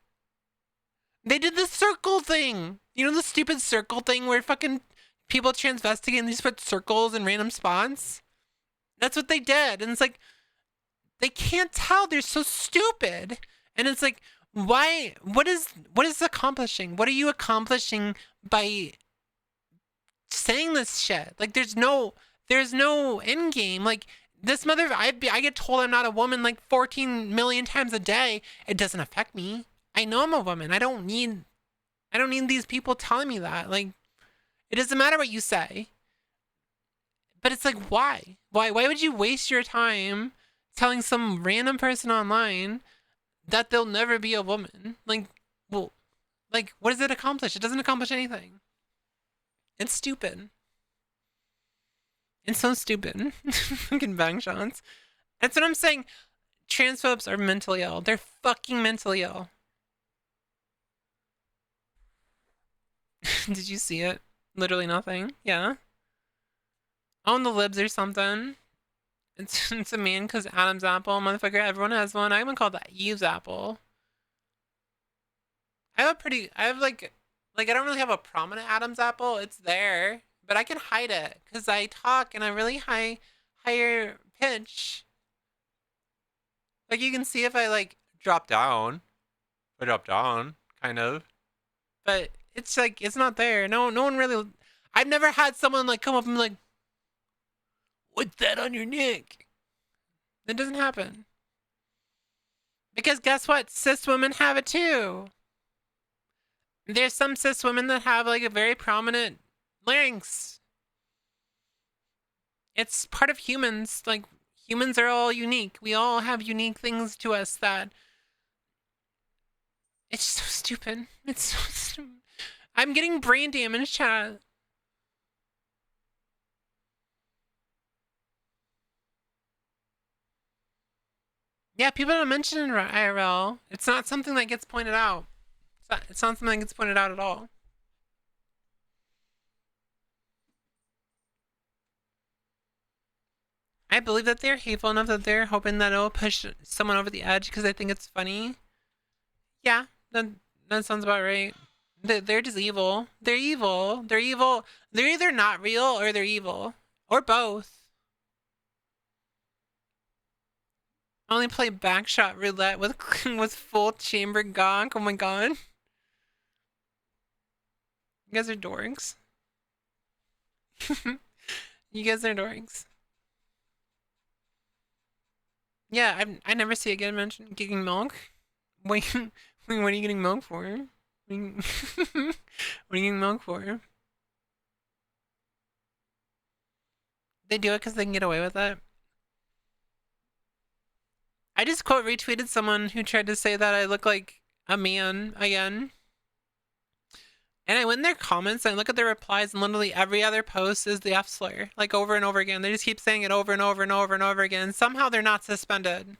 They did the circle thing. You know the stupid circle thing where fucking people transvestigate and they just put circles in random spots? That's what they did. And it's like, they can't tell. They're so stupid. And it's like, why? What is accomplishing? What are you accomplishing by saying this shit? Like, there's no end game. Like, this I get told I'm not a woman like 14 million times a day. It doesn't affect me. I know I'm a woman. I don't need these people telling me that. Like, it doesn't matter what you say. But it's like, why? Why would you waste your time telling some random person online that they'll never be a woman? Like, well, like, what does it accomplish? It doesn't accomplish anything. It's stupid. It's so stupid. Fucking bang shots. That's what I'm saying. Transphobes are mentally ill. They're fucking mentally ill. Did you see it? Literally nothing. Yeah. On the libs or something. It's a man because Adam's apple, motherfucker. Everyone has one. I'm gonna call that Eve's apple. I don't really have a prominent Adam's apple. It's there, but I can hide it because I talk in a really higher pitch. Like, you can see if I like drop down. I drop down, kind of. But it's like, it's not there. No one really. I've never had someone like come up and be like, "What's that on your neck?" That doesn't happen. Because guess what? Cis women have it too. There's some cis women that have like a very prominent larynx. It's part of humans. Like, humans are all unique. We all have unique things to us that... It's so stupid. It's so stupid. I'm getting brain damage, chat. Yeah, people don't mention it in IRL. It's not something that gets pointed out. It's not something that gets pointed out at all. I believe that they're hateful enough that they're hoping that it'll push someone over the edge because they think it's funny. Yeah, that sounds about right. They're just evil. They're evil. They're evil. They're either not real or they're evil. Or both. I only play backshot roulette with full chamber gonk. Oh my god. You guys are dorks. You guys are dorks. Yeah, I never see it get mentioned. Getting milk? Wait, what are you getting milk for? What are you getting milk for? They do it because they can get away with it. I just quote retweeted someone who tried to say that I look like a man again. And I went in their comments and I look at their replies, and literally every other post is the F slur, like over and over again. They just keep saying it over and over and over and over again. Somehow they're not suspended.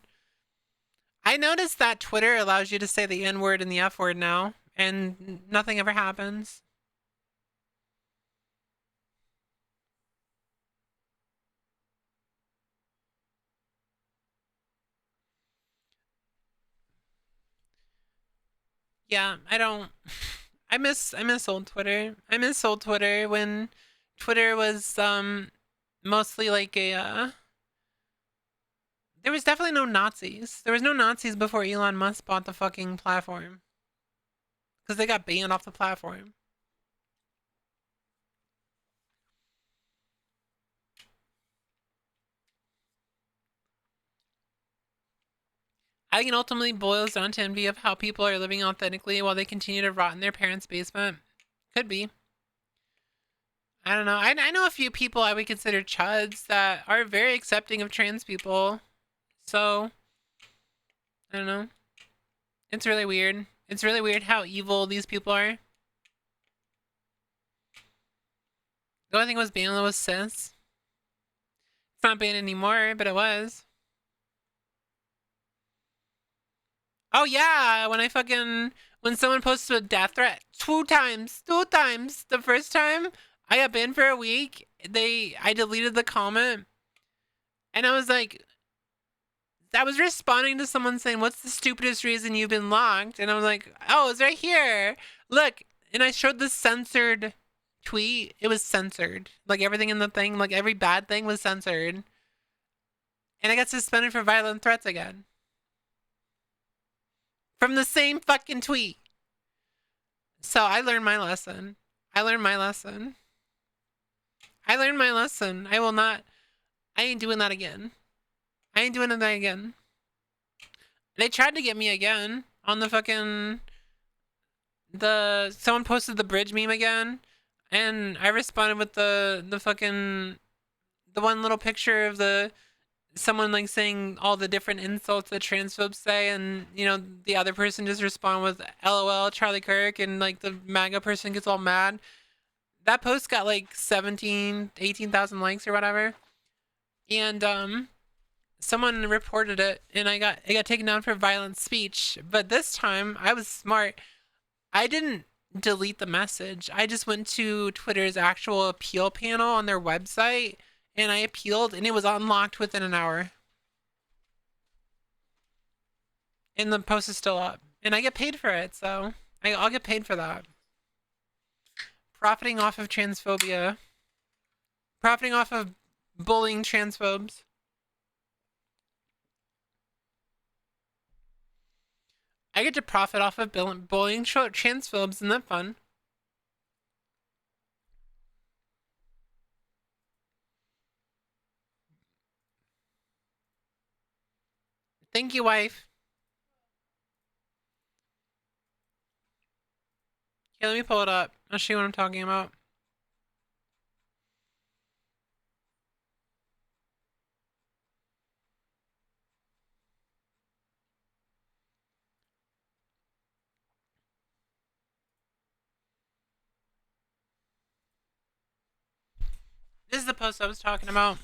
I noticed that Twitter allows you to say the N word and the F word now, and nothing ever happens. Yeah, I miss old Twitter. I miss old Twitter when Twitter was mostly like a there was definitely no Nazis. There was no Nazis before Elon Musk bought the fucking platform. Because they got banned off the platform. I think it ultimately boils down to envy of how people are living authentically while they continue to rot in their parents' basement. Could be. I don't know. I know a few people I would consider chuds that are very accepting of trans people. So, I don't know. It's really weird. It's really weird how evil these people are. The only thing was banned was cis. It's not banned anymore, but it was. Oh yeah, when someone posted a death threat two times. The first time I got banned for a week, I deleted the comment, and I was like, I was responding to someone saying, "What's the stupidest reason you've been locked?" And I was like, "Oh, it's right here. Look." And I showed the censored tweet. It was censored. Like everything in the thing, like every bad thing was censored. And I got suspended for violent threats again. From the same fucking tweet. So I learned my lesson. I learned my lesson. I learned my lesson. I will not. I ain't doing that again. I ain't doing that again. They tried to get me again on the fucking. Someone posted the bridge meme again. And I responded with the fucking. The one little picture of someone like saying all the different insults that transphobes say, and you know the other person just respond with LOL Charlie Kirk, and like the MAGA person gets all mad. That post got like 18,000 likes or whatever, and someone reported it, and it got taken down for violent speech. But this time I was smart. I didn't delete the message. I just went to Twitter's actual appeal panel on their website, and I appealed, and it was unlocked within an hour. And the post is still up. And I get paid for it, so I'll get paid for that. Profiting off of transphobia. Profiting off of bullying transphobes. I get to profit off of bullying transphobes. Isn't that fun? Thank you, wife. Here, let me pull it up. I'll show you what I'm talking about. This is the post I was talking about.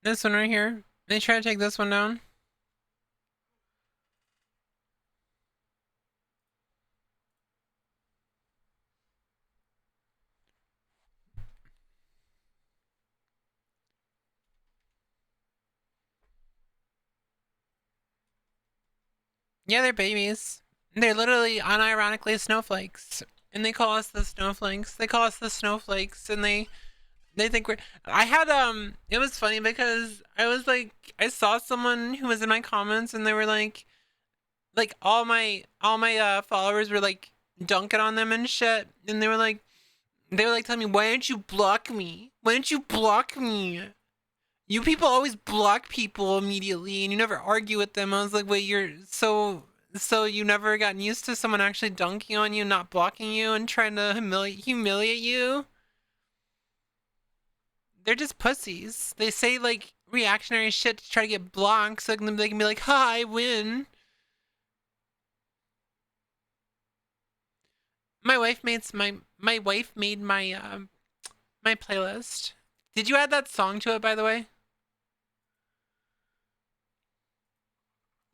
This one right here. They try to take this one down. Yeah, they're babies. They're literally unironically snowflakes. And they call us the snowflakes. They call us the snowflakes, and they think we're. I had it was funny because I was like, I saw someone who was in my comments, and they were like all my followers were like dunking on them and shit, and they were like telling me, why don't you block me? Why don't you block me? You people always block people immediately, and you never argue with them. I was like, wait, you're so you never gotten used to someone actually dunking on you, not blocking you, and trying to humiliate you? They're just pussies. They say like reactionary shit to try to get blocked, so they can be like, ha, I win. My wife made my my playlist. Did you add that song to it, by the way?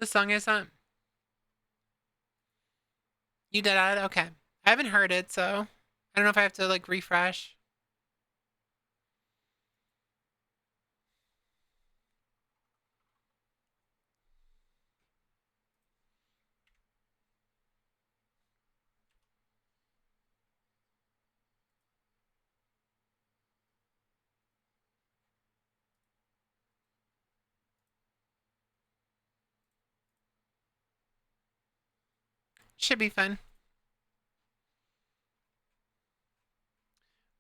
The song I sent? You did add it? Okay. I haven't heard it, so I don't know if I have to like refresh. Should be fun.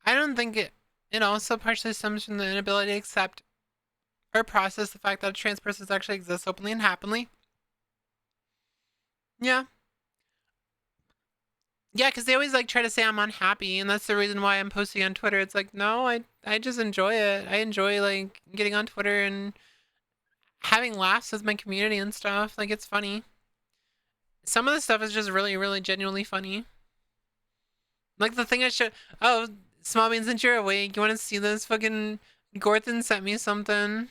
I don't think it also partially stems from the inability to accept or process the fact that a trans person actually exists openly and happily. Yeah. Yeah, because they always like try to say I'm unhappy, and that's the reason why I'm posting on Twitter. It's like, no, I just enjoy it. I enjoy like getting on Twitter and having laughs with my community and stuff. Like, it's funny. Some of the stuff is just really, really genuinely funny. Like the thing I should. Oh, Small Bean, since you're awake, you want to see this? Fucking Gorthan sent me something.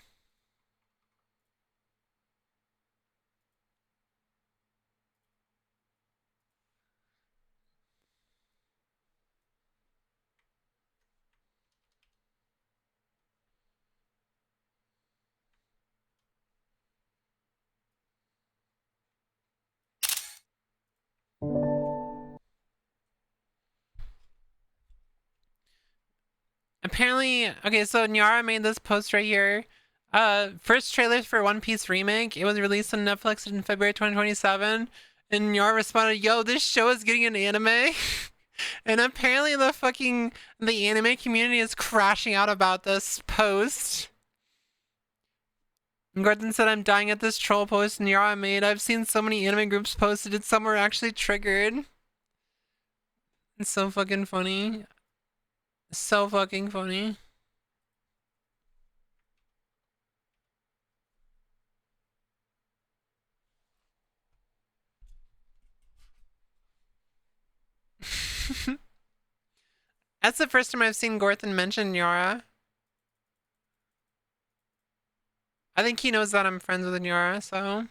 apparently, okay, so Nyara made this post right here. First trailer for One Piece remake. It was released on Netflix in February 2027. And Nyara responded, "Yo, this show is getting an anime." And apparently the anime community is crashing out about this post. Gordon said, "I'm dying at this troll post Nyara made. I've seen so many anime groups posted it. Some were actually triggered." It's so fucking funny. So fucking funny. That's the first time I've seen Gorthan mention Nyara. I think he knows that I'm friends with Nyara, so...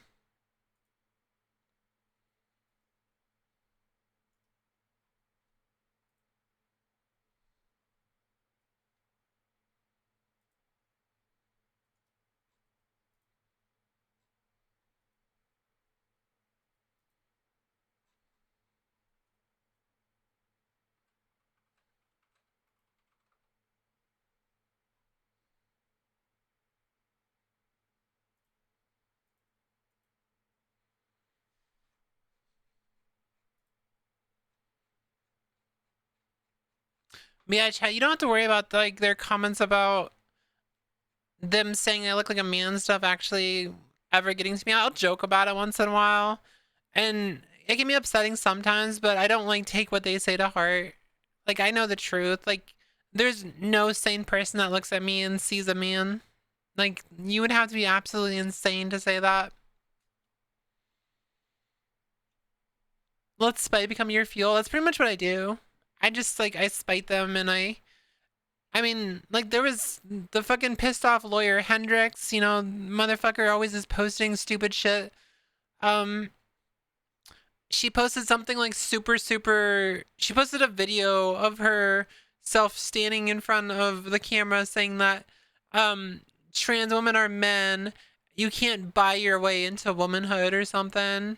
Yeah, chat, you don't have to worry about like their comments about them saying I look like a man and stuff actually ever getting to me. I'll joke about it once in a while. And it can be upsetting sometimes, but I don't like take what they say to heart. Like, I know the truth. Like, there's no sane person that looks at me and sees a man. Like, you would have to be absolutely insane to say that. Let spite become your fuel. That's pretty much what I do. I just, like, I spite them and I mean, like, there was the fucking pissed off lawyer Hendrix, you know, motherfucker always is posting stupid shit. She posted something like she posted a video of herself standing in front of the camera saying that trans women are men, you can't buy your way into womanhood or something.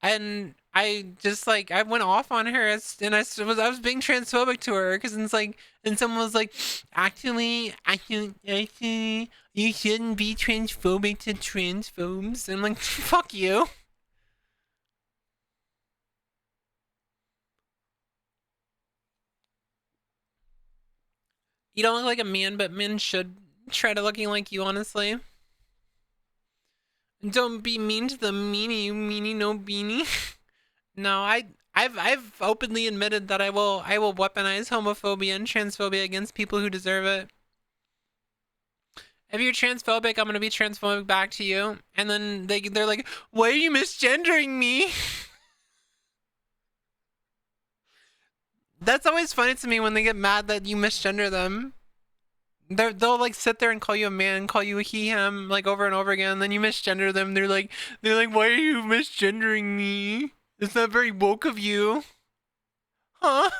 And I just like I went off on her and I was being transphobic to her because it's like, and someone was like, actually you shouldn't be transphobic to transphobes. And I'm like, fuck you. You don't look like a man, but men should try to looking like you, honestly. Don't be mean to the meanie, no beanie. No, I've openly admitted that I will weaponize homophobia and transphobia against people who deserve it. If you're transphobic, I'm gonna be transphobic back to you. And then they're like, why are you misgendering me? That's always funny to me when they get mad that you misgender them. They'll like sit there and call you a man, call you a he, him, like over and over again. And then you misgender them. They're like, why are you misgendering me? It's not very woke of you. Huh?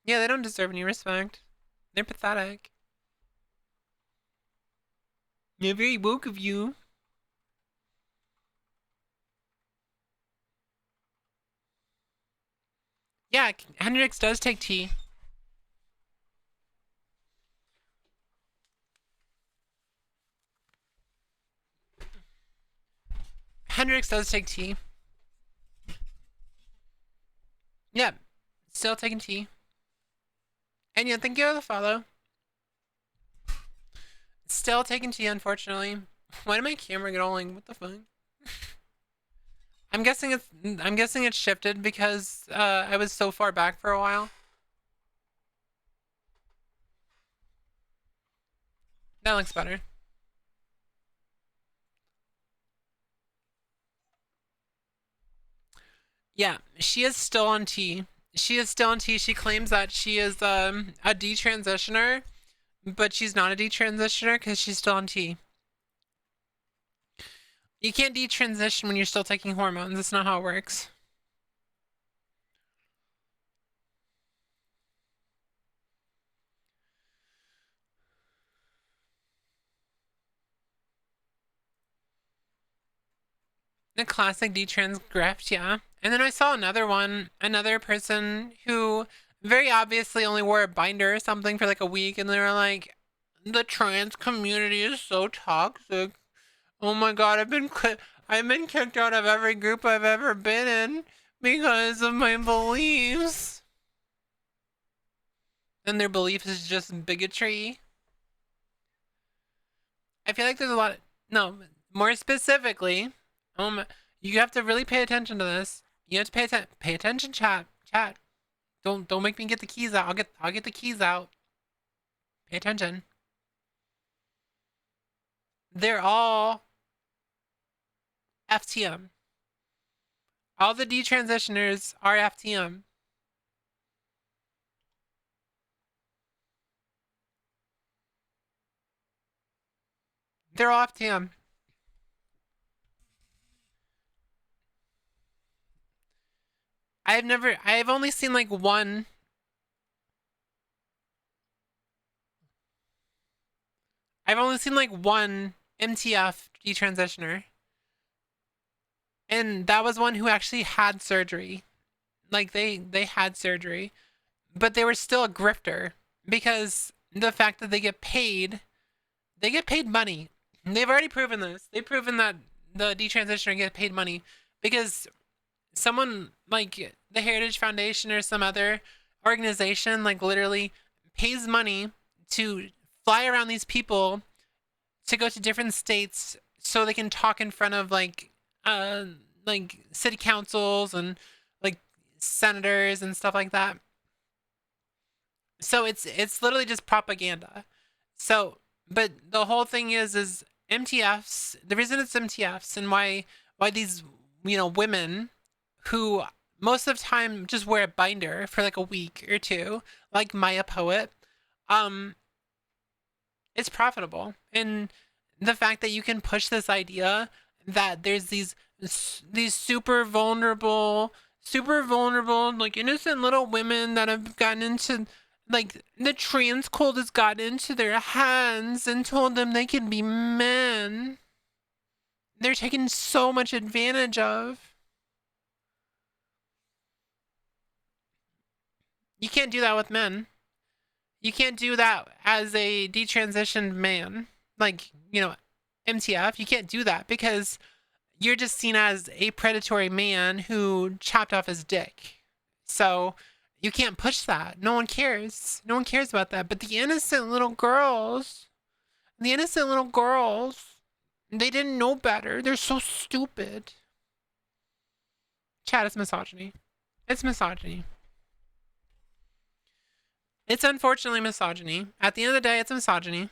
Yeah, they don't deserve any respect. They're pathetic. Yeah, very woke of you. Yeah, Hendrix does take tea. Hendrix does take tea. Yeah, still taking tea. And yeah, thank you for the follow. Still taking tea, unfortunately. Why did my camera get all like, what the fuck? I'm guessing it's shifted because I was so far back for a while. That looks better. Yeah, she is still on T. She is still on T. She claims that she is a detransitioner, but she's not a detransitioner because she's still on T. You can't detransition when you're still taking hormones. That's not how it works. The classic detransgreft, yeah. And then I saw another person who very obviously only wore a binder or something for like a week, and they were like, the trans community is so toxic. Oh my god, I've been kicked out of every group I've ever been in because of my beliefs. And their belief is just bigotry. I feel like there's a lot of, no, more specifically, you have to really pay attention to this. You have to pay attention, chat. Don't make me get the keys out. I'll get the keys out. Pay attention. They're all FTM. All the detransitioners are FTM. They're all FTM. I've only seen like one. I've only seen like one MTF detransitioner. And that was one who actually had surgery. Like they had surgery. But they were still a grifter. Because the fact that they get paid money. They've already proven this. They've proven that the detransitioner get paid money. Because someone like the Heritage Foundation or some other organization like literally pays money to fly around these people to go to different states so they can talk in front of like city councils and like senators and stuff like that. So it's literally just propaganda. So, but the whole thing is MTFs, the reason it's MTFs and why these, women who most of the time just wear a binder for like a week or two, like Maya Poet, it's profitable. And the fact that you can push this idea that there's these super vulnerable, like innocent little women that have gotten into, like the trans cult has gotten into their hands and told them they can be men. They're taken so much advantage of. You can't do that with men. You can't do that as a detransitioned man. Like, MTF. You can't do that because you're just seen as a predatory man who chopped off his dick. So you can't push that. No one cares. No one cares about that. But the innocent little girls, they didn't know better. They're so stupid. Chat, it's misogyny. It's misogyny. It's unfortunately misogyny. At the end of the day, it's misogyny.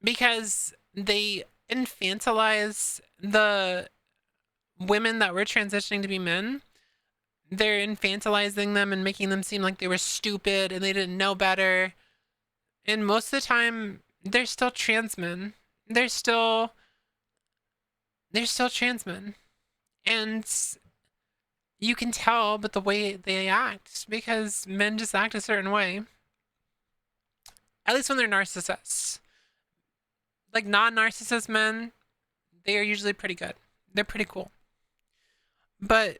Because they infantilize the women that were transitioning to be men. They're infantilizing them and making them seem like they were stupid and they didn't know better. And most of the time, they're still trans men. They're still trans men. And you can tell by the way they act, because men just act a certain way. At least when they're narcissists. Like non-narcissist men, they are usually pretty good. They're pretty cool. But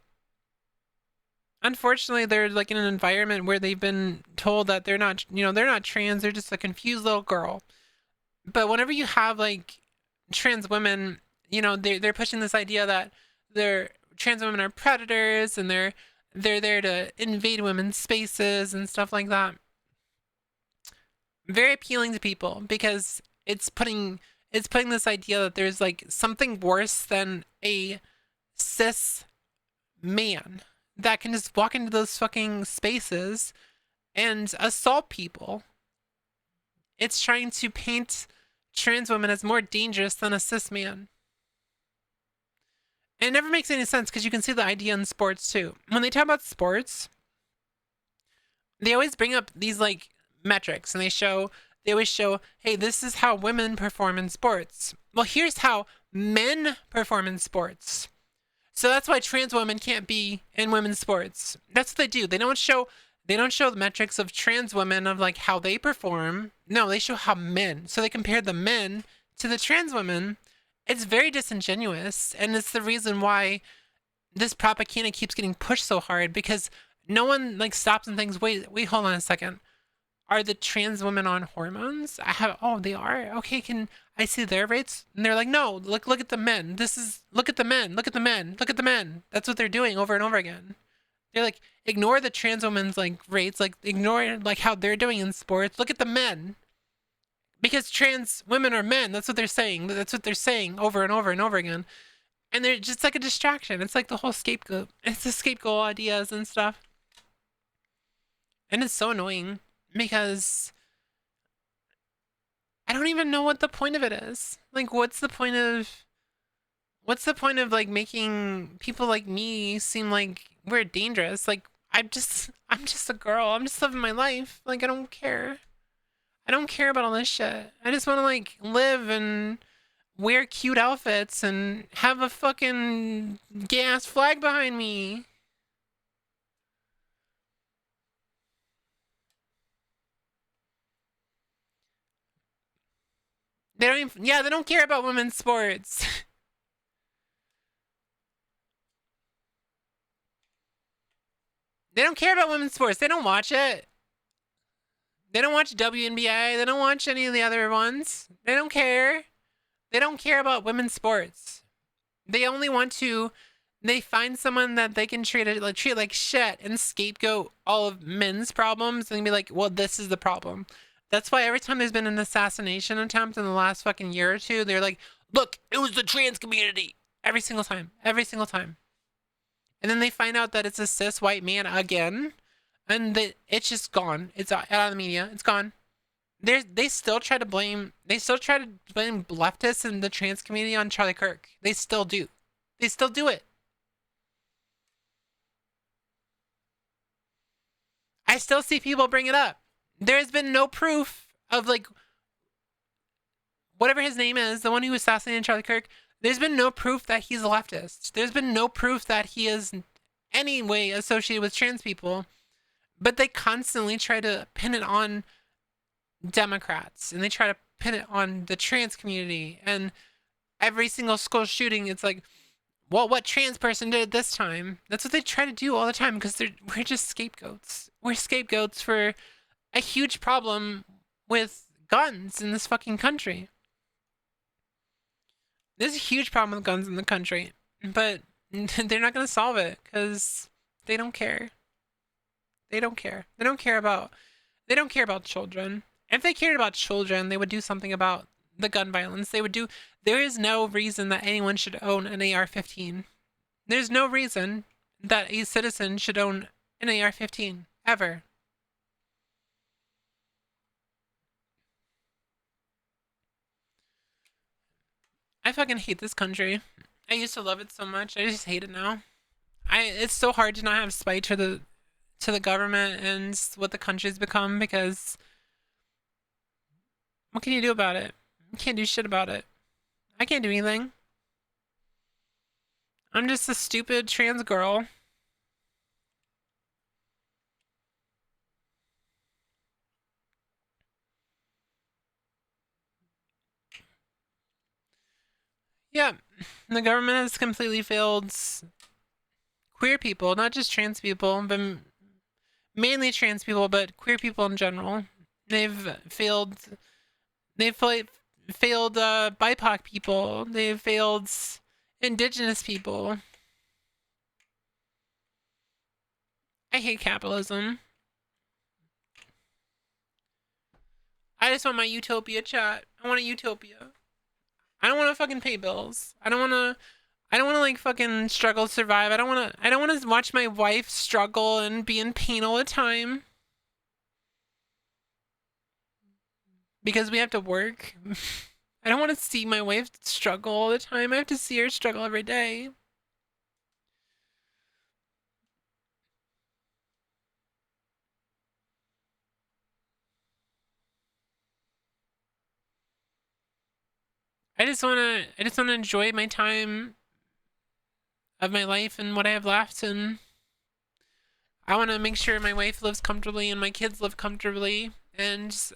unfortunately, they're like in an environment where they've been told that they're not, they're not trans, they're just a confused little girl. But whenever you have like trans women, they're pushing this idea that trans women are predators and they're there to invade women's spaces and stuff like that. Very appealing to people because it's putting this idea that there's like something worse than a cis man that can just walk into those fucking spaces and assault people. It's trying to paint trans women as more dangerous than a cis man. And it never makes any sense because you can see the idea in sports too. When they talk about sports, they always bring up these like metrics and they always show, hey, this is how women perform in sports. Well, here's how men perform in sports. So that's why trans women can't be in women's sports. That's what they do. They don't show the metrics of trans women of like how they perform. No, they show how men. So they compare the men to the trans women. It's very disingenuous, and it's the reason why this propaganda keeps getting pushed so hard because no one like stops and thinks, wait, hold on a second. Are the trans women on hormones? Oh, they are? Okay, can I see their rates? And they're like, no, look at the men. Look at the men, look at the men, look at the men. That's what they're doing over and over again. They're like, ignore the trans women's like rates, like ignore like how they're doing in sports. Look at the men. Because trans women are men. That's what they're saying. That's what they're saying over and over and over again. And they're just like a distraction. It's like the whole scapegoat. It's the scapegoat ideas and stuff. And it's so annoying because I don't even know what the point of it is. Like, what's the point of like making people like me seem like we're dangerous? Like, I'm just a girl. I'm just living my life. Like, I don't care. I don't care about all this shit. I just want to like live and wear cute outfits and have a fucking gay-ass flag behind me. They don't even, yeah, they don't care about women's sports. They don't care about women's sports. They don't watch it. They don't watch WNBA. They don't watch any of the other ones. They don't care. They don't care about women's sports. They only want to. They find someone that they can treat like shit and scapegoat all of men's problems and be like, well, this is the problem. That's why every time there's been an assassination attempt in the last fucking year or two, they're like, look, it was the trans community. Every single time. Every single time. And then they find out that it's a cis white man again. And that it's just gone. It's out of the media. It's gone. They still try to blame leftists and the trans community on Charlie Kirk. They still do. They still do it. I still see people bring it up. There's been no proof of like whatever his name is, the one who assassinated Charlie Kirk. There's been no proof that he's a leftist. There's been no proof that he is any way associated with trans people. But they constantly try to pin it on Democrats and they try to pin it on the trans community. And every single school shooting, it's like, well, what trans person did it this time? That's what they try to do all the time because we're just scapegoats. We're scapegoats for a huge problem with guns in this fucking country. There's a huge problem with guns in the country, but they're not going to solve it because they don't care. They don't care. They don't care about children. If they cared about children, they would do something about the gun violence. There is no reason that anyone should own an AR-15. There's no reason that a citizen should own an AR-15 ever. I fucking hate this country. I used to love it so much. I just hate it now. It's so hard to not have spite to the government and what the country's become because what can you do about it? You can't do shit about it. I can't do anything. I'm just a stupid trans girl. Yeah, the government has completely failed queer people, not just trans people, but mainly trans people, but queer people in general. They've failed BIPOC people. They've failed indigenous people. I hate capitalism. I just want my utopia, chat. I want a utopia. I don't want to fucking pay bills. I don't want to like fucking struggle to survive. I don't want to watch my wife struggle and be in pain all the time. Because we have to work. I don't want to see my wife struggle all the time. I have to see her struggle every day. I just want to enjoy my time of my life and what I have left, and I want to make sure my wife lives comfortably and my kids live comfortably, and it's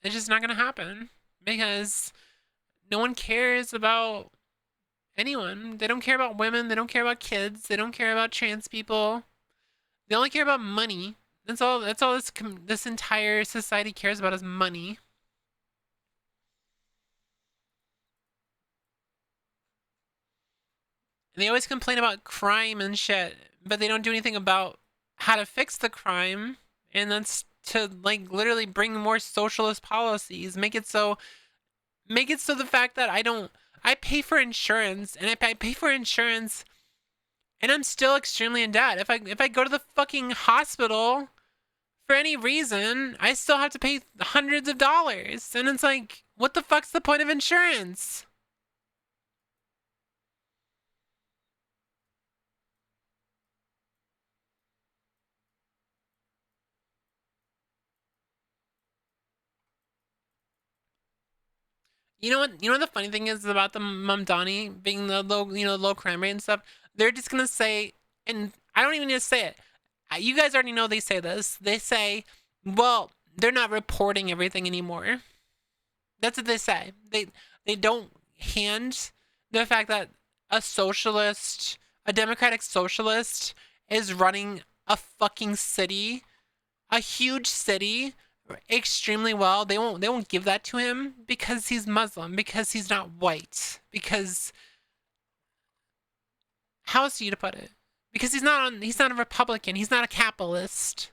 just not going to happen because no one cares about anyone. They don't care about women. They don't care about kids. They don't care about trans people. They only care about money. That's all this entire society cares about is money. And they always complain about crime and shit, but they don't do anything about how to fix the crime. And that's to like literally bring more socialist policies. Make it so the fact that I pay for insurance and I pay for insurance and I'm still extremely in debt. If I go to the fucking hospital for any reason, I still have to pay hundreds of dollars. And it's like, what the fuck's the point of insurance? You know what the funny thing is about the Mamdani being the low crime rate and stuff? They're just gonna say, and I don't even need to say it. You guys already know they say this. They say, well, they're not reporting everything anymore. That's what they say. They don't hand the fact that a democratic socialist is running a fucking city, a huge city, extremely well. They won't give that to him because he's Muslim, because he's not white, because how else are you to put it? Because he's not a Republican, he's not a capitalist.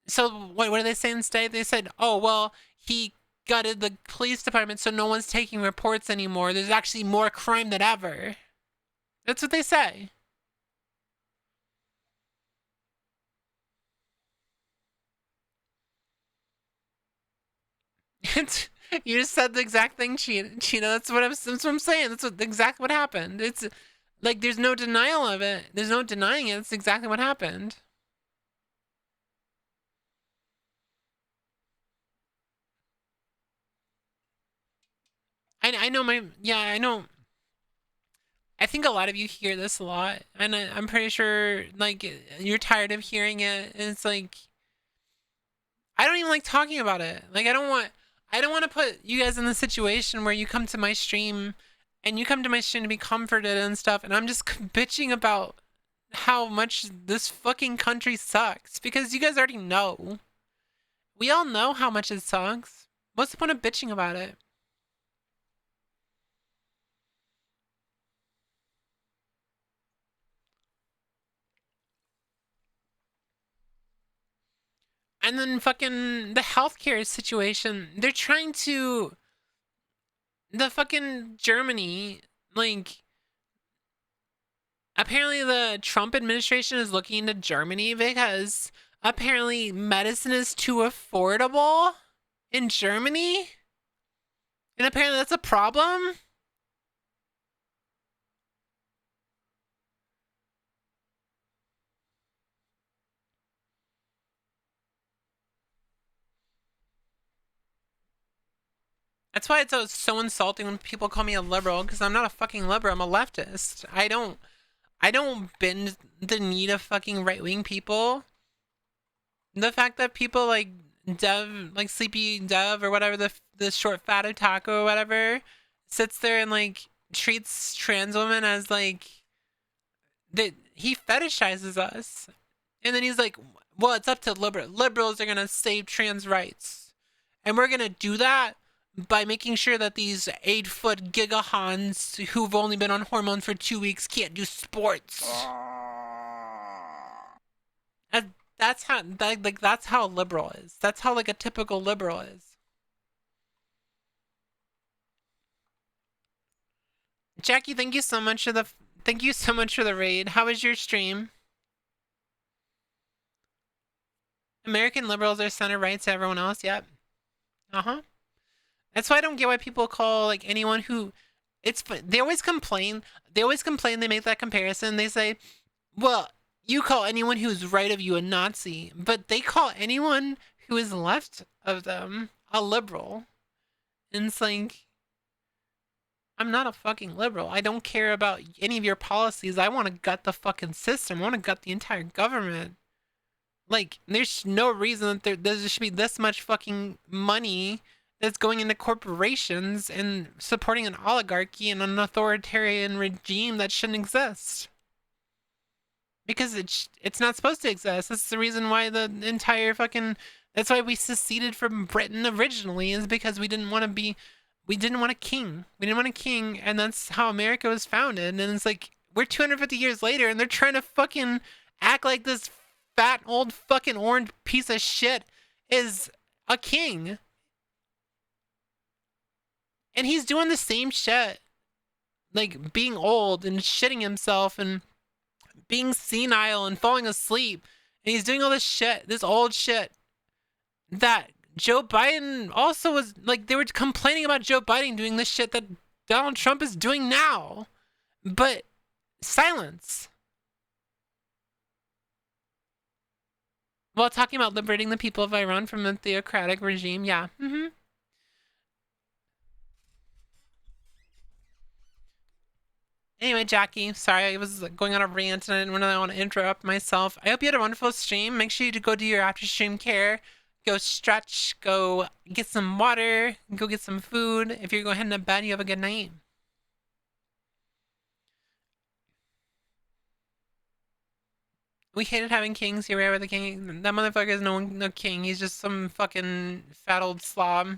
So what do they say instead? They said, oh well, he gutted the police department so no one's taking reports anymore. There's actually more crime than ever. That's what they say. You just said the exact thing, Cheetah. That's what I'm saying. That's exactly what happened. It's like there's no denial of it. There's no denying it. It's exactly what happened. I know I know. I think a lot of you hear this a lot, and I'm pretty sure like you're tired of hearing it. And it's like I don't even like talking about it. Like I don't want to put you guys in the situation where you come to my stream and you come to my stream to be comforted and stuff, and I'm just bitching about how much this fucking country sucks, because you guys already know. We all know how much it sucks. What's the point of bitching about it? And then fucking the healthcare situation. They're trying to... The fucking Germany, like... Apparently the Trump administration is looking into Germany because apparently medicine is too affordable in Germany. And apparently that's a problem. That's why it's so insulting when people call me a liberal, because I'm not a fucking liberal, I'm a leftist. I don't bend the knee to fucking right-wing people. The fact that people like Dev, like Sleepy Dev or whatever, the short fat otaku or whatever, sits there and like treats trans women as like that he fetishizes us. And then he's like, well, it's up to liberals are gonna save trans rights. And we're gonna do that by making sure that these 8-foot gigahons who've only been on hormones for 2 weeks can't do sports. That's how liberal is. That's how like a typical liberal is. Jackie, thank you so much for the raid. How was your stream? American liberals are center right to everyone else. Yep. That's why I don't get why people call like anyone who they always complain. They make that comparison. They say, well, you call anyone who's right of you a Nazi, but they call anyone who is left of them a liberal. And it's like, I'm not a fucking liberal. I don't care about any of your policies. I want to gut the fucking system. I want to gut the entire government. Like, there's no reason that there should be this much fucking money that's going into corporations and supporting an oligarchy and an authoritarian regime that shouldn't exist. Because it's not supposed to exist. That's the reason why the entire fucking... That's why we seceded from Britain originally, is because we didn't want a king. We didn't want a king, and that's how America was founded. And it's like, we're 250 years later, and they're trying to fucking act like this fat old fucking orange piece of shit is a king. And he's doing the same shit. Like, being old and shitting himself and being senile and falling asleep. And he's doing all this shit, this old shit, that Joe Biden also was, like, they were complaining about Joe Biden doing this shit that Donald Trump is doing now. But silence. While talking about liberating the people of Iran from a theocratic regime, yeah. Anyway, Jackie, sorry I was going on a rant and I didn't really want to interrupt myself. I hope you had a wonderful stream. Make sure you go do your after stream care. Go stretch, go get some water, go get some food. If you're going heading to bed, you have a good night. We hated having kings. Here we are with the king. That motherfucker is no king. He's just some fucking fat old slob.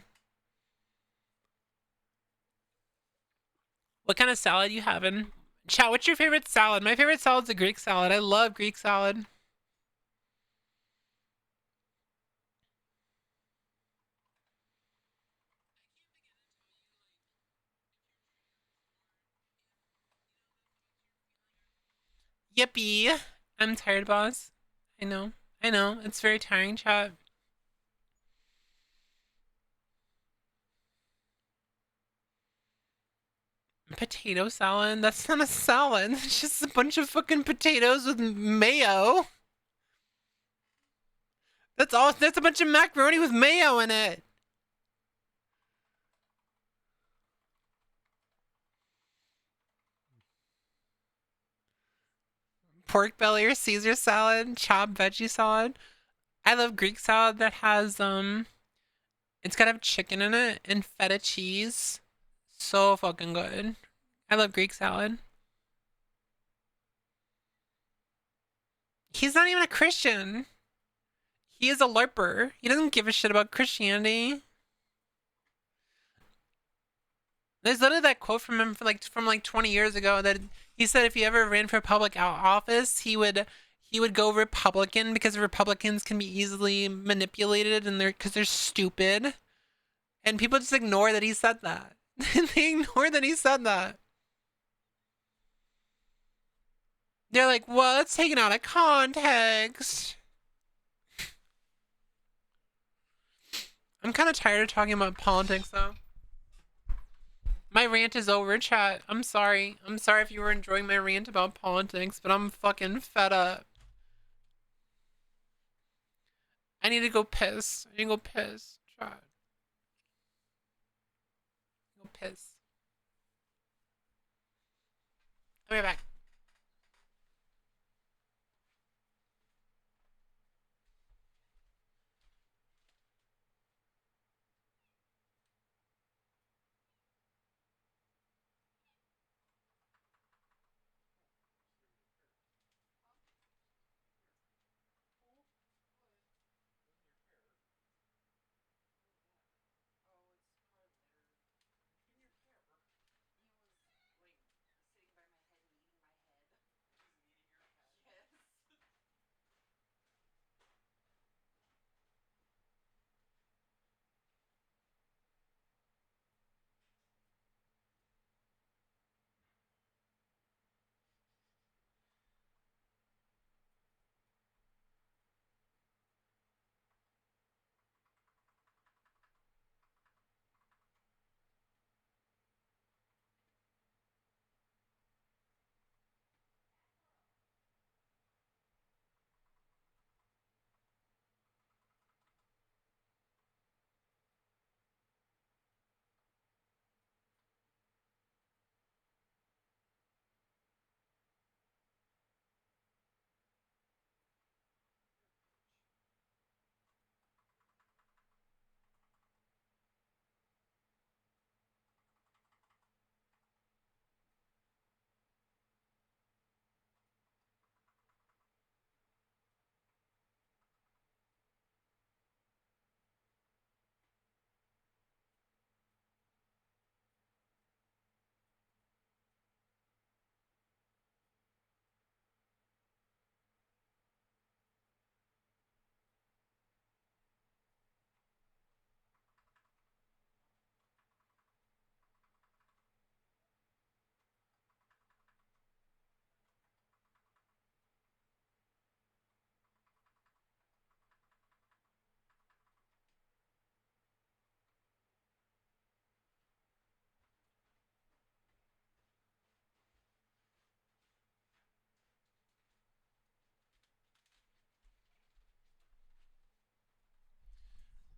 What kind of salad you having? Chat, what's your favorite salad? My favorite salad's a Greek salad. I love Greek salad. Yippee. I'm tired, boss. I know. It's very tiring, chat. Potato salad? That's not a salad. It's just a bunch of fucking potatoes with mayo. That's all. That's a bunch of macaroni with mayo in it. Pork belly or Caesar salad, chopped veggie salad. I love Greek salad that has it's gotta have chicken in it and feta cheese. So fucking good. I love Greek salad. He's not even a Christian. He is a LARPer. He doesn't give a shit about Christianity. There's literally that quote from him from like 20 years ago that he said if he ever ran for public office, he would go Republican because Republicans can be easily manipulated and because they're stupid. And people just ignore that he said that. They ignore that he said that. They're like, well, it's taken out of context. I'm kind of tired of talking about politics, though. My rant is over, chat. I'm sorry. I'm sorry if you were enjoying my rant about politics, but I'm fucking fed up. I need to go piss. I need to go piss, chat. Go piss. I'll be right back.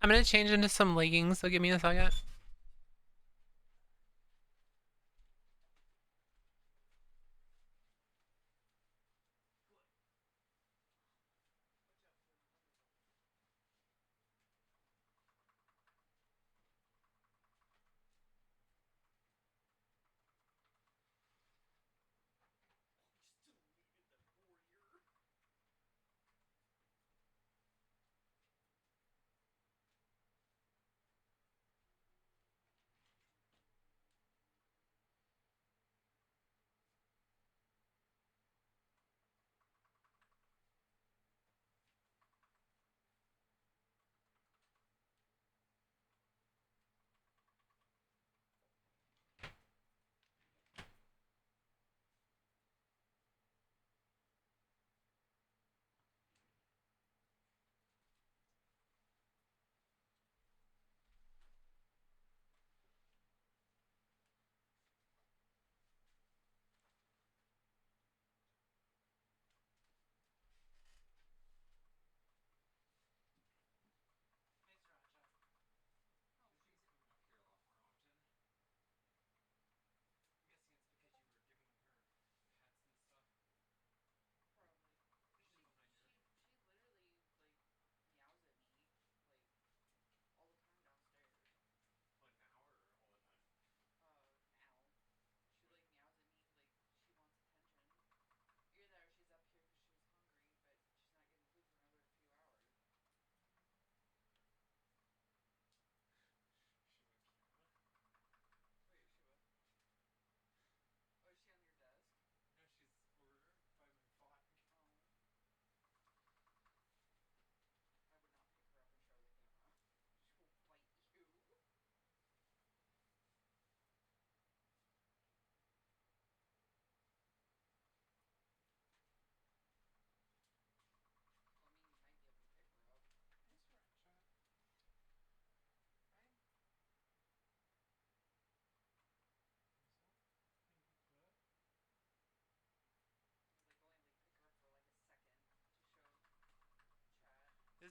I'm gonna change into some leggings, so give me a second.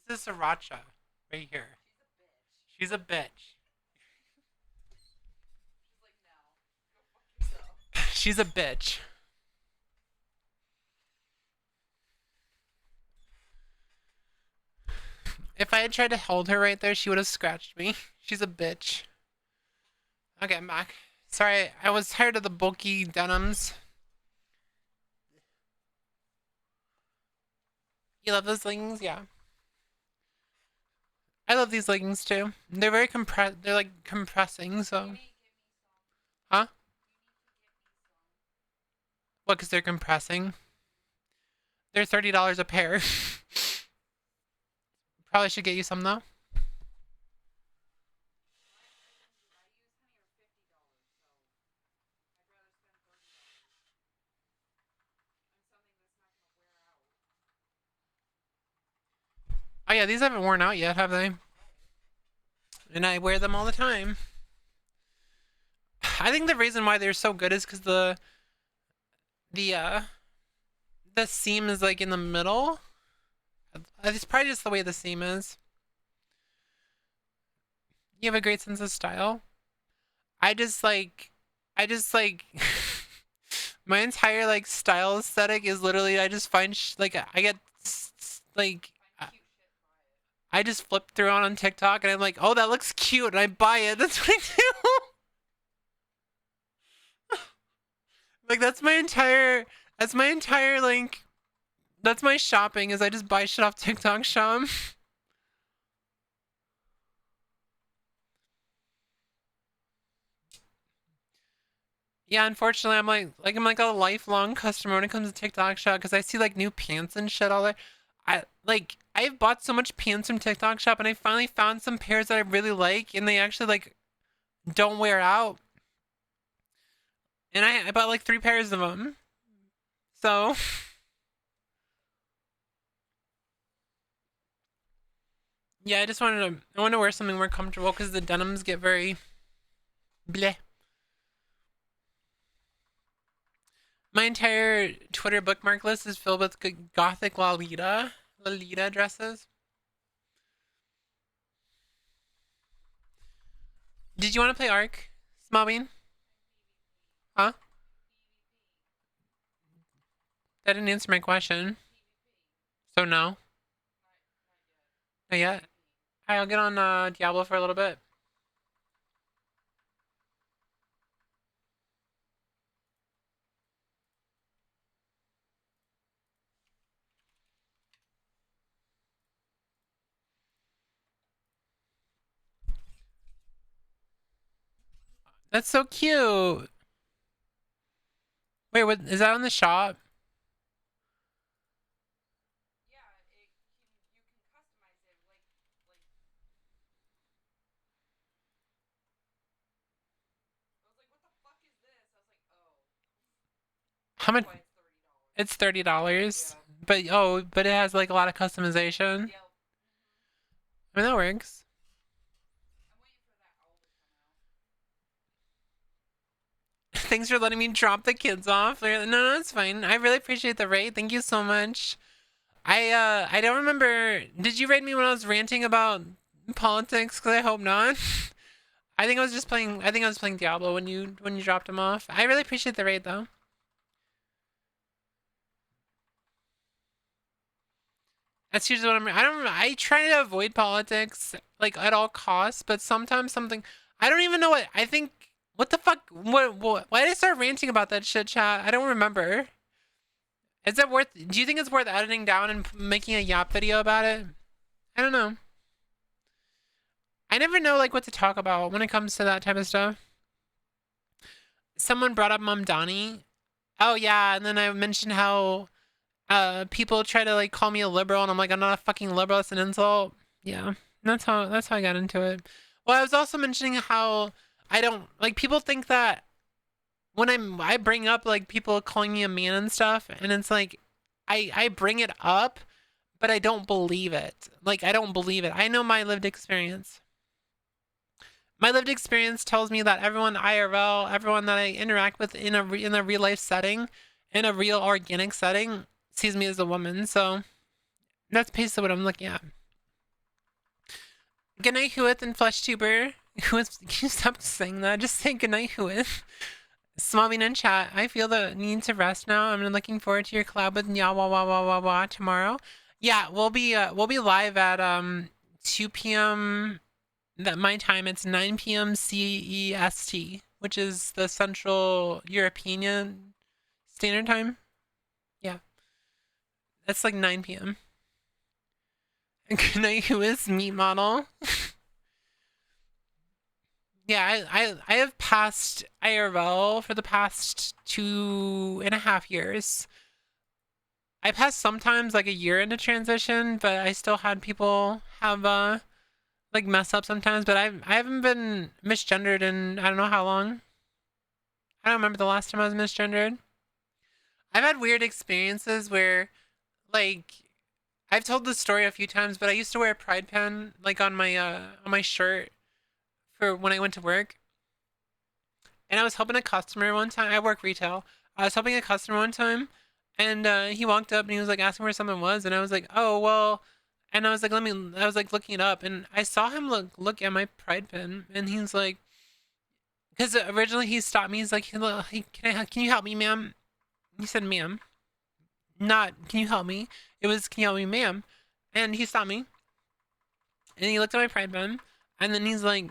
This is Sriracha, right here. She's a bitch. She's a bitch. If I had tried to hold her right there, she would have scratched me. She's a bitch. Okay, I'm back. Sorry, I was tired of the bulky denims. You love those leggings? Yeah. I love these leggings too. They're very compressed. They're like compressing, so. Huh? What, because they're compressing? They're $30 a pair. Probably should get you some though. Oh yeah, these haven't worn out yet, have they? And I wear them all the time. I think the reason why they're so good is because the seam is like in the middle. It's probably just the way the seam is. You have a great sense of style. I just like my entire like style aesthetic is literally I just find like I get like I just flip through on TikTok and I'm like, oh, that looks cute, and I buy it. That's what I do. Like that's my entire like that's my shopping is I just buy shit off TikTok shop. Yeah, unfortunately, I'm like a lifelong customer when it comes to TikTok Shop because I see like new pants and shit all there. I've bought so much pants from TikTok Shop and I finally found some pairs that I really like and they actually like don't wear out. And I bought like 3 pairs of them. So yeah, I want to wear something more comfortable because the denims get very bleh. My entire Twitter bookmark list is filled with gothic Lolita dresses. Did you want to play Ark, Smallbean? Huh? That didn't answer my question. So no. Not yet. Alright, I'll get on Diablo for a little bit. That's so cute. Wait, what is that on the shop? How much? It's $30. But but it has like a lot of customization. I mean, that works. Thanks for letting me drop the kids off. No, it's fine. I really appreciate the raid. Thank you so much. I don't remember. Did you raid me when I was ranting about politics? Because I hope not. I think I was just playing. I think I was playing Diablo when you dropped him off. I really appreciate the raid though. That's usually what I'm. I try to avoid politics like at all costs, but sometimes something. I don't even know what I think. What the fuck? What? Why did I start ranting about that shit, chat? I don't remember. Is it worth? Do you think it's worth editing down and making a yap video about it? I don't know. I never know like what to talk about when it comes to that type of stuff. Someone brought up Mom Donnie. Oh yeah, and then I mentioned how people try to like call me a liberal, and I'm like, I'm not a fucking liberal. It's an insult. Yeah, that's how I got into it. Well, I was also mentioning how I don't like people think that when I bring up like people calling me a man and stuff, and it's like I bring it up, but I don't believe it. Like I don't believe it. I know my lived experience. My lived experience tells me that everyone IRL, everyone that I interact with in a real life setting, in a real organic setting, sees me as a woman. So that's basically what I'm looking at. Good night, Whooith and FleshTuber. Whooith, can you stop saying that? Just say good night, Whooith. Smallbean in chat. I feel the need to rest now. I'm looking forward to your collab with Nya tomorrow. Yeah, we'll be live at 2 p.m. That my time. It's 9 p.m. CEST, which is the Central European Standard Time. Yeah, that's like 9 p.m. Good night, who is meat model? Yeah, I have passed IRL for the past 2.5 years. I passed sometimes like a year into transition, but I still had people have like mess up sometimes. But I haven't been misgendered in I don't know how long. I don't remember the last time I was misgendered. I've had weird experiences where, like, I've told this story a few times, but I used to wear a pride pen like on my shirt for when I went to work. And I was helping a customer one time. I work retail. I was helping a customer one time, and he walked up and he was like asking where something was, and I was like, oh well, and I was like, I was like looking it up, and I saw him look at my pride pen, and he's like, because originally he stopped me. He's like, can you help me, ma'am? He said, ma'am. Not, can you help me? It was, can you help me, ma'am? And he stopped me. And he looked at my pride pen. And then he's like,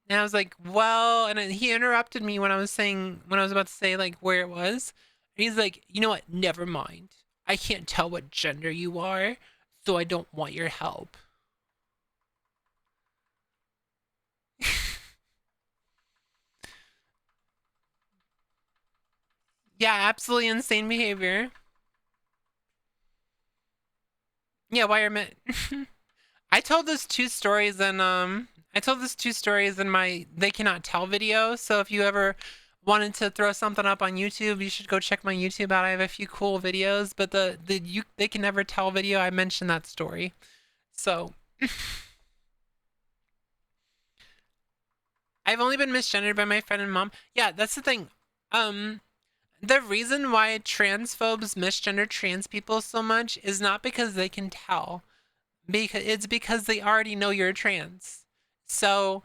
and I was like, well, and he interrupted me when I was about to say like where it was. And he's like, you know what? Never mind. I can't tell what gender you are, so I don't want your help. Yeah, absolutely insane behavior. Yeah, why are men? I told those two stories in my They Cannot Tell video. So if you ever wanted to throw something up on YouTube, you should go check my YouTube out. I have a few cool videos, but They Can Never Tell video, I mentioned that story. So I've only been misgendered by my friend and mom. Yeah, that's the thing. The reason why transphobes misgender trans people so much is not because they can tell. It's because they already know you're trans. So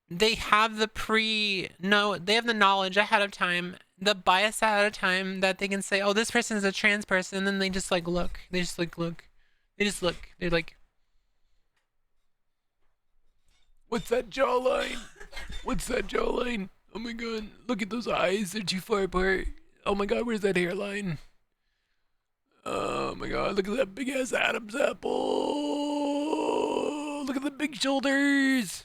they have the they have the knowledge ahead of time, the bias ahead of time that they can say, oh, this person is a trans person, and then they just like look. They just like look. They just look. They're like, What's that jawline? What's that jawline? Oh my god, look at those eyes, they're too far apart. Oh my god, where's that hairline? Oh my god, look at that big ass Adam's apple. Look at the big shoulders.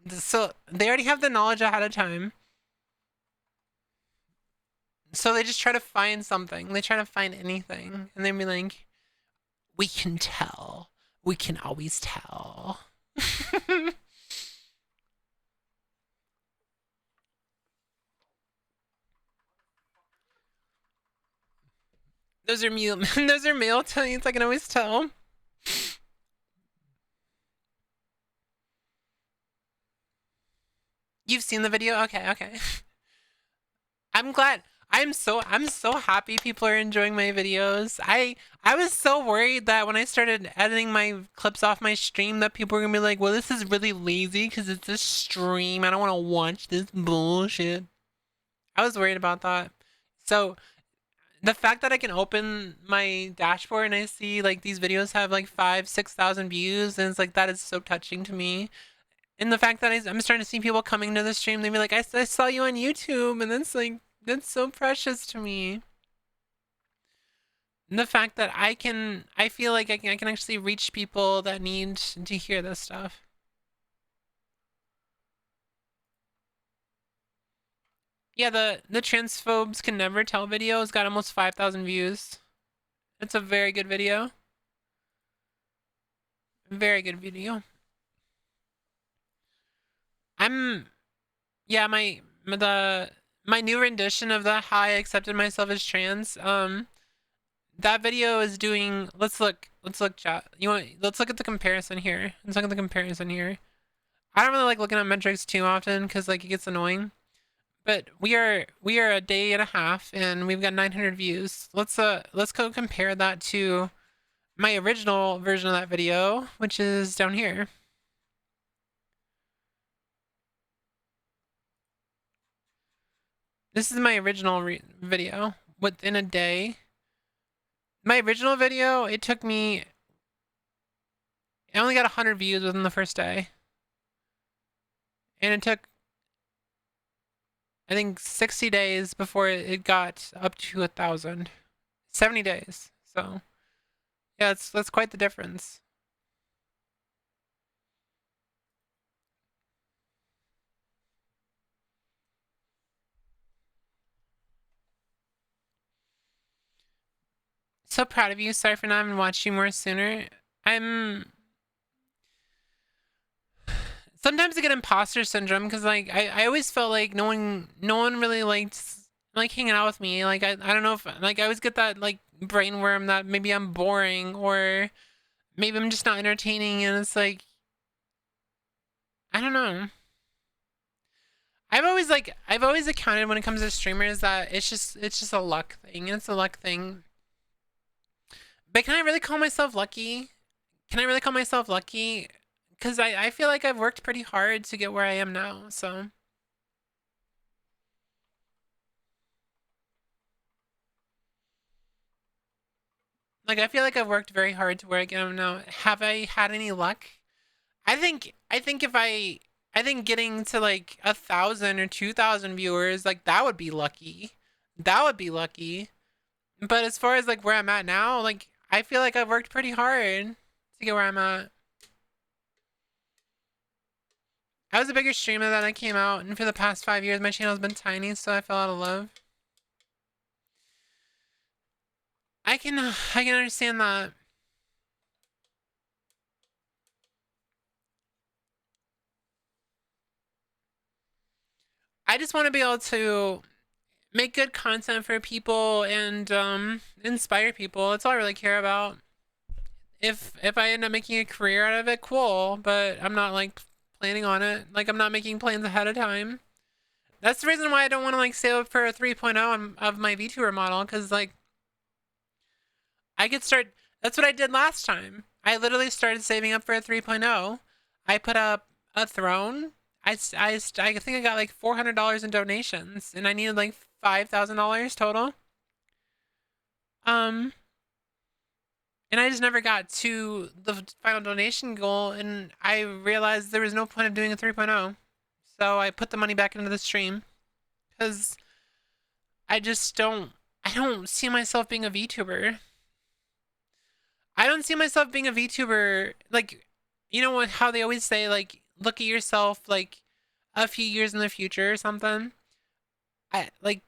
so they already have the knowledge ahead of time. So they just try to find something. They try to find anything. And they be like, we can tell. We can always tell. Those are male. Those are male tongues. I can always tell. You've seen the video? Okay, okay. I'm glad. I'm so happy people are enjoying my videos. I was so worried that when I started editing my clips off my stream that people were gonna be like, well, this is really lazy because it's a stream. I don't want to watch this bullshit. I was worried about that. So the fact that I can open my dashboard and I see like these videos have like 5,000-6,000 views, and it's like that is so touching to me. And the fact that I'm starting to see people coming to the stream, they be like, I saw you on YouTube, and that's like, that's so precious to me. And the fact that I feel like I can actually reach people that need to hear this stuff. Yeah, the transphobes can never tell video has got almost 5,000 views. It's a very good video. Very good video. Yeah, my new rendition of the how I accepted myself as trans, that video is doing, let's look chat. Let's look at the comparison here. Let's look at the comparison here. I don't really like looking at metrics too often because like it gets annoying. But we are a day and a half and we've got 900 views. Let's go compare that to my original version of that video, which is down here. This is my original video within a day. My original video, it took me, I only got 100 views within the first day. And it took, I think, 60 days before it got up to 1,000. 70 days. So, yeah, that's quite the difference. So proud of you. Sorry for not having watched you more sooner. Sometimes I get imposter syndrome because like I always felt like no one really liked like hanging out with me. Like I don't know if like I always get that like brain worm that maybe I'm boring or maybe I'm just not entertaining, and it's like I don't know. I've always accounted when it comes to streamers that it's just a luck thing. It's a luck thing. But can I really call myself lucky? Can I really call myself lucky? Because I feel like I've worked pretty hard to get where I am now, so. Like, I feel like I've worked very hard to where I am now. Have I had any luck? I think getting to like 1,000 or 2,000 viewers, like that would be lucky. That would be lucky. But as far as like where I'm at now, like I feel like I've worked pretty hard to get where I'm at. I was a bigger streamer than I came out, and for the past 5 years, my channel's been tiny, so I fell out of love. I can understand that. I just want to be able to make good content for people and inspire people. That's all I really care about. If I end up making a career out of it, cool. But I'm not like planning on it. Like I'm not making plans ahead of time. That's the reason why I don't want to like save up for a 3.0 of my VTuber model, because like I could start. That's what I did last time. I literally started saving up for a 3.0. I put up a throne. I think I got like $400 in donations, and I needed like $5,000 total. And I just never got to the final donation goal, and I realized there was no point of doing a 3.0. So I put the money back into the stream, because I don't see myself being a VTuber. I don't see myself being a VTuber, like, you know what, how they always say, like, look at yourself, like, a few years in the future or something. Like,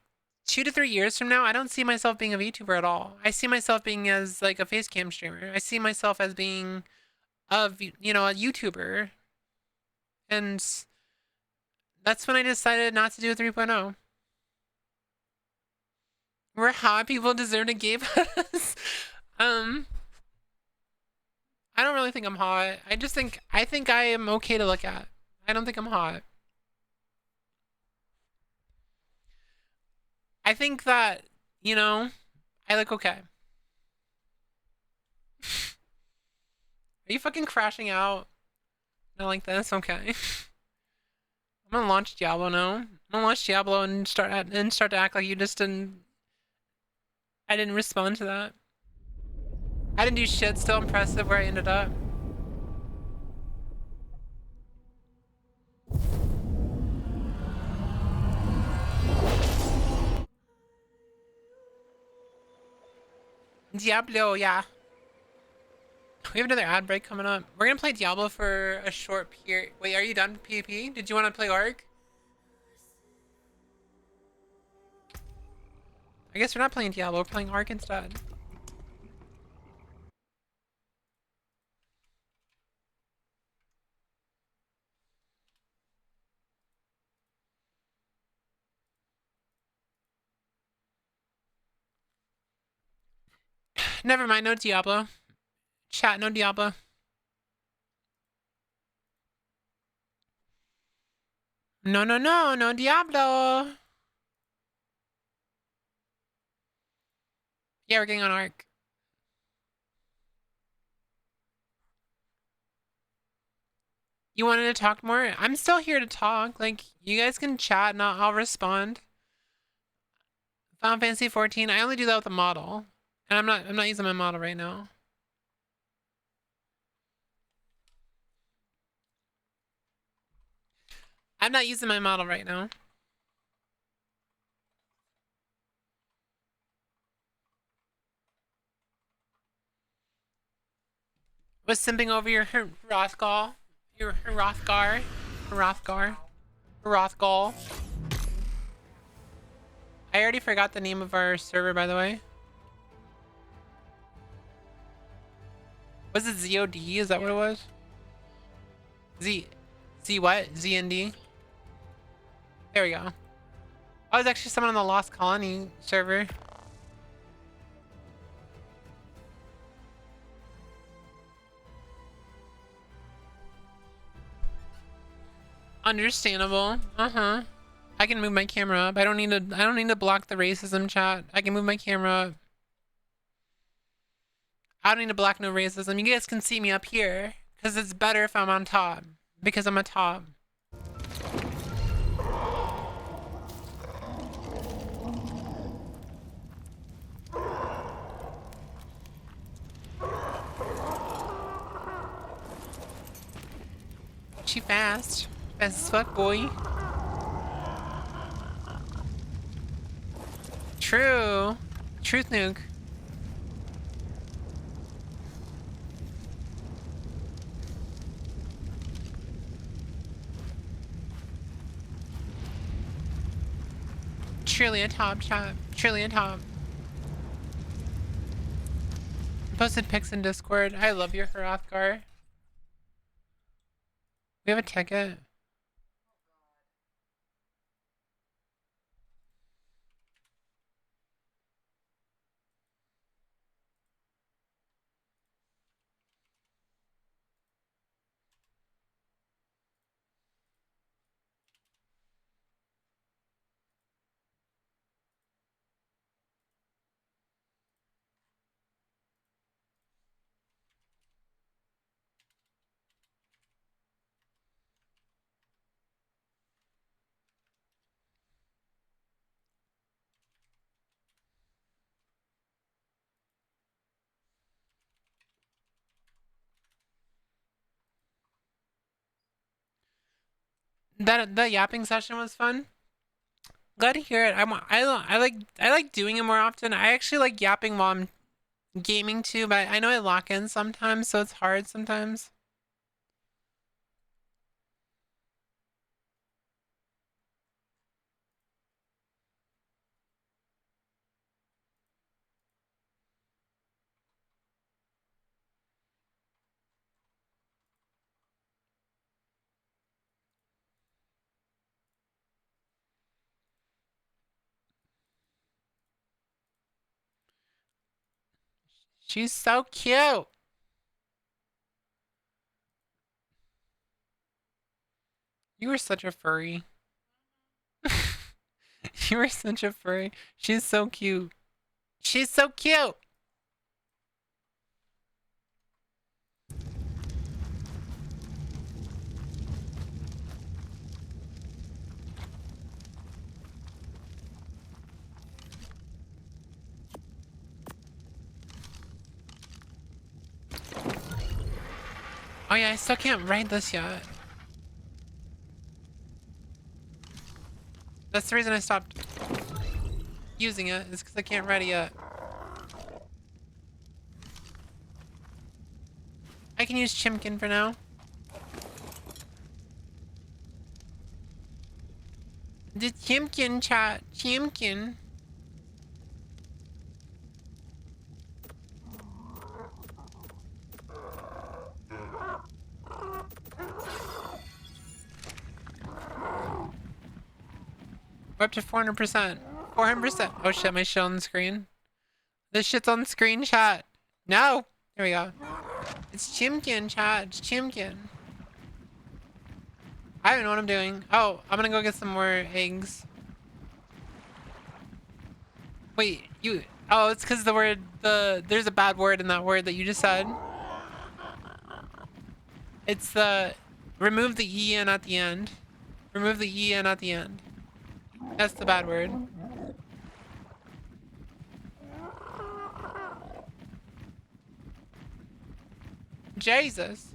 2 to 3 years from now, I don't see myself being a VTuber at all. I see myself being as, like, a face cam streamer. I see myself as being a YouTuber. And that's when I decided not to do a 3.0. We're hot, people deserve to give us. I don't really think I'm hot. I think I am okay to look at. I don't think I'm hot. I think that, I look okay. Are you fucking crashing out? Not like this? Okay. I'm gonna launch Diablo now. I'm gonna launch Diablo and start to act like you just didn't. I didn't respond to that. I didn't do shit. Still impressive where I ended up. Diablo, yeah. We have another ad break coming up. We're gonna play Diablo for a short period. Wait, are you done PvP? Did you want to play Ark? I guess we're not playing Diablo, we're playing Ark instead. Never mind, no Diablo. Chat, no Diablo. No, no, no, no Diablo. Yeah, we're getting on Ark. You wanted to talk more? I'm still here to talk. Like, you guys can chat and I'll respond. Final Fantasy 14, I only do that with a model. And I'm not using my model right now. I'm not using my model right now. Was simping over your Hrothgar. Your Hrothgar. Hrothgar. Hrothgar. I already forgot the name of our server, by the way. Was it ZOD? Is that what it was? Z what? ZND? There we go. I was actually someone on the Lost Colony server. Understandable. Uh-huh. I can move my camera up. I don't need to block the racism, chat. I can move my camera up. I don't need to block no racism. You guys can see me up here. Because it's better if I'm on top. Because I'm a top. She fast. Fast as fuck, boy. True. Truth nuke. Truly a top chat. Truly a top. Posted pics in Discord. I love your Hrothgar. We have a ticket. That yapping session was fun. Glad to hear it. I like doing it more often. I actually like yapping while I'm gaming too, but I know I lock in sometimes, so it's hard sometimes. She's so cute. You were such a furry. You were such a furry. She's so cute. She's so cute. Oh yeah, I still can't write this yet. That's the reason I stopped using it, is because I can't write it yet. I can use Chimkin for now. The Chimkin chat. Chimkin. We're up to 400%. 400%. Oh shit, my shit on the screen. This shit's on screen, chat. No! There we go. It's Chimkin, chat. It's Chimkin. I don't know what I'm doing. Oh, I'm gonna go get some more eggs. Wait, you... Oh, it's because the word... There's a bad word in that word that you just said. It's the... Remove the EN at the end. Remove the EN at the end. That's the bad word. Jesus.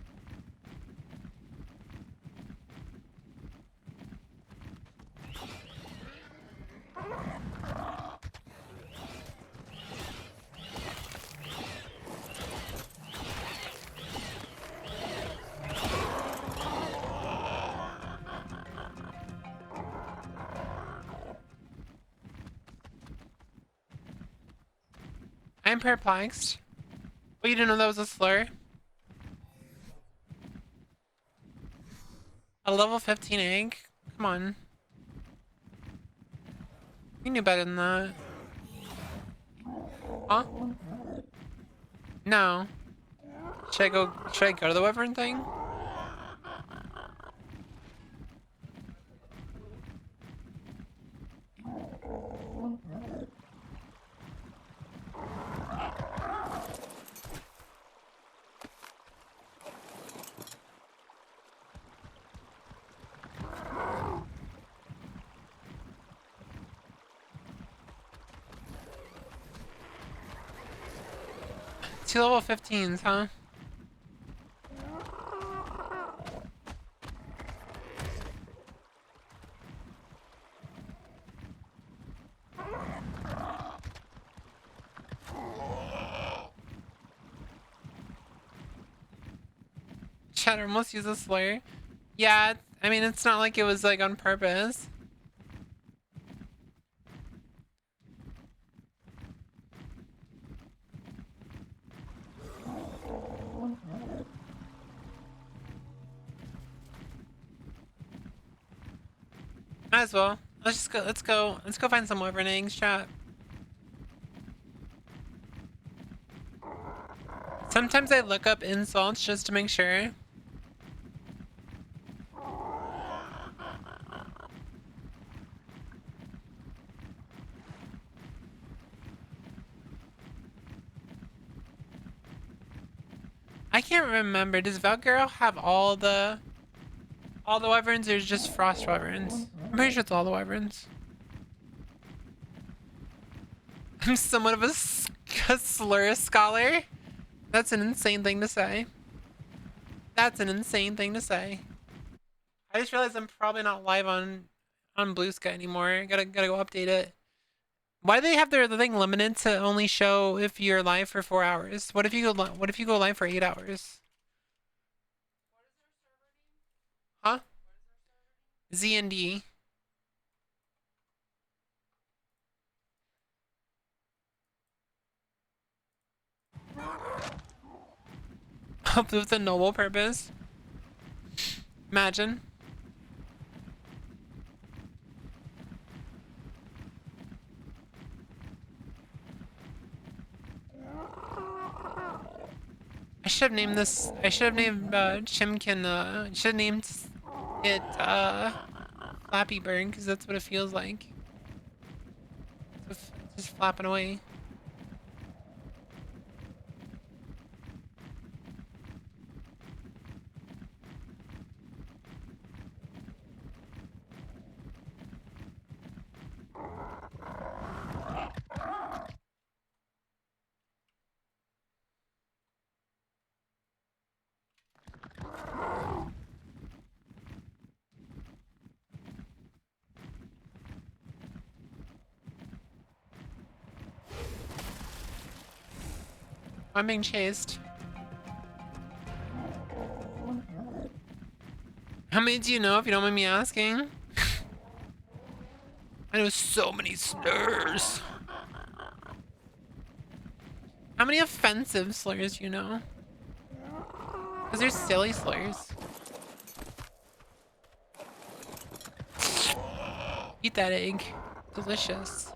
I'm perplexed. Oh, you didn't know that was a slur? A level 15 egg? Come on. You knew better than that. Huh? No. Should I go to the wyvern thing? Two level 15s, huh? Shatter almost used a slur. Yeah, I mean, it's not like it was like on purpose. Might as well. Let's go. Let's go find some wyvern eggs, chat. Sometimes I look up insults just to make sure. I can't remember. Does Valgirl have all the wyverns, or is it just frost wyverns? I'm pretty sure it's all the wyverns. I'm somewhat of a slur scholar. That's an insane thing to say. That's an insane thing to say. I just realized I'm probably not live on Blue Sky anymore. Gotta go update it. Why do they have the thing limited to only show if you're live for 4 hours? What if you go live for 8 hours? Huh? Z&D. With a noble purpose. Imagine. I should have named this. I should have named Chimkin. Should have named it Flappy Bird because that's what it feels like. Just flapping away. I'm being chased. How many do you know, if you don't mind me asking? I know so many slurs. How many offensive slurs do you know? Because there's silly slurs. Eat that egg. Delicious.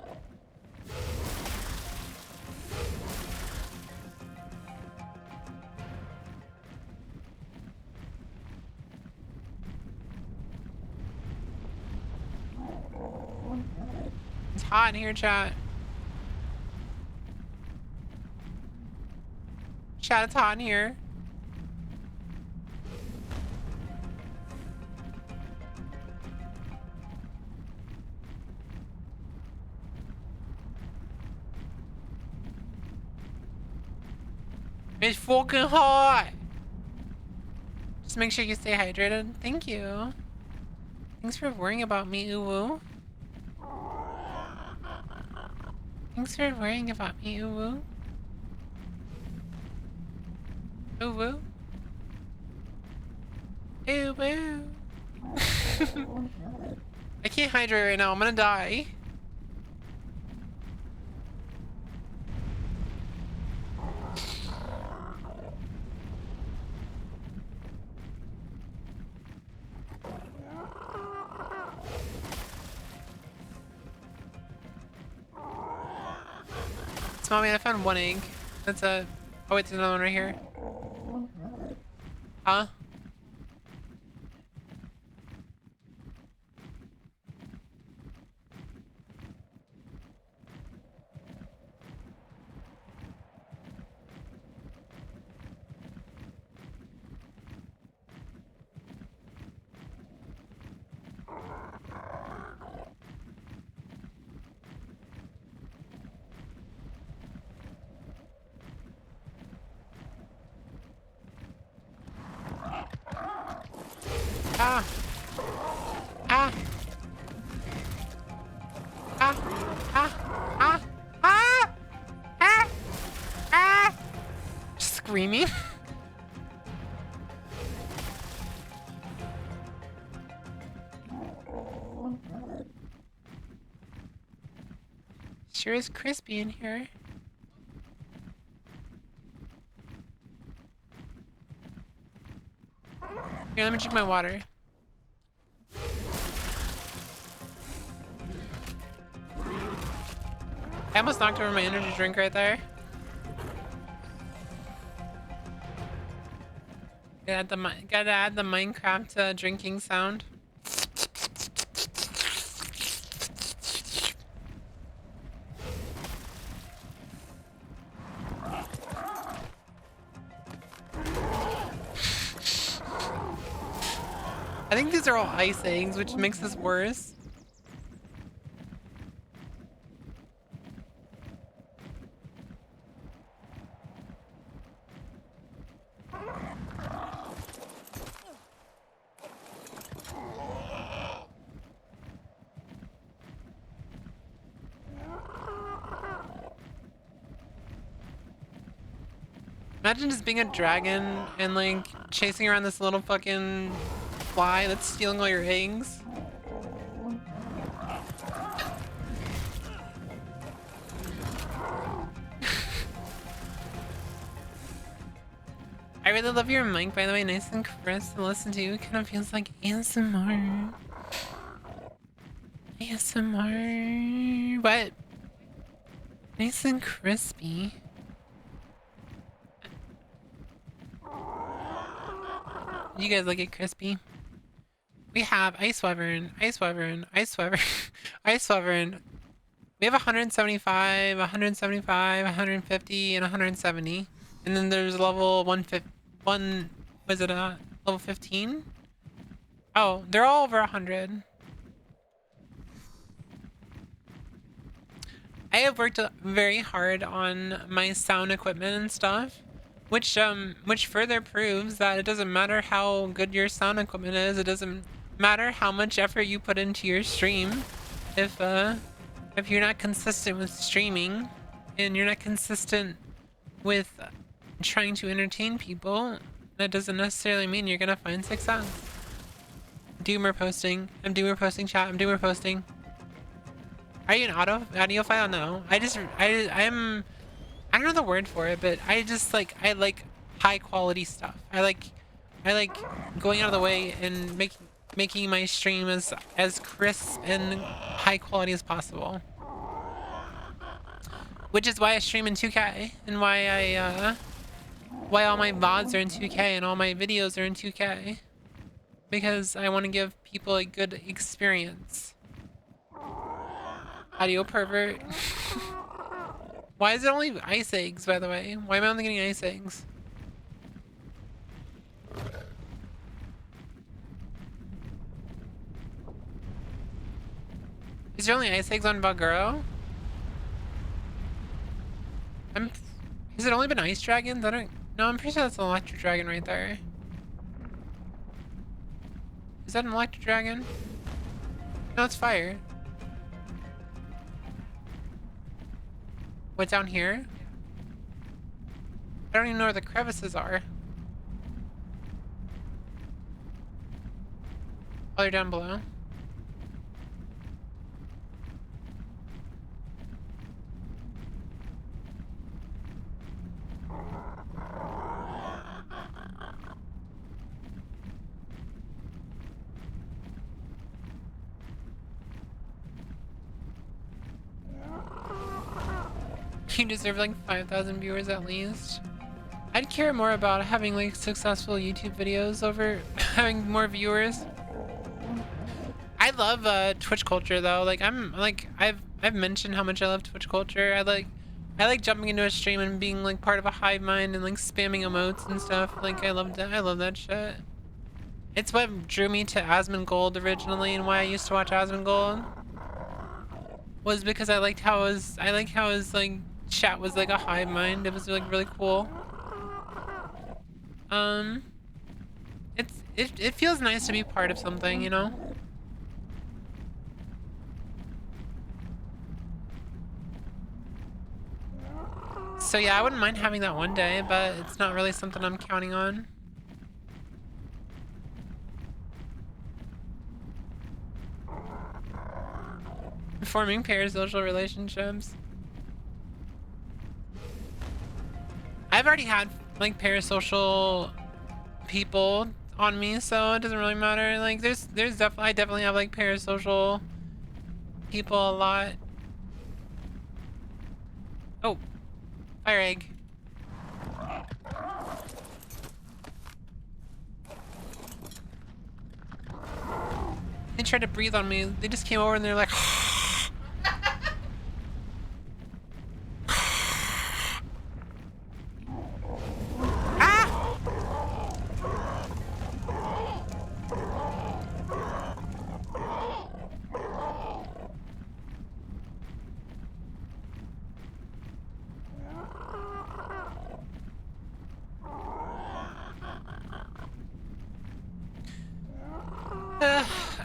It's hot in here, chat. Chat, it's hot in here. It's fucking hot. Just make sure you stay hydrated. Thank you. Thanks for worrying about me, Uwu. Thanks for worrying about me, Uwu. Uwu. Uwu. I can't hydrate right now. I'm gonna die. Mommy, I found one egg. That's a... Oh wait, there's another one right here. Huh? Ah! Ah! Ah! Ah! Ah! Ah! Ah! Ah! Screaming. Sure is crispy in here. Here, let me drink my water. I almost knocked over my energy drink right there. Gotta add the Minecraft drinking sound. I think these are all ice eggs, which makes this worse. Imagine just being a dragon and like chasing around this little fucking fly that's stealing all your eggs. I really love your mic, by the way. Nice and crisp to listen to. It kind of feels like ASMR. ASMR. What? Nice and crispy. You guys like it crispy? We have Ice Wyvern, Ice Wyvern, Ice Wyvern, Ice Wyvern. We have 175, 175, 150, and 170. And then there's level 1, was it level 15? Oh, they're all over 100. I have worked very hard on my sound equipment and stuff, which further proves that it doesn't matter how good your sound equipment is. It doesn't matter how much effort you put into your stream. If you're not consistent with streaming, and you're not consistent with trying to entertain people, that doesn't necessarily mean you're gonna find success. Doomer posting. I'm Doomer posting, chat. I'm Doomer posting. Are you an audiophile? No. I don't know the word for it, but I like high quality stuff. I like going out of the way and making my stream as crisp and high quality as possible. Which is why I stream in 2K and why all my VODs are in 2K and all my videos are in 2K. Because I want to give people a good experience. Audio pervert. Why is it only ice eggs, by the way? Why am I only getting ice eggs? Is there only ice eggs on Baguro? Has it only been ice dragons? No, I'm pretty sure that's an electric dragon right there. Is that an electric dragon? No, it's fire. What, down here? I don't even know where the crevices are. Oh, they're down below. You deserve like 5,000 viewers at least. I'd care more about having like successful YouTube videos over having more viewers. I love Twitch culture though. Like I've mentioned how much I love Twitch culture. I like jumping into a stream and being like part of a hive mind and like spamming emotes and stuff. Like I love that shit. It's what drew me to Asmongold originally, and why I used to watch Asmongold was because I liked how his like chat was like a hive mind. It was like really cool. It feels nice to be part of something, you know? So yeah, I wouldn't mind having that one day, but it's not really something I'm counting on. Forming parasocial relationships. I've already had like parasocial people on me, so it doesn't really matter. Like I definitely have like parasocial people a lot. Oh, fire egg. They tried to breathe on me. They just came over and they're like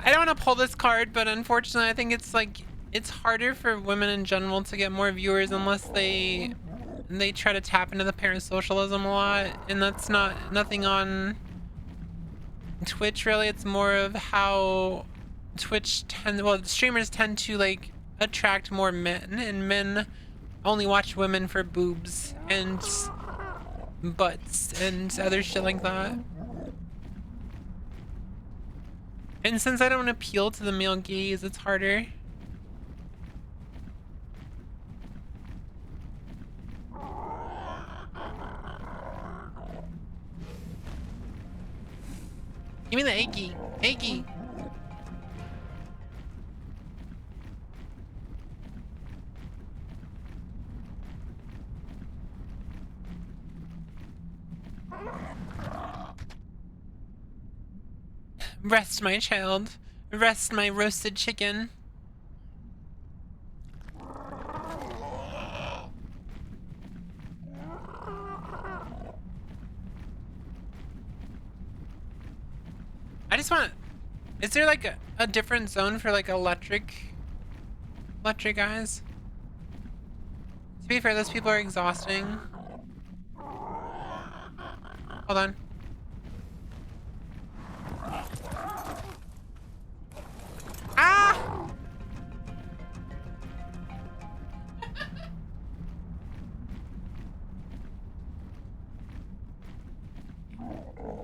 I don't want to pull this card, but unfortunately I think it's harder for women in general to get more viewers unless they they try to tap into the parasocialism a lot, and that's nothing on Twitch really. It's more of how streamers tend to like attract more men, and men only watch women for boobs and butts and other shit like that. And since I don't appeal to the male gaze, it's harder. Give me the eggy. Eggy. Rest, my child. Rest, my roasted chicken. I just want... Is there like a different zone for like electric eyes? To be fair, those people are exhausting. Hold on. Ah!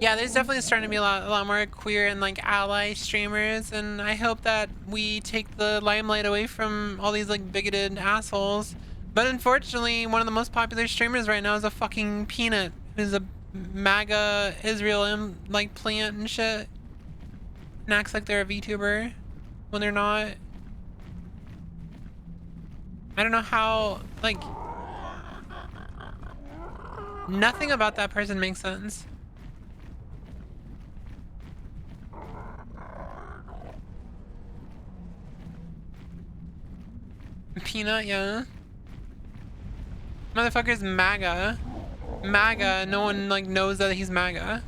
Yeah, there's definitely starting to be a lot more queer and like ally streamers, and I hope that we take the limelight away from all these like bigoted assholes. But unfortunately, one of the most popular streamers right now is a fucking peanut, who's a MAGA Israel like plant and shit, and acts like they're a VTuber when they're not. I don't know how, like, nothing about that person makes sense. Peanut, yeah. Motherfucker's MAGA. MAGA, no one like knows that he's MAGA.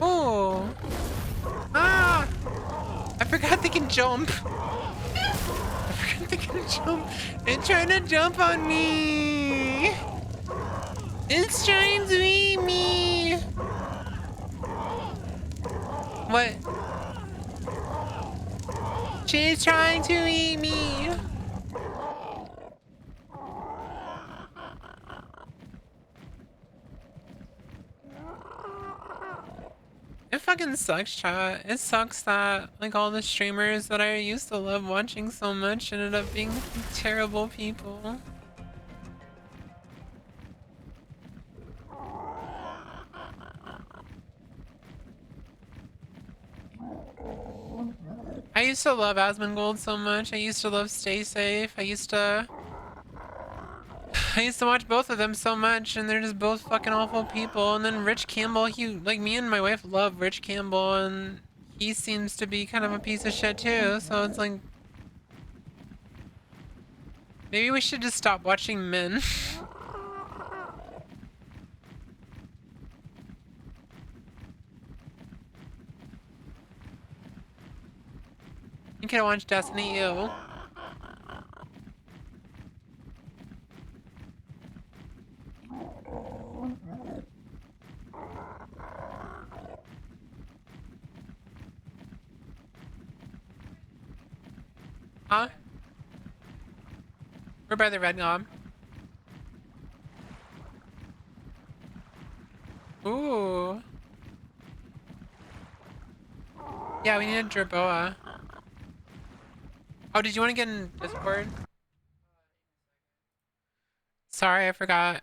Oh. Ah! I forgot they can jump. I forgot they can jump. They're trying to jump on me. It's trying to eat me. What? She's trying to eat me. It fucking sucks, chat. It sucks that like all the streamers that I used to love watching so much ended up being terrible people. I used to love Asmongold so much. I used to love Stay Safe. I used to watch both of them so much, and they're just both fucking awful people. And then Rich Campbell, like me and my wife love Rich Campbell, and he seems to be kind of a piece of shit too. So it's like, maybe we should just stop watching men. You could watch Destiny, ew. Huh? We're by the red knob. Ooh. Yeah, we need a Jerboa. Oh, did you want to get in Discord? Sorry, I forgot.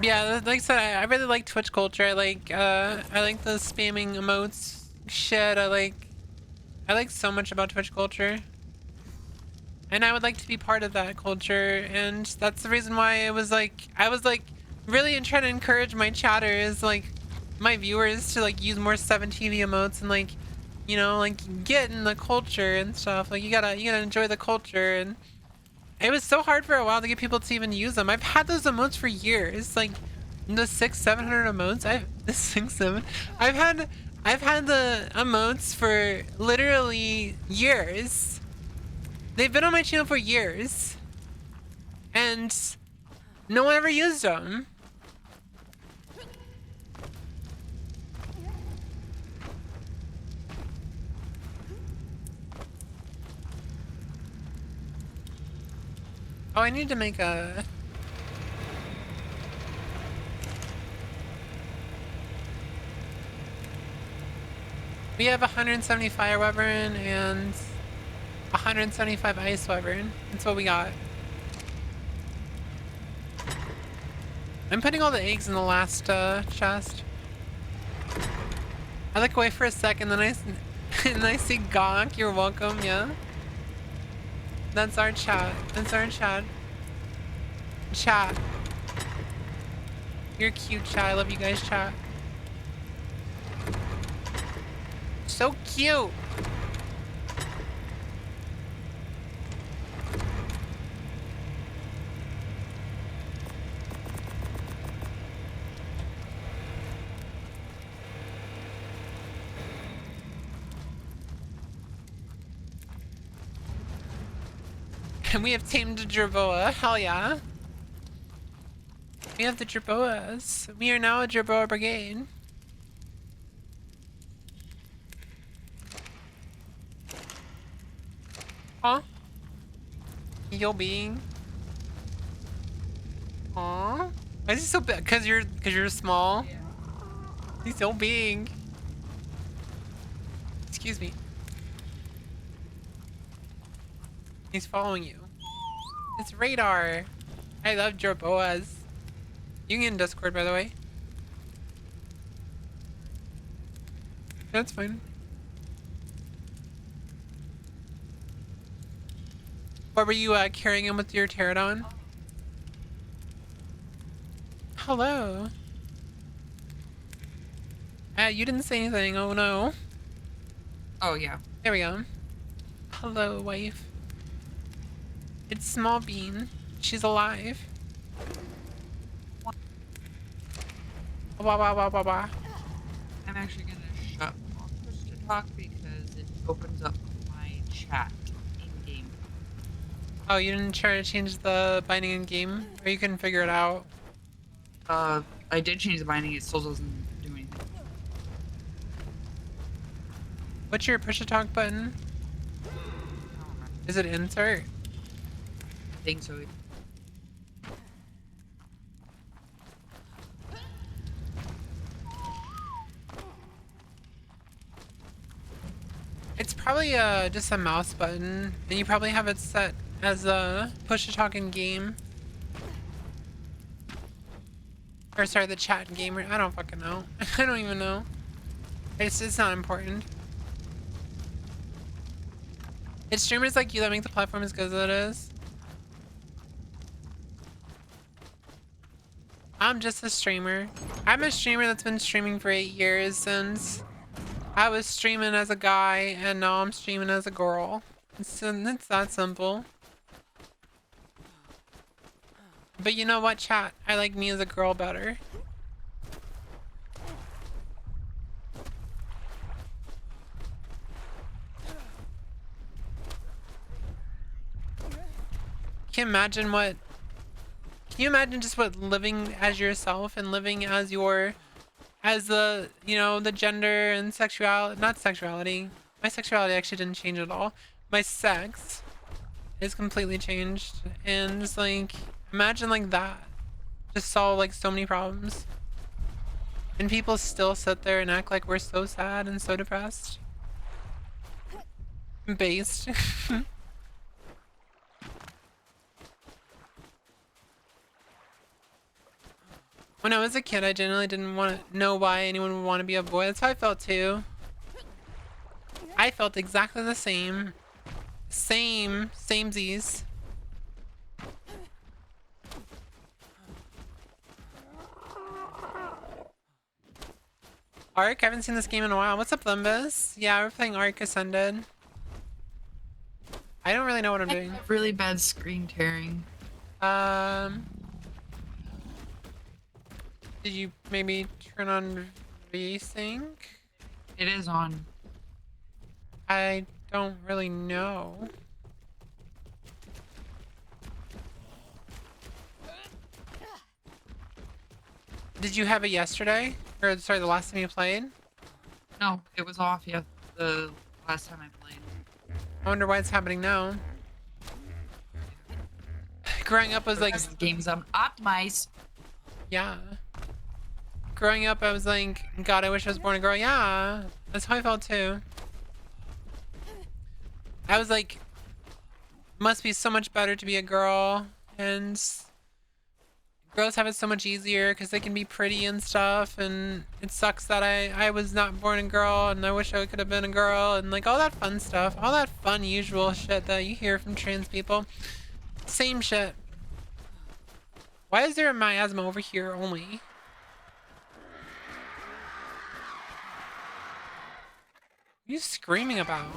Yeah, like I said, I really like Twitch culture. I like the spamming emotes shit. I like so much about Twitch culture. And I would like to be part of that culture, and that's the reason why I was really trying to encourage my chatters, like my viewers, to like use more 7TV emotes and like, you know, like get in the culture and stuff. Like you gotta enjoy the culture. And it was so hard for a while to get people to even use them. I've had those emotes for years. Like The 700 emotes. The 7. I've had the emotes for literally years. They've been on my channel for years, and no one ever used them. Oh, I need to make a. We have 170 fire wyvern and 175 ice wyvern. That's what we got. I'm putting all the eggs in the last chest. I look away for a second, then and I see Gonk. You're welcome. Yeah. That's our chat. That's our chat. Chat. You're cute, chat. I love you guys, chat. So cute. And we have tamed a Jerboa. Hell yeah. We have the Jerboas. We are now a Jerboa brigade. Huh? Yo being. Aw. Why is he so big? Cause you're small. Yeah. He's so big. Excuse me. He's following you. It's Radar. I love Jerboas. You can get in Discord, by the way. That's fine. What were you carrying him with your pterodon? Hello. You didn't say anything. Oh no. Oh yeah. There we go. Hello, wife. It's Small Bean. She's alive. Wah wah wah wah wah. I'm actually gonna shut off push to talk because it opens up my chat in game. Oh, you didn't try to change the binding in game, or you couldn't figure it out? I did change the binding. It still doesn't do anything. What's your push to talk button? Is it insert? I think so. It's probably just a mouse button, and you probably have it set as a push to talk in game. Or sorry, the chat in game. I don't fucking know. I don't even know. It's not important. It's streamers like you that make the platform as good as it is. I'm just a streamer. I'm a streamer that's been streaming for 8 years since I was streaming as a guy, and now I'm streaming as a girl. It's that simple. But you know what, chat? I like me as a girl better. Can you imagine just what living as yourself and living as the, you know, the gender and sexuality, not sexuality. My sexuality actually didn't change at all. My sex is completely changed, and just like, imagine like that. Just solve like so many problems. And people still sit there and act like we're so sad and so depressed. Based. When I was a kid, I generally didn't want to know why anyone would want to be a boy. That's how I felt too. I felt exactly the same. Samesies. Ark? I haven't seen this game in a while. What's up, Limbus? Yeah, we're playing Ark Ascended. I don't really know what I'm doing. Really bad screen tearing. Did you maybe turn on VSync? It is on. I don't really know. Did you have it yesterday? Or sorry, the last time you played? No, it was off the last time I played. I wonder why it's happening now. Growing up was like Because the game's optimized. yeah. Growing up I was like, God, I wish I was born a girl. Yeah. That's how I felt too. I was like, must be so much better to be a girl, and girls have it so much easier because they can be pretty and stuff, and it sucks that I was not born a girl, and I wish I could have been a girl, and like all that fun stuff, all that fun usual shit that you hear from trans people. Same shit. Why is there a miasma over here only? What are you screaming about?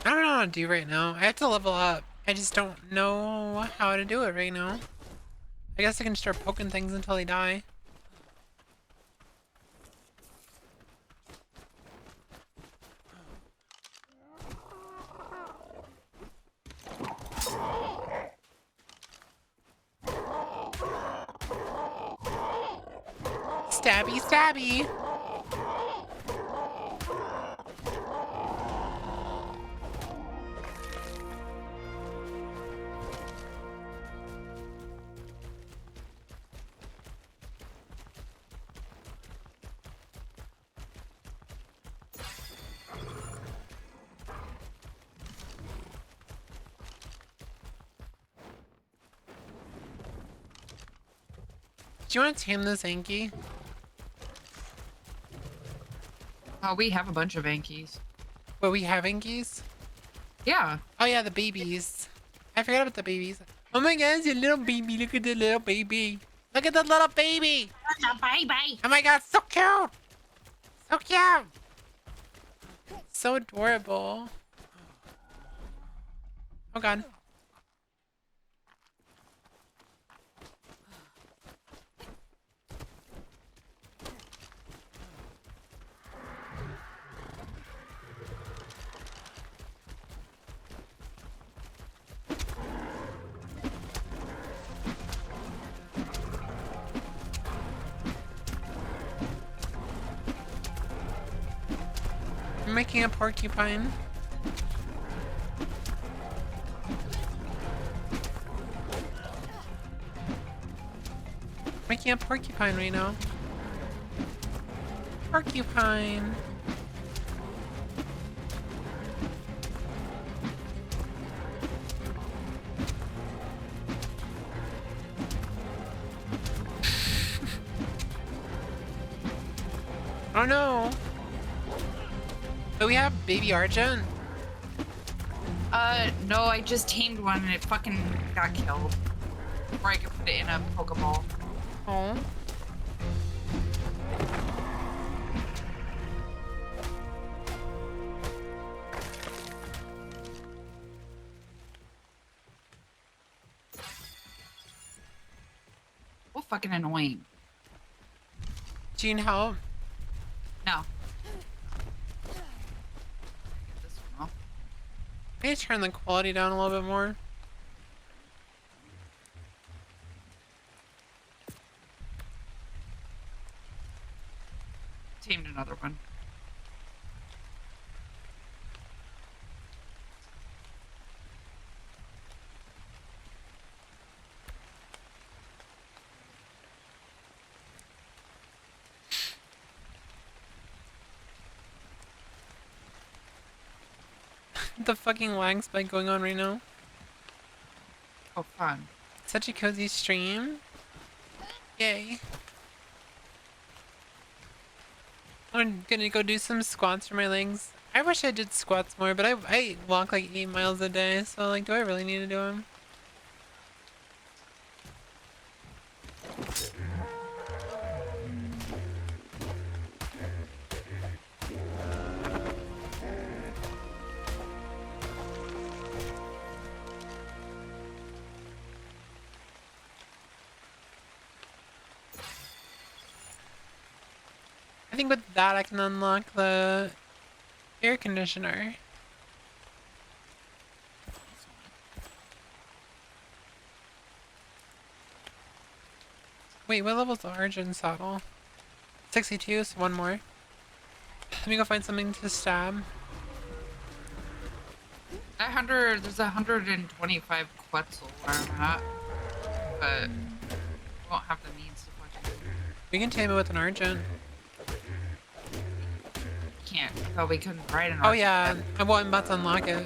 I don't know what to do right now. I have to level up. I just don't know how to do it right now. I guess I can start poking things until they die. Stabby, stabby! Do you want to tame this Anki? Oh, we have a bunch of Ankies. Well, we have Ankies? Yeah. Oh yeah, the babies. I forgot about the babies. Oh my god, it's a little baby. Look at the little baby. Look at the little baby. That's a baby. Oh my god, so cute. So cute. So adorable. Oh god. I'm making a porcupine. Making a porcupine right now. Porcupine. Oh no. Do we have baby Argent? No, I just tamed one and it fucking got killed. Or I could put it in a Pokeball. Oh. Well, fucking annoying. Do you need help? No. Get this one off. I need to turn the quality down a little bit more. Tamed another one. The fucking lag spike going on right now. Oh, fun. Such a cozy stream. Yay. I'm gonna go do some squats for my legs. I wish I did squats more, but I walk like 8 miles a day, so like, do I really need to do them? I think with that I can unlock the air conditioner. Wait, what level's the Argent saddle? 62, so one more. Let me go find something to stab. There's 125 Quetzal where I'm at, but I won't have the means to fucking. We can tame it with an Argent. Can't. Well, we couldn't ride an. Oh yeah, I'm about to unlock it.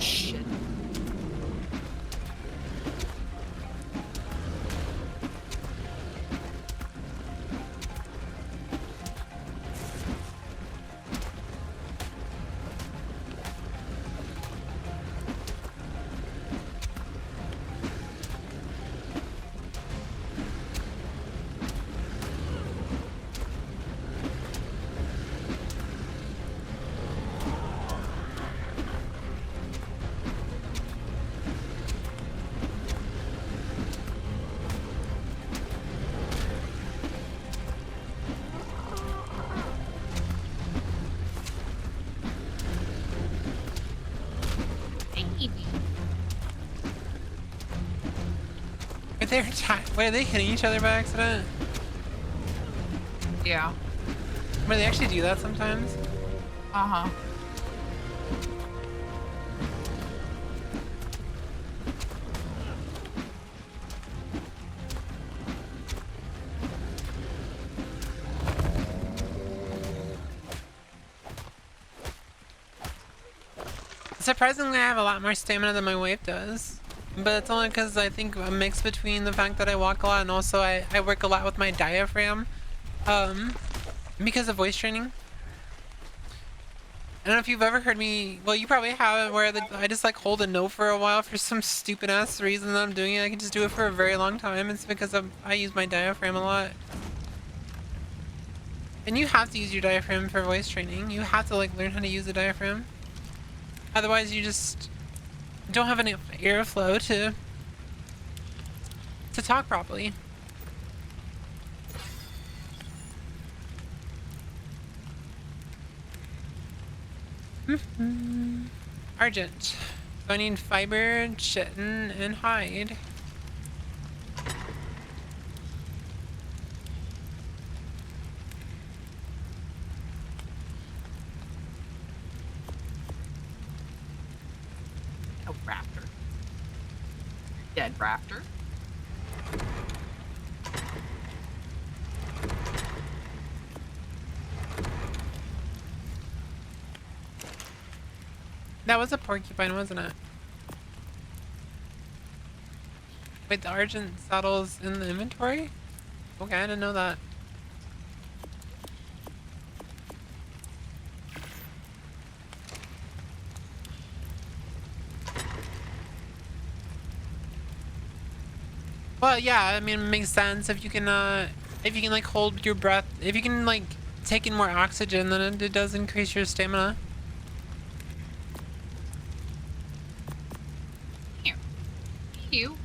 Shit. Wait, are they hitting each other by accident? Yeah. Wait, they actually do that sometimes? Uh-huh. Surprisingly, I have a lot more stamina than my wife does. But it's only because I think a mix between the fact that I walk a lot and also I work a lot with my diaphragm. Because of voice training. I don't know if you've ever heard me, well you probably have, where I just like hold a note for a while for some stupid ass reason that I'm doing it. I can just do it for a very long time. It's because I use my diaphragm a lot. And you have to use your diaphragm for voice training. You have to like learn how to use the diaphragm. Otherwise you just don't have enough airflow to talk properly. Argent. So I need fiber, chitin, and hide. Oh, raptor. Dead raptor. That was a porcupine, wasn't it? Wait, the Argent saddle's in the inventory? Okay, I didn't know that. Well, yeah, I mean, it makes sense if you can like hold your breath, if you can like take in more oxygen, then it does increase your stamina. You.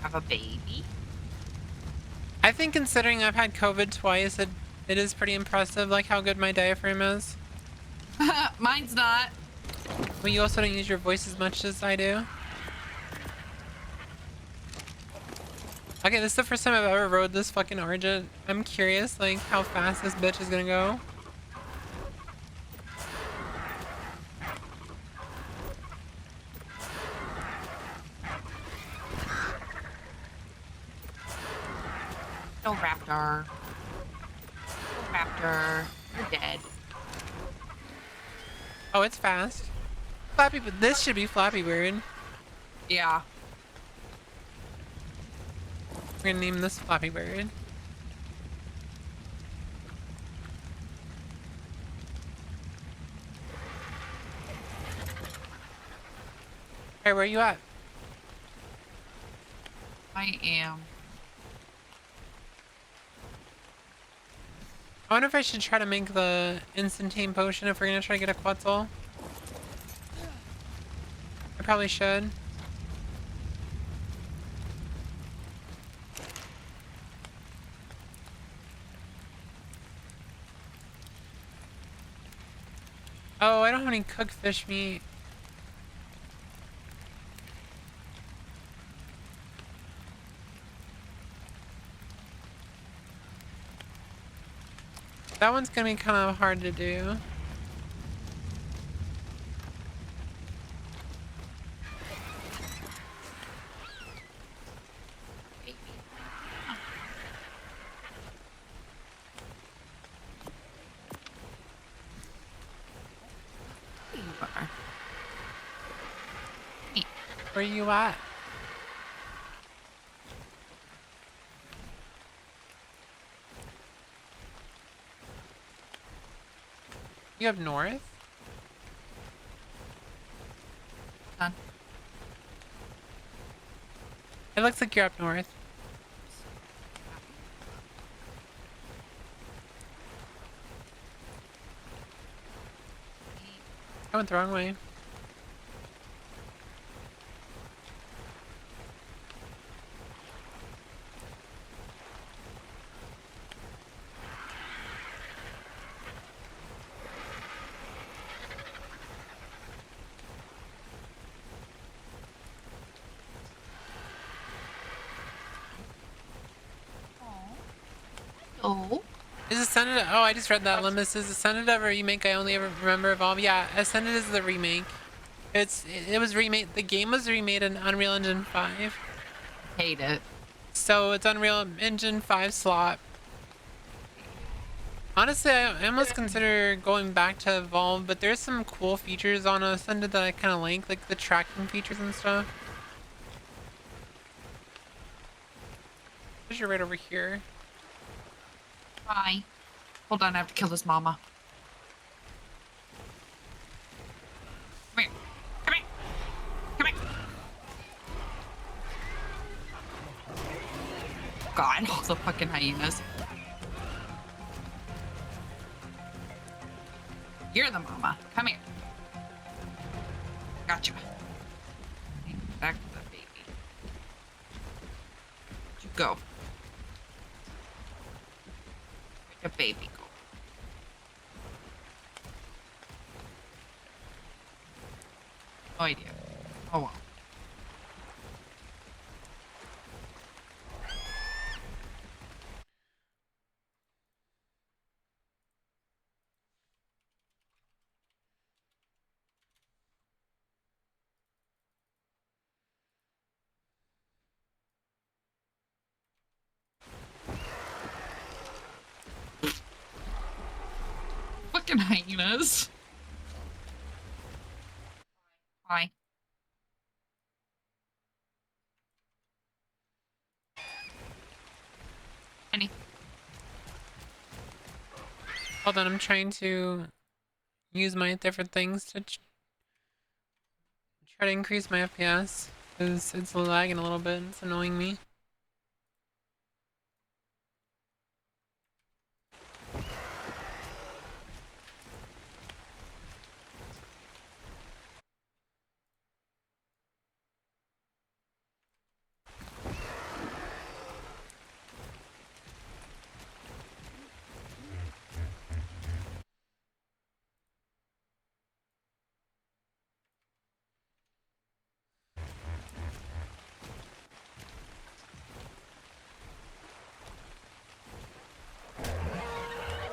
Have a baby. I think considering I've had COVID twice, it is pretty impressive, like how good my diaphragm is. Mine's not. Well, you also don't use your voice as much as I do. Okay, this is the first time I've ever rode this fucking Argent. I'm curious, like, how fast this bitch is gonna go. No raptor. Raptor. You're dead. Oh, it's fast. Flappy, but this should be Flappy Bird. Yeah. We're gonna name this Flappy Bird. Hey, where are you at? I am. I wonder if I should try to make the instantane potion if we're gonna try to get a Quetzal. I probably should. Oh, I don't have any cooked fish meat. That one's gonna be kind of hard to do. Where you at? You have north? Done. It looks like you're up north. I went the wrong way. Oh. Is Ascended? Oh, I just read that. Limbus, is Ascended ever a remake? I only ever remember Evolve. Yeah, Ascended is the remake. It was remade. The game was remade in Unreal Engine 5. Hate it. So it's Unreal Engine 5 slot. Honestly, I almost consider going back to Evolve, but there's some cool features on Ascended that I kind of like the tracking features and stuff. You're right over here. Bye. Hold on, I have to kill this mama. Come here. Come here. Come here. God, all the fucking hyenas. You're the mama. Come here. Gotcha. Back to the baby. Where'd you go? Where'd the baby go? No idea. Oh well. Fucking hyenas. Hi. Penny. Hold on, I'm trying to use my different things to try to increase my FPS. Because it's lagging a little bit, it's annoying me.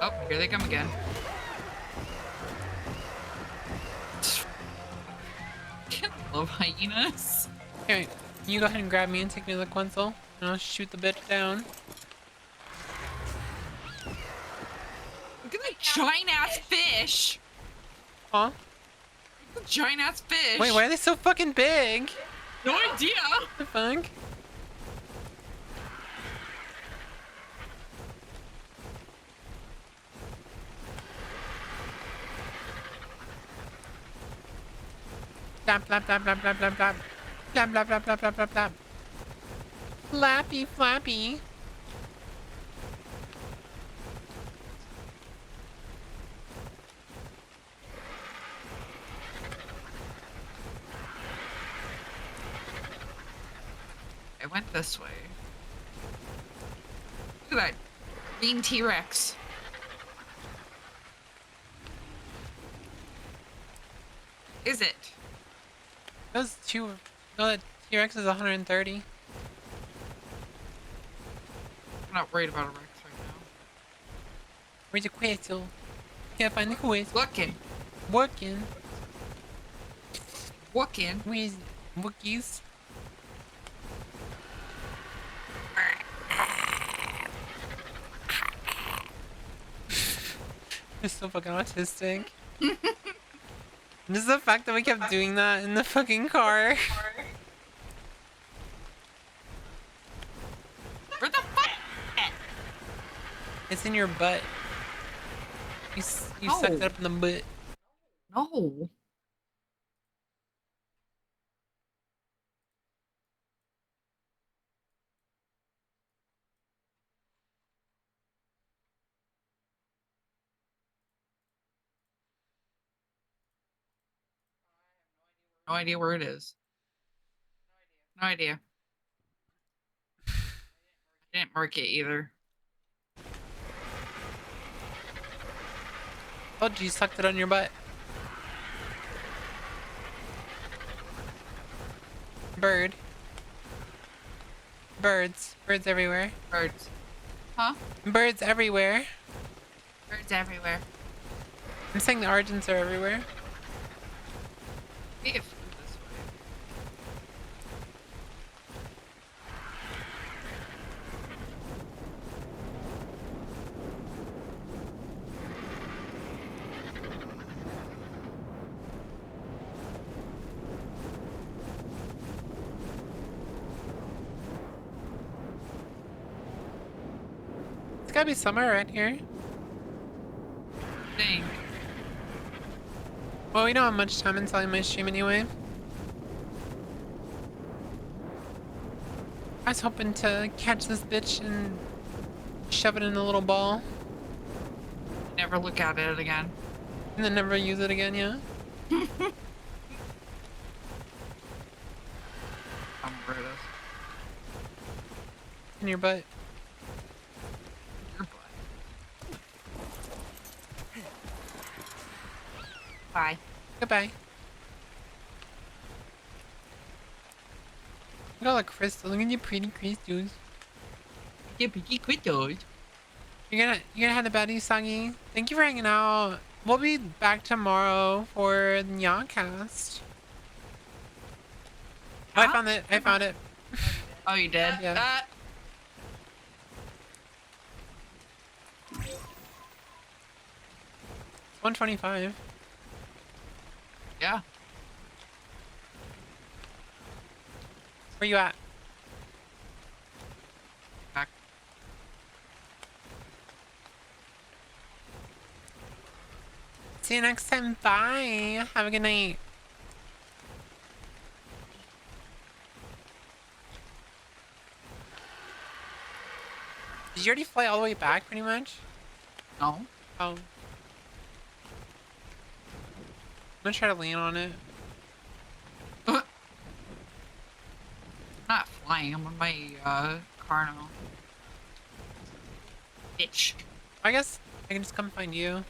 Oh, here they come again. I love hyenas. Alright, you go ahead and grab me and take me to the Quetzal, and I'll shoot the bitch down. Look at that giant ass fish. Huh? The giant ass fish. Wait, why are they so fucking big? No idea. What the fuck? Flap, flap, flap, flap, flap, flap, flap. Flap, flap, flap, flap, flap, flap, flap. Flappy, flappy. went this way. Look at that green T-Rex. Is it? Those two. No, that T-Rex is 130. I'm not worried about a Rex right now. Where's the Quetzal? Can't find the Quetzal. Looking. Working. Wookin'. Where's Wookiees? You're so fucking autistic. Just the fact that we kept doing that in the fucking car. Where the fuck? It's in your butt. You sucked it up in the butt. No. No idea where it is. No idea. I didn't mark it either. Oh, you sucked it on your butt. Bird. Birds. Birds everywhere. Birds. Huh? Birds everywhere. Birds everywhere. I'm saying the Argents are everywhere. We have food this way. It's gotta be somewhere around here. Dang. Well, we don't have much time until I my stream anyway. I was hoping to catch this bitch and shove it in a little ball. Never look at it again. And then never use it again, yeah? I'm where it is. In your butt. Your butt. Bye. Goodbye. Look at all the crystals. Look at your pretty crystals. Yeah, pretty crystals. You're gonna have the baddie, Sagi. Thank you for hanging out. We'll be back tomorrow for the Yawcast. Oh, I found it. I found it. Oh, you did? Yeah. 125. Yeah. Where you at? Back. See you next time. Bye. Have a good night. Did you already fly all the way back, pretty much? No. Oh. I'm gonna try to land on it. Not flying. I'm on my car now. Bitch. I guess I can just come find you.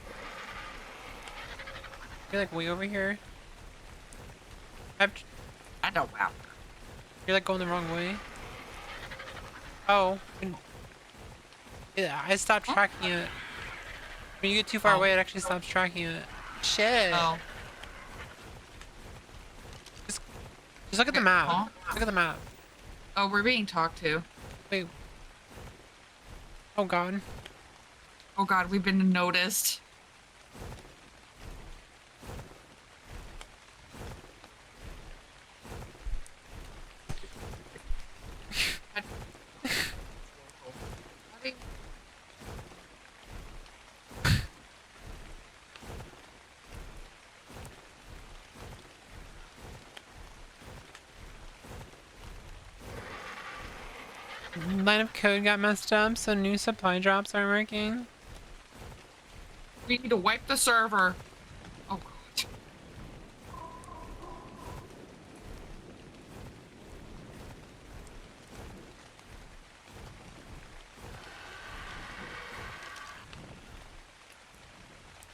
You're like way over here. I don't know. You're like going the wrong way. Oh. Yeah, I stopped tracking it. When you get too far away, it actually stops tracking it. Shit. Oh. Just look at the map. Huh? Look at the map. Oh, we're being talked to. Wait. Oh god. Oh god, we've been noticed. Line of code got messed up, so new supply drops aren't working. We need to wipe the server. Oh god.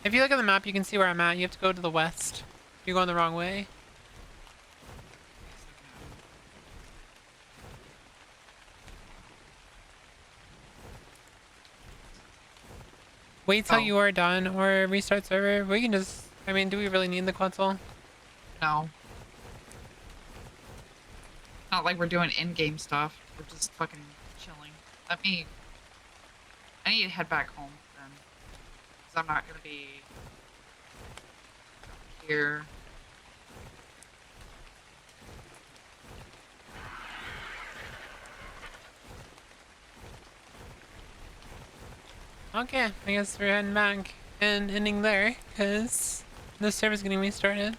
If you look at the map, you can see where I'm at. You have to go to the west. You're going the wrong way. Wait till you are done or restart server. We can just... I mean, do we really need the Quetzal? No. Not like we're doing in-game stuff. We're just fucking chilling. I need to head back home then. Because I'm not gonna be here. Okay, I guess we're heading back and ending there, because the server's getting restarted.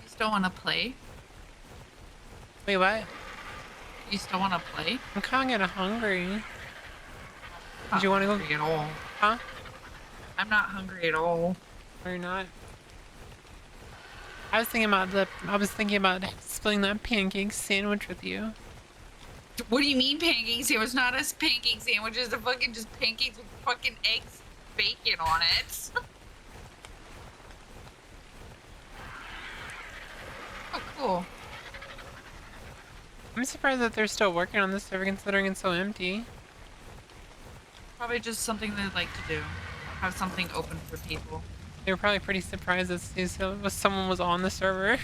You still wanna play? Wait, what? You still wanna play? I'm kinda getting hungry. Not you want to go? hungry at all. Huh? I'm not hungry at all. Or you're not? I was thinking about splitting that pancake sandwich with you. What do you mean pancake sandwich? Not a pancake sandwich. It's a fucking just pancakes with fucking eggs, bacon on it. Oh, cool. I'm surprised that they're still working on this server considering it's so empty. Probably just something they like to do. Have something open for people. They were probably pretty surprised that someone was on the server.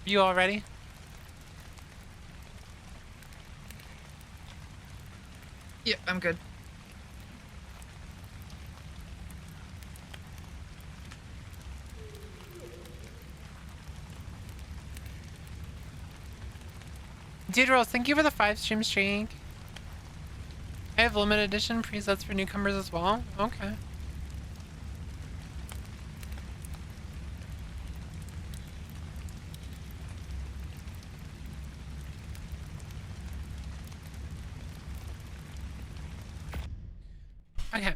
You all ready? Yep, I'm good. Dude Rolls, thank you for the 5 stream streak. I have limited edition presets for newcomers as well. Okay. Okay.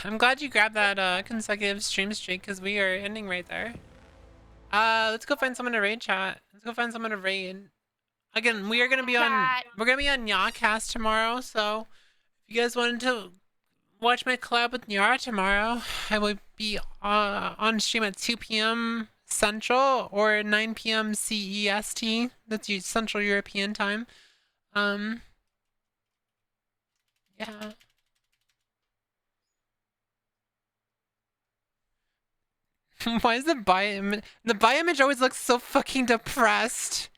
I'm glad you grabbed that consecutive stream streak because we are ending right there. Let's go find someone to raid chat. Let's go find someone to raid. Again, we're gonna be on Yawcast tomorrow, so if you guys wanted to watch my collab with Nyara tomorrow, I will be on stream at 2 p.m. Central or 9 p.m. CEST. That's Central European time. Yeah. Why is the buy image always looks so fucking depressed?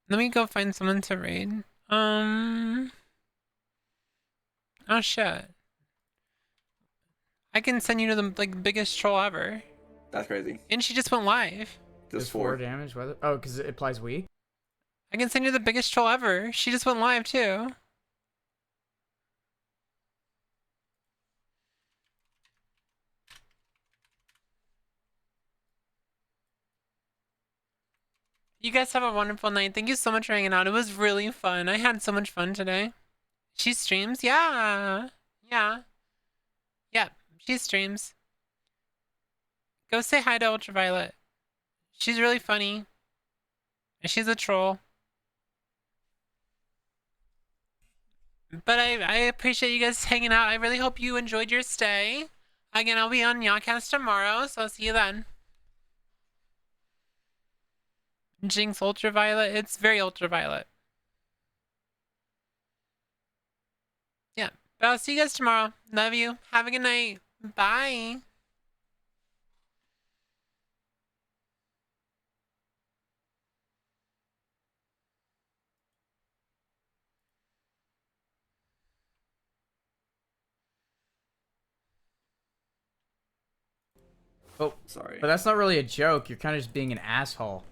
Let me go find someone to raid. Oh shit. I can send you to the biggest troll ever. That's crazy. And she just went live. Just 4 damage. Whether because it applies weak. I can send you the biggest troll ever. She just went live too. You guys have a wonderful night. Thank you so much for hanging out. It was really fun. I had so much fun today. She streams? Yeah. Yeah. Yep. She streams. Go say hi to Ultraviolet. She's really funny. And she's a troll. But I appreciate you guys hanging out. I really hope you enjoyed your stay. Again, I'll be on Yawcast tomorrow, so I'll see you then. Jinx Ultraviolet. It's very ultraviolet. Yeah. But I'll see you guys tomorrow. Love you. Have a good night. Bye. Oh, sorry. But that's not really a joke. You're kind of just being an asshole.